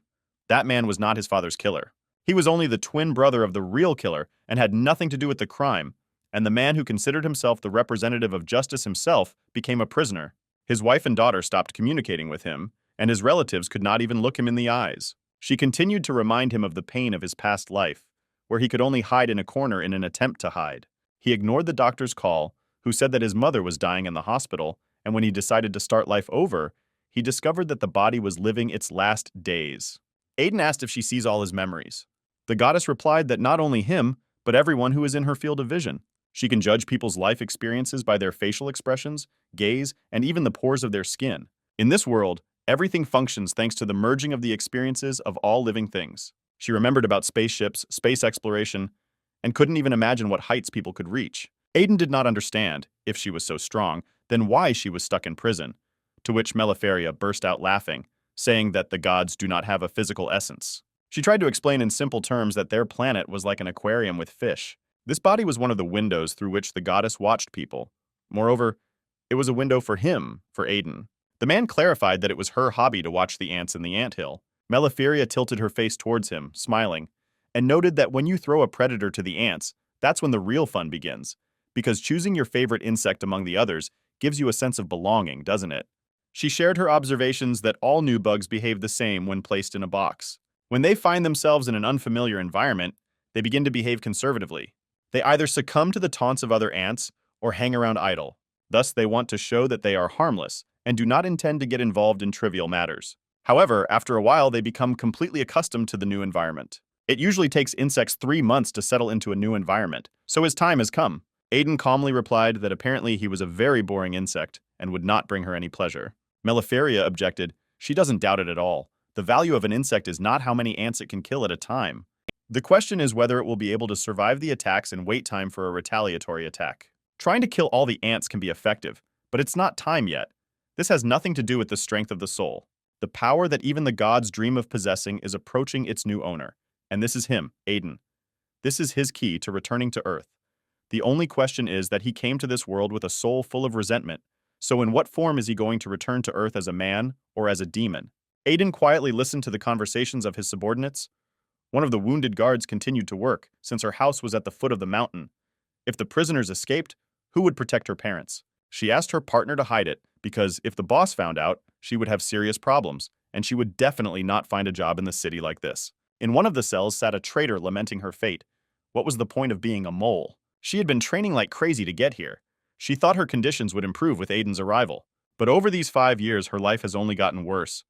That man was not his father's killer. He was only the twin brother of the real killer and had nothing to do with the crime, and the man who considered himself the representative of justice himself became a prisoner. His wife and daughter stopped communicating with him, and his relatives could not even look him in the eyes. She continued to remind him of the pain of his past life, where he could only hide in a corner in an attempt to hide. He ignored the doctor's call, who said that his mother was dying in the hospital, and when he decided to start life over, he discovered that the body was living its last days. Aiden asked if she sees all his memories. The goddess replied that not only him, but everyone who is in her field of vision. She can judge people's life experiences by their facial expressions, gaze, and even the pores of their skin. In this world, everything functions thanks to the merging of the experiences of all living things. She remembered about spaceships, space exploration, and couldn't even imagine what heights people could reach. Aiden did not understand, if she was so strong, then why she was stuck in prison, to which Meliferia burst out laughing, saying that the gods do not have a physical essence. She tried to explain in simple terms that their planet was like an aquarium with fish. This body was one of the windows through which the goddess watched people. Moreover, it was a window for him, for Aiden. The man clarified that it was her hobby to watch the ants in the anthill. Meliferia tilted her face towards him, smiling, and noted that when you throw a predator to the ants, that's when the real fun begins, because choosing your favorite insect among the others gives you a sense of belonging, doesn't it? She shared her observations that all new bugs behave the same when placed in a box. When they find themselves in an unfamiliar environment, they begin to behave conservatively. They either succumb to the taunts of other ants or hang around idle. Thus, they want to show that they are harmless and do not intend to get involved in trivial matters. However, after a while, they become completely accustomed to the new environment. It usually takes insects 3 months to settle into a new environment, so his time has come. Aiden calmly replied that apparently he was a very boring insect and would not bring her any pleasure. Meliferia objected, she doesn't doubt it at all. The value of an insect is not how many ants it can kill at a time. The question is whether it will be able to survive the attacks and wait time for a retaliatory attack. Trying to kill all the ants can be effective, but it's not time yet. This has nothing to do with the strength of the soul. The power that even the gods dream of possessing is approaching its new owner. And this is him, Aiden. This is his key to returning to Earth. The only question is that he came to this world with a soul full of resentment. So in what form is he going to return to Earth, as a man or as a demon? Aiden quietly listened to the conversations of his subordinates. One of the wounded guards continued to work, since her house was at the foot of the mountain. If the prisoners escaped, who would protect her parents? She asked her partner to hide it, because if the boss found out, she would have serious problems, and she would definitely not find a job in the city like this. In one of the cells sat a traitor lamenting her fate. What was the point of being a mole? She had been training like crazy to get here. She thought her conditions would improve with Aiden's arrival. But over these 5 years, her life has only gotten worse.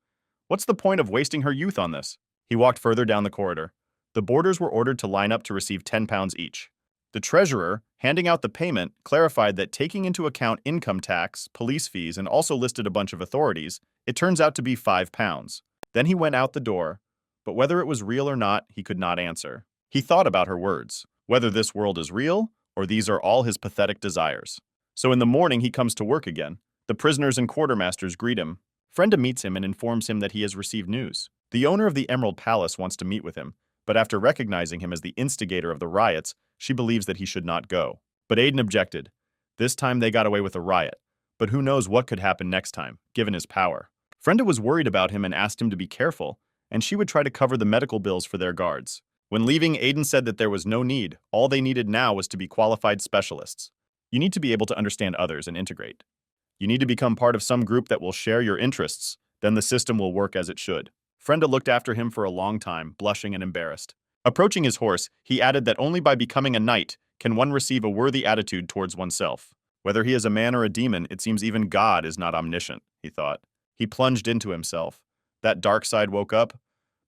What's the point of wasting her youth on this? He walked further down the corridor. The boarders were ordered to line up to receive £10 each. The treasurer, handing out the payment, clarified that taking into account income tax, police fees, and also listed a bunch of authorities, it turns out to be £5. Then he went out the door, but whether it was real or not, he could not answer. He thought about her words. whether this world is real or these are all his pathetic desires. So in the morning he comes to work again. The prisoners and quartermasters greet him. Frenda meets him and informs him that he has received news. The owner of the Emerald Palace wants to meet with him, but after recognizing him as the instigator of the riots, she believes that he should not go. But Aiden objected. This time they got away with a riot, but who knows what could happen next time, given his power. Frenda was worried about him and asked him to be careful, and she would try to cover the medical bills for their guards. When leaving, Aiden said that there was no need. All they needed now was to be qualified specialists. You need to be able to understand others and integrate. You need to become part of some group that will share your interests. Then the system will work as it should. Frenda looked after him for a long time, blushing and embarrassed. Approaching his horse, he added that only by becoming a knight can one receive a worthy attitude towards oneself. Whether he is a man or a demon, it seems even God is not omniscient, he thought. He plunged into himself. That dark side woke up.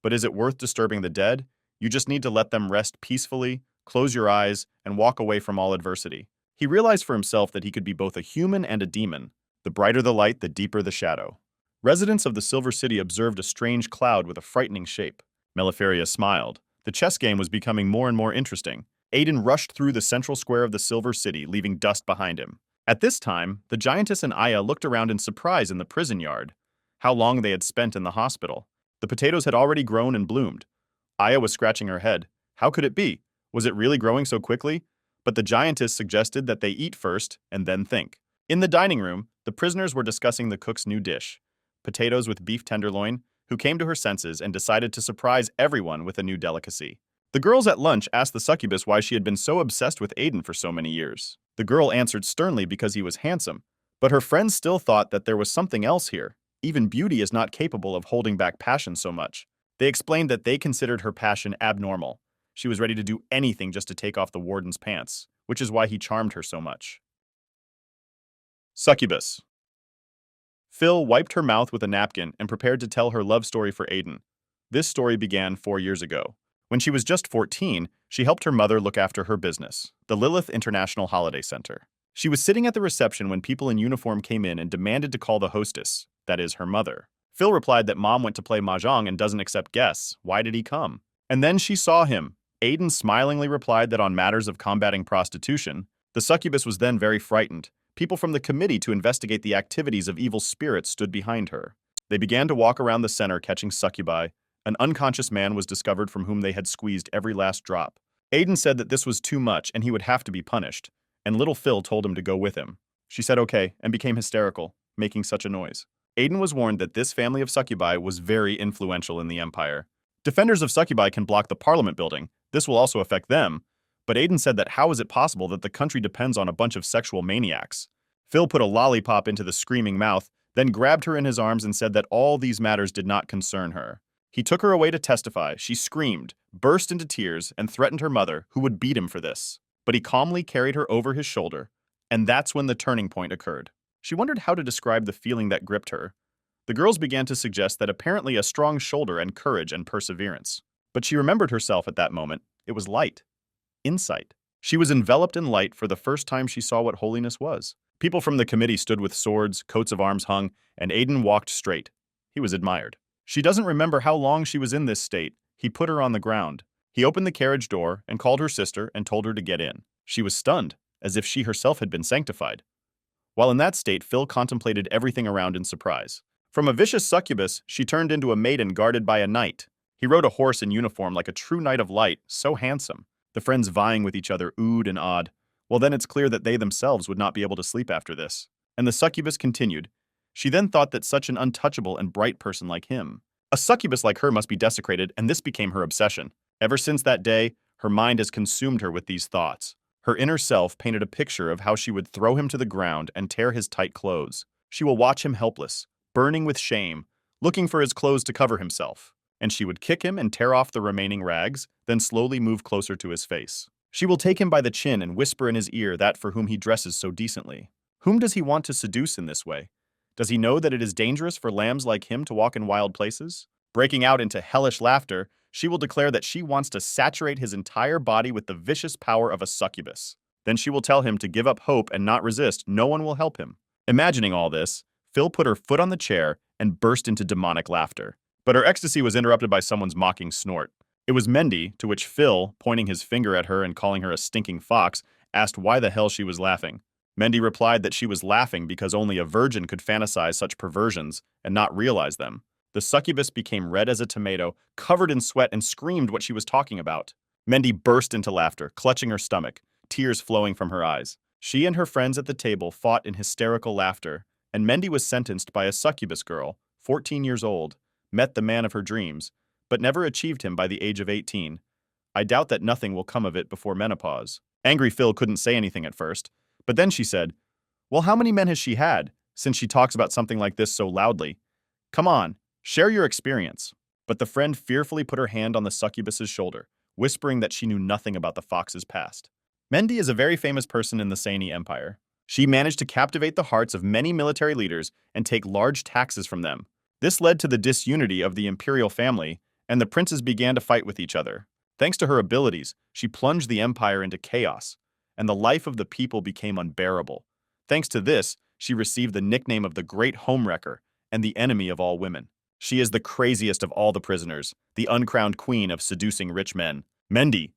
But is it worth disturbing the dead? You just need to let them rest peacefully, close your eyes, and walk away from all adversity. He realized for himself that he could be both a human and a demon. The brighter the light, the deeper the shadow. Residents of the Silver City observed a strange cloud with a frightening shape. Meliferia smiled. The chess game was becoming more and more interesting. Aiden rushed through the central square of the Silver City, leaving dust behind him. At this time, the giantess and Aya looked around in surprise in the prison yard. How long they had spent in the hospital. The potatoes had already grown and bloomed. Aya was scratching her head. How could it be? Was it really growing so quickly? But the giantess suggested that they eat first and then think. In the dining room, the prisoners were discussing the cook's new dish, potatoes with beef tenderloin, who came to her senses and decided to surprise everyone with a new delicacy. The girls at lunch asked the succubus why she had been so obsessed with Aiden for so many years. The girl answered sternly because he was handsome, but her friends still thought that there was something else here. Even beauty is not capable of holding back passion so much. They explained that they considered her passion abnormal. She was ready to do anything just to take off the warden's pants, which is why he charmed her so much. Succubus. Phil wiped her mouth with a napkin and prepared to tell her love story for Aiden. This story began 4 years ago. When she was just 14, she helped her mother look after her business, the Lilith International Holiday Center. She was sitting at the reception when people in uniform came in and demanded to call the hostess, that is, her mother. Phil replied that mom went to play mahjong and doesn't accept guests. Why did he come? And then she saw him. Aiden smilingly replied that on matters of combating prostitution, the succubus was then very frightened. People from the committee to investigate the activities of evil spirits stood behind her. They began to walk around the center catching succubi. An unconscious man was discovered from whom they had squeezed every last drop. Aiden said that this was too much and he would have to be punished, and little Phil told him to go with him. She said okay and became hysterical, making such a noise. Aiden was warned that this family of succubi was very influential in the Empire. Defenders of succubi can block the Parliament building. This will also affect them. But Aiden said that how is it possible that the country depends on a bunch of sexual maniacs? Phil put a lollipop into the screaming mouth, then grabbed her in his arms and said that all these matters did not concern her. He took her away to testify. She screamed, burst into tears, and threatened her mother, who would beat him for this. But he calmly carried her over his shoulder, and that's when the turning point occurred. She wondered how to describe the feeling that gripped her. The girls began to suggest that apparently a strong shoulder and courage and perseverance. But she remembered herself at that moment. It was light. Insight. She was enveloped in light for the first time she saw what holiness was. People from the committee stood with swords, coats of arms hung, and Aiden walked straight. He was admired. She doesn't remember how long she was in this state. He put her on the ground. He opened the carriage door and called her sister and told her to get in. She was stunned, as if she herself had been sanctified. While in that state, Phil contemplated everything around in surprise. From a vicious succubus, she turned into a maiden guarded by a knight. He rode a horse in uniform like a true knight of light, so handsome. The friends vying with each other oohed and awed. Well, then it's clear that they themselves would not be able to sleep after this. And the succubus continued. She then thought that such an untouchable and bright person like him. A succubus like her must be desecrated, and this became her obsession. Ever since that day, her mind has consumed her with these thoughts. Her inner self painted a picture of how she would throw him to the ground and tear his tight clothes. She will watch him helpless, burning with shame, looking for his clothes to cover himself. And she would kick him and tear off the remaining rags, then slowly move closer to his face. She will take him by the chin and whisper in his ear that for whom he dresses so decently. Whom does he want to seduce in this way? Does he know that it is dangerous for lambs like him to walk in wild places? Breaking out into hellish laughter, she will declare that she wants to saturate his entire body with the vicious power of a succubus. Then she will tell him to give up hope and not resist. No one will help him. Imagining all this, Phil put her foot on the chair and burst into demonic laughter. But her ecstasy was interrupted by someone's mocking snort. It was Mendy, to which Phil, pointing his finger at her and calling her a stinking fox, asked why the hell she was laughing. Mendy replied that she was laughing because only a virgin could fantasize such perversions and not realize them. The succubus became red as a tomato, covered in sweat, and screamed what she was talking about. Mendy burst into laughter, clutching her stomach, tears flowing from her eyes. She and her friends at the table fought in hysterical laughter, and Mendy was sentenced by a succubus girl, 14 years old, met the man of her dreams, but never achieved him by the age of 18. I doubt that nothing will come of it before menopause. Angry Phil couldn't say anything at first, but then she said, "Well, how many men has she had, since she talks about something like this so loudly? Come on, share your experience." But the friend fearfully put her hand on the succubus's shoulder, whispering that she knew nothing about the fox's past. Mendy is a very famous person in the Saini Empire. She managed to captivate the hearts of many military leaders and take large taxes from them. This led to the disunity of the imperial family, and the princes began to fight with each other. Thanks to her abilities, she plunged the empire into chaos, and the life of the people became unbearable. Thanks to this, she received the nickname of the Great Homewrecker and the enemy of all women. She is the craziest of all the prisoners, the uncrowned queen of seducing rich men. Mendy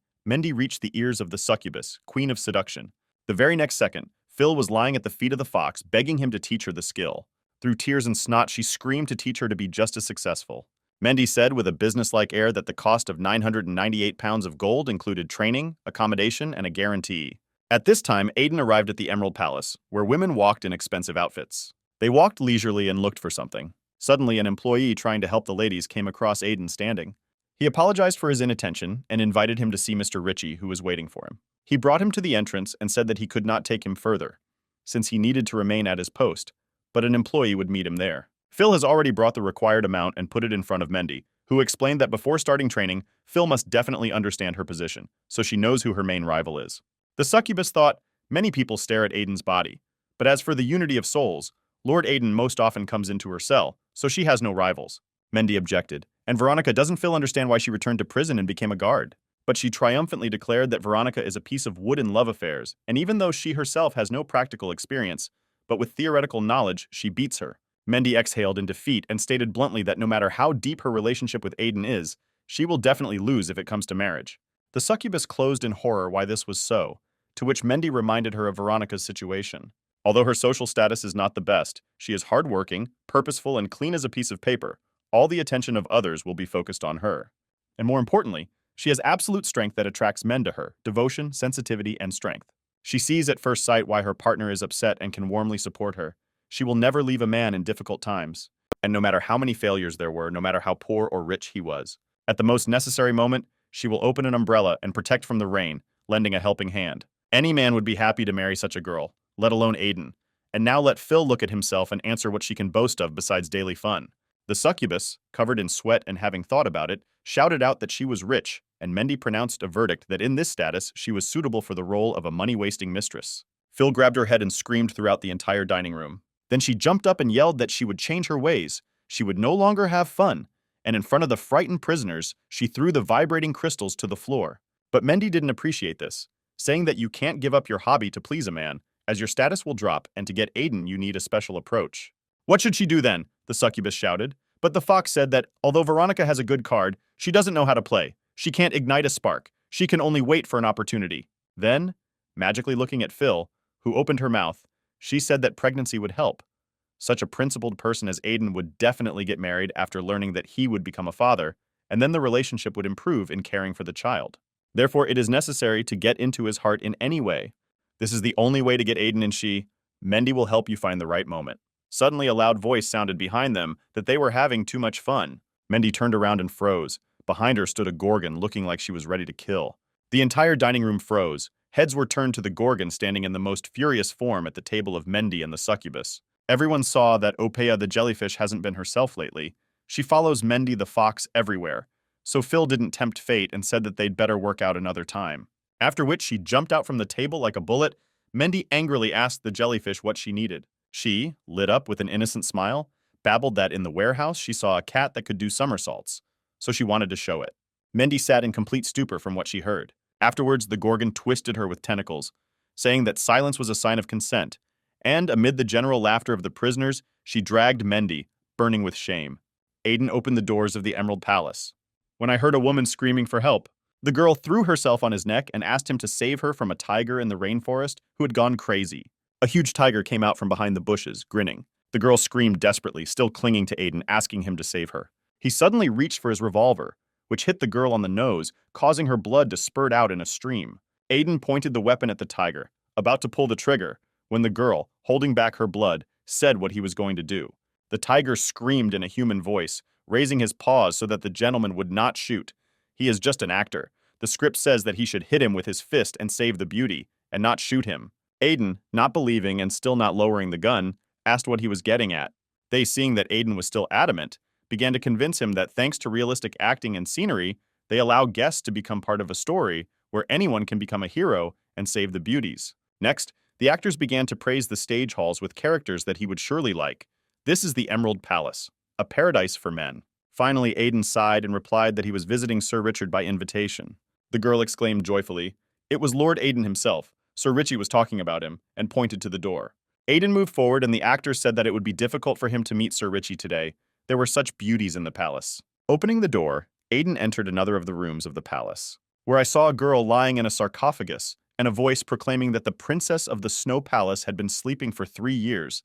reached the ears of the succubus, queen of seduction. The very next second, Phil was lying at the feet of the fox, begging him to teach her the skill. Through tears and snot, she screamed to teach her to be just as successful. Mendy said with a businesslike air that the cost of 998 pounds of gold included training, accommodation, and a guarantee. At this time, Aiden arrived at the Emerald Palace, where women walked in expensive outfits. They walked leisurely and looked for something. Suddenly, an employee trying to help the ladies came across Aiden standing. He apologized for his inattention and invited him to see Mr. Ritchie, who was waiting for him. He brought him to the entrance and said that he could not take him further, since he needed to remain at his post, but an employee would meet him there. Phil has already brought the required amount and put it in front of Mendy, who explained that before starting training, Phil must definitely understand her position, so she knows who her main rival is. The succubus thought, many people stare at Aiden's body, but as for the unity of souls, Lord Aiden most often comes into her cell, so she has no rivals. Mendy objected, and Veronica doesn't Phil understand why she returned to prison and became a guard. But she triumphantly declared that Veronica is a piece of wood in love affairs, and even though she herself has no practical experience, but with theoretical knowledge, she beats her. Mendy exhaled in defeat and stated bluntly that no matter how deep her relationship with Aiden is, she will definitely lose if it comes to marriage. The succubus closed in horror why this was so, to which Mendy reminded her of Veronica's situation. Although her social status is not the best, she is hardworking, purposeful, and clean as a piece of paper. All the attention of others will be focused on her. And more importantly, she has absolute strength that attracts men to her, devotion, sensitivity, and strength. She sees at first sight why her partner is upset and can warmly support her. She will never leave a man in difficult times, and no matter how many failures there were, no matter how poor or rich he was. At the most necessary moment, she will open an umbrella and protect from the rain, lending a helping hand. Any man would be happy to marry such a girl, let alone Aiden. And now let Phil look at himself and answer what she can boast of besides daily fun. The succubus, covered in sweat and having thought about it, shouted out that she was rich, and Mendy pronounced a verdict that in this status she was suitable for the role of a money-wasting mistress. Phil grabbed her head and screamed throughout the entire dining room. Then she jumped up and yelled that she would change her ways. She would no longer have fun, and in front of the frightened prisoners, she threw the vibrating crystals to the floor. But Mendy didn't appreciate this, saying that you can't give up your hobby to please a man, as your status will drop, and to get Aiden you need a special approach. What should she do then? The succubus shouted. But the fox said that, although Veronica has a good card, she doesn't know how to play. She can't ignite a spark. She can only wait for an opportunity. Then, magically looking at Phil, who opened her mouth, she said that pregnancy would help. Such a principled person as Aiden would definitely get married after learning that he would become a father, and then the relationship would improve in caring for the child. Therefore, it is necessary to get into his heart in any way. This is the only way to get Aiden and she. Mendy will help you find the right moment. Suddenly, a loud voice sounded behind them that they were having too much fun. Mendy turned around and froze. Behind her stood a Gorgon looking like she was ready to kill. The entire dining room froze. Heads were turned to the Gorgon standing in the most furious form at the table of Mendy and the succubus. Everyone saw that Opea the jellyfish hasn't been herself lately. She follows Mendy the fox everywhere. So Phil didn't tempt fate and said that they'd better work out another time. After which she jumped out from the table like a bullet. Mendy angrily asked the jellyfish what she needed. She, lit up with an innocent smile, babbled that in the warehouse she saw a cat that could do somersaults, so she wanted to show it. Mendy sat in complete stupor from what she heard. Afterwards, the Gorgon twisted her with tentacles, saying that silence was a sign of consent, and amid the general laughter of the prisoners, she dragged Mendy, burning with shame. Aiden opened the doors of the Emerald Palace. when I heard a woman screaming for help. The girl threw herself on his neck and asked him to save her from a tiger in the rainforest who had gone crazy. A huge tiger came out from behind the bushes, grinning. The girl screamed desperately, still clinging to Aiden, asking him to save her. He suddenly reached for his revolver, which hit the girl on the nose, causing her blood to spurt out in a stream. Aiden pointed the weapon at the tiger, about to pull the trigger, when the girl, holding back her blood, said what he was going to do. The tiger screamed in a human voice, raising his paws so that the gentleman would not shoot. He is just an actor. The script says that he should hit him with his fist and save the beauty, and not shoot him. Aiden, not believing and still not lowering the gun, asked what he was getting at. They, seeing that Aiden was still adamant, began to convince him that thanks to realistic acting and scenery, they allow guests to become part of a story where anyone can become a hero and save the beauties. Next, the actors began to praise the stage halls with characters that he would surely like. This is the Emerald Palace, a paradise for men. Finally, Aiden sighed and replied that he was visiting Sir Richard by invitation. The girl exclaimed joyfully, "It was Lord Aiden himself. Sir Richie was talking about him," and pointed to the door. Aiden moved forward and the actor said that it would be difficult for him to meet Sir Richie today. There were such beauties in the palace. Opening the door, Aiden entered another of the rooms of the palace, where I saw a girl lying in a sarcophagus and a voice proclaiming that the princess of the Snow Palace had been sleeping for 3 years,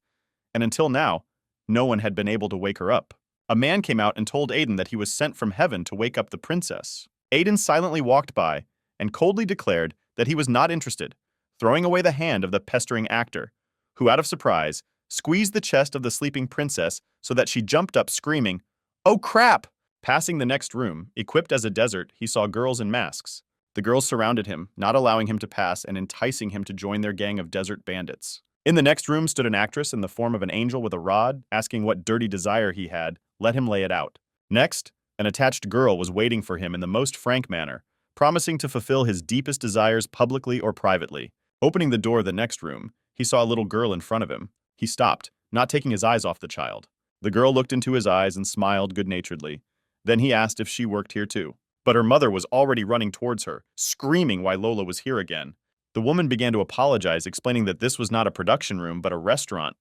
and until now, no one had been able to wake her up. A man came out and told Aiden that he was sent from heaven to wake up the princess. Aiden silently walked by and coldly declared that he was not interested, throwing away the hand of the pestering actor, who, out of surprise, squeezed the chest of the sleeping princess so that she jumped up screaming, "Oh crap!" Passing the next room, equipped as a desert, he saw girls in masks. The girls surrounded him, not allowing him to pass and enticing him to join their gang of desert bandits. In the next room stood an actress in the form of an angel with a rod, asking what dirty desire he had. Let him lay it out. Next, an attached girl was waiting for him in the most frank manner, promising to fulfill his deepest desires publicly or privately. Opening the door of the next room, he saw a little girl in front of him. He stopped, not taking his eyes off the child. The girl looked into his eyes and smiled good-naturedly. Then he asked if she worked here too. But her mother was already running towards her, screaming why Lola was here again. The woman began to apologize, explaining that this was not a production room but a restaurant.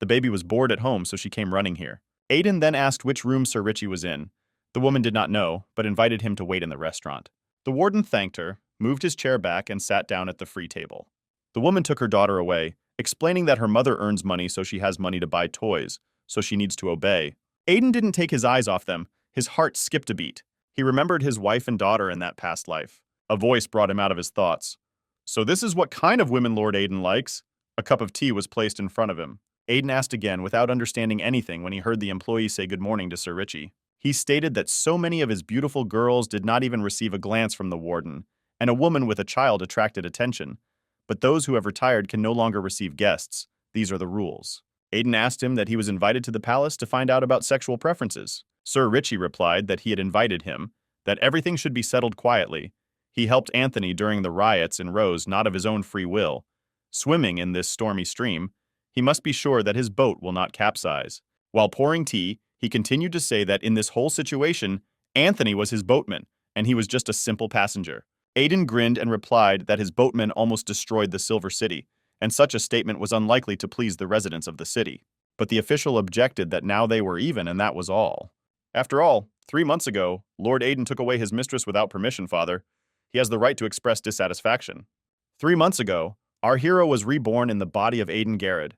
The baby was bored at home, so she came running here. Aiden then asked which room Sir Richie was in. The woman did not know, but invited him to wait in the restaurant. The warden thanked her, moved his chair back, and sat down at the free table. The woman took her daughter away, explaining that her mother earns money so she has money to buy toys, so she needs to obey. Aiden didn't take his eyes off them. His heart skipped a beat. He remembered his wife and daughter in that past life. A voice brought him out of his thoughts. "So this is what kind of women Lord Aiden likes?" A cup of tea was placed in front of him. Aiden asked again without understanding anything when he heard the employee say good morning to Sir Richie. He stated that so many of his beautiful girls did not even receive a glance from the warden, and a woman with a child attracted attention. But those who have retired can no longer receive guests. These are the rules. Aiden asked him that he was invited to the palace to find out about sexual preferences. Sir Richie replied that he had invited him, that everything should be settled quietly. He helped Anthony during the riots in Rose not of his own free will. Swimming in this stormy stream, he must be sure that his boat will not capsize. While pouring tea, he continued to say that in this whole situation, Anthony was his boatman, and he was just a simple passenger. Aiden grinned and replied that his boatman almost destroyed the Silver City, and such a statement was unlikely to please the residents of the city. But the official objected that now they were even, and that was all. "After all, 3 months ago, Lord Aiden took away his mistress without permission, father. He has the right to express dissatisfaction." 3 months ago, our hero was reborn in the body of Aiden Garrett.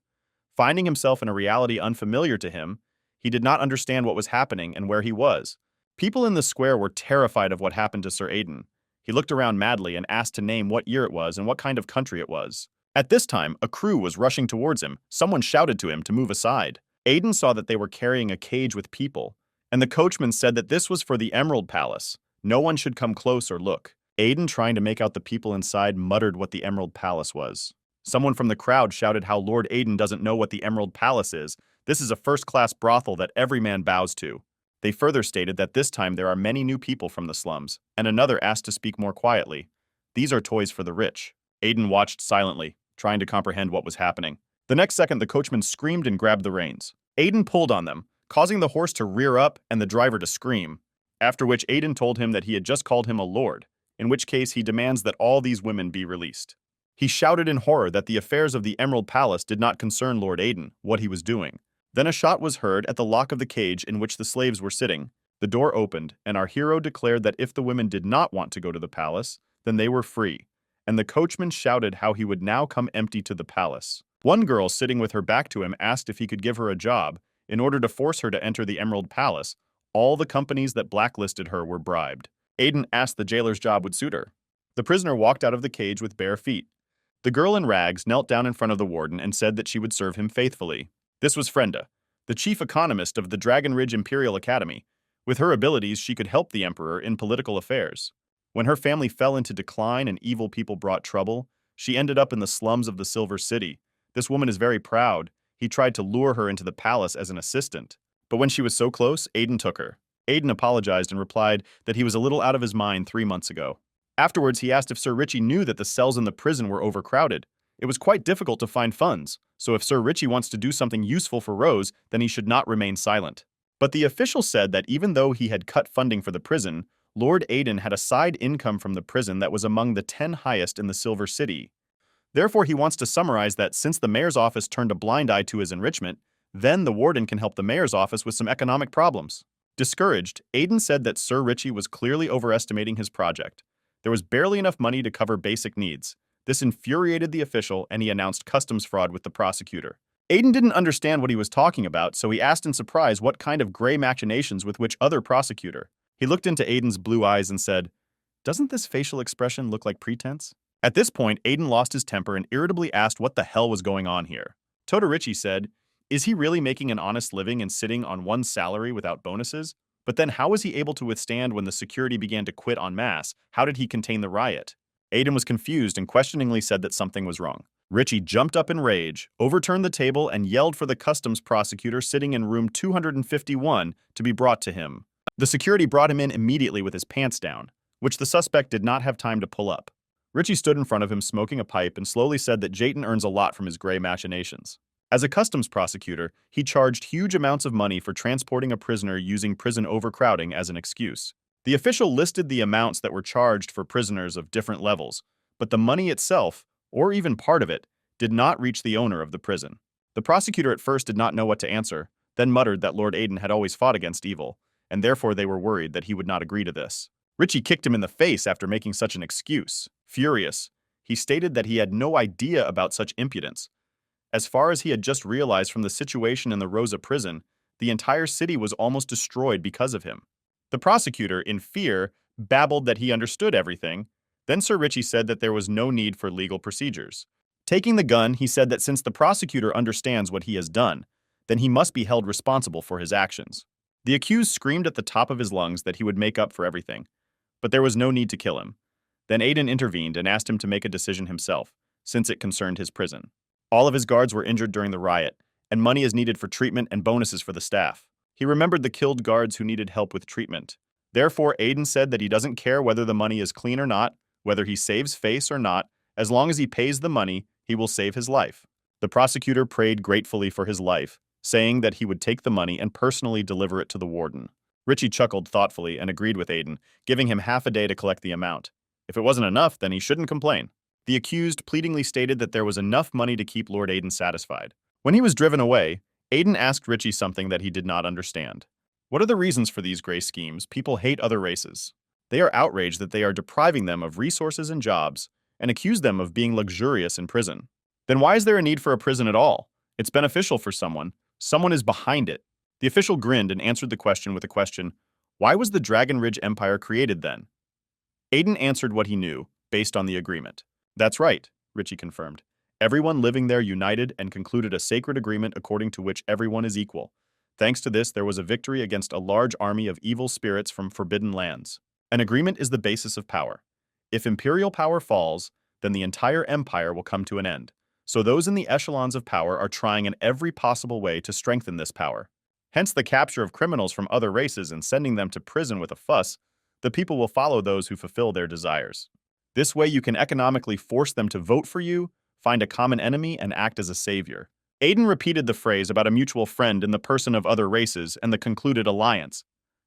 Finding himself in a reality unfamiliar to him, he did not understand what was happening and where he was. People in the square were terrified of what happened to Sir Aiden. He looked around madly and asked to name what year it was and what kind of country it was. At this time, a crew was rushing towards him. Someone shouted to him to move aside. Aiden saw that they were carrying a cage with people, and the coachman said that this was for the Emerald Palace. No one should come close or look. Aiden, trying to make out the people inside, muttered what the Emerald Palace was. Someone from the crowd shouted how Lord Aiden doesn't know what the Emerald Palace is. This is a first-class brothel that every man bows to. They further stated that this time there are many new people from the slums, and another asked to speak more quietly. These are toys for the rich. Aiden watched silently, trying to comprehend what was happening. The next second, the coachman screamed and grabbed the reins. Aiden pulled on them, causing the horse to rear up and the driver to scream, after which Aiden told him that he had just called him a lord, in which case he demands that all these women be released. He shouted in horror that the affairs of the Emerald Palace did not concern Lord Aiden, what he was doing. Then a shot was heard at the lock of the cage in which the slaves were sitting. The door opened, and our hero declared that if the women did not want to go to the palace, then they were free, and the coachman shouted how he would now come empty to the palace. One girl sitting with her back to him asked if he could give her a job. In order to force her to enter the Emerald Palace, all the companies that blacklisted her were bribed. Aiden asked the jailer's job would suit her. The prisoner walked out of the cage with bare feet. The girl in rags knelt down in front of the warden and said that she would serve him faithfully. This was Frenda, the chief economist of the Dragon Ridge Imperial Academy. With her abilities, she could help the emperor in political affairs. When her family fell into decline and evil people brought trouble, she ended up in the slums of the Silver City. This woman is very proud. He tried to lure her into the palace as an assistant. But when she was so close, Aiden took her. Aiden apologized and replied that he was a little out of his mind 3 months ago. Afterwards, he asked if Sir Richie knew that the cells in the prison were overcrowded. It was quite difficult to find funds, so if Sir Richie wants to do something useful for Rose, then he should not remain silent. But the official said that even though he had cut funding for the prison, Lord Aiden had a side income from the prison that was among the 10 highest in the Silver City. Therefore, he wants to summarize that since the mayor's office turned a blind eye to his enrichment, then the warden can help the mayor's office with some economic problems. Discouraged, Aiden said that Sir Richie was clearly overestimating his project. There was barely enough money to cover basic needs. This infuriated the official, and he announced customs fraud with the prosecutor. Aiden didn't understand what he was talking about, so he asked in surprise what kind of gray machinations with which other prosecutor. He looked into Aiden's blue eyes and said, "Doesn't this facial expression look like pretense?" At this point, Aiden lost his temper and irritably asked what the hell was going on here. Todorichi said, "Is he really making an honest living and sitting on one salary without bonuses? But then how was he able to withstand when the security began to quit en masse? How did he contain the riot?" Aiden was confused and questioningly said that something was wrong. Richie jumped up in rage, overturned the table, and yelled for the customs prosecutor sitting in room 251 to be brought to him. The security brought him in immediately with his pants down, which the suspect did not have time to pull up. Richie stood in front of him smoking a pipe and slowly said that Jayton earns a lot from his gray machinations. As a customs prosecutor, he charged huge amounts of money for transporting a prisoner using prison overcrowding as an excuse. The official listed the amounts that were charged for prisoners of different levels, but the money itself, or even part of it, did not reach the owner of the prison. The prosecutor at first did not know what to answer, then muttered that Lord Aiden had always fought against evil, and therefore they were worried that he would not agree to this. Richie kicked him in the face after making such an excuse. Furious, he stated that he had no idea about such impudence. As far as he had just realized from the situation in the Rosa prison, the entire city was almost destroyed because of him. The prosecutor, in fear, babbled that he understood everything. Then Sir Richie said that there was no need for legal procedures. Taking the gun, he said that since the prosecutor understands what he has done, then he must be held responsible for his actions. The accused screamed at the top of his lungs that he would make up for everything, but there was no need to kill him. Then Aiden intervened and asked him to make a decision himself, since it concerned his prison. All of his guards were injured during the riot, and money is needed for treatment and bonuses for the staff. He remembered the killed guards who needed help with treatment. Therefore, Aiden said that he doesn't care whether the money is clean or not, whether he saves face or not, as long as he pays the money, he will save his life. The prosecutor prayed gratefully for his life, saying that he would take the money and personally deliver it to the warden. Richie chuckled thoughtfully and agreed with Aiden, giving him half a day to collect the amount. If it wasn't enough, then he shouldn't complain. The accused pleadingly stated that there was enough money to keep Lord Aiden satisfied. When he was driven away, Aiden asked Richie something that he did not understand. What are the reasons for these gray schemes? People hate other races. They are outraged that they are depriving them of resources and jobs, and accuse them of being luxurious in prison. Then why is there a need for a prison at all? It's beneficial for someone. Someone is behind it. The official grinned and answered the question with a question. Why was the Dragon Ridge Empire created then? Aiden answered what he knew, based on the agreement. That's right, Richie confirmed. Everyone living there united and concluded a sacred agreement according to which everyone is equal. Thanks to this, there was a victory against a large army of evil spirits from forbidden lands. An agreement is the basis of power. If imperial power falls, then the entire empire will come to an end. So those in the echelons of power are trying in every possible way to strengthen this power. Hence the capture of criminals from other races and sending them to prison with a fuss. The people will follow those who fulfill their desires. This way you can economically force them to vote for you, find a common enemy, and act as a savior. Aiden repeated the phrase about a mutual friend in the person of other races and the concluded alliance,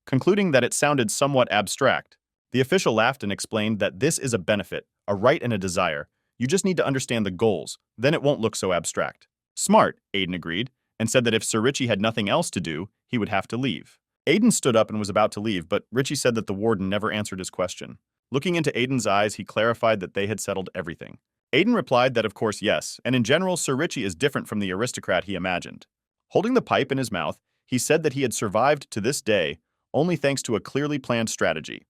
concluding that it sounded somewhat abstract. The official laughed and explained that this is a benefit, a right and a desire. You just need to understand the goals, then it won't look so abstract. Smart, Aiden agreed, and said that if Sir Richie had nothing else to do, he would have to leave. Aiden stood up and was about to leave, but Richie said that the warden never answered his question. Looking into Aiden's eyes, he clarified that they had settled everything. Aiden replied that of course yes, and in general, Sir Richie is different from the aristocrat he imagined. Holding the pipe in his mouth, he said that he had survived to this day only thanks to a clearly planned strategy.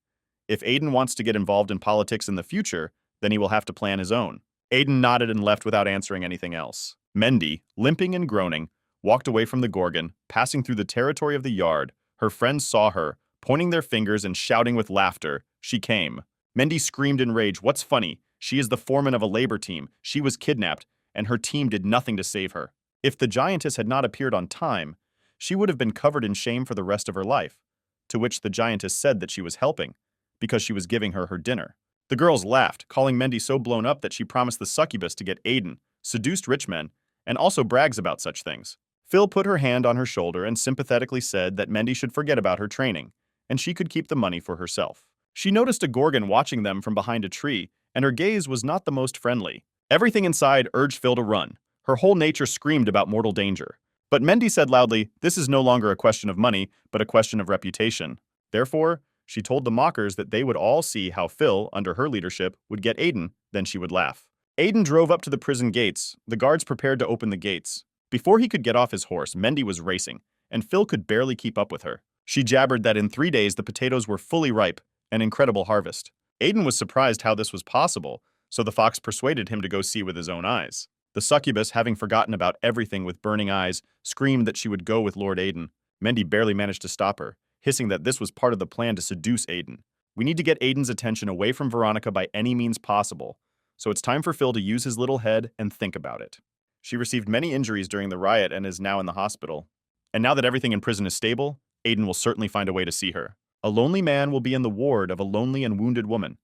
If Aiden wants to get involved in politics in the future, then he will have to plan his own. Aiden nodded and left without answering anything else. Mendy, limping and groaning, walked away from the Gorgon, passing through the territory of the yard. Her friends saw her, pointing their fingers and shouting with laughter. She came. Mendy screamed in rage, "What's funny? She is the foreman of a labor team. She was kidnapped, and her team did nothing to save her. If the giantess had not appeared on time, she would have been covered in shame for the rest of her life." To which the giantess said that she was helping, because she was giving her dinner. The girls laughed, calling Mendy so blown up that she promised the succubus to get Aiden, seduced rich men, and also brags about such things. Phil put her hand on her shoulder and sympathetically said that Mendy should forget about her training, and she could keep the money for herself. She noticed a Gorgon watching them from behind a tree, and her gaze was not the most friendly. Everything inside urged Phil to run. Her whole nature screamed about mortal danger. But Mendy said loudly, "This is no longer a question of money, but a question of reputation." Therefore, she told the mockers that they would all see how Phil, under her leadership, would get Aiden, then she would laugh. Aiden drove up to the prison gates. The guards prepared to open the gates. Before he could get off his horse, Mendy was racing, and Phil could barely keep up with her. She jabbered that in 3 days the potatoes were fully ripe, an incredible harvest. Aiden was surprised how this was possible, so the fox persuaded him to go see with his own eyes. The succubus, having forgotten about everything with burning eyes, screamed that she would go with Lord Aiden. Mendy barely managed to stop her, hissing that this was part of the plan to seduce Aiden. "We need to get Aiden's attention away from Veronica by any means possible, so it's time for Phil to use his little head and think about it." She received many injuries during the riot and is now in the hospital. And now that everything in prison is stable, Aiden will certainly find a way to see her. A lonely man will be in the ward of a lonely and wounded woman.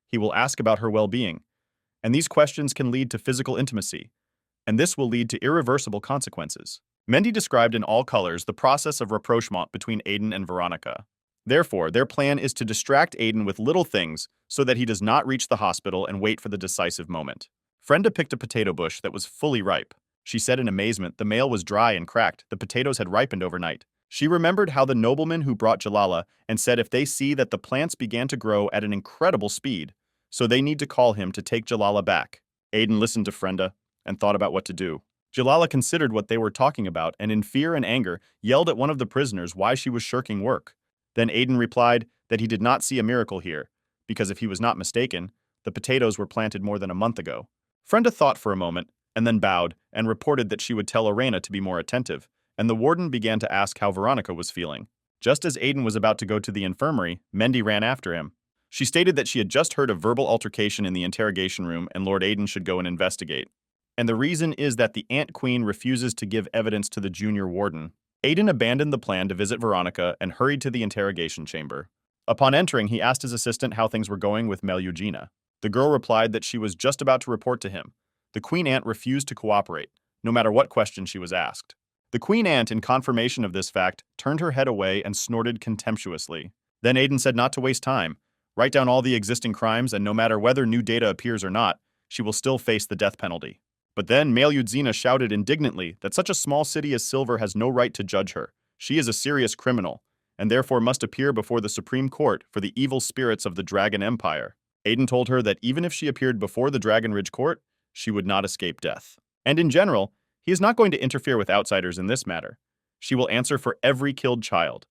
He will ask about her well-being, and these questions can lead to physical intimacy, and this will lead to irreversible consequences. Mendy described in all colors the process of rapprochement between Aiden and Veronica. Therefore, their plan is to distract Aiden with little things so that he does not reach the hospital and wait for the decisive moment. Frenda picked a potato bush that was fully ripe. She said in amazement the male was dry and cracked, the potatoes had ripened overnight. She remembered how the nobleman who brought Jalala and said if they see that the plants began to grow at an incredible speed, so they need to call him to take Jalala back. Aiden listened to Frenda and thought about what to do. Jalala considered what they were talking about and in fear and anger yelled at one of the prisoners why she was shirking work. Then Aiden replied that he did not see a miracle here, because if he was not mistaken, the potatoes were planted more than a month ago. Frenda thought for a moment, and then bowed, and reported that she would tell Arena to be more attentive, and the warden began to ask how Veronica was feeling. Just as Aiden was about to go to the infirmary, Mendy ran after him. She stated that she had just heard a verbal altercation in the interrogation room and Lord Aiden should go and investigate. And the reason is that the Ant Queen refuses to give evidence to the junior warden. Aiden abandoned the plan to visit Veronica and hurried to the interrogation chamber. Upon entering, he asked his assistant how things were going with Mel Eugenia. The girl replied that she was just about to report to him. The Queen Ant refused to cooperate, no matter what question she was asked. The Queen Ant, in confirmation of this fact, turned her head away and snorted contemptuously. Then Aiden said not to waste time. Write down all the existing crimes, and no matter whether new data appears or not, she will still face the death penalty. But then Male Yudzina shouted indignantly that such a small city as Silver has no right to judge her. She is a serious criminal, and therefore must appear before the Supreme Court for the evil spirits of the Dragon Empire. Aiden told her that even if she appeared before the Dragon Ridge Court, she would not escape death. And in general, he is not going to interfere with outsiders in this matter. She will answer for every killed child.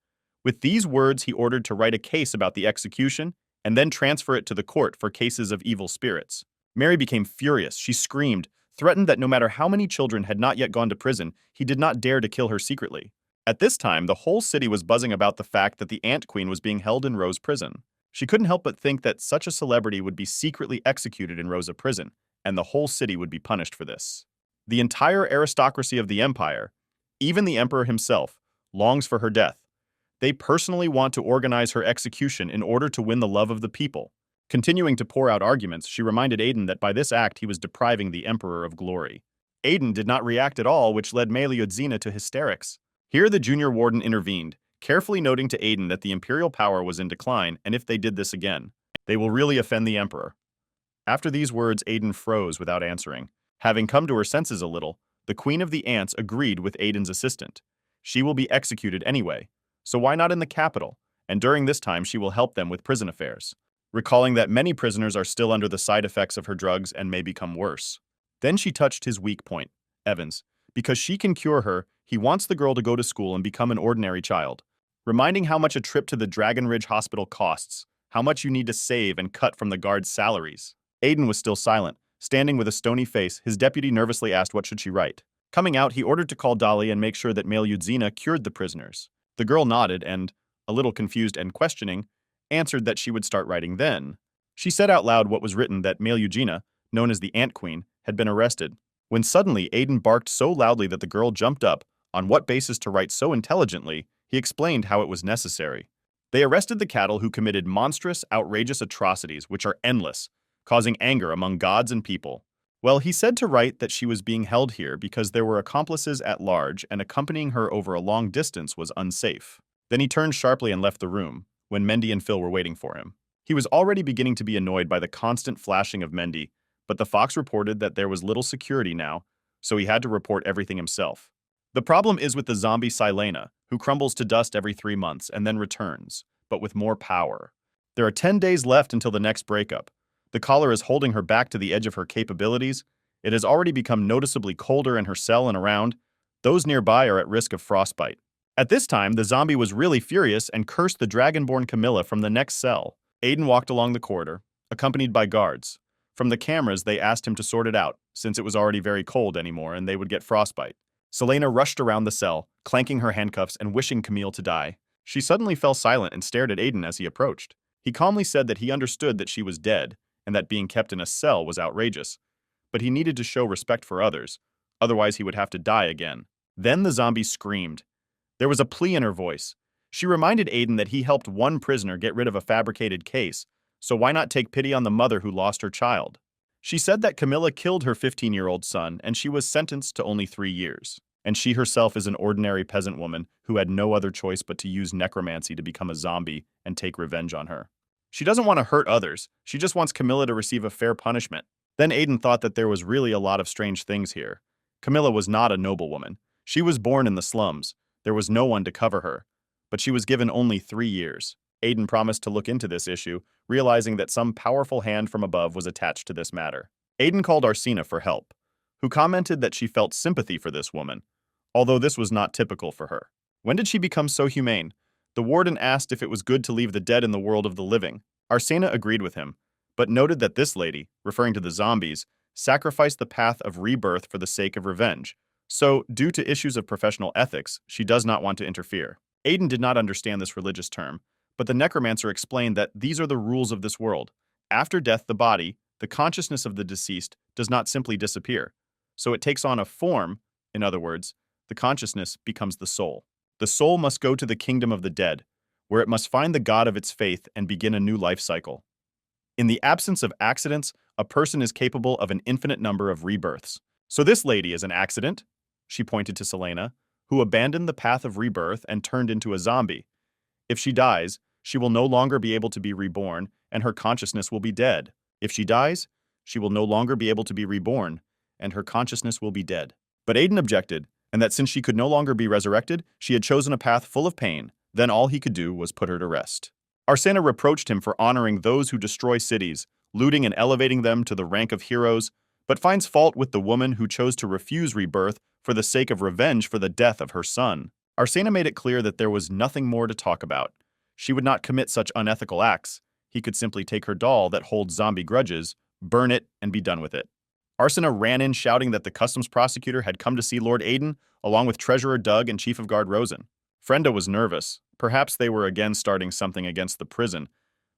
With these words, he ordered to write a case about the execution and then transfer it to the court for cases of evil spirits. Mary became furious. She screamed, threatened that no matter how many children had not yet gone to prison, he did not dare to kill her secretly. At this time, the whole city was buzzing about the fact that the Ant Queen was being held in Rose Prison. She couldn't help but think that such a celebrity would be secretly executed in Rosa Prison, and the whole city would be punished for this. The entire aristocracy of the empire, even the emperor himself, longs for her death. They personally want to organize her execution in order to win the love of the people. Continuing to pour out arguments, she reminded Aiden that by this act he was depriving the emperor of glory. Aiden did not react at all, which led Mele Yudzina to hysterics. Here the junior warden intervened, carefully noting to Aiden that the imperial power was in decline, and if they did this again, they will really offend the emperor. After these words, Aiden froze without answering. Having come to her senses a little, the Queen of the Ants agreed with Aiden's assistant. She will be executed anyway, so why not in the capital? And during this time, she will help them with prison affairs, recalling that many prisoners are still under the side effects of her drugs and may become worse. Then she touched his weak point, Evans. Because she can cure her, he wants the girl to go to school and become an ordinary child, reminding how much a trip to the Dragon Ridge Hospital costs, how much you need to save and cut from the guards' salaries. Aiden was still silent. Standing with a stony face, his deputy nervously asked what should she write. Coming out, he ordered to call Dolly and make sure that male Yudzina cured the prisoners. The girl nodded and, a little confused and questioning, answered that she would start writing then. She said out loud what was written, that male Eugenia, known as the Ant Queen, had been arrested. When suddenly Aiden barked so loudly that the girl jumped up. On what basis to write so intelligently, he explained how it was necessary. They arrested the cattle who committed monstrous, outrageous atrocities which are endless, causing anger among gods and people. Well, he said to write that she was being held here because there were accomplices at large and accompanying her over a long distance was unsafe. Then he turned sharply and left the room, when Mendy and Phil were waiting for him. He was already beginning to be annoyed by the constant flashing of Mendy, but the fox reported that there was little security now, so he had to report everything himself. The problem is with the zombie Silena, who crumbles to dust every 3 months and then returns, but with more power. There are 10 days left until the next breakup. The collar is holding her back to the edge of her capabilities. It has already become noticeably colder in her cell and around. Those nearby are at risk of frostbite. At this time, the zombie was really furious and cursed the dragonborn Camilla from the next cell. Aiden walked along the corridor, accompanied by guards. From the cameras, they asked him to sort it out, since it was already very cold anymore and they would get frostbite. Selena rushed around the cell, clanking her handcuffs and wishing Camille to die. She suddenly fell silent and stared at Aiden as he approached. He calmly said that he understood that she was dead and that being kept in a cell was outrageous, but he needed to show respect for others, otherwise he would have to die again. Then the zombie screamed. There was a plea in her voice. She reminded Aiden that he helped one prisoner get rid of a fabricated case, so why not take pity on the mother who lost her child? She said that Camilla killed her 15-year-old son and she was sentenced to only 3 years. And she herself is an ordinary peasant woman who had no other choice but to use necromancy to become a zombie and take revenge on her. She doesn't want to hurt others, she just wants Camilla to receive a fair punishment. Then Aiden thought that there was really a lot of strange things here. Camilla was not a noblewoman. She was born in the slums. There was no one to cover her. But she was given only 3 years. Aiden promised to look into this issue, realizing that some powerful hand from above was attached to this matter. Aiden called Arsena for help, who commented that she felt sympathy for this woman, although this was not typical for her. When did she become so humane? The warden asked if it was good to leave the dead in the world of the living. Arsena agreed with him, but noted that this lady, referring to the zombies, sacrificed the path of rebirth for the sake of revenge. So, due to issues of professional ethics, she does not want to interfere. Aiden did not understand this religious term, but the necromancer explained that these are the rules of this world. After death, the body, the consciousness of the deceased, does not simply disappear. So it takes on a form. In other words, the consciousness becomes the soul. The soul must go to the kingdom of the dead, where it must find the god of its faith and begin a new life cycle. In the absence of accidents, a person is capable of an infinite number of rebirths. So this lady is an accident, she pointed to Selena, who abandoned the path of rebirth and turned into a zombie. If she dies, she will no longer be able to be reborn, and her consciousness will be dead. If she dies, she will no longer be able to be reborn, and her consciousness will be dead. But Aiden objected, and that since she could no longer be resurrected, she had chosen a path full of pain. Then all he could do was put her to rest. Arsena reproached him for honoring those who destroy cities, looting and elevating them to the rank of heroes, but finds fault with the woman who chose to refuse rebirth for the sake of revenge for the death of her son. Arsena made it clear that there was nothing more to talk about. She would not commit such unethical acts. He could simply take her doll that holds zombie grudges, burn it, and be done with it. Arsena ran in shouting that the customs prosecutor had come to see Lord Aiden, along with Treasurer Doug and Chief of Guard Rosen. Frenda was nervous. Perhaps they were again starting something against the prison,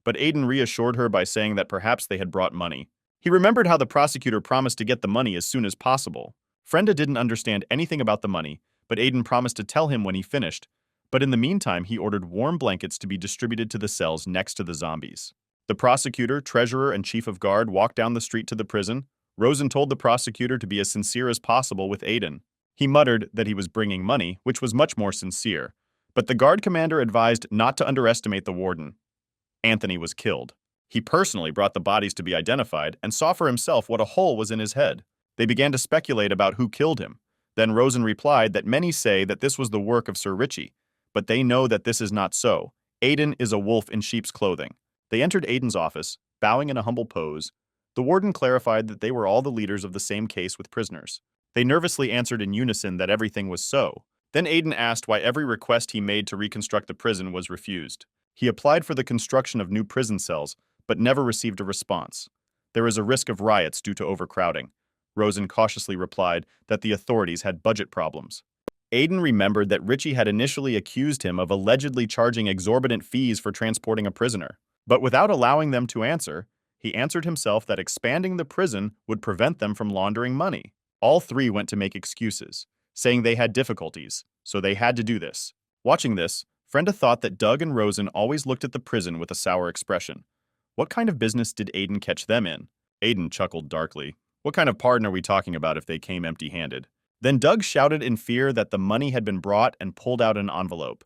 but Aiden reassured her by saying that perhaps they had brought money. He remembered how the prosecutor promised to get the money as soon as possible. Frenda didn't understand anything about the money, but Aiden promised to tell him when he finished. But in the meantime, he ordered warm blankets to be distributed to the cells next to the zombies. The prosecutor, treasurer, and chief of guard walked down the street to the prison. Rosen told the prosecutor to be as sincere as possible with Aiden. He muttered that he was bringing money, which was much more sincere. But the guard commander advised not to underestimate the warden. Anthony was killed. He personally brought the bodies to be identified and saw for himself what a hole was in his head. They began to speculate about who killed him. Then Rosen replied that many say that this was the work of Sir Richie, But they know that this is not so. Aiden is a wolf in sheep's clothing. They entered Aiden's office, bowing in a humble pose. The warden clarified that they were all the leaders of the same case with prisoners. They nervously answered in unison that everything was so. Then Aiden asked why every request he made to reconstruct the prison was refused. He applied for the construction of new prison cells, but never received a response. There is a risk of riots due to overcrowding. Rosen cautiously replied that the authorities had budget problems. Aiden remembered that Richie had initially accused him of allegedly charging exorbitant fees for transporting a prisoner. But without allowing them to answer, he answered himself that expanding the prison would prevent them from laundering money. All three went to make excuses, saying they had difficulties, so they had to do this. Watching this, Frenda thought that Doug and Rosen always looked at the prison with a sour expression. What kind of business did Aiden catch them in? Aiden chuckled darkly. What kind of pardon are we talking about if they came empty-handed? Then Doug shouted in fear that the money had been brought and pulled out an envelope.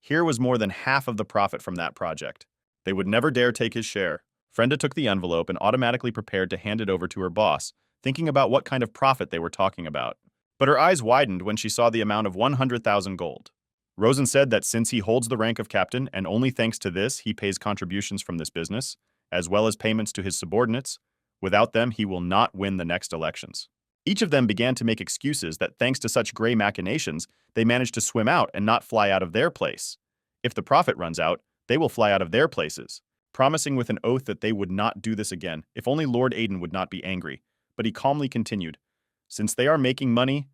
Here was more than half of the profit from that project. They would never dare take his share. Frenda took the envelope and automatically prepared to hand it over to her boss, thinking about what kind of profit they were talking about. But her eyes widened when she saw the amount of 100,000 gold. Rosen said that since he holds the rank of captain and only thanks to this he pays contributions from this business, as well as payments to his subordinates, without them he will not win the next elections. Each of them began to make excuses that thanks to such gray machinations, they managed to swim out and not fly out of their place. If the profit runs out, they will fly out of their places, promising with an oath that they would not do this again if only Lord Aiden would not be angry. But he calmly continued, "Since they are making money,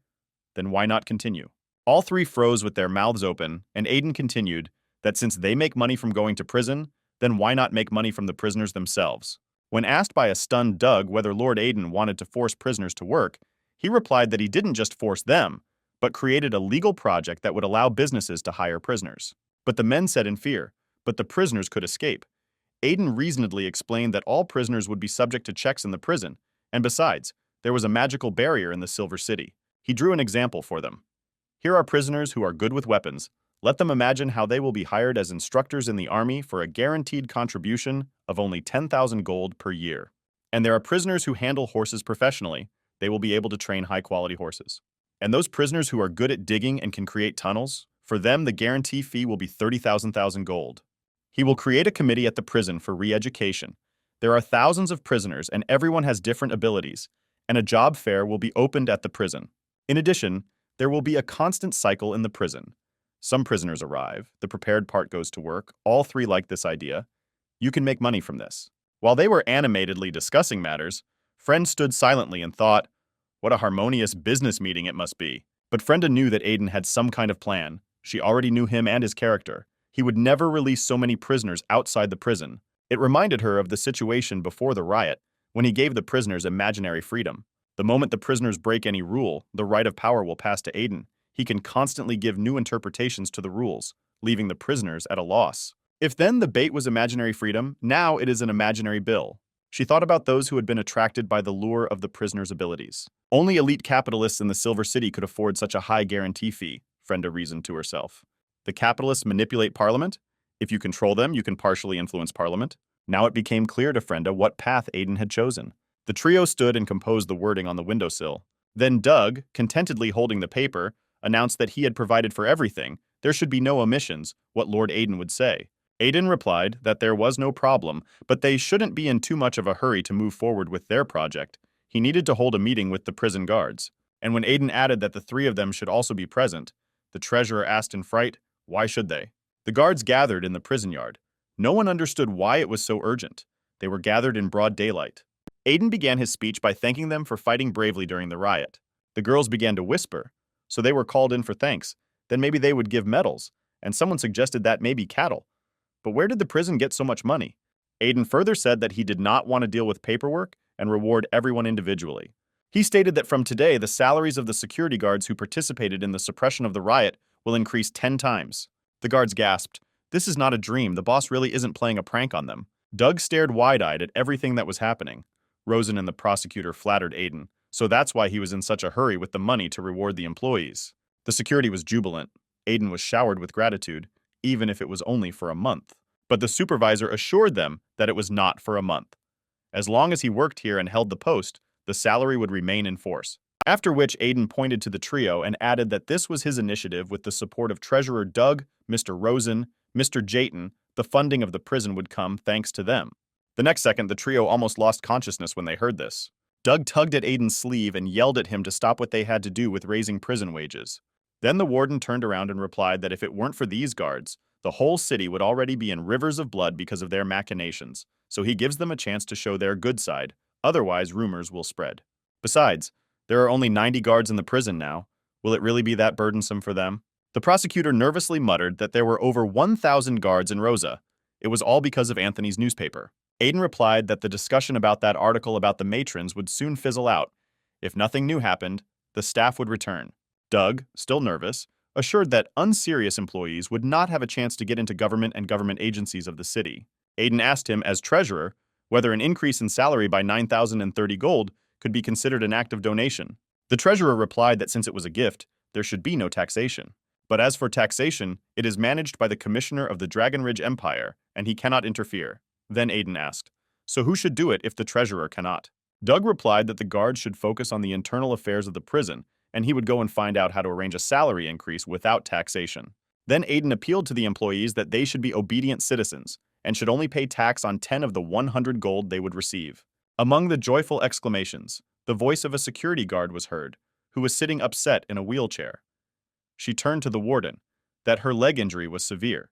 then why not continue?" All three froze with their mouths open, and Aiden continued that since they make money from going to prison, then why not make money from the prisoners themselves? When asked by a stunned Doug whether Lord Aiden wanted to force prisoners to work, he replied that he didn't just force them, but created a legal project that would allow businesses to hire prisoners. But the men said in fear, but the prisoners could escape. Aiden reasonably explained that all prisoners would be subject to checks in the prison, and besides, there was a magical barrier in the Silver City. He drew an example for them. Here are prisoners who are good with weapons. Let them imagine how they will be hired as instructors in the army for a guaranteed contribution of only 10,000 gold per year. And there are prisoners who handle horses professionally. They will be able to train high-quality horses. And those prisoners who are good at digging and can create tunnels, for them the guarantee fee will be 30,000 gold. He will create a committee at the prison for re-education. There are thousands of prisoners and everyone has different abilities, and a job fair will be opened at the prison. In addition, there will be a constant cycle in the prison. Some prisoners arrive, the prepared part goes to work, all three like this idea. You can make money from this. While they were animatedly discussing matters, Friend stood silently and thought, what a harmonious business meeting it must be. But Frenda knew that Aiden had some kind of plan. She already knew him and his character. He would never release so many prisoners outside the prison. It reminded her of the situation before the riot, when he gave the prisoners imaginary freedom. The moment the prisoners break any rule, the right of power will pass to Aiden. He can constantly give new interpretations to the rules, leaving the prisoners at a loss. If then the bait was imaginary freedom, now it is an imaginary bill. She thought about those who had been attracted by the lure of the prisoners' abilities. Only elite capitalists in the Silver City could afford such a high guarantee fee, Frenda reasoned to herself. The capitalists manipulate Parliament? If you control them, you can partially influence Parliament. Now it became clear to Frenda what path Aiden had chosen. The trio stood and composed the wording on the windowsill. Then Doug, contentedly holding the paper, announced that he had provided for everything. There should be no omissions, what Lord Aiden would say. Aiden replied that there was no problem, but they shouldn't be in too much of a hurry to move forward with their project. He needed to hold a meeting with the prison guards. And when Aiden added that the three of them should also be present, the treasurer asked in fright, why should they? The guards gathered in the prison yard. No one understood why it was so urgent. They were gathered in broad daylight. Aiden began his speech by thanking them for fighting bravely during the riot. The girls began to whisper, so they were called in for thanks. Then maybe they would give medals, and someone suggested that maybe cattle. But where did the prison get so much money? Aiden further said that he did not want to deal with paperwork and reward everyone individually. He stated that from today, the salaries of the security guards who participated in the suppression of the riot will increase 10 times. The guards gasped. This is not a dream. The boss really isn't playing a prank on them. Doug stared wide-eyed at everything that was happening. Rosen and the prosecutor flattered Aiden, so that's why he was in such a hurry with the money to reward the employees. The security was jubilant. Aiden was showered with gratitude, even if it was only for a month. But the supervisor assured them that it was not for a month. As long as he worked here and held the post, the salary would remain in force. After which Aiden pointed to the trio and added that this was his initiative with the support of Treasurer Doug, Mr. Rosen, Mr. Jayton. The funding of the prison would come thanks to them. The next second, the trio almost lost consciousness when they heard this. Doug tugged at Aiden's sleeve and yelled at him to stop what they had to do with raising prison wages. Then the warden turned around and replied that if it weren't for these guards, the whole city would already be in rivers of blood because of their machinations, so he gives them a chance to show their good side, otherwise rumors will spread. Besides, there are only 90 guards in the prison now. Will it really be that burdensome for them? The prosecutor nervously muttered that there were over 1,000 guards in Rosa. It was all because of Anthony's newspaper. Aiden replied that the discussion about that article about the matrons would soon fizzle out. If nothing new happened, the staff would return. Doug, still nervous, assured that unserious employees would not have a chance to get into government and government agencies of the city. Aiden asked him, as treasurer, whether an increase in salary by 9,030 gold could be considered an act of donation. The treasurer replied that since it was a gift, there should be no taxation. But as for taxation, it is managed by the commissioner of the Dragon Ridge Empire, and he cannot interfere. Then Aiden asked, so who should do it if the treasurer cannot? Doug replied that the guards should focus on the internal affairs of the prison, and he would go and find out how to arrange a salary increase without taxation. Then Aiden appealed to the employees that they should be obedient citizens, and should only pay tax on 10 of the 100 gold they would receive. Among the joyful exclamations, the voice of a security guard was heard, who was sitting upset in a wheelchair. She turned to the warden, that her leg injury was severe.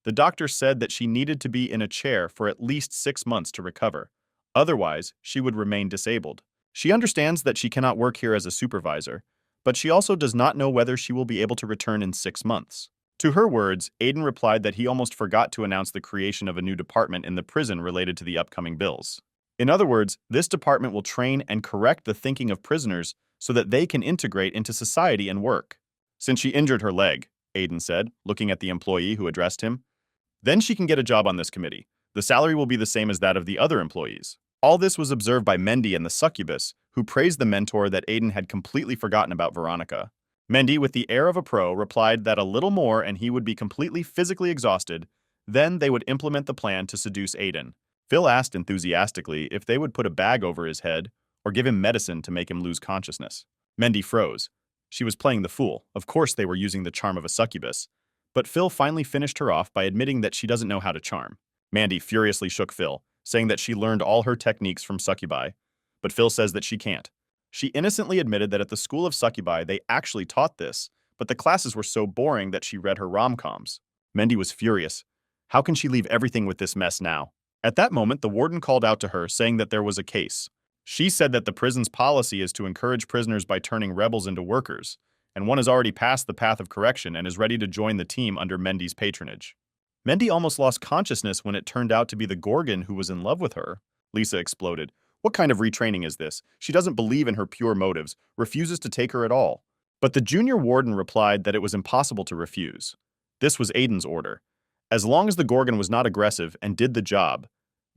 The doctor said that she needed to be in a chair for at least 6 months to recover. Otherwise, she would remain disabled. She understands that she cannot work here as a supervisor, but she also does not know whether she will be able to return in 6 months. To her words, Aiden replied that he almost forgot to announce the creation of a new department in the prison related to the upcoming bills. In other words, this department will train and correct the thinking of prisoners so that they can integrate into society and work. Since she injured her leg, Aiden said, looking at the employee who addressed him, then she can get a job on this committee. The salary will be the same as that of the other employees. All this was observed by Mendy and the succubus, who praised the mentor that Aiden had completely forgotten about Veronica. Mendy, with the air of a pro, replied that a little more and he would be completely physically exhausted. Then they would implement the plan to seduce Aiden. Phil asked enthusiastically if they would put a bag over his head or give him medicine to make him lose consciousness. Mendy froze. She was playing the fool. Of course they were using the charm of a succubus. But Phil finally finished her off by admitting that she doesn't know how to charm. Mandy furiously shook Phil, saying that she learned all her techniques from succubi. But Phil says that she can't. She innocently admitted that at the school of succubi they actually taught this, but the classes were so boring that she read her rom-coms. Mendy was furious. How can she leave everything with this mess now? At that moment, the warden called out to her, saying that there was a case. She said that the prison's policy is to encourage prisoners by turning rebels into workers, and one has already passed the path of correction and is ready to join the team under Mendy's patronage. Mendy almost lost consciousness when it turned out to be the Gorgon who was in love with her. Lisa exploded. What kind of retraining is this? She doesn't believe in her pure motives, refuses to take her at all. But the junior warden replied that it was impossible to refuse. This was Aiden's order. As long as the Gorgon was not aggressive and did the job,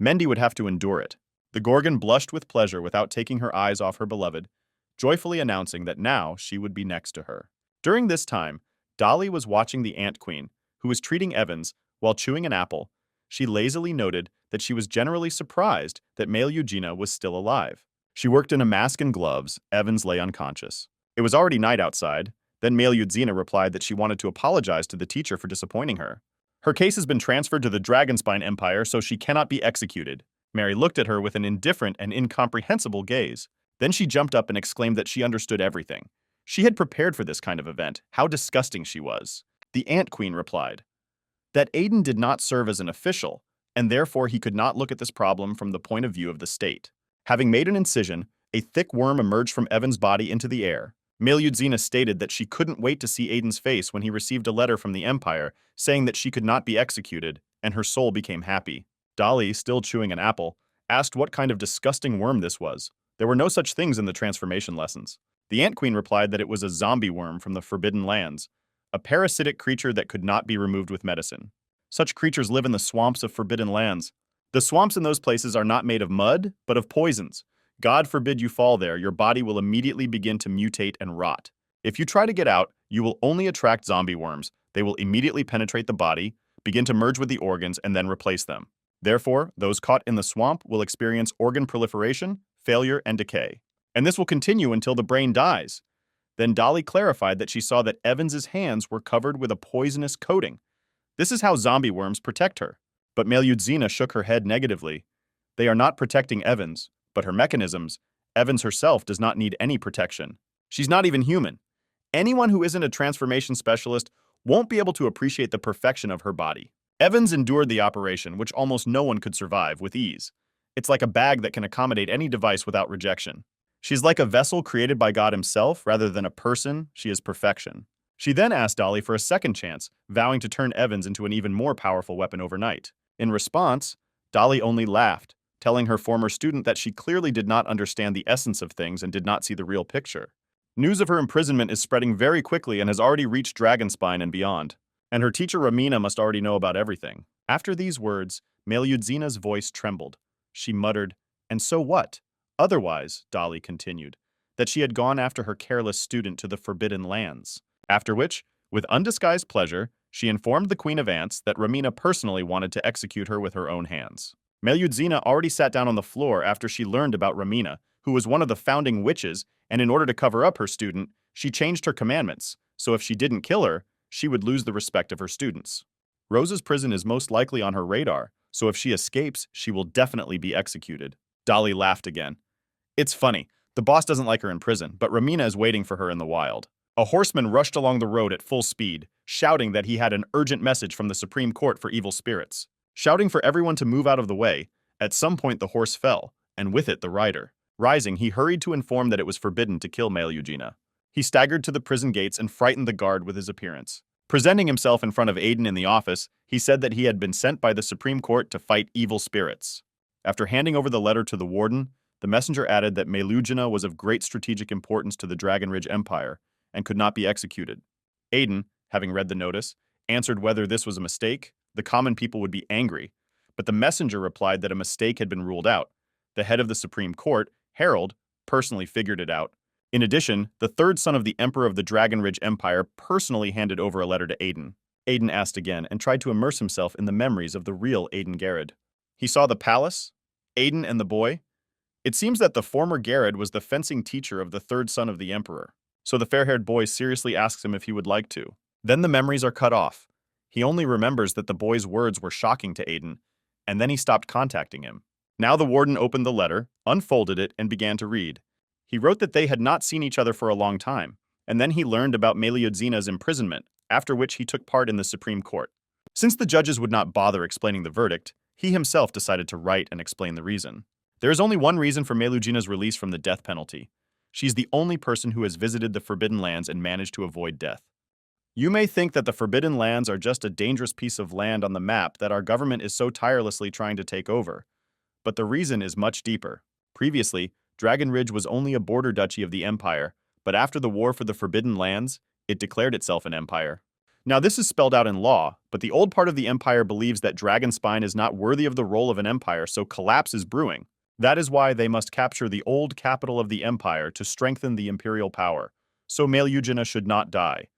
Mendy would have to endure it. The Gorgon blushed with pleasure without taking her eyes off her beloved, joyfully announcing that now she would be next to her. During this time, Dolly was watching the Ant Queen, who was treating Evans while chewing an apple. She lazily noted that she was generally surprised that male Eugenia was still alive. She worked in a mask and gloves. Evans lay unconscious. It was already night outside. Then male Eugenia replied that she wanted to apologize to the teacher for disappointing her. Her case has been transferred to the Dragonspine Empire, so she cannot be executed. Mary looked at her with an indifferent and incomprehensible gaze. Then she jumped up and exclaimed that she understood everything. She had prepared for this kind of event. How disgusting she was. The Ant Queen replied that Aiden did not serve as an official, and therefore he could not look at this problem from the point of view of the state. Having made an incision, a thick worm emerged from Evan's body into the air. Male Yudzina stated that she couldn't wait to see Aiden's face when he received a letter from the Empire saying that she could not be executed, and her soul became happy. Dolly, still chewing an apple, asked what kind of disgusting worm this was. There were no such things in the transformation lessons. The Ant Queen replied that it was a zombie worm from the Forbidden Lands, a parasitic creature that could not be removed with medicine. Such creatures live in the swamps of Forbidden Lands. The swamps in those places are not made of mud, but of poisons. God forbid you fall there, your body will immediately begin to mutate and rot. If you try to get out, you will only attract zombie worms. They will immediately penetrate the body, begin to merge with the organs, and then replace them. Therefore, those caught in the swamp will experience organ proliferation, failure, and decay. And this will continue until the brain dies. Then Dolly clarified that she saw that Evans's hands were covered with a poisonous coating. This is how zombie worms protect her. But Melyudzina shook her head negatively. They are not protecting Evans, but her mechanisms. Evans herself does not need any protection. She's not even human. Anyone who isn't a transformation specialist won't be able to appreciate the perfection of her body. Evans endured the operation, which almost no one could survive, with ease. It's like a bag that can accommodate any device without rejection. She's like a vessel created by God himself rather than a person. She is perfection. She then asked Dolly for a second chance, vowing to turn Evans into an even more powerful weapon overnight. In response, Dolly only laughed, telling her former student that she clearly did not understand the essence of things and did not see the real picture. News of her imprisonment is spreading very quickly and has already reached Dragonspine and beyond. And her teacher Ramina must already know about everything. After these words, Melyudzina's voice trembled. She muttered, "And so what?" Otherwise, Dolly continued, that she had gone after her careless student to the Forbidden Lands. After which, with undisguised pleasure, she informed the Queen of Ants that Ramina personally wanted to execute her with her own hands. Melyudzina already sat down on the floor after she learned about Ramina, who was one of the founding witches, and in order to cover up her student, she changed her commandments, so if she didn't kill her, she would lose the respect of her students. Rosa's prison is most likely on her radar, so if she escapes, she will definitely be executed. Dolly laughed again. It's funny, the boss doesn't like her in prison, but Ramina is waiting for her in the wild. A horseman rushed along the road at full speed, shouting that he had an urgent message from the Supreme Court for evil spirits. Shouting for everyone to move out of the way, at some point the horse fell, and with it the rider. Rising, he hurried to inform that it was forbidden to kill Melyudzina. He staggered to the prison gates and frightened the guard with his appearance. Presenting himself in front of Aiden in the office, he said that he had been sent by the Supreme Court to fight evil spirits. After handing over the letter to the warden, the messenger added that Melyudzina was of great strategic importance to the Dragon Ridge Empire and could not be executed. Aiden, having read the notice, answered whether this was a mistake, the common people would be angry, but the messenger replied that a mistake had been ruled out. The head of the Supreme Court, Harold, personally figured it out. In addition, the third son of the Emperor of the Dragon Ridge Empire personally handed over a letter to Aiden. Aiden asked again and tried to immerse himself in the memories of the real Aiden Garrod. He saw the palace, Aiden and the boy. It seems that the former Garrod was the fencing teacher of the third son of the Emperor, so the fair-haired boy seriously asks him if he would like to. Then the memories are cut off. He only remembers that the boy's words were shocking to Aiden, and then he stopped contacting him. Now the warden opened the letter, unfolded it, and began to read. He wrote that they had not seen each other for a long time, and then he learned about Melyudzina's imprisonment, after which he took part in the Supreme Court. Since the judges would not bother explaining the verdict, he himself decided to write and explain the reason. There is only one reason for Melyudzina's release from the death penalty. She's the only person who has visited the Forbidden Lands and managed to avoid death. You may think that the Forbidden Lands are just a dangerous piece of land on the map that our government is so tirelessly trying to take over. But the reason is much deeper. Previously, Dragon Ridge was only a border duchy of the Empire, but after the war for the Forbidden Lands, it declared itself an empire. Now this is spelled out in law, but the old part of the Empire believes that Dragonspine is not worthy of the role of an empire, so collapse is brewing. That is why they must capture the old capital of the Empire to strengthen the imperial power, so Melyudzina should not die.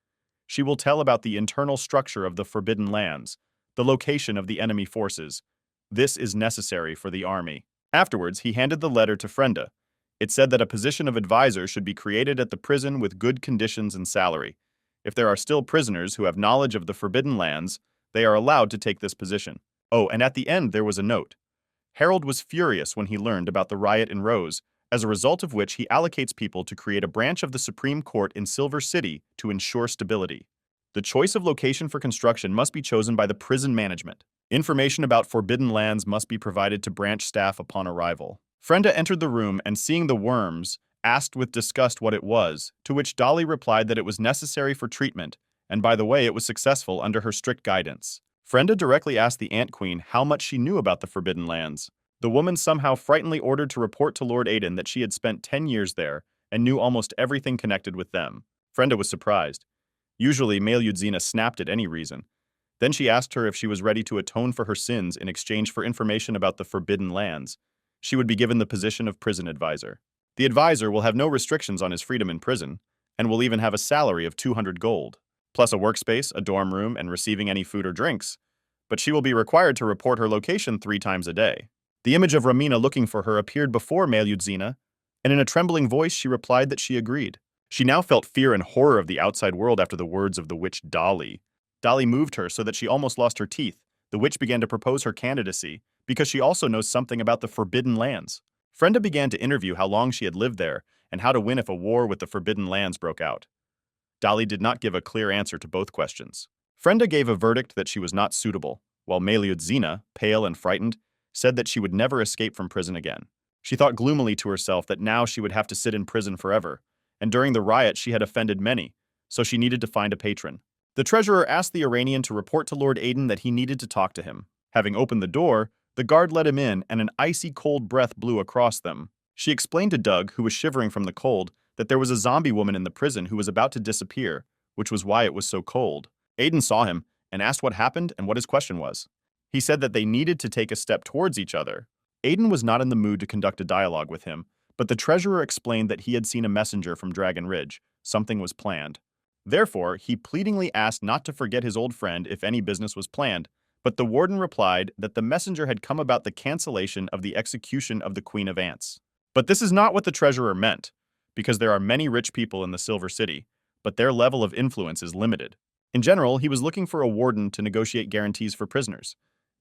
She will tell about the internal structure of the Forbidden Lands, the location of the enemy forces. This is necessary for the army. Afterwards, he handed the letter to Frenda. It said that a position of advisor should be created at the prison with good conditions and salary. If there are still prisoners who have knowledge of the Forbidden Lands, they are allowed to take this position. Oh, and at the end there was a note. Harold was furious when he learned about the riot in Rose, as a result of which he allocates people to create a branch of the Supreme Court in Silver City to ensure stability. The choice of location for construction must be chosen by the prison management. Information about Forbidden Lands must be provided to branch staff upon arrival. Frenda entered the room and, seeing the worms, asked with disgust what it was, to which Dolly replied that it was necessary for treatment, and by the way, it was successful under her strict guidance. Frenda directly asked the Ant Queen how much she knew about the Forbidden Lands. The woman somehow frighteningly ordered to report to Lord Aiden that she had spent 10 years there and knew almost everything connected with them. Frenda was surprised. Usually, Melyudzina snapped at any reason. Then she asked her if she was ready to atone for her sins in exchange for information about the Forbidden Lands. She would be given the position of prison advisor. The advisor will have no restrictions on his freedom in prison, and will even have a salary of 200 gold, plus a workspace, a dorm room, and receiving any food or drinks. But she will be required to report her location 3 times a day. The image of Ramina looking for her appeared before Melyudzina. and in a trembling voice she replied that she agreed. She now felt fear and horror of the outside world after the words of the witch Dolly. Dolly moved her so that she almost lost her teeth. The witch began to propose her candidacy, because she also knows something about the Forbidden Lands. Frenda began to interview how long she had lived there, and how to win if a war with the Forbidden Lands broke out. Dolly did not give a clear answer to both questions. Frenda gave a verdict that she was not suitable, while Meliudzina, pale and frightened, said that she would never escape from prison again. She thought gloomily to herself that now she would have to sit in prison forever, and during the riot she had offended many, so she needed to find a patron. The treasurer asked the Iranian to report to Lord Aden that he needed to talk to him. Having opened the door, the guard let him in and an icy cold breath blew across them. She explained to Doug, who was shivering from the cold, that there was a zombie woman in the prison who was about to disappear, which was why it was so cold. Aden saw him and asked what happened and what his question was. He said that they needed to take a step towards each other. Aden was not in the mood to conduct a dialogue with him, but the treasurer explained that he had seen a messenger from Dragon Ridge. Something was planned. Therefore, he pleadingly asked not to forget his old friend if any business was planned, but the warden replied that the messenger had come about the cancellation of the execution of the Queen of Ants. But this is not what the treasurer meant, because there are many rich people in the Silver City, but their level of influence is limited. In general, he was looking for a warden to negotiate guarantees for prisoners.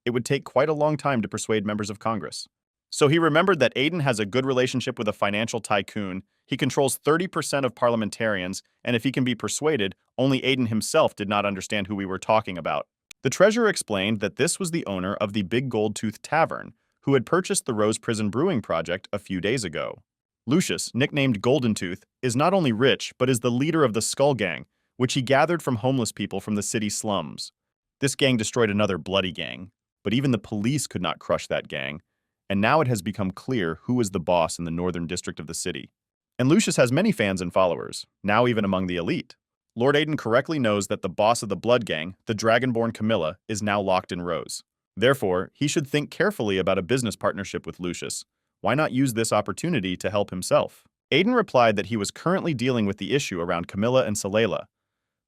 It would take quite a long time to persuade members of Congress. So he remembered that Aden has a good relationship with a financial tycoon, he controls 30% of parliamentarians, and if he can be persuaded, only Aden himself did not understand who we were talking about. The treasurer explained that this was the owner of the Big Gold Tooth Tavern, who had purchased the Rose Prison Brewing Project a few days ago. Lucius, nicknamed Golden Tooth, is not only rich, but is the leader of the Skull Gang, which he gathered from homeless people from the city slums. This gang destroyed another bloody gang, but even the police could not crush that gang, and now it has become clear who is the boss in the northern district of the city. And Lucius has many fans and followers, now even among the elite. Lord Aden correctly knows that the boss of the Blood Gang, the Dragonborn Camilla, is now locked in Rose. Therefore, he should think carefully about a business partnership with Lucius. Why not use this opportunity to help himself? Aden replied that he was currently dealing with the issue around Camilla and Salela.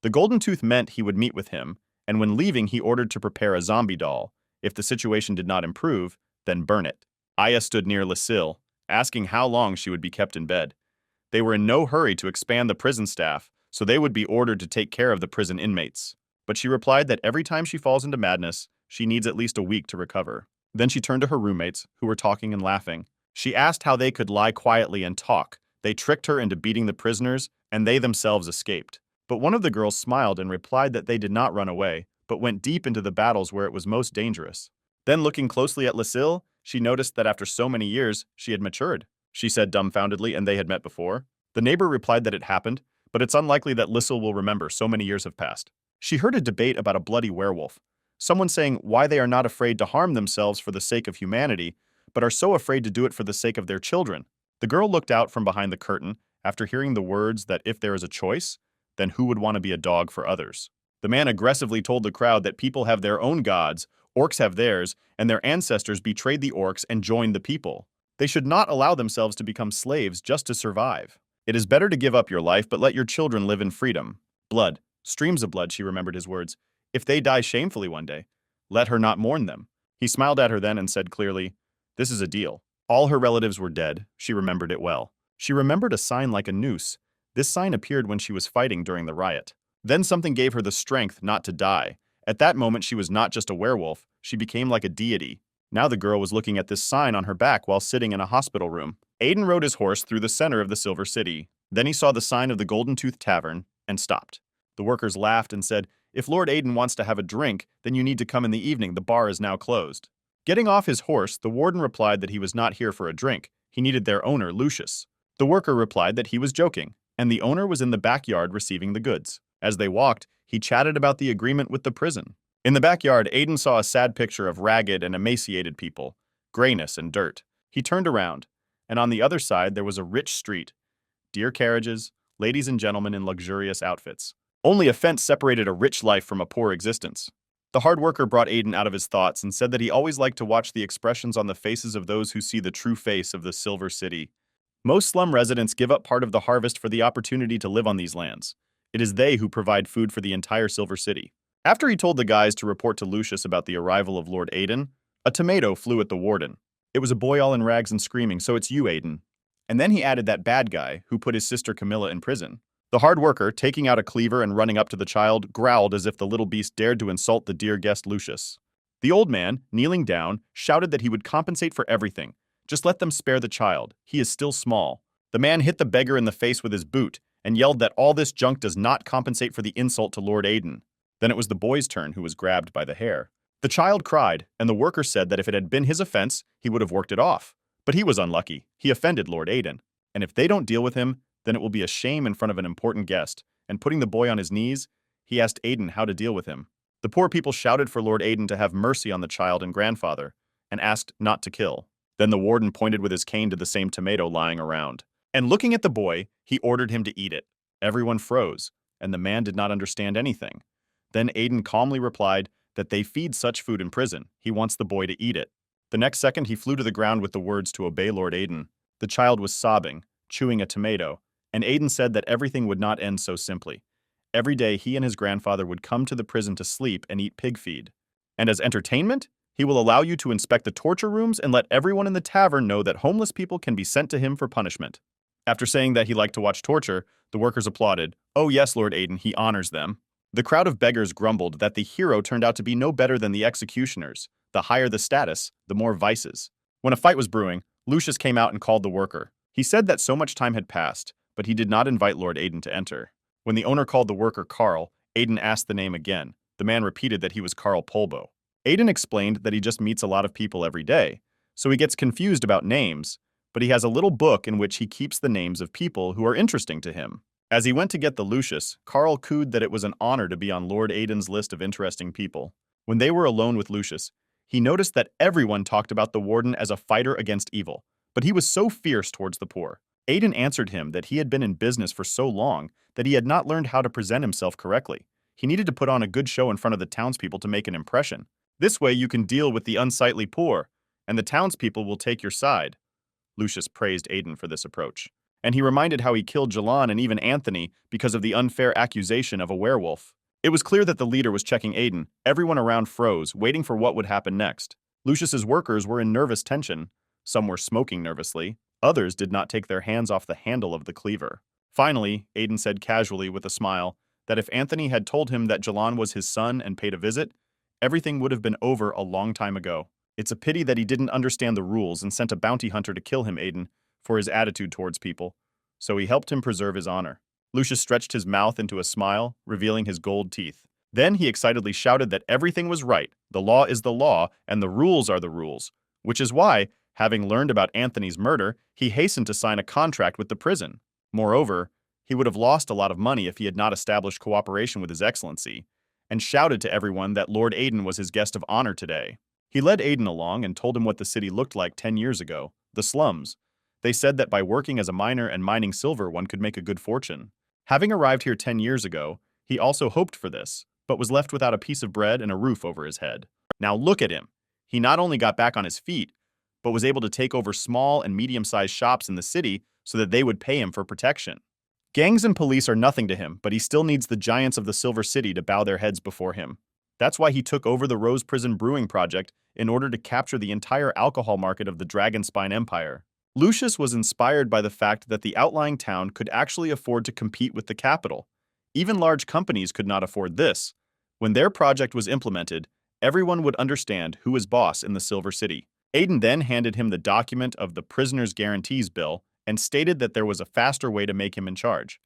The Golden Tooth meant he would meet with him, and when leaving he ordered to prepare a zombie doll. If the situation did not improve, then burn it. Aya stood near Lucille, asking how long she would be kept in bed. They were in no hurry to expand the prison staff, so they would be ordered to take care of the prison inmates. But she replied that every time she falls into madness, she needs at least a week to recover. Then she turned to her roommates, who were talking and laughing. She asked how they could lie quietly and talk. They tricked her into beating the prisoners, and they themselves escaped. But one of the girls smiled and replied that they did not run away, but went deep into the battles where it was most dangerous. Then looking closely at Lucille, she noticed that after so many years, she had matured. She said dumbfoundedly, and they had met before. The neighbor replied that it happened, but it's unlikely that Lucille will remember, so many years have passed. She heard a debate about a bloody werewolf. Someone saying why they are not afraid to harm themselves for the sake of humanity, but are so afraid to do it for the sake of their children. The girl looked out from behind the curtain after hearing the words that if there is a choice, then who would want to be a dog for others? The man aggressively told the crowd that people have their own gods, orcs have theirs, and their ancestors betrayed the orcs and joined the people. They should not allow themselves to become slaves just to survive. It is better to give up your life, but let your children live in freedom. Blood, streams of blood, she remembered his words. If they die shamefully one day, let her not mourn them. He smiled at her then and said clearly, "This is a deal." All her relatives were dead. She remembered it well. She remembered a sign like a noose. This sign appeared when she was fighting during the riot. Then something gave her the strength not to die. At that moment, she was not just a werewolf. She became like a deity. Now the girl was looking at this sign on her back while sitting in a hospital room. Aden rode his horse through the center of the Silver City. Then he saw the sign of the Golden Tooth Tavern and stopped. The workers laughed and said, "If Lord Aden wants to have a drink, then you need to come in the evening. The bar is now closed." Getting off his horse, the warden replied that he was not here for a drink. He needed their owner, Lucius. The worker replied that he was joking, and the owner was in the backyard receiving the goods. As they walked, he chatted about the agreement with the prison. In the backyard, Aden saw a sad picture of ragged and emaciated people, grayness and dirt. He turned around, and on the other side there was a rich street, deer carriages, ladies and gentlemen in luxurious outfits. Only a fence separated a rich life from a poor existence. The hard worker brought Aden out of his thoughts and said that he always liked to watch the expressions on the faces of those who see the true face of the Silver City. Most slum residents give up part of the harvest for the opportunity to live on these lands. It is they who provide food for the entire Silver City. After he told the guys to report to Lucius about the arrival of Lord Aden, a tomato flew at the warden. "It was a boy all in rags and screaming, so it's you, Aden." And then he added that bad guy who put his sister Camilla in prison. The hard worker, taking out a cleaver and running up to the child, growled as if the little beast dared to insult the dear guest Lucius. The old man, kneeling down, shouted that he would compensate for everything. Just let them spare the child. He is still small. The man hit the beggar in the face with his boot and yelled that all this junk does not compensate for the insult to Lord Aiden. Then it was the boy's turn who was grabbed by the hair. The child cried, and the worker said that if it had been his offense, he would have worked it off. But he was unlucky. He offended Lord Aiden. And if they don't deal with him, then it will be a shame in front of an important guest. And putting the boy on his knees, he asked Aiden how to deal with him. The poor people shouted for Lord Aiden to have mercy on the child and grandfather, and asked not to kill. Then the warden pointed with his cane to the same tomato lying around. And looking at the boy, he ordered him to eat it. Everyone froze, and the man did not understand anything. Then Aiden calmly replied that they feed such food in prison. He wants the boy to eat it. The next second, he flew to the ground with the words to obey Lord Aiden. The child was sobbing, chewing a tomato, and Aiden said that everything would not end so simply. Every day, he and his grandfather would come to the prison to sleep and eat pig feed. And as entertainment, he will allow you to inspect the torture rooms and let everyone in the tavern know that homeless people can be sent to him for punishment. After saying that he liked to watch torture, the workers applauded. Oh yes, Lord Aiden, he honors them. The crowd of beggars grumbled that the hero turned out to be no better than the executioners. The higher the status, the more vices. When a fight was brewing, Lucius came out and called the worker. He said that so much time had passed, but he did not invite Lord Aiden to enter. When the owner called the worker Carl, Aiden asked the name again. The man repeated that he was Carl Polbo. Aiden explained that he just meets a lot of people every day, so he gets confused about names, but he has a little book in which he keeps the names of people who are interesting to him. As he went to get the Lucius, Carl cooed that it was an honor to be on Lord Aiden's list of interesting people. When they were alone with Lucius, he noticed that everyone talked about the warden as a fighter against evil, but he was so fierce towards the poor. Aiden answered him that he had been in business for so long that he had not learned how to present himself correctly. He needed to put on a good show in front of the townspeople to make an impression. This way you can deal with the unsightly poor, and the townspeople will take your side. Lucius praised Aiden for this approach. And he reminded how he killed Jalan and even Anthony because of the unfair accusation of a werewolf. It was clear that the leader was checking Aiden. Everyone around froze, waiting for what would happen next. Lucius's workers were in nervous tension. Some were smoking nervously. Others did not take their hands off the handle of the cleaver. Finally, Aiden said casually with a smile that if Anthony had told him that Jalan was his son and paid a visit, everything would have been over a long time ago. It's a pity that he didn't understand the rules and sent a bounty hunter to kill him, Aiden, for his attitude towards people. So he helped him preserve his honor. Lucius stretched his mouth into a smile, revealing his gold teeth. Then he excitedly shouted that everything was right, the law is the law, and the rules are the rules, which is why, having learned about Anthony's murder, he hastened to sign a contract with the prison. Moreover, he would have lost a lot of money if he had not established cooperation with His Excellency, and shouted to everyone that Lord Aiden was his guest of honor today. He led Aiden along and told him what the city looked like 10 years ago, the slums. They said that by working as a miner and mining silver, one could make a good fortune. Having arrived here 10 years ago, he also hoped for this, but was left without a piece of bread and a roof over his head. Now look at him. He not only got back on his feet, but was able to take over small and medium-sized shops in the city so that they would pay him for protection. Gangs and police are nothing to him, but he still needs the giants of the Silver City to bow their heads before him. That's why he took over the Rose Prison Brewing Project in order to capture the entire alcohol market of the Dragonspine Empire. Lucius was inspired by the fact that the outlying town could actually afford to compete with the capital. Even large companies could not afford this. When their project was implemented, everyone would understand who was boss in the Silver City. Aiden then handed him the document of the Prisoner's Guarantees Bill and stated that there was a faster way to make him in charge.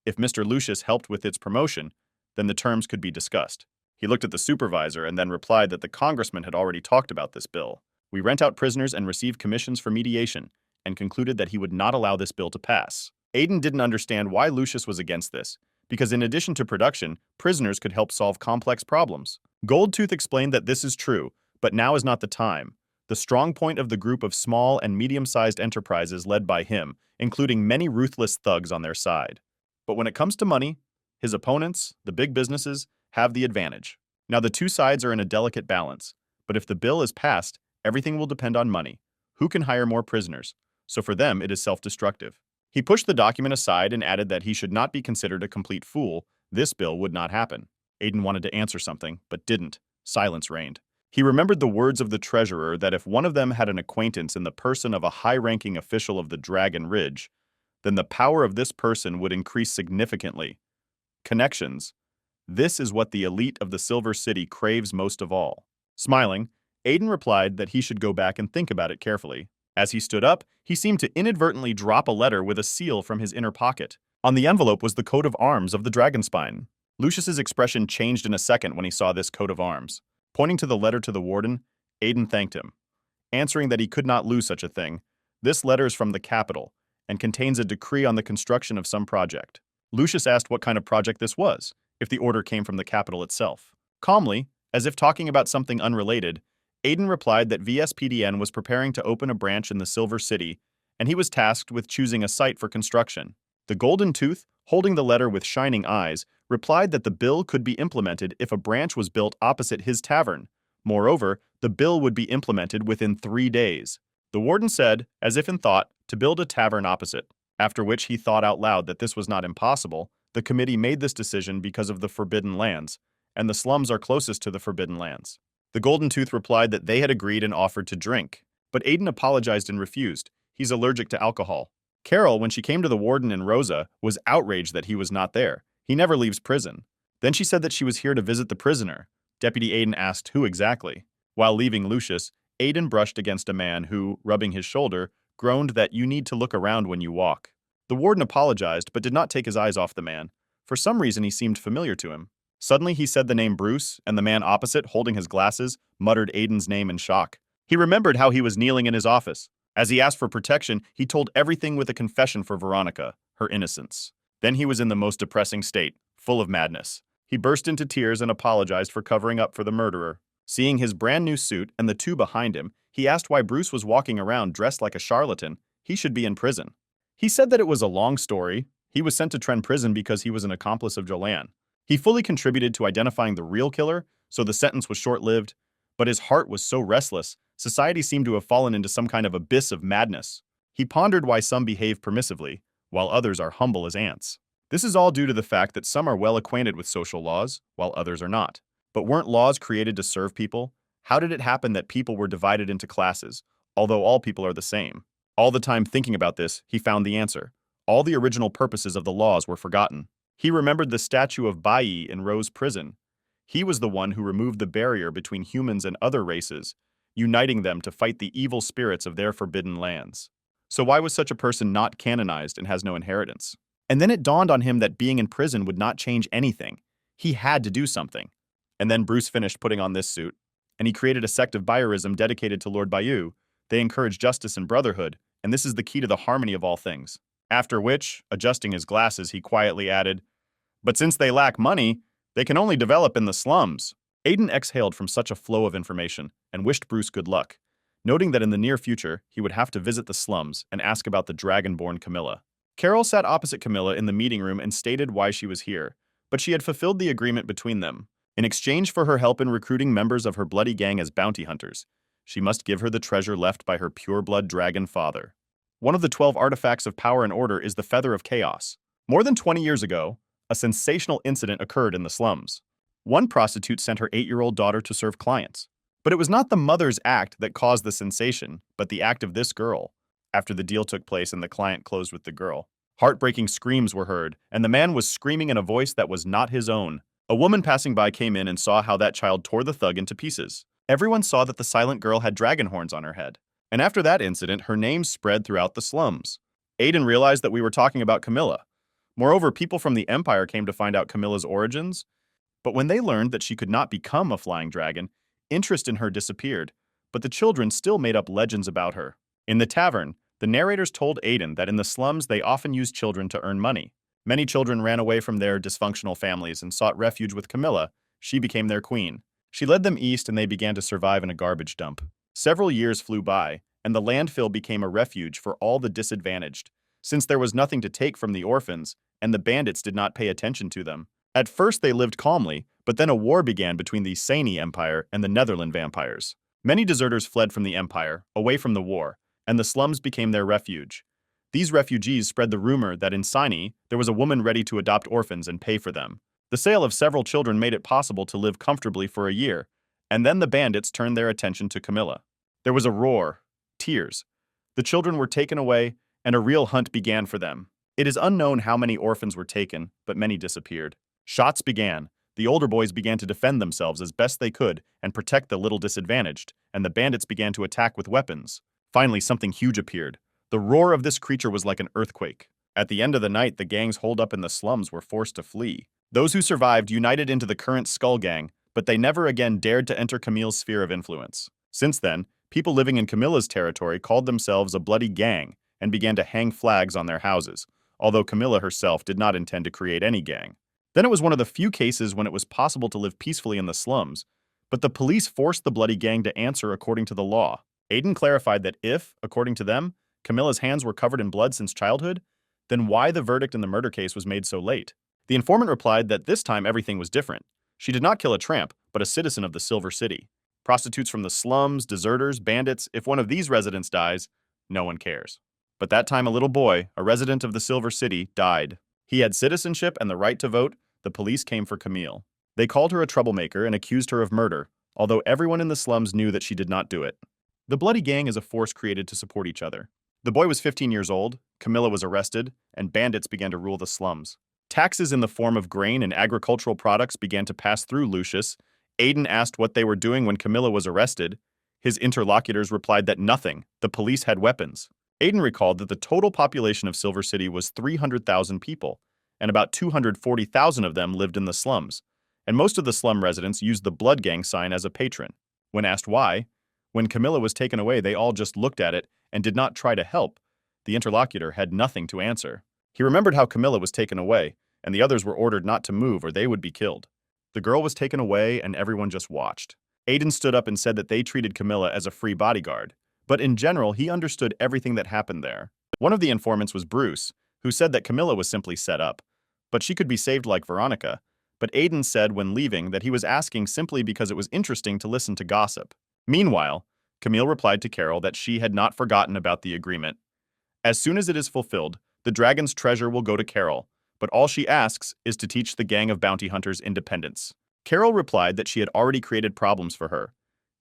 If Mr. Lucius helped with its promotion, then the terms could be discussed. He looked at the supervisor and then replied that the congressman had already talked about this bill. We rent out prisoners and receive commissions for mediation, and concluded that he would not allow this bill to pass. Aiden didn't understand why Lucius was against this, because in addition to production, prisoners could help solve complex problems. Goldtooth explained that this is true, but now is not the time. The strong point of the group of small and medium-sized enterprises led by him, including many ruthless thugs on their side. But when it comes to money, his opponents, the big businesses, have the advantage. Now the two sides are in a delicate balance, but if the bill is passed, everything will depend on money. Who can hire more prisoners? So for them, it is self-destructive. He pushed the document aside and added that he should not be considered a complete fool. This bill would not happen. Aiden wanted to answer something, but didn't. Silence reigned. He remembered the words of the treasurer that if one of them had an acquaintance in the person of a high-ranking official of the Dragon Ridge, then the power of this person would increase significantly. Connections. This is what the elite of the Silver City craves most of all. Smiling, Aiden replied that he should go back and think about it carefully. As he stood up, he seemed to inadvertently drop a letter with a seal from his inner pocket. On the envelope was the coat of arms of the Dragonspine. Lucius's expression changed in a second when he saw this coat of arms. Pointing to the letter to the warden, Aiden thanked him, answering that he could not lose such a thing. This letter is from the capital and contains a decree on the construction of some project. Lucius asked what kind of project this was, if the order came from the capital itself. Calmly, as if talking about something unrelated, Aiden replied that VSPDN was preparing to open a branch in the Silver City, and he was tasked with choosing a site for construction. The Golden Tooth, holding the letter with shining eyes, replied that the bill could be implemented if a branch was built opposite his tavern. Moreover, the bill would be implemented within 3 days. The warden said, as if in thought, to build a tavern opposite, after which he thought out loud that this was not impossible. The committee made this decision because of the Forbidden Lands, and the slums are closest to the Forbidden Lands. The Golden Tooth replied that they had agreed and offered to drink, but Aiden apologized and refused. He's allergic to alcohol. Carol, when she came to the warden and Rosa, was outraged that he was not there. He never leaves prison. Then she said that she was here to visit the prisoner. Deputy Aiden asked who exactly. While leaving Lucius, Aiden brushed against a man who, rubbing his shoulder, groaned that you need to look around when you walk. The warden apologized but did not take his eyes off the man. For some reason he seemed familiar to him. Suddenly he said the name Bruce, and the man opposite, holding his glasses, muttered Aiden's name in shock. He remembered how he was kneeling in his office. As he asked for protection, he told everything with a confession for Veronica, her innocence. Then he was in the most depressing state, full of madness. He burst into tears and apologized for covering up for the murderer. Seeing his brand new suit and the two behind him, he asked why Bruce was walking around dressed like a charlatan. He should be in prison. He said that it was a long story. He was sent to Tren prison because he was an accomplice of Jolanne. He fully contributed to identifying the real killer, so the sentence was short-lived. But his heart was so restless, society seemed to have fallen into some kind of abyss of madness. He pondered why some behave permissively, while others are humble as ants. This is all due to the fact that some are well acquainted with social laws, while others are not. But weren't laws created to serve people? How did it happen that people were divided into classes, although all people are the same? All the time thinking about this, he found the answer. All the original purposes of the laws were forgotten. He remembered the statue of Bai in Rose Prison. He was the one who removed the barrier between humans and other races, uniting them to fight the evil spirits of their forbidden lands. So why was such a person not canonized and has no inheritance? And then it dawned on him that being in prison would not change anything. He had to do something. And then Bruce finished putting on this suit, and he created a sect of Bayerism dedicated to Lord Bayou. They encourage justice and brotherhood, and this is the key to the harmony of all things. After which, adjusting his glasses, he quietly added, "But since they lack money, they can only develop in the slums." Aiden exhaled from such a flow of information and wished Bruce good luck, noting that in the near future, he would have to visit the slums and ask about the dragonborn Camilla. Carol sat opposite Camilla in the meeting room and stated why she was here, but she had fulfilled the agreement between them. In exchange for her help in recruiting members of her bloody gang as bounty hunters, she must give her the treasure left by her pure-blood dragon father. One of the 12 artifacts of power and order is the Feather of Chaos. More than 20 years ago, a sensational incident occurred in the slums. One prostitute sent her 8-year-old daughter to serve clients. But it was not the mother's act that caused the sensation, but the act of this girl. After the deal took place and the client closed with the girl, heartbreaking screams were heard, and the man was screaming in a voice that was not his own. A woman passing by came in and saw how that child tore the thug into pieces. Everyone saw that the silent girl had dragon horns on her head. And after that incident, her name spread throughout the slums. Aiden realized that we were talking about Camilla. Moreover, people from the Empire came to find out Camilla's origins. But when they learned that she could not become a flying dragon, interest in her disappeared, but the children still made up legends about her. In the tavern, the narrators told Aiden that in the slums they often used children to earn money. Many children ran away from their dysfunctional families and sought refuge with Camilla. She became their queen. She led them east and they began to survive in a garbage dump. Several years flew by, and the landfill became a refuge for all the disadvantaged, since there was nothing to take from the orphans, and the bandits did not pay attention to them. At first they lived calmly, but then a war began between the Sani Empire and the Netherland vampires. Many deserters fled from the Empire, away from the war, and the slums became their refuge. These refugees spread the rumor that in Sani there was a woman ready to adopt orphans and pay for them. The sale of several children made it possible to live comfortably for a year. And then the bandits turned their attention to Camilla. There was a roar, tears. The children were taken away, and a real hunt began for them. It is unknown how many orphans were taken, but many disappeared. Shots began. The older boys began to defend themselves as best they could and protect the little disadvantaged, and the bandits began to attack with weapons. Finally, something huge appeared. The roar of this creature was like an earthquake. At the end of the night, the gangs holed up in the slums were forced to flee. Those who survived united into the current Skull Gang, but they never again dared to enter Camille's sphere of influence. Since then, people living in Camilla's territory called themselves a bloody gang and began to hang flags on their houses, although Camilla herself did not intend to create any gang. Then it was one of the few cases when it was possible to live peacefully in the slums, but the police forced the bloody gang to answer according to the law. Aiden clarified that if, according to them, Camilla's hands were covered in blood since childhood, then why the verdict in the murder case was made so late? The informant replied that this time everything was different. She did not kill a tramp, but a citizen of the Silver City. Prostitutes from the slums, deserters, bandits, if one of these residents dies, no one cares. But that time a little boy, a resident of the Silver City, died. He had citizenship and the right to vote. The police came for Camille. They called her a troublemaker and accused her of murder, although everyone in the slums knew that she did not do it. The bloody gang is a force created to support each other. The boy was 15 years old, Camilla was arrested, and bandits began to rule the slums. Taxes in the form of grain and agricultural products began to pass through Lucius. Aiden asked what they were doing when Camilla was arrested. His interlocutors replied that nothing, the police had weapons. Aiden recalled that the total population of Silver City was 300,000 people, and about 240,000 of them lived in the slums, and most of the slum residents used the Blood Gang sign as a patron. When asked why, when Camilla was taken away, they all just looked at it and did not try to help. The interlocutor had nothing to answer. He remembered how Camilla was taken away, and the others were ordered not to move or they would be killed. The girl was taken away and everyone just watched. Aiden stood up and said that they treated Camilla as a free bodyguard, but in general, he understood everything that happened there. One of the informants was Bruce, who said that Camilla was simply set up, but she could be saved like Veronica. But Aiden said when leaving that he was asking simply because it was interesting to listen to gossip. Meanwhile, Camille replied to Carol that she had not forgotten about the agreement. As soon as it is fulfilled, the dragon's treasure will go to Carol, but all she asks is to teach the gang of bounty hunters independence. Carol replied that she had already created problems for her.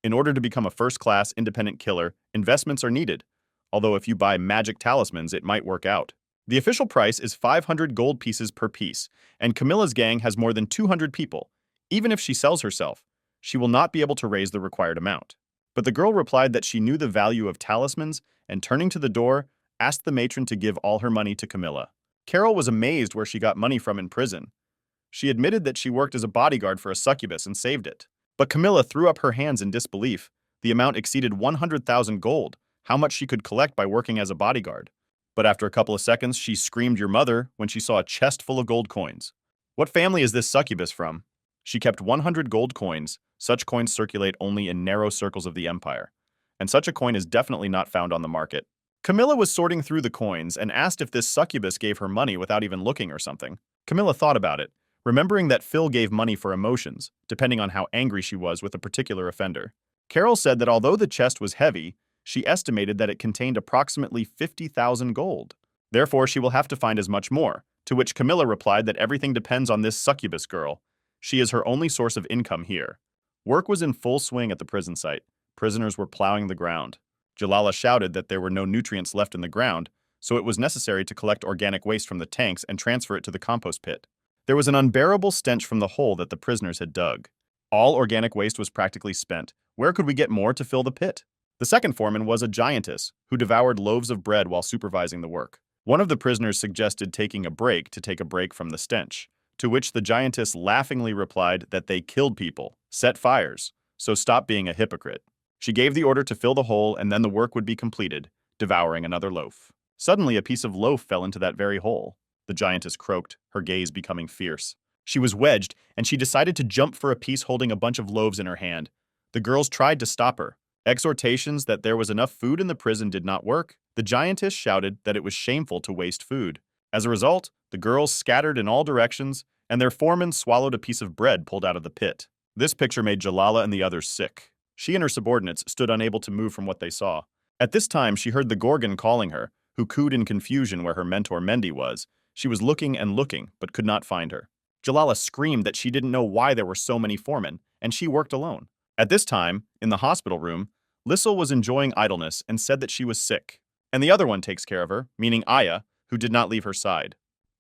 In order to become a first-class independent killer, investments are needed, although if you buy magic talismans, it might work out. The official price is 500 gold pieces per piece, and Camilla's gang has more than 200 people. Even if she sells herself, she will not be able to raise the required amount. But the girl replied that she knew the value of talismans, and turning to the door, asked the matron to give all her money to Camilla. Carol was amazed where she got money from in prison. She admitted that she worked as a bodyguard for a succubus and saved it. But Camilla threw up her hands in disbelief. The amount exceeded 100,000 gold, how much she could collect by working as a bodyguard. But after a couple of seconds, she screamed your mother when she saw a chest full of gold coins. What family is this succubus from? She kept 100 gold coins. Such coins circulate only in narrow circles of the empire, and such a coin is definitely not found on the market. Camilla was sorting through the coins and asked if this succubus gave her money without even looking or something. Camilla thought about it, remembering that Phil gave money for emotions, depending on how angry she was with a particular offender. Carol said that although the chest was heavy, she estimated that it contained approximately 50,000 gold. Therefore, she will have to find as much more, to which Camilla replied that everything depends on this succubus girl. She is her only source of income here. Work was in full swing at the prison site. Prisoners were plowing the ground. Jalala shouted that there were no nutrients left in the ground, so it was necessary to collect organic waste from the tanks and transfer it to the compost pit. There was an unbearable stench from the hole that the prisoners had dug. All organic waste was practically spent. Where could we get more to fill the pit? The second foreman was a giantess who devoured loaves of bread while supervising the work. One of the prisoners suggested taking a break to take a break from the stench, to which the giantess laughingly replied that they killed people, set fires, so stop being a hypocrite. She gave the order to fill the hole and then the work would be completed, devouring another loaf. Suddenly a piece of loaf fell into that very hole. The giantess croaked, her gaze becoming fierce. She was wedged, and she decided to jump for a piece holding a bunch of loaves in her hand. The girls tried to stop her. Exhortations that there was enough food in the prison did not work. The giantess shouted that it was shameful to waste food. As a result, the girls scattered in all directions, and their foreman swallowed a piece of bread pulled out of the pit. This picture made Jalala and the others sick. She and her subordinates stood unable to move from what they saw. At this time, she heard the Gorgon calling her, who cooed in confusion where her mentor Mendy was. She was looking and looking, but could not find her. Jalala screamed that she didn't know why there were so many foremen, and she worked alone. At this time, in the hospital room, Lissel was enjoying idleness and said that she was sick. And the other one takes care of her, meaning Aya, who did not leave her side.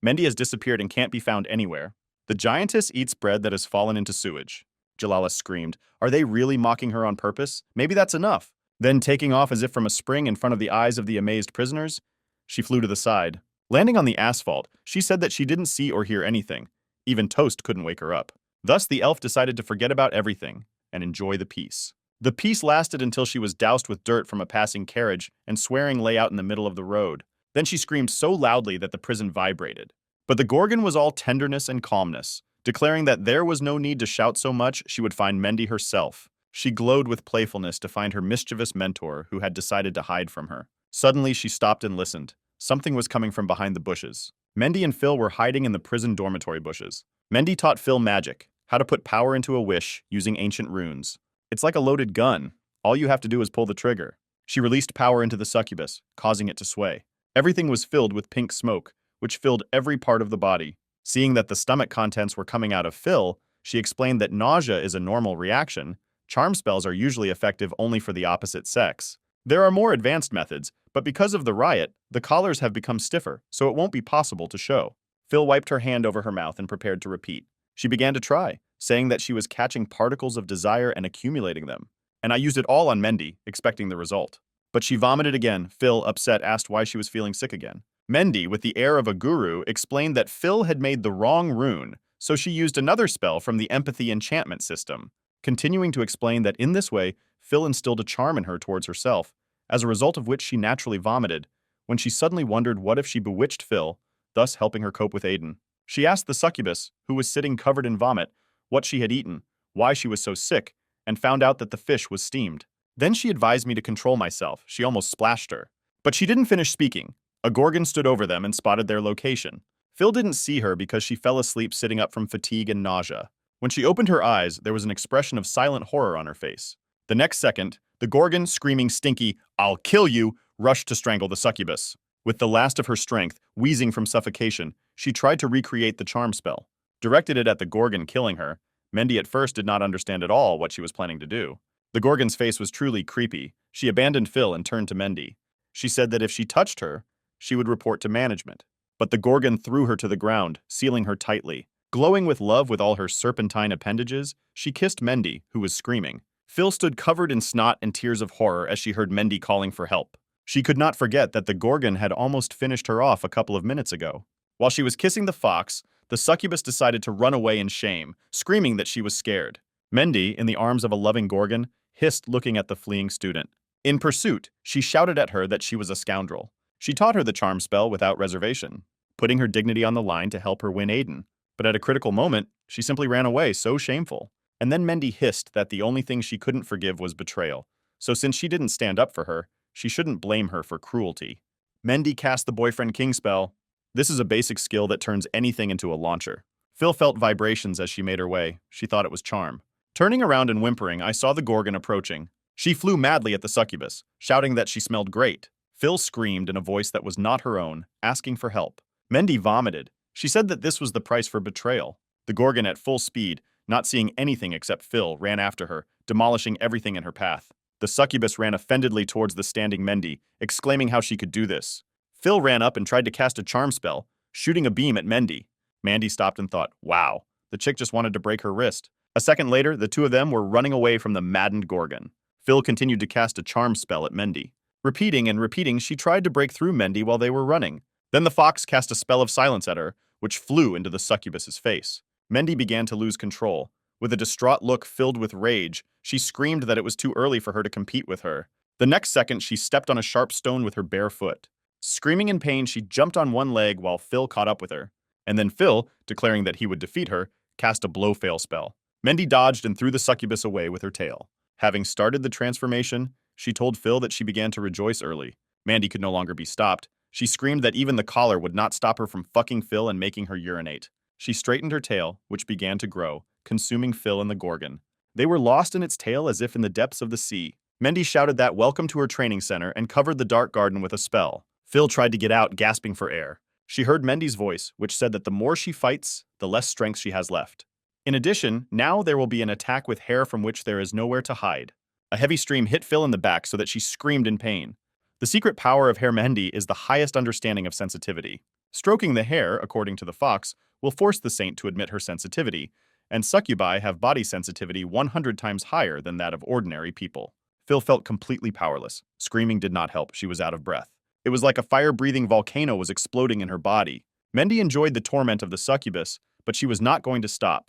Mendy has disappeared and can't be found anywhere. The giantess eats bread that has fallen into sewage. Jalala screamed. Are they really mocking her on purpose? Maybe that's enough. Then, taking off as if from a spring in front of the eyes of the amazed prisoners, she flew to the side. Landing on the asphalt, she said that she didn't see or hear anything. Even Toast couldn't wake her up. Thus, the elf decided to forget about everything and enjoy the peace. The peace lasted until she was doused with dirt from a passing carriage and swearing lay out in the middle of the road. Then she screamed so loudly that the prison vibrated. But the Gorgon was all tenderness and calmness, declaring that there was no need to shout so much she would find Mendy herself. She glowed with playfulness to find her mischievous mentor who had decided to hide from her. Suddenly, she stopped and listened. Something was coming from behind the bushes. Mendy and Phil were hiding in the prison dormitory bushes. Mendy taught Phil magic, how to put power into a wish using ancient runes. It's like a loaded gun. All you have to do is pull the trigger. She released power into the succubus, causing it to sway. Everything was filled with pink smoke, which filled every part of the body. Seeing that the stomach contents were coming out of Phil, she explained that nausea is a normal reaction. Charm spells are usually effective only for the opposite sex. There are more advanced methods, but because of the riot, the collars have become stiffer, so it won't be possible to show. Phil wiped her hand over her mouth and prepared to repeat. She began to try, saying that she was catching particles of desire and accumulating them. And I used it all on Mendy, expecting the result. But she vomited again. Phil, upset, asked why she was feeling sick again. Mendy, with the air of a guru, explained that Phil had made the wrong rune, so she used another spell from the empathy enchantment system, continuing to explain that in this way, Phil instilled a charm in her towards herself, as a result of which she naturally vomited, when she suddenly wondered what if she bewitched Phil, thus helping her cope with Aiden. She asked the succubus, who was sitting covered in vomit, what she had eaten, why she was so sick, and found out that the fish was steamed. Then she advised me to control myself. She almost splashed her. But she didn't finish speaking. A Gorgon stood over them and spotted their location. Phil didn't see her because she fell asleep sitting up from fatigue and nausea. When she opened her eyes, there was an expression of silent horror on her face. The next second, the Gorgon, screaming stinky, "I'll kill you," rushed to strangle the succubus. With the last of her strength, wheezing from suffocation, she tried to recreate the charm spell. Directed it at the Gorgon, killing her. Mendy at first did not understand at all what she was planning to do. The Gorgon's face was truly creepy. She abandoned Phil and turned to Mendy. She said that if she touched her, she would report to management. But the Gorgon threw her to the ground, sealing her tightly. Glowing with love with all her serpentine appendages, she kissed Mendy, who was screaming. Phil stood covered in snot and tears of horror as she heard Mendy calling for help. She could not forget that the Gorgon had almost finished her off a couple of minutes ago. While she was kissing the fox, the succubus decided to run away in shame, screaming that she was scared. Mendy, in the arms of a loving Gorgon, hissed, looking at the fleeing student. In pursuit, she shouted at her that she was a scoundrel. She taught her the charm spell without reservation, putting her dignity on the line to help her win Aiden. But at a critical moment, she simply ran away, so shameful. And then Mendy hissed that the only thing she couldn't forgive was betrayal. So since she didn't stand up for her, she shouldn't blame her for cruelty. Mendy cast the Boyfriend King spell. This is a basic skill that turns anything into a launcher. Phil felt vibrations as she made her way. She thought it was charm. Turning around and whimpering, I saw the Gorgon approaching. She flew madly at the succubus, shouting that she smelled great. Phil screamed in a voice that was not her own, asking for help. Mendy vomited. She said that this was the price for betrayal. The Gorgon, at full speed, not seeing anything except Phil, ran after her, demolishing everything in her path. The succubus ran offendedly towards the standing Mendy, exclaiming how she could do this. Phil ran up and tried to cast a charm spell, shooting a beam at Mendy. Mandy stopped and thought, wow, the chick just wanted to break her wrist. A second later, the two of them were running away from the maddened Gorgon. Phil continued to cast a charm spell at Mendy. Repeating and repeating, she tried to break through Mendy while they were running. Then the fox cast a spell of silence at her, which flew into the succubus's face. Mendy began to lose control. With a distraught look filled with rage, she screamed that it was too early for her to compete with her. The next second, she stepped on a sharp stone with her bare foot. Screaming in pain, she jumped on one leg while Phil caught up with her. And then Phil, declaring that he would defeat her, cast a blow-fail spell. Mendy dodged and threw the succubus away with her tail. Having started the transformation, she told Phil that she began to rejoice early. Mandy could no longer be stopped. She screamed that even the collar would not stop her from fucking Phil and making her urinate. She straightened her tail, which began to grow, consuming Phil and the Gorgon. They were lost in its tail as if in the depths of the sea. Mendy shouted that welcome to her training center and covered the dark garden with a spell. Phil tried to get out, gasping for air. She heard Mendy's voice, which said that the more she fights, the less strength she has left. In addition, now there will be an attack with hair from which there is nowhere to hide. A heavy stream hit Phil in the back so that she screamed in pain. The secret power of hair Mehendi is the highest understanding of sensitivity. Stroking the hair, according to the fox, will force the saint to admit her sensitivity, and succubi have body sensitivity 100 times higher than that of ordinary people. Phil felt completely powerless. Screaming did not help. She was out of breath. It was like a fire-breathing volcano was exploding in her body. Mehendi enjoyed the torment of the succubus, but she was not going to stop.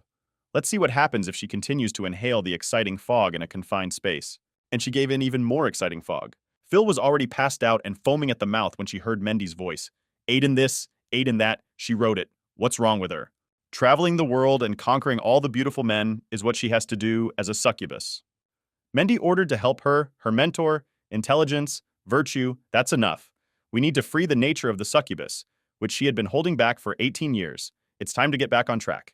Let's see what happens if she continues to inhale the exciting fog in a confined space. And she gave in even more exciting fog. Phil was already passed out and foaming at the mouth when she heard Mehendi's voice. Aid in this, aid in that, she wrote it. What's wrong with her? Traveling the world and conquering all the beautiful men is what she has to do as a succubus. Mehendi ordered to help her mentor, intelligence, virtue, that's enough. We need to free the nature of the succubus, which she had been holding back for 18 years. It's time to get back on track.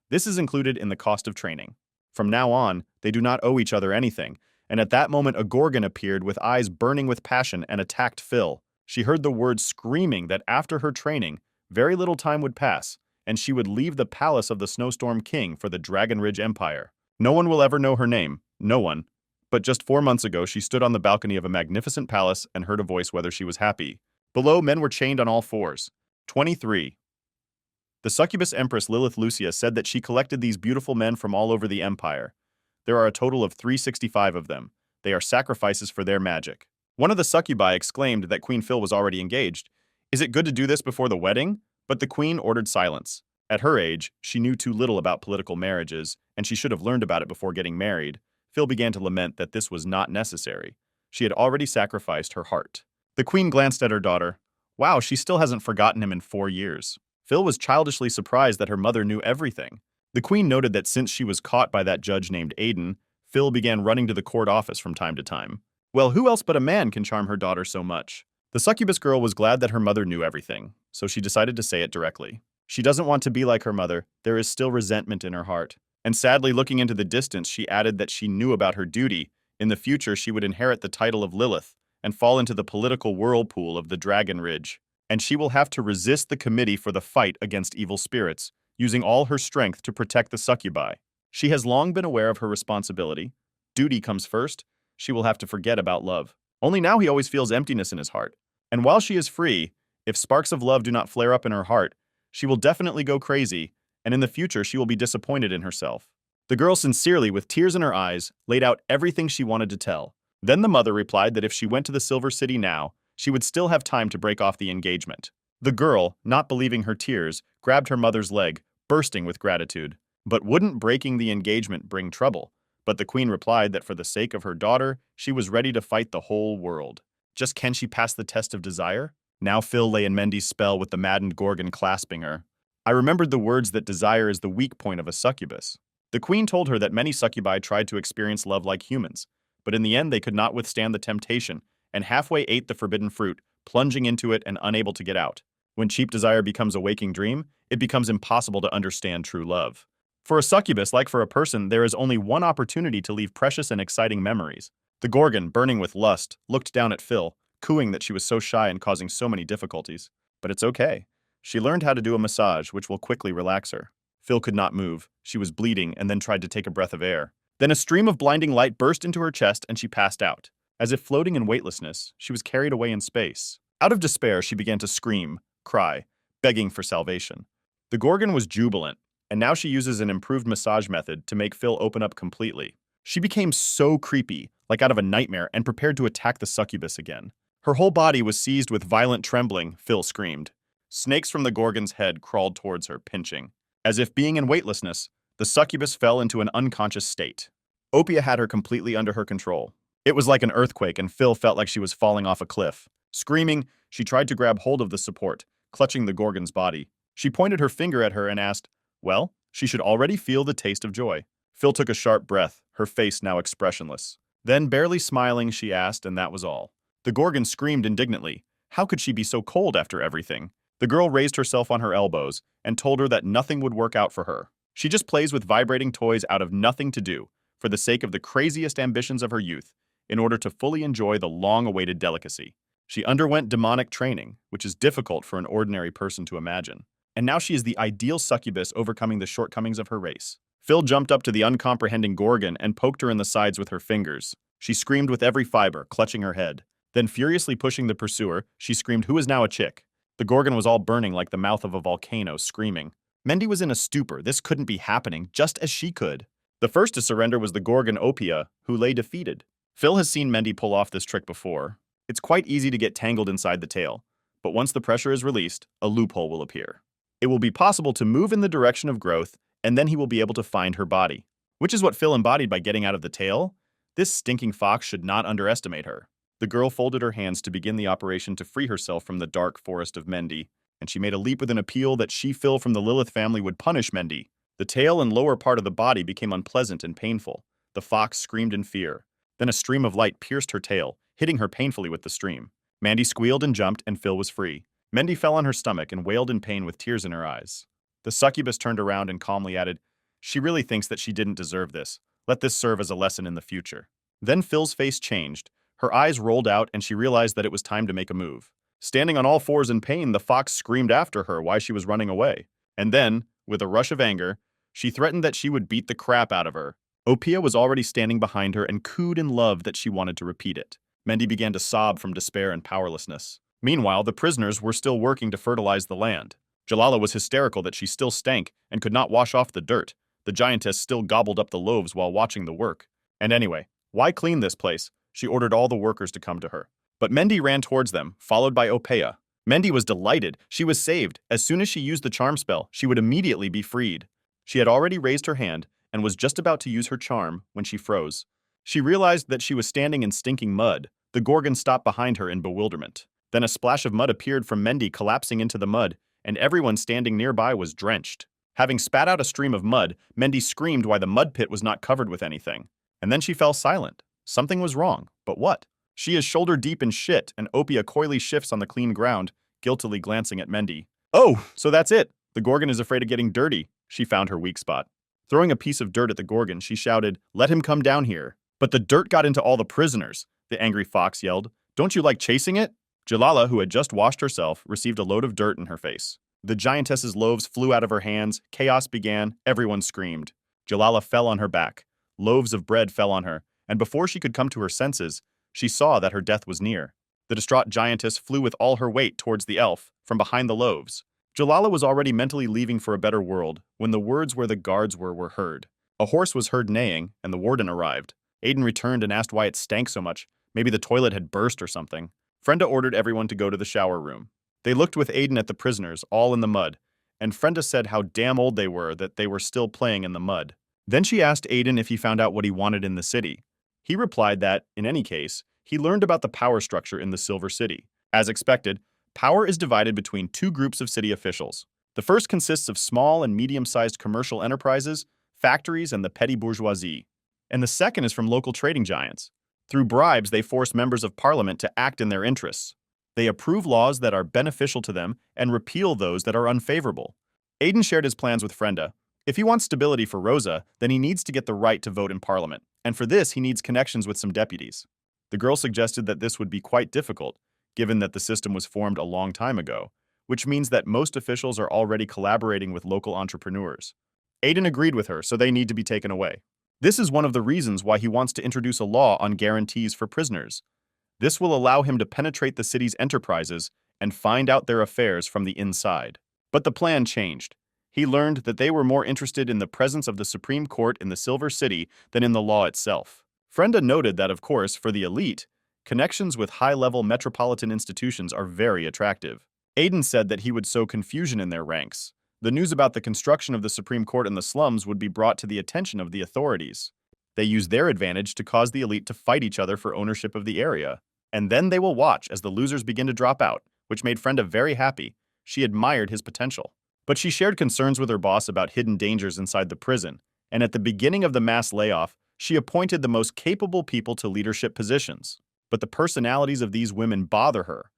This is included in the cost of training. From now on, they do not owe each other anything, and at that moment a Gorgon appeared with eyes burning with passion and attacked Phil. She heard the words screaming that after her training, very little time would pass, and she would leave the palace of the Snowstorm King for the Dragon Ridge Empire. No one will ever know her name, no one. But just 4 months ago, she stood on the balcony of a magnificent palace and heard a voice whether she was happy. Below, men were chained on all fours. 23. The succubus empress Lilith Lucia said that she collected these beautiful men from all over the empire. There are a total of 365 of them. They are sacrifices for their magic. One of the succubi exclaimed that Queen Phil was already engaged. Is it good to do this before the wedding? But the queen ordered silence. At her age, she knew too little about political marriages, and she should have learned about it before getting married. Phil began to lament that this was not necessary. She had already sacrificed her heart. The queen glanced at her daughter. Wow, she still hasn't forgotten him in 4 years. Phil was childishly surprised that her mother knew everything. The queen noted that since she was caught by that judge named Aiden, Phil began running to the court office from time to time. Well, who else but a man can charm her daughter so much? The succubus girl was glad that her mother knew everything, so she decided to say it directly. She doesn't want to be like her mother. There is still resentment in her heart. And sadly, looking into the distance, she added that she knew about her duty. In the future, she would inherit the title of Lilith and fall into the political whirlpool of the Dragon Ridge. And she will have to resist the committee for the fight against evil spirits, using all her strength to protect the succubi. She has long been aware of her responsibility. Duty comes first. She will have to forget about love. Only now he always feels emptiness in his heart. And while she is free, if sparks of love do not flare up in her heart, she will definitely go crazy, and in the future she will be disappointed in herself. The girl sincerely, with tears in her eyes, laid out everything she wanted to tell. Then the mother replied that if she went to the Silver City now, she would still have time to break off the engagement. The girl, not believing her tears, grabbed her mother's leg, bursting with gratitude. But wouldn't breaking the engagement bring trouble? But the queen replied that for the sake of her daughter, she was ready to fight the whole world. Just can she pass the test of desire? Now Phil lay in Mehendi's spell with the maddened Gorgon clasping her. I remembered the words that desire is the weak point of a succubus. The queen told her that many succubi tried to experience love like humans, but in the end they could not withstand the temptation, and halfway ate the forbidden fruit, plunging into it and unable to get out. When cheap desire becomes a waking dream, it becomes impossible to understand true love. For a succubus, like for a person, there is only one opportunity to leave precious and exciting memories. The Gorgon, burning with lust, looked down at Phil, cooing that she was so shy and causing so many difficulties. But it's okay. She learned how to do a massage, which will quickly relax her. Phil could not move. She was bleeding and then tried to take a breath of air. Then a stream of blinding light burst into her chest and she passed out. As if floating in weightlessness, she was carried away in space. Out of despair, she began to scream, cry, begging for salvation. The Gorgon was jubilant, and now she uses an improved massage method to make Phil open up completely. She became so creepy, like out of a nightmare, and prepared to attack the succubus again. Her whole body was seized with violent trembling, Phil screamed. Snakes from the Gorgon's head crawled towards her, pinching. As if being in weightlessness, the succubus fell into an unconscious state. Opia had her completely under her control. It was like an earthquake, and Phil felt like she was falling off a cliff. Screaming, she tried to grab hold of the support, clutching the Gorgon's body. She pointed her finger at her and asked, well, she should already feel the taste of joy. Phil took a sharp breath, her face now expressionless. Then, barely smiling, she asked, and that was all. The Gorgon screamed indignantly. How could she be so cold after everything? The girl raised herself on her elbows and told her that nothing would work out for her. She just plays with vibrating toys out of nothing to do, for the sake of the craziest ambitions of her youth, in order to fully enjoy the long-awaited delicacy. She underwent demonic training, which is difficult for an ordinary person to imagine. And now she is the ideal succubus overcoming the shortcomings of her race. Phil jumped up to the uncomprehending Gorgon and poked her in the sides with her fingers. She screamed with every fiber, clutching her head. Then furiously pushing the pursuer, she screamed, "Who is now a chick?" The Gorgon was all burning like the mouth of a volcano, screaming. Mendy was in a stupor. This couldn't be happening, just as she could. The first to surrender was the Gorgon Opia, who lay defeated. Phil has seen Mendy pull off this trick before. It's quite easy to get tangled inside the tail, but once the pressure is released, a loophole will appear. It will be possible to move in the direction of growth, and then he will be able to find her body, which is what Phil embodied by getting out of the tail. This stinking fox should not underestimate her. The girl folded her hands to begin the operation to free herself from the dark forest of Mendy, and she made a leap with an appeal that she, Phil from the Lilith family, would punish Mendy. The tail and lower part of the body became unpleasant and painful. The fox screamed in fear. Then a stream of light pierced her tail, hitting her painfully with the stream. Mandy squealed and jumped, and Phil was free. Mendy fell on her stomach and wailed in pain with tears in her eyes. The succubus turned around and calmly added, "She really thinks that she didn't deserve this. Let this serve as a lesson in the future." Then Phil's face changed. Her eyes rolled out and she realized that it was time to make a move. Standing on all fours in pain, the fox screamed after her while she was running away. And then, with a rush of anger, she threatened that she would beat the crap out of her. Opia was already standing behind her and cooed in love that she wanted to repeat it. Mendy began to sob from despair and powerlessness. Meanwhile, the prisoners were still working to fertilize the land. Jalala was hysterical that she still stank and could not wash off the dirt. The giantess still gobbled up the loaves while watching the work. And anyway, why clean this place? She ordered all the workers to come to her. But Mendy ran towards them, followed by Opea. Mendy was delighted. She was saved. As soon as she used the charm spell, she would immediately be freed. She had already raised her hand and was just about to use her charm when she froze. She realized that she was standing in stinking mud. The Gorgon stopped behind her in bewilderment. Then a splash of mud appeared from Mendy collapsing into the mud, and everyone standing nearby was drenched. Having spat out a stream of mud, Mendy screamed why the mud pit was not covered with anything. And then she fell silent. Something was wrong, but what? She is shoulder deep in shit, and Opia coyly shifts on the clean ground, guiltily glancing at Mendy. "Oh, so that's it. The Gorgon is afraid of getting dirty." She found her weak spot. Throwing a piece of dirt at the Gorgon, she shouted, "Let him come down here." "But the dirt got into all the prisoners," the angry fox yelled. "Don't you like chasing it?" Jalala, who had just washed herself, received a load of dirt in her face. The giantess's loaves flew out of her hands, chaos began, everyone screamed. Jalala fell on her back. Loaves of bread fell on her, and before she could come to her senses, she saw that her death was near. The distraught giantess flew with all her weight towards the elf, from behind the loaves. Jalala was already mentally leaving for a better world when the words where the guards were heard. A horse was heard neighing, and the warden arrived. Aiden returned and asked why it stank so much. Maybe the toilet had burst or something. Frenda ordered everyone to go to the shower room. They looked with Aiden at the prisoners, all in the mud, and Frenda said how damn old they were that they were still playing in the mud. Then she asked Aiden if he found out what he wanted in the city. He replied that, in any case, he learned about the power structure in the Silver City. As expected, power is divided between two groups of city officials. The first consists of small and medium-sized commercial enterprises, factories, and the petty bourgeoisie. And the second is from local trading giants. Through bribes, they force members of parliament to act in their interests. They approve laws that are beneficial to them and repeal those that are unfavorable. Aiden shared his plans with Frenda. If he wants stability for Rosa, then he needs to get the right to vote in parliament, and for this he needs connections with some deputies. The girl suggested that this would be quite difficult, given that the system was formed a long time ago, which means that most officials are already collaborating with local entrepreneurs. Aiden agreed with her, so they need to be taken away. This is one of the reasons why he wants to introduce a law on guarantees for prisoners. This will allow him to penetrate the city's enterprises and find out their affairs from the inside. But the plan changed. He learned that they were more interested in the presence of the Supreme Court in the Silver City than in the law itself. Frenda noted that, of course, for the elite, connections with high-level metropolitan institutions are very attractive. Aiden said that he would sow confusion in their ranks. The news about the construction of the Supreme Court in the slums would be brought to the attention of the authorities. They use their advantage to cause the elite to fight each other for ownership of the area. And then they will watch as the losers begin to drop out, which made Frenda very happy. She admired his potential. But she shared concerns with her boss about hidden dangers inside the prison, and at the beginning of the mass layoff, she appointed the most capable people to leadership positions. But the personalities of these women bother her.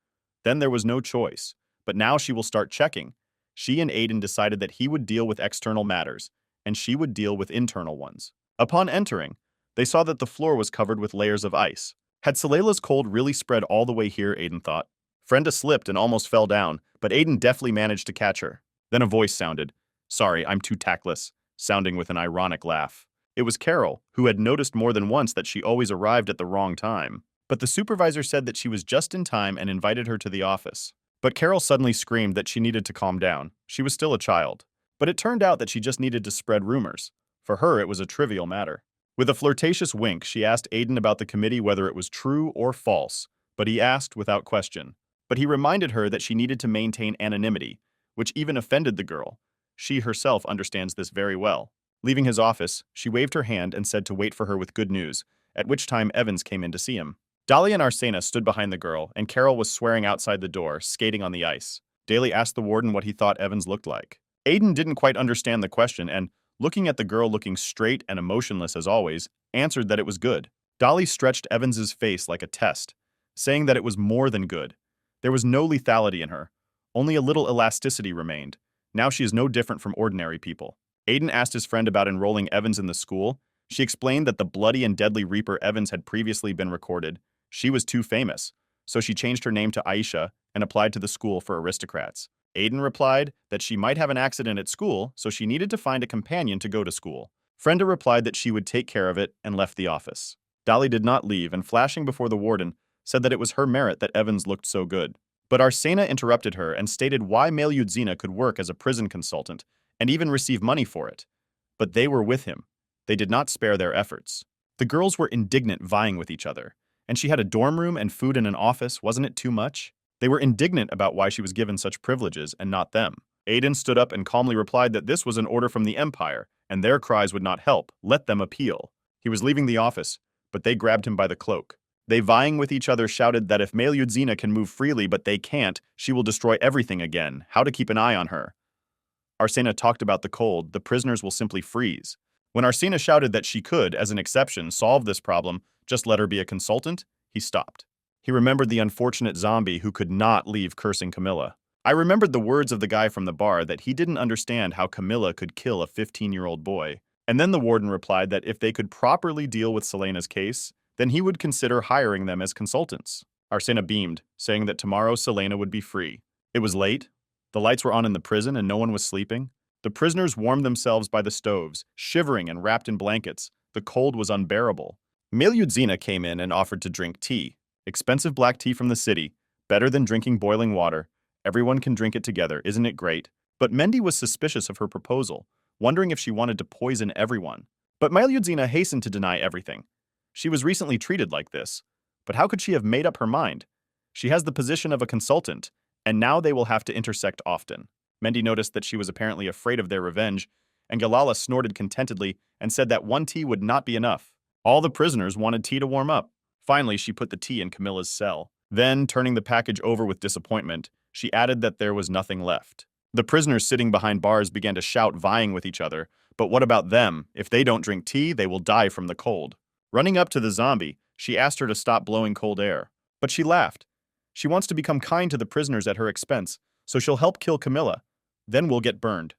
Then there was no choice. But now she will start checking. She and Aiden decided that he would deal with external matters, and she would deal with internal ones. Upon entering, they saw that the floor was covered with layers of ice. Had Selela's cold really spread all the way here, Aiden thought. Frenda slipped and almost fell down, but Aiden deftly managed to catch her. Then a voice sounded. "Sorry, I'm too tactless. sounding with an ironic laugh. It was Carol, who had noticed more than once that she always arrived at the wrong time. But the supervisor said that she was just in time and invited her to the office. But Carol suddenly screamed that she needed to calm down. She was still a child. But it turned out that she just needed to spread rumors. For her, it was a trivial matter. With a flirtatious wink, she asked Aiden about the committee whether it was true or false, but he asked without question. But he reminded her that she needed to maintain anonymity, which even offended the girl. She herself understands this very well. Leaving his office, she waved her hand and said to wait for her with good news, at which time Evans came in to see him. Dahlia and Arsena stood behind the girl, and Carol was swearing outside the door, skating on the ice. Daly asked the warden what he thought Evans looked like. Aiden didn't quite understand the question and, looking at the girl looking straight and emotionless as always, answered that it was good. Dolly stretched Evans's face like a test, saying that it was more than good. There was no lethality in her. Only a little elasticity remained. Now she is no different from ordinary people. Aiden asked his friend about enrolling Evans in the school. She explained that the bloody and deadly Reaper Evans had previously been recorded. She was too famous, so she changed her name to Aisha and applied to the school for aristocrats. Aiden replied that she might have an accident at school, so she needed to find a companion to go to school. Frenda replied that she would take care of it and left the office. Dolly did not leave and, flashing before the warden, said that it was her merit that Evans looked so good. But Arsena interrupted her and stated why Melyudzina could work as a prison consultant and even receive money for it. But they were with him. They did not spare their efforts. The girls were indignant, vying with each other. And she had a dorm room and food in an office. Wasn't it too much? They were indignant about why she was given such privileges and not them. Aiden stood up and calmly replied that this was an order from the Empire, and their cries would not help. Let them appeal. He was leaving the office, but they grabbed him by the cloak. They, vying with each other, shouted that if Melyudzina can move freely but they can't, she will destroy everything again. How to keep an eye on her. Arsena talked about the cold. The prisoners will simply freeze. When Arsena shouted that she could, as an exception, solve this problem, just let her be a consultant, he stopped. He remembered the unfortunate zombie who could not leave cursing Camilla. I remembered the words of the guy from the bar that he didn't understand how Camilla could kill a 15-year-old boy. And then the warden replied that if they could properly deal with Selena's case, then he would consider hiring them as consultants. Arsena beamed, saying that tomorrow Selena would be free. It was late. The lights were on in the prison and no one was sleeping. The prisoners warmed themselves by the stoves, shivering and wrapped in blankets. The cold was unbearable. Melyudzina came in and offered to drink tea. Expensive black tea from the city, better than drinking boiling water. Everyone can drink it together, isn't it great? But Mendy was suspicious of her proposal, wondering if she wanted to poison everyone. But Melyudzina hastened to deny everything. She was recently treated like this. But how could she have made up her mind? She has the position of a consultant, and now they will have to intersect often. Mendy noticed that she was apparently afraid of their revenge, and Galala snorted contentedly and said that one tea would not be enough. All the prisoners wanted tea to warm up. Finally, she put the tea in Camilla's cell. Then, turning the package over with disappointment, she added that there was nothing left. The prisoners sitting behind bars began to shout, vying with each other. But what about them? If they don't drink tea, they will die from the cold. Running up to the zombie, she asked her to stop blowing cold air. But she laughed. She wants to become kind to the prisoners at her expense, so she'll help kill Camilla. Then we'll get burned.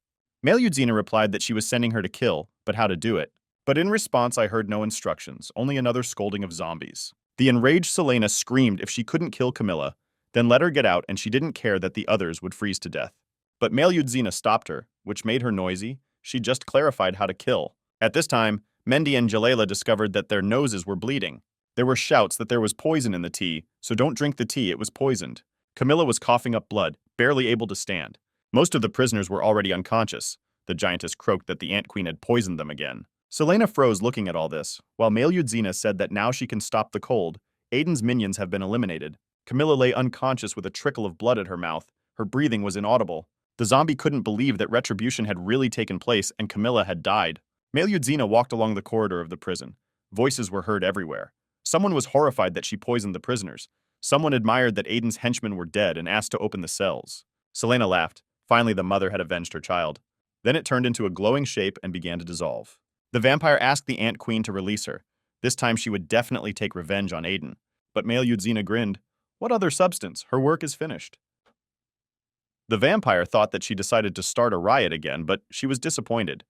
Melyudzina replied that she was sending her to kill, but how to do it. But in response, I heard no instructions, only another scolding of zombies. The enraged Selena screamed if she couldn't kill Camilla, then let her get out, and she didn't care that the others would freeze to death. But Melyudzina stopped her, which made her noisy. She just clarified how to kill. At this time, Mendy and Jalala discovered that their noses were bleeding. There were shouts that there was poison in the tea, so don't drink the tea, it was poisoned. Camilla was coughing up blood, barely able to stand. Most of the prisoners were already unconscious. The giantess croaked that the Ant Queen had poisoned them again. Selena froze looking at all this, while Melyudzina said that now she can stop the cold. Aiden's minions have been eliminated. Camilla lay unconscious with a trickle of blood at her mouth. Her breathing was inaudible. The zombie couldn't believe that retribution had really taken place and Camilla had died. Melyudzina walked along the corridor of the prison. Voices were heard everywhere. Someone was horrified that she poisoned the prisoners. Someone admired that Aiden's henchmen were dead and asked to open the cells. Selena laughed. Finally, the mother had avenged her child. Then it turned into a glowing shape and began to dissolve. The vampire asked the Ant Queen to release her. This time she would definitely take revenge on Aiden. But Melyudzina grinned. What other substance? Her work is finished. The vampire thought that she decided to start a riot again, but she was disappointed.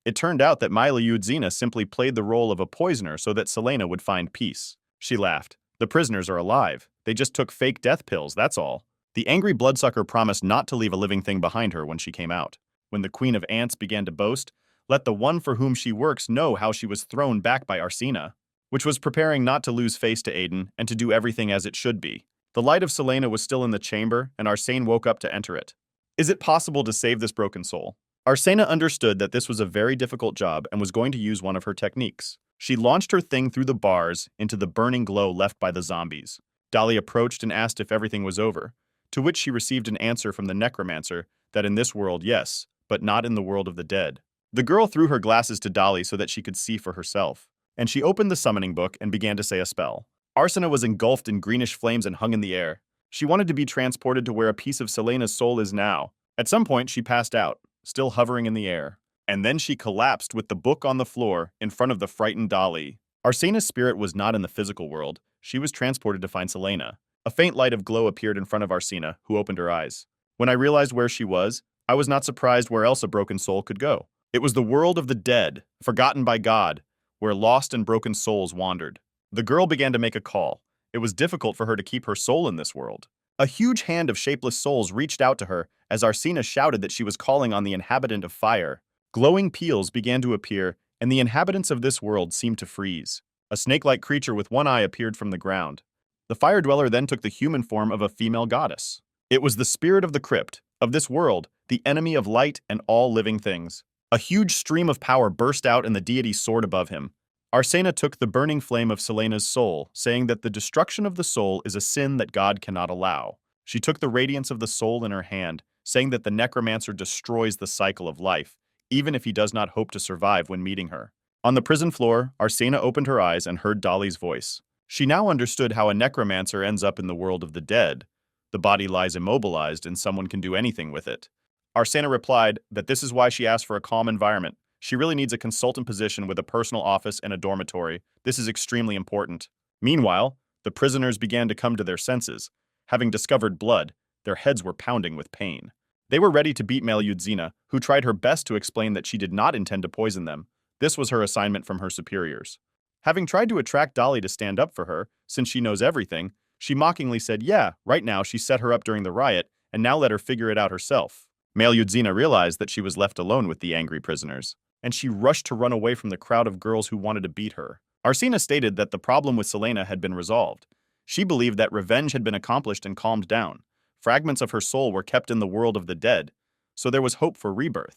It turned out that Melyudzina simply played the role of a poisoner so that Selena would find peace. She laughed. The prisoners are alive. They just took fake death pills, that's all. The angry bloodsucker promised not to leave a living thing behind her when she came out. When the Queen of Ants began to boast, let the one for whom she works know how she was thrown back by Arsena, which was preparing not to lose face to Aiden and to do everything as it should be. The light of Selena was still in the chamber, and Arsene woke up to enter it. Is it possible to save this broken soul? Arsena understood that this was a very difficult job and was going to use one of her techniques. She launched her thing through the bars into the burning glow left by the zombies. Dolly approached and asked if everything was over, to which she received an answer from the necromancer that in this world, yes, but not in the world of the dead. The girl threw her glasses to Dolly so that she could see for herself, and she opened the summoning book and began to say a spell. Arsena was engulfed in greenish flames and hung in the air. She wanted to be transported to where a piece of Selena's soul is now. At some point, she passed out, still hovering in the air. And then she collapsed with the book on the floor in front of the frightened Dolly. Arsena's spirit was not in the physical world. She was transported to find Selena. A faint light of glow appeared in front of Arsena, who opened her eyes. When I realized where she was, I was not surprised where else a broken soul could go. It was the world of the dead, forgotten by God, where lost and broken souls wandered. The girl began to make a call. It was difficult for her to keep her soul in this world. A huge hand of shapeless souls reached out to her as Arsena shouted that she was calling on the inhabitant of fire. Glowing peals began to appear, and the inhabitants of this world seemed to freeze. A snake-like creature with one eye appeared from the ground. The fire dweller then took the human form of a female goddess. It was the spirit of the crypt, of this world, the enemy of light and all living things. A huge stream of power burst out and the deity soared above him. Arsena took the burning flame of Selena's soul, saying that the destruction of the soul is a sin that God cannot allow. She took the radiance of the soul in her hand, saying that the necromancer destroys the cycle of life, even if he does not hope to survive when meeting her. On the prison floor, Arsena opened her eyes and heard Dolly's voice. She now understood how a necromancer ends up in the world of the dead. The body lies immobilized and someone can do anything with it. Arsena replied that this is why she asked for a calm environment. She really needs a consultant position with a personal office and a dormitory. This is extremely important. Meanwhile, the prisoners began to come to their senses. Having discovered blood, their heads were pounding with pain. They were ready to beat Malyudzina, who tried her best to explain that she did not intend to poison them. This was her assignment from her superiors. Having tried to attract Dolly to stand up for her, since she knows everything, she mockingly said, yeah, right now she set her up during the riot, and now let her figure it out herself. Malyudzina realized that she was left alone with the angry prisoners, and she rushed to run away from the crowd of girls who wanted to beat her. Arsena stated that the problem with Selena had been resolved. She believed that revenge had been accomplished and calmed down. Fragments of her soul were kept in the world of the dead, so there was hope for rebirth.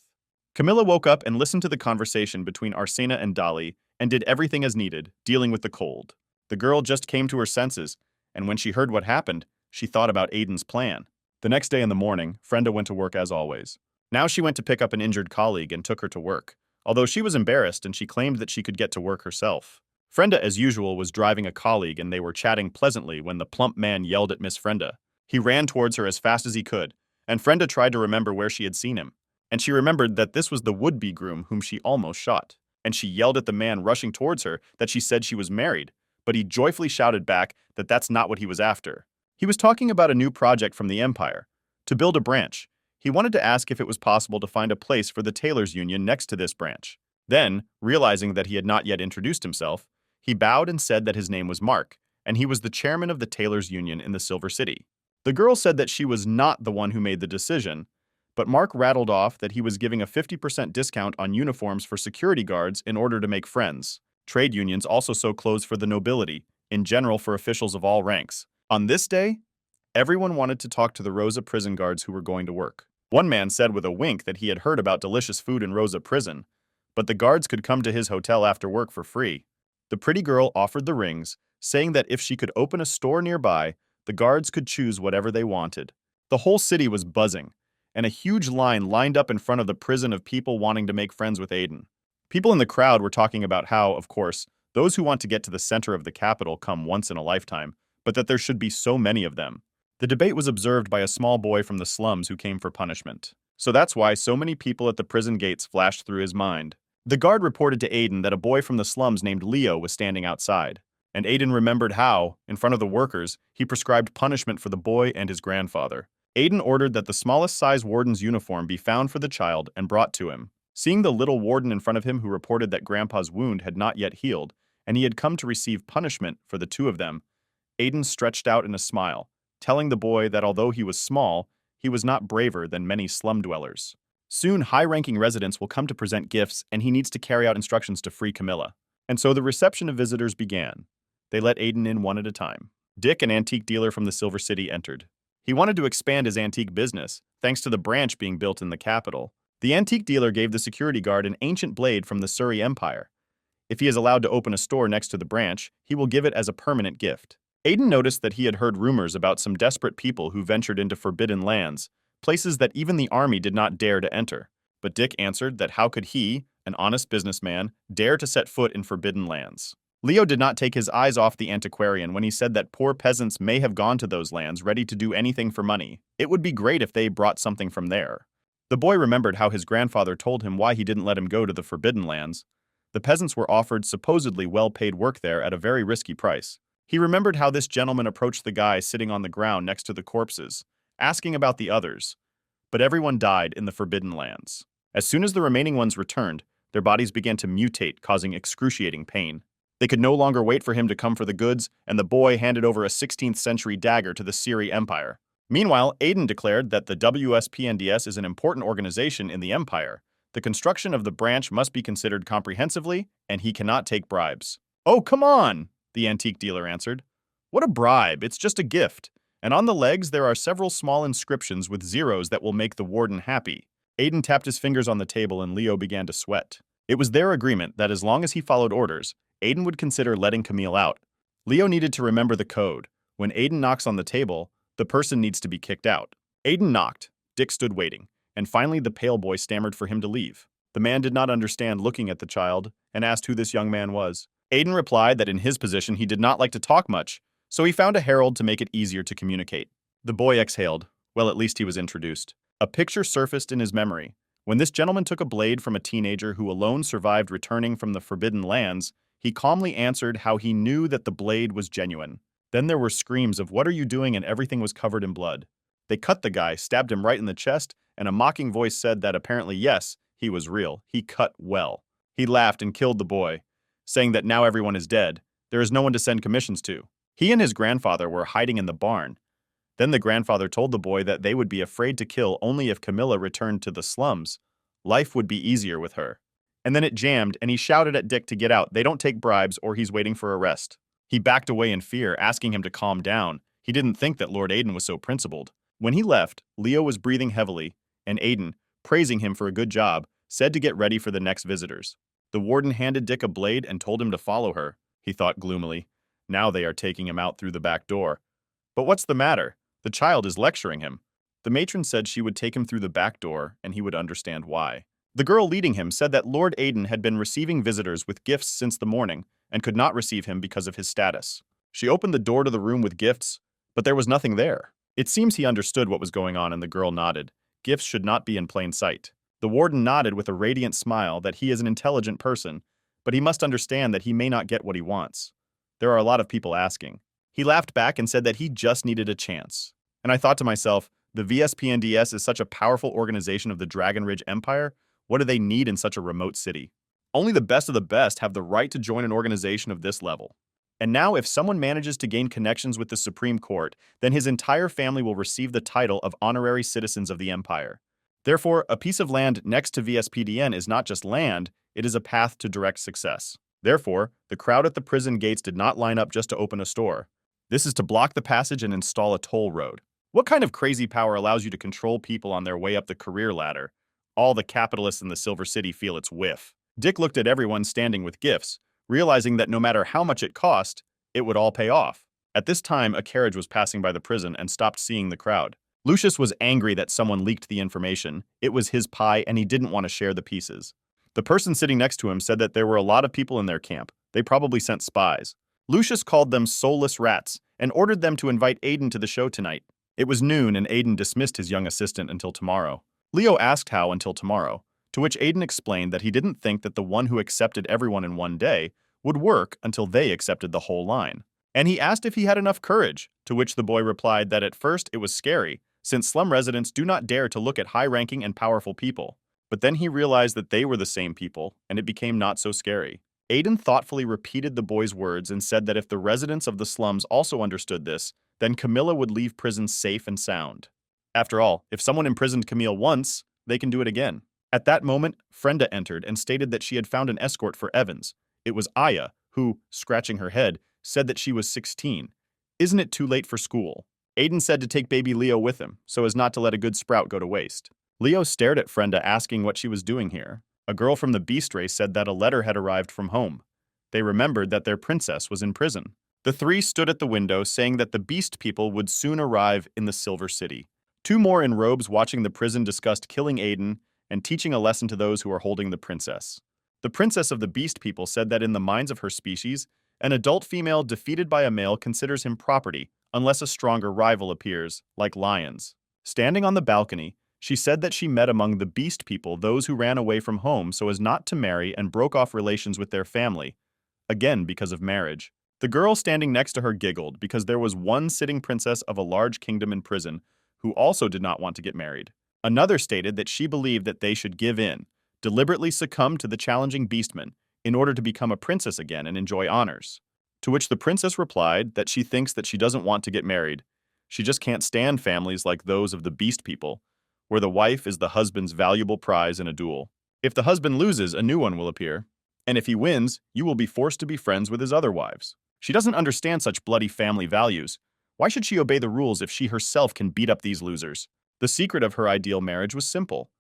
Camilla woke up and listened to the conversation between Arsena and Dolly and did everything as needed, dealing with the cold. The girl just came to her senses, and when she heard what happened, she thought about Aiden's plan. The next day in the morning, Frenda went to work as always. Now she went to pick up an injured colleague and took her to work, although she was embarrassed and she claimed that she could get to work herself. Frenda, as usual, was driving a colleague and they were chatting pleasantly when the plump man yelled at Miss Frenda. He ran towards her as fast as he could, and Frenda tried to remember where she had seen him. And she remembered that this was the would-be groom whom she almost shot. And she yelled at the man rushing towards her that she said she was married, but he joyfully shouted back that that's not what he was after. He was talking about a new project from the Empire, to build a branch. He wanted to ask if it was possible to find a place for the tailors' union next to this branch. Then, realizing that he had not yet introduced himself, he bowed and said that his name was Mark, and he was the chairman of the tailors' union in the Silver City. The girl said that she was not the one who made the decision, but Mark rattled off that he was giving a 50% discount on uniforms for security guards in order to make friends. Trade unions also sew clothes for the nobility, in general for officials of all ranks. On this day, everyone wanted to talk to the Rosa prison guards who were going to work. One man said with a wink that he had heard about delicious food in Rosa prison, but the guards could come to his hotel after work for free. The pretty girl offered the rings, saying that if she could open a store nearby, the guards could choose whatever they wanted. The whole city was buzzing, and a huge line lined up in front of the prison of people wanting to make friends with Aiden. People in the crowd were talking about how, of course, those who want to get to the center of the capital come once in a lifetime, but that there should be so many of them. The debate was observed by a small boy from the slums who came for punishment. So that's why so many people at the prison gates flashed through his mind. The guard reported to Aiden that a boy from the slums named Leo was standing outside, and Aiden remembered how, in front of the workers, he prescribed punishment for the boy and his grandfather. Aiden ordered that the smallest size warden's uniform be found for the child and brought to him. Seeing the little warden in front of him who reported that Grandpa's wound had not yet healed, and he had come to receive punishment for the two of them, Aiden stretched out in a smile, telling the boy that although he was small, he was not braver than many slum dwellers. Soon, high-ranking residents will come to present gifts, and he needs to carry out instructions to free Camilla. And so the reception of visitors began. They let Aiden in one at a time. Dick, an antique dealer from the Silver City, entered. He wanted to expand his antique business, thanks to the branch being built in the capital. The antique dealer gave the security guard an ancient blade from the Surrey Empire. If he is allowed to open a store next to the branch, he will give it as a permanent gift. Aiden noticed that he had heard rumors about some desperate people who ventured into forbidden lands, places that even the army did not dare to enter. But Dick answered that how could he, an honest businessman, dare to set foot in forbidden lands? Leo did not take his eyes off the antiquarian when he said that poor peasants may have gone to those lands ready to do anything for money. It would be great if they brought something from there. The boy remembered how his grandfather told him why he didn't let him go to the forbidden lands. The peasants were offered supposedly well-paid work there at a very risky price. He remembered how this gentleman approached the guy sitting on the ground next to the corpses, asking about the others. But everyone died in the forbidden lands. As soon as the remaining ones returned, their bodies began to mutate, causing excruciating pain. They could no longer wait for him to come for the goods, and the boy handed over a 16th century dagger to the Surrey Empire. Meanwhile, Aiden declared that the WSPNDS is an important organization in the Empire. The construction of the branch must be considered comprehensively, and he cannot take bribes. "Oh, come on," the antique dealer answered. "What a bribe? It's just a gift. And on the legs there are several small inscriptions with zeros that will make the warden happy." Aiden tapped his fingers on the table and Leo began to sweat. It was their agreement that as long as he followed orders, Aiden would consider letting Camille out. Leo needed to remember the code. When Aiden knocks on the table, the person needs to be kicked out. Aiden knocked. Dick stood waiting, and finally the pale boy stammered for him to leave. The man did not understand looking at the child and asked who this young man was. Aiden replied that in his position he did not like to talk much, so he found a herald to make it easier to communicate. The boy exhaled. Well, at least he was introduced. A picture surfaced in his memory. When this gentleman took a blade from a teenager who alone survived returning from the forbidden lands, he calmly answered how he knew that the blade was genuine. Then there were screams of "What are you doing?" and everything was covered in blood. They cut the guy, stabbed him right in the chest, and a mocking voice said that apparently yes, he was real. He cut well. He laughed and killed the boy, saying that now everyone is dead. There is no one to send commissions to. He and his grandfather were hiding in the barn. Then the grandfather told the boy that they would be afraid to kill only if Camilla returned to the slums. Life would be easier with her. And then it jammed, and he shouted at Dick to get out. They don't take bribes, or he's waiting for arrest. He backed away in fear, asking him to calm down. He didn't think that Lord Aiden was so principled. When he left, Leo was breathing heavily, and Aiden, praising him for a good job, said to get ready for the next visitors. The warden handed Dick a blade and told him to follow her. He thought gloomily. Now they are taking him out through the back door. But what's the matter? The child is lecturing him. The matron said she would take him through the back door, and he would understand why. The girl leading him said that Lord Aiden had been receiving visitors with gifts since the morning, and could not receive him because of his status. She opened the door to the room with gifts, but there was nothing there. It seems he understood what was going on, and the girl nodded. Gifts should not be in plain sight. The warden nodded with a radiant smile that he is an intelligent person, but he must understand that he may not get what he wants. There are a lot of people asking. He laughed back and said that he just needed a chance. And I thought to myself, the VSPNDS is such a powerful organization of the Dragon Ridge Empire. What do they need in such a remote city? Only the best of the best have the right to join an organization of this level. And now if someone manages to gain connections with the Supreme Court, then his entire family will receive the title of honorary citizens of the Empire. Therefore, a piece of land next to VSPDN is not just land, it is a path to direct success. Therefore, the crowd at the prison gates did not line up just to open a store. This is to block the passage and install a toll road. What kind of crazy power allows you to control people on their way up the career ladder? All the capitalists in the Silver City feel its whiff. Dick looked at everyone standing with gifts, realizing that no matter how much it cost, it would all pay off. At this time, a carriage was passing by the prison and stopped seeing the crowd. Lucius was angry that someone leaked the information. It was his pie and he didn't want to share the pieces. The person sitting next to him said that there were a lot of people in their camp. They probably sent spies. Lucius called them soulless rats and ordered them to invite Aiden to the show tonight. It was noon and Aiden dismissed his young assistant until tomorrow. Leo asked how until tomorrow, to which Aiden explained that he didn't think that the one who accepted everyone in one day would work until they accepted the whole line. And he asked if he had enough courage, to which the boy replied that at first it was scary, since slum residents do not dare to look at high-ranking and powerful people. But then he realized that they were the same people, and it became not so scary. Aiden thoughtfully repeated the boy's words and said that if the residents of the slums also understood this, then Camilla would leave prison safe and sound. After all, if someone imprisoned Camille once, they can do it again. At that moment, Frenda entered and stated that she had found an escort for Evans. It was Aya, who, scratching her head, said that she was 16. Isn't it too late for school? Aiden said to take baby Leo with him, so as not to let a good sprout go to waste. Leo stared at Frenda, asking what she was doing here. A girl from the beast race said that a letter had arrived from home. They remembered that their princess was in prison. The three stood at the window, saying that the beast people would soon arrive in the Silver City. Two more in robes watching the prison discussed killing Aiden and teaching a lesson to those who are holding the princess. The princess of the beast people said that in the minds of her species, an adult female defeated by a male considers him property unless a stronger rival appears, like lions. Standing on the balcony, she said that she met among the beast people those who ran away from home so as not to marry and broke off relations with their family, again because of marriage. The girl standing next to her giggled because there was one sitting princess of a large kingdom in prison who also did not want to get married. Another stated that she believed that they should give in, deliberately succumb to the challenging beastmen in order to become a princess again and enjoy honors. To which the princess replied that she thinks that she doesn't want to get married. She just can't stand families like those of the beast people, where the wife is the husband's valuable prize in a duel. If the husband loses, a new one will appear. And if he wins, you will be forced to be friends with his other wives. She doesn't understand such bloody family values. Why should she obey the rules if she herself can beat up these losers? The secret of her ideal marriage was simple.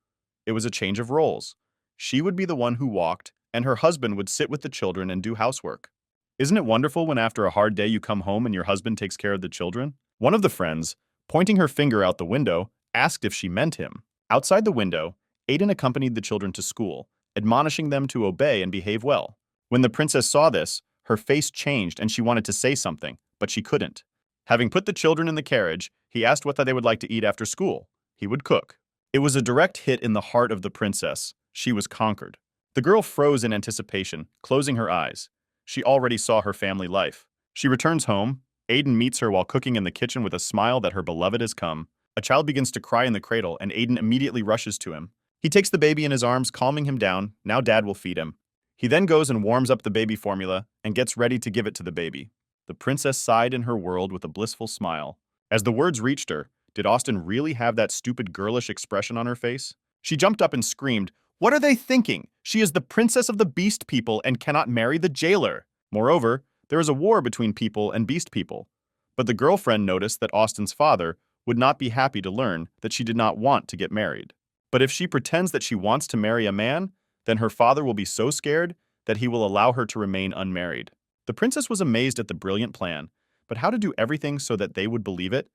It was a change of roles. She would be the one who walked, and her husband would sit with the children and do housework. Isn't it wonderful when after a hard day you come home and your husband takes care of the children? One of the friends, pointing her finger out the window, asked if she meant him. Outside the window, Aiden accompanied the children to school, admonishing them to obey and behave well. When the princess saw this, her face changed and she wanted to say something, but she couldn't. Having put the children in the carriage, he asked what they would like to eat after school. He would cook. It was a direct hit in the heart of the princess. She was conquered. The girl froze in anticipation, closing her eyes. She already saw her family life. She returns home. Aiden meets her while cooking in the kitchen with a smile that her beloved has come. A child begins to cry in the cradle, and Aiden immediately rushes to him. He takes the baby in his arms, calming him down. Now dad will feed him. He then goes and warms up the baby formula and gets ready to give it to the baby. The princess sighed in her world with a blissful smile. As the words reached her, did Austin really have that stupid girlish expression on her face? She jumped up and screamed, "What are they thinking? She is the princess of the beast people and cannot marry the jailer." Moreover, there is a war between people and beast people. But the girlfriend noticed that Austin's father would not be happy to learn that she did not want to get married. But if she pretends that she wants to marry a man, then her father will be so scared that he will allow her to remain unmarried. The princess was amazed at the brilliant plan, but how to do everything so that they would believe it?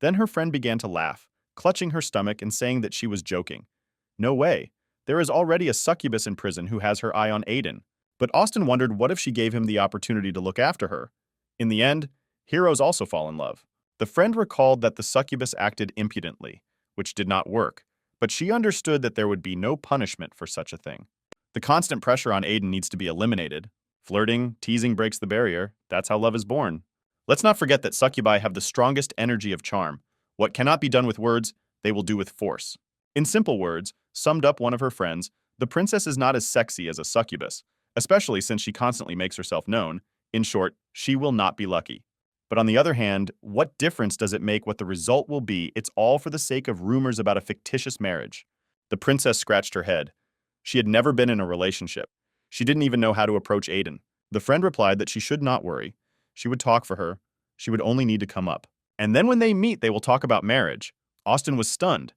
Then her friend began to laugh, clutching her stomach and saying that she was joking. No way. There is already a succubus in prison who has her eye on Aiden. But Austin wondered what if she gave him the opportunity to look after her. In the end, heroes also fall in love. The friend recalled that the succubus acted impudently, which did not work, but she understood that there would be no punishment for such a thing. The constant pressure on Aiden needs to be eliminated. Flirting, teasing breaks the barrier. That's how love is born. Let's not forget that succubi have the strongest energy of charm. What cannot be done with words, they will do with force. In simple words, summed up one of her friends, the princess is not as sexy as a succubus, especially since she constantly makes herself known. In short, she will not be lucky. But on the other hand, what difference does it make what the result will be? It's all for the sake of rumors about a fictitious marriage. The princess scratched her head. She had never been in a relationship. She didn't even know how to approach Aiden. The friend replied that she should not worry. She would talk for her. She would only need to come up. And then when they meet, they will talk about marriage. Austin was stunned.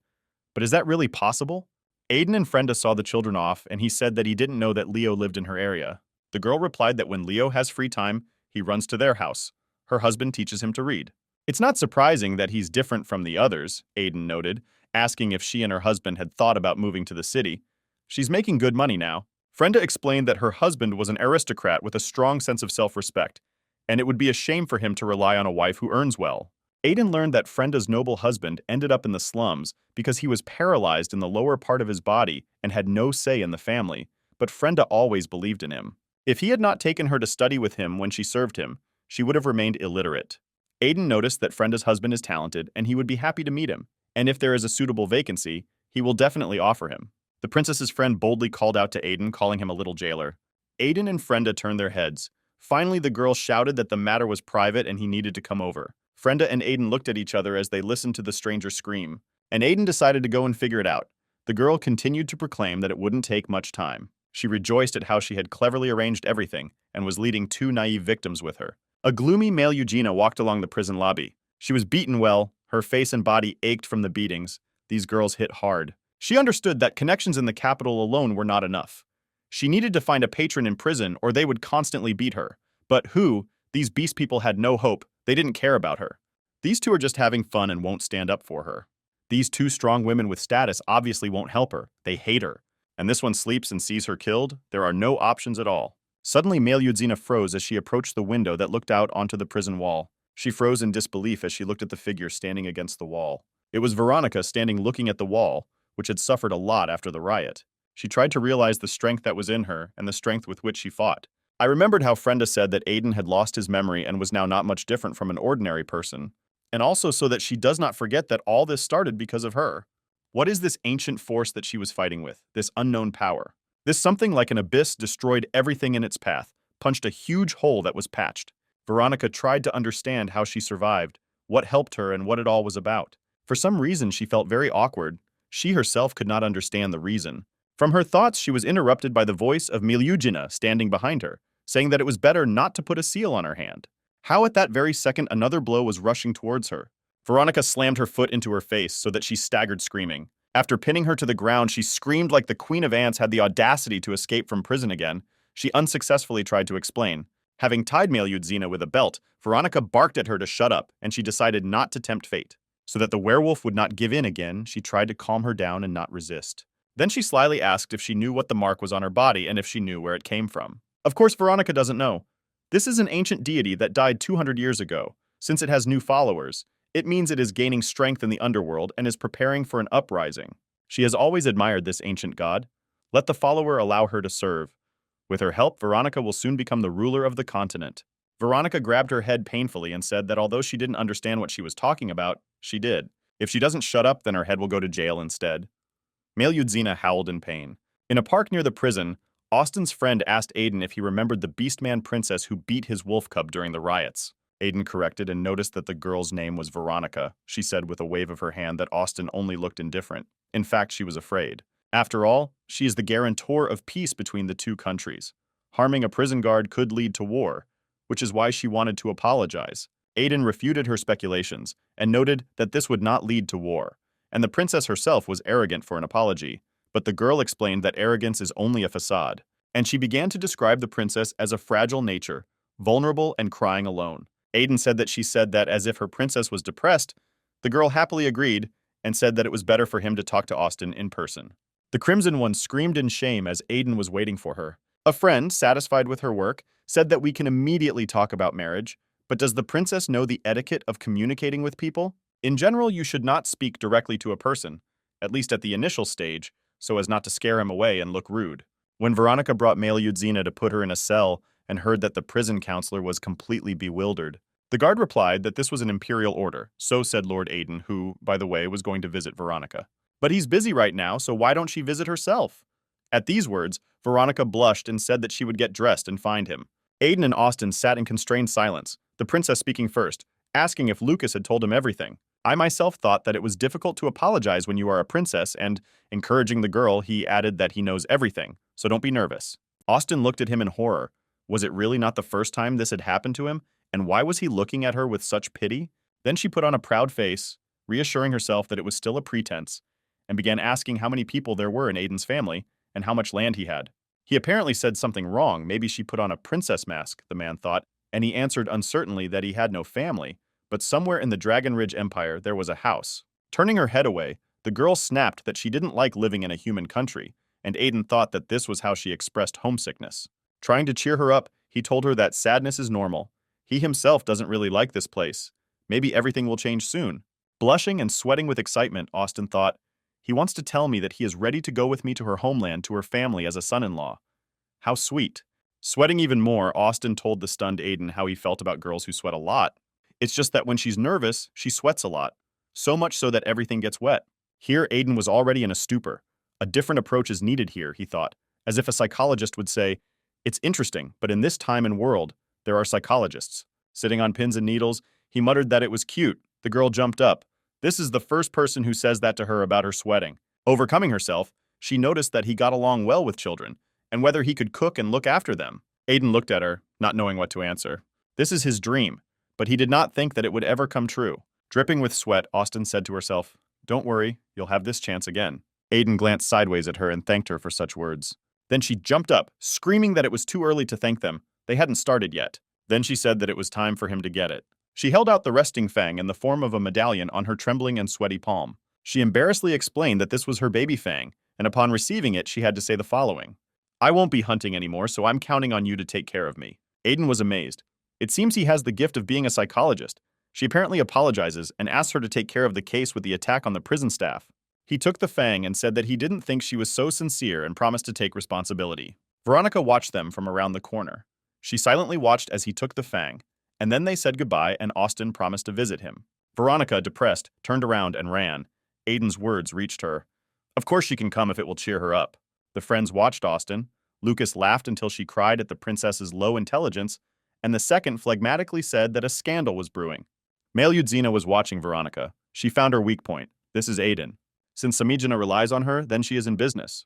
But is that really possible? Aiden and Frenda saw the children off, and he said that he didn't know that Leo lived in her area. The girl replied that when Leo has free time, he runs to their house. Her husband teaches him to read. It's not surprising that he's different from the others, Aiden noted, asking if she and her husband had thought about moving to the city. She's making good money now. Frenda explained that her husband was an aristocrat with a strong sense of self-respect, and it would be a shame for him to rely on a wife who earns well. Aiden learned that Frenda's noble husband ended up in the slums because he was paralyzed in the lower part of his body and had no say in the family, but Frenda always believed in him. If he had not taken her to study with him when she served him, she would have remained illiterate. Aiden noticed that Frenda's husband is talented and he would be happy to meet him, and if there is a suitable vacancy, he will definitely offer him. The princess's friend boldly called out to Aiden, calling him a little jailer. Aiden and Frenda turned their heads. Finally, the girl shouted that the matter was private and he needed to come over. Frenda and Aiden looked at each other as they listened to the stranger scream, and Aiden decided to go and figure it out. The girl continued to proclaim that it wouldn't take much time. She rejoiced at how she had cleverly arranged everything and was leading two naive victims with her. A gloomy male Eugenia walked along the prison lobby. She was beaten well, her face and body ached from the beatings. These girls hit hard. She understood that connections in the capital alone were not enough. She needed to find a patron in prison or they would constantly beat her. But who? These beast people had no hope. They didn't care about her. These two are just having fun and won't stand up for her. These two strong women with status obviously won't help her. They hate her. And this one sleeps and sees her killed. There are no options at all. Suddenly, male Yudzina froze as she approached the window that looked out onto the prison wall. She froze in disbelief as she looked at the figure standing against the wall. It was Veronica standing looking at the wall, which had suffered a lot after the riot. She tried to realize the strength that was in her and the strength with which she fought. I remembered how Frenda said that Aiden had lost his memory and was now not much different from an ordinary person, and also so that she does not forget that all this started because of her. What is this ancient force that she was fighting with, this unknown power? This something like an abyss destroyed everything in its path, punched a huge hole that was patched. Veronica tried to understand how she survived, what helped her, and what it all was about. For some reason, she felt very awkward. She herself could not understand the reason. From her thoughts, she was interrupted by the voice of Milyujina standing behind her, saying that it was better not to put a seal on her hand. How at that very second another blow was rushing towards her. Veronica slammed her foot into her face so that she staggered screaming. After pinning her to the ground, she screamed like the Queen of Ants had the audacity to escape from prison again. She unsuccessfully tried to explain. Having tied Milyujina with a belt, Veronica barked at her to shut up, and she decided not to tempt fate. So that the werewolf would not give in again, she tried to calm her down and not resist. Then she slyly asked if she knew what the mark was on her body and if she knew where it came from. Of course, Veronica doesn't know. This is an ancient deity that died 200 years ago. Since it has new followers, it means it is gaining strength in the underworld and is preparing for an uprising. She has always admired this ancient god. Let the follower allow her to serve. With her help, Veronica will soon become the ruler of the continent. Veronica grabbed her head painfully and said that although she didn't understand what she was talking about, she did. If she doesn't shut up, then her head will go to jail instead. Male Yudzina howled in pain. In a park near the prison, Austin's friend asked Aiden if he remembered the Beastman princess who beat his wolf cub during the riots. Aiden corrected and noticed that the girl's name was Veronica. She said with a wave of her hand that Austin only looked indifferent. In fact, she was afraid. After all, she is the guarantor of peace between the two countries. Harming a prison guard could lead to war, which is why she wanted to apologize. Aiden refuted her speculations and noted that this would not lead to war, and the princess herself was arrogant for an apology, but the girl explained that arrogance is only a facade, and she began to describe the princess as a fragile nature, vulnerable and crying alone. Aiden said that she said that as if her princess was depressed. The girl happily agreed and said that it was better for him to talk to Austin in person. The Crimson One screamed in shame as Aiden was waiting for her. A friend, satisfied with her work, said that we can immediately talk about marriage, but does the princess know the etiquette of communicating with people? In general, you should not speak directly to a person, at least at the initial stage, so as not to scare him away and look rude. When Veronica brought male Yudzina to put her in a cell and heard that the prison counselor was completely bewildered, the guard replied that this was an imperial order, so said Lord Aiden, who, by the way, was going to visit Veronica. But he's busy right now, so why don't she visit herself? At these words, Veronica blushed and said that she would get dressed and find him. Aiden and Austin sat in constrained silence, the princess speaking first, asking if Lucas had told him everything. I myself thought that it was difficult to apologize when you are a princess, and, encouraging the girl, he added that he knows everything, so don't be nervous. Austin looked at him in horror. Was it really not the first time this had happened to him? And why was he looking at her with such pity? Then she put on a proud face, reassuring herself that it was still a pretense, and began asking how many people there were in Aiden's family and how much land he had. He apparently said something wrong. Maybe she put on a princess mask, the man thought, and he answered uncertainly that he had no family, but somewhere in the Dragon Ridge Empire there was a house. Turning her head away, the girl snapped that she didn't like living in a human country, and Aiden thought that this was how she expressed homesickness. Trying to cheer her up, he told her that sadness is normal. He himself doesn't really like this place. Maybe everything will change soon. Blushing and sweating with excitement, Austin thought, he wants to tell me that he is ready to go with me to her homeland, to her family as a son-in-law. How sweet. Sweating even more, Austin told the stunned Aiden how he felt about girls who sweat a lot. It's just that when she's nervous, she sweats a lot. So much so that everything gets wet. Here, Aiden was already in a stupor. A different approach is needed here, he thought, as if a psychologist would say, it's interesting, but in this time and world, there are psychologists. Sitting on pins and needles, he muttered that it was cute. The girl jumped up. This is the first person who says that to her about her sweating. Overcoming herself, she noticed that he got along well with children, and whether he could cook and look after them. Aiden looked at her, not knowing what to answer. This is his dream, but he did not think that it would ever come true. Dripping with sweat, Austin said to herself, "Don't worry, you'll have this chance again." Aiden glanced sideways at her and thanked her for such words. Then she jumped up, screaming that it was too early to thank them. They hadn't started yet. Then she said that it was time for him to get it. She held out the resting fang in the form of a medallion on her trembling and sweaty palm. She embarrassedly explained that this was her baby fang, and upon receiving it, she had to say the following: "I won't be hunting anymore, so I'm counting on you to take care of me." Aiden was amazed. It seems he has the gift of being a psychologist. She apparently apologizes and asks her to take care of the case with the attack on the prison staff. He took the fang and said that he didn't think she was so sincere and promised to take responsibility. Veronica watched them from around the corner. She silently watched as he took the fang, and then they said goodbye and Austin promised to visit him. Veronica, depressed, turned around and ran. Aiden's words reached her. Of course she can come if it will cheer her up. The friends watched Austin. Lucas laughed until she cried at the princess's low intelligence, and the second phlegmatically said that a scandal was brewing. Male Yudzina was watching Veronica. She found her weak point. This is Aiden. Since Samijana relies on her, then she is in business.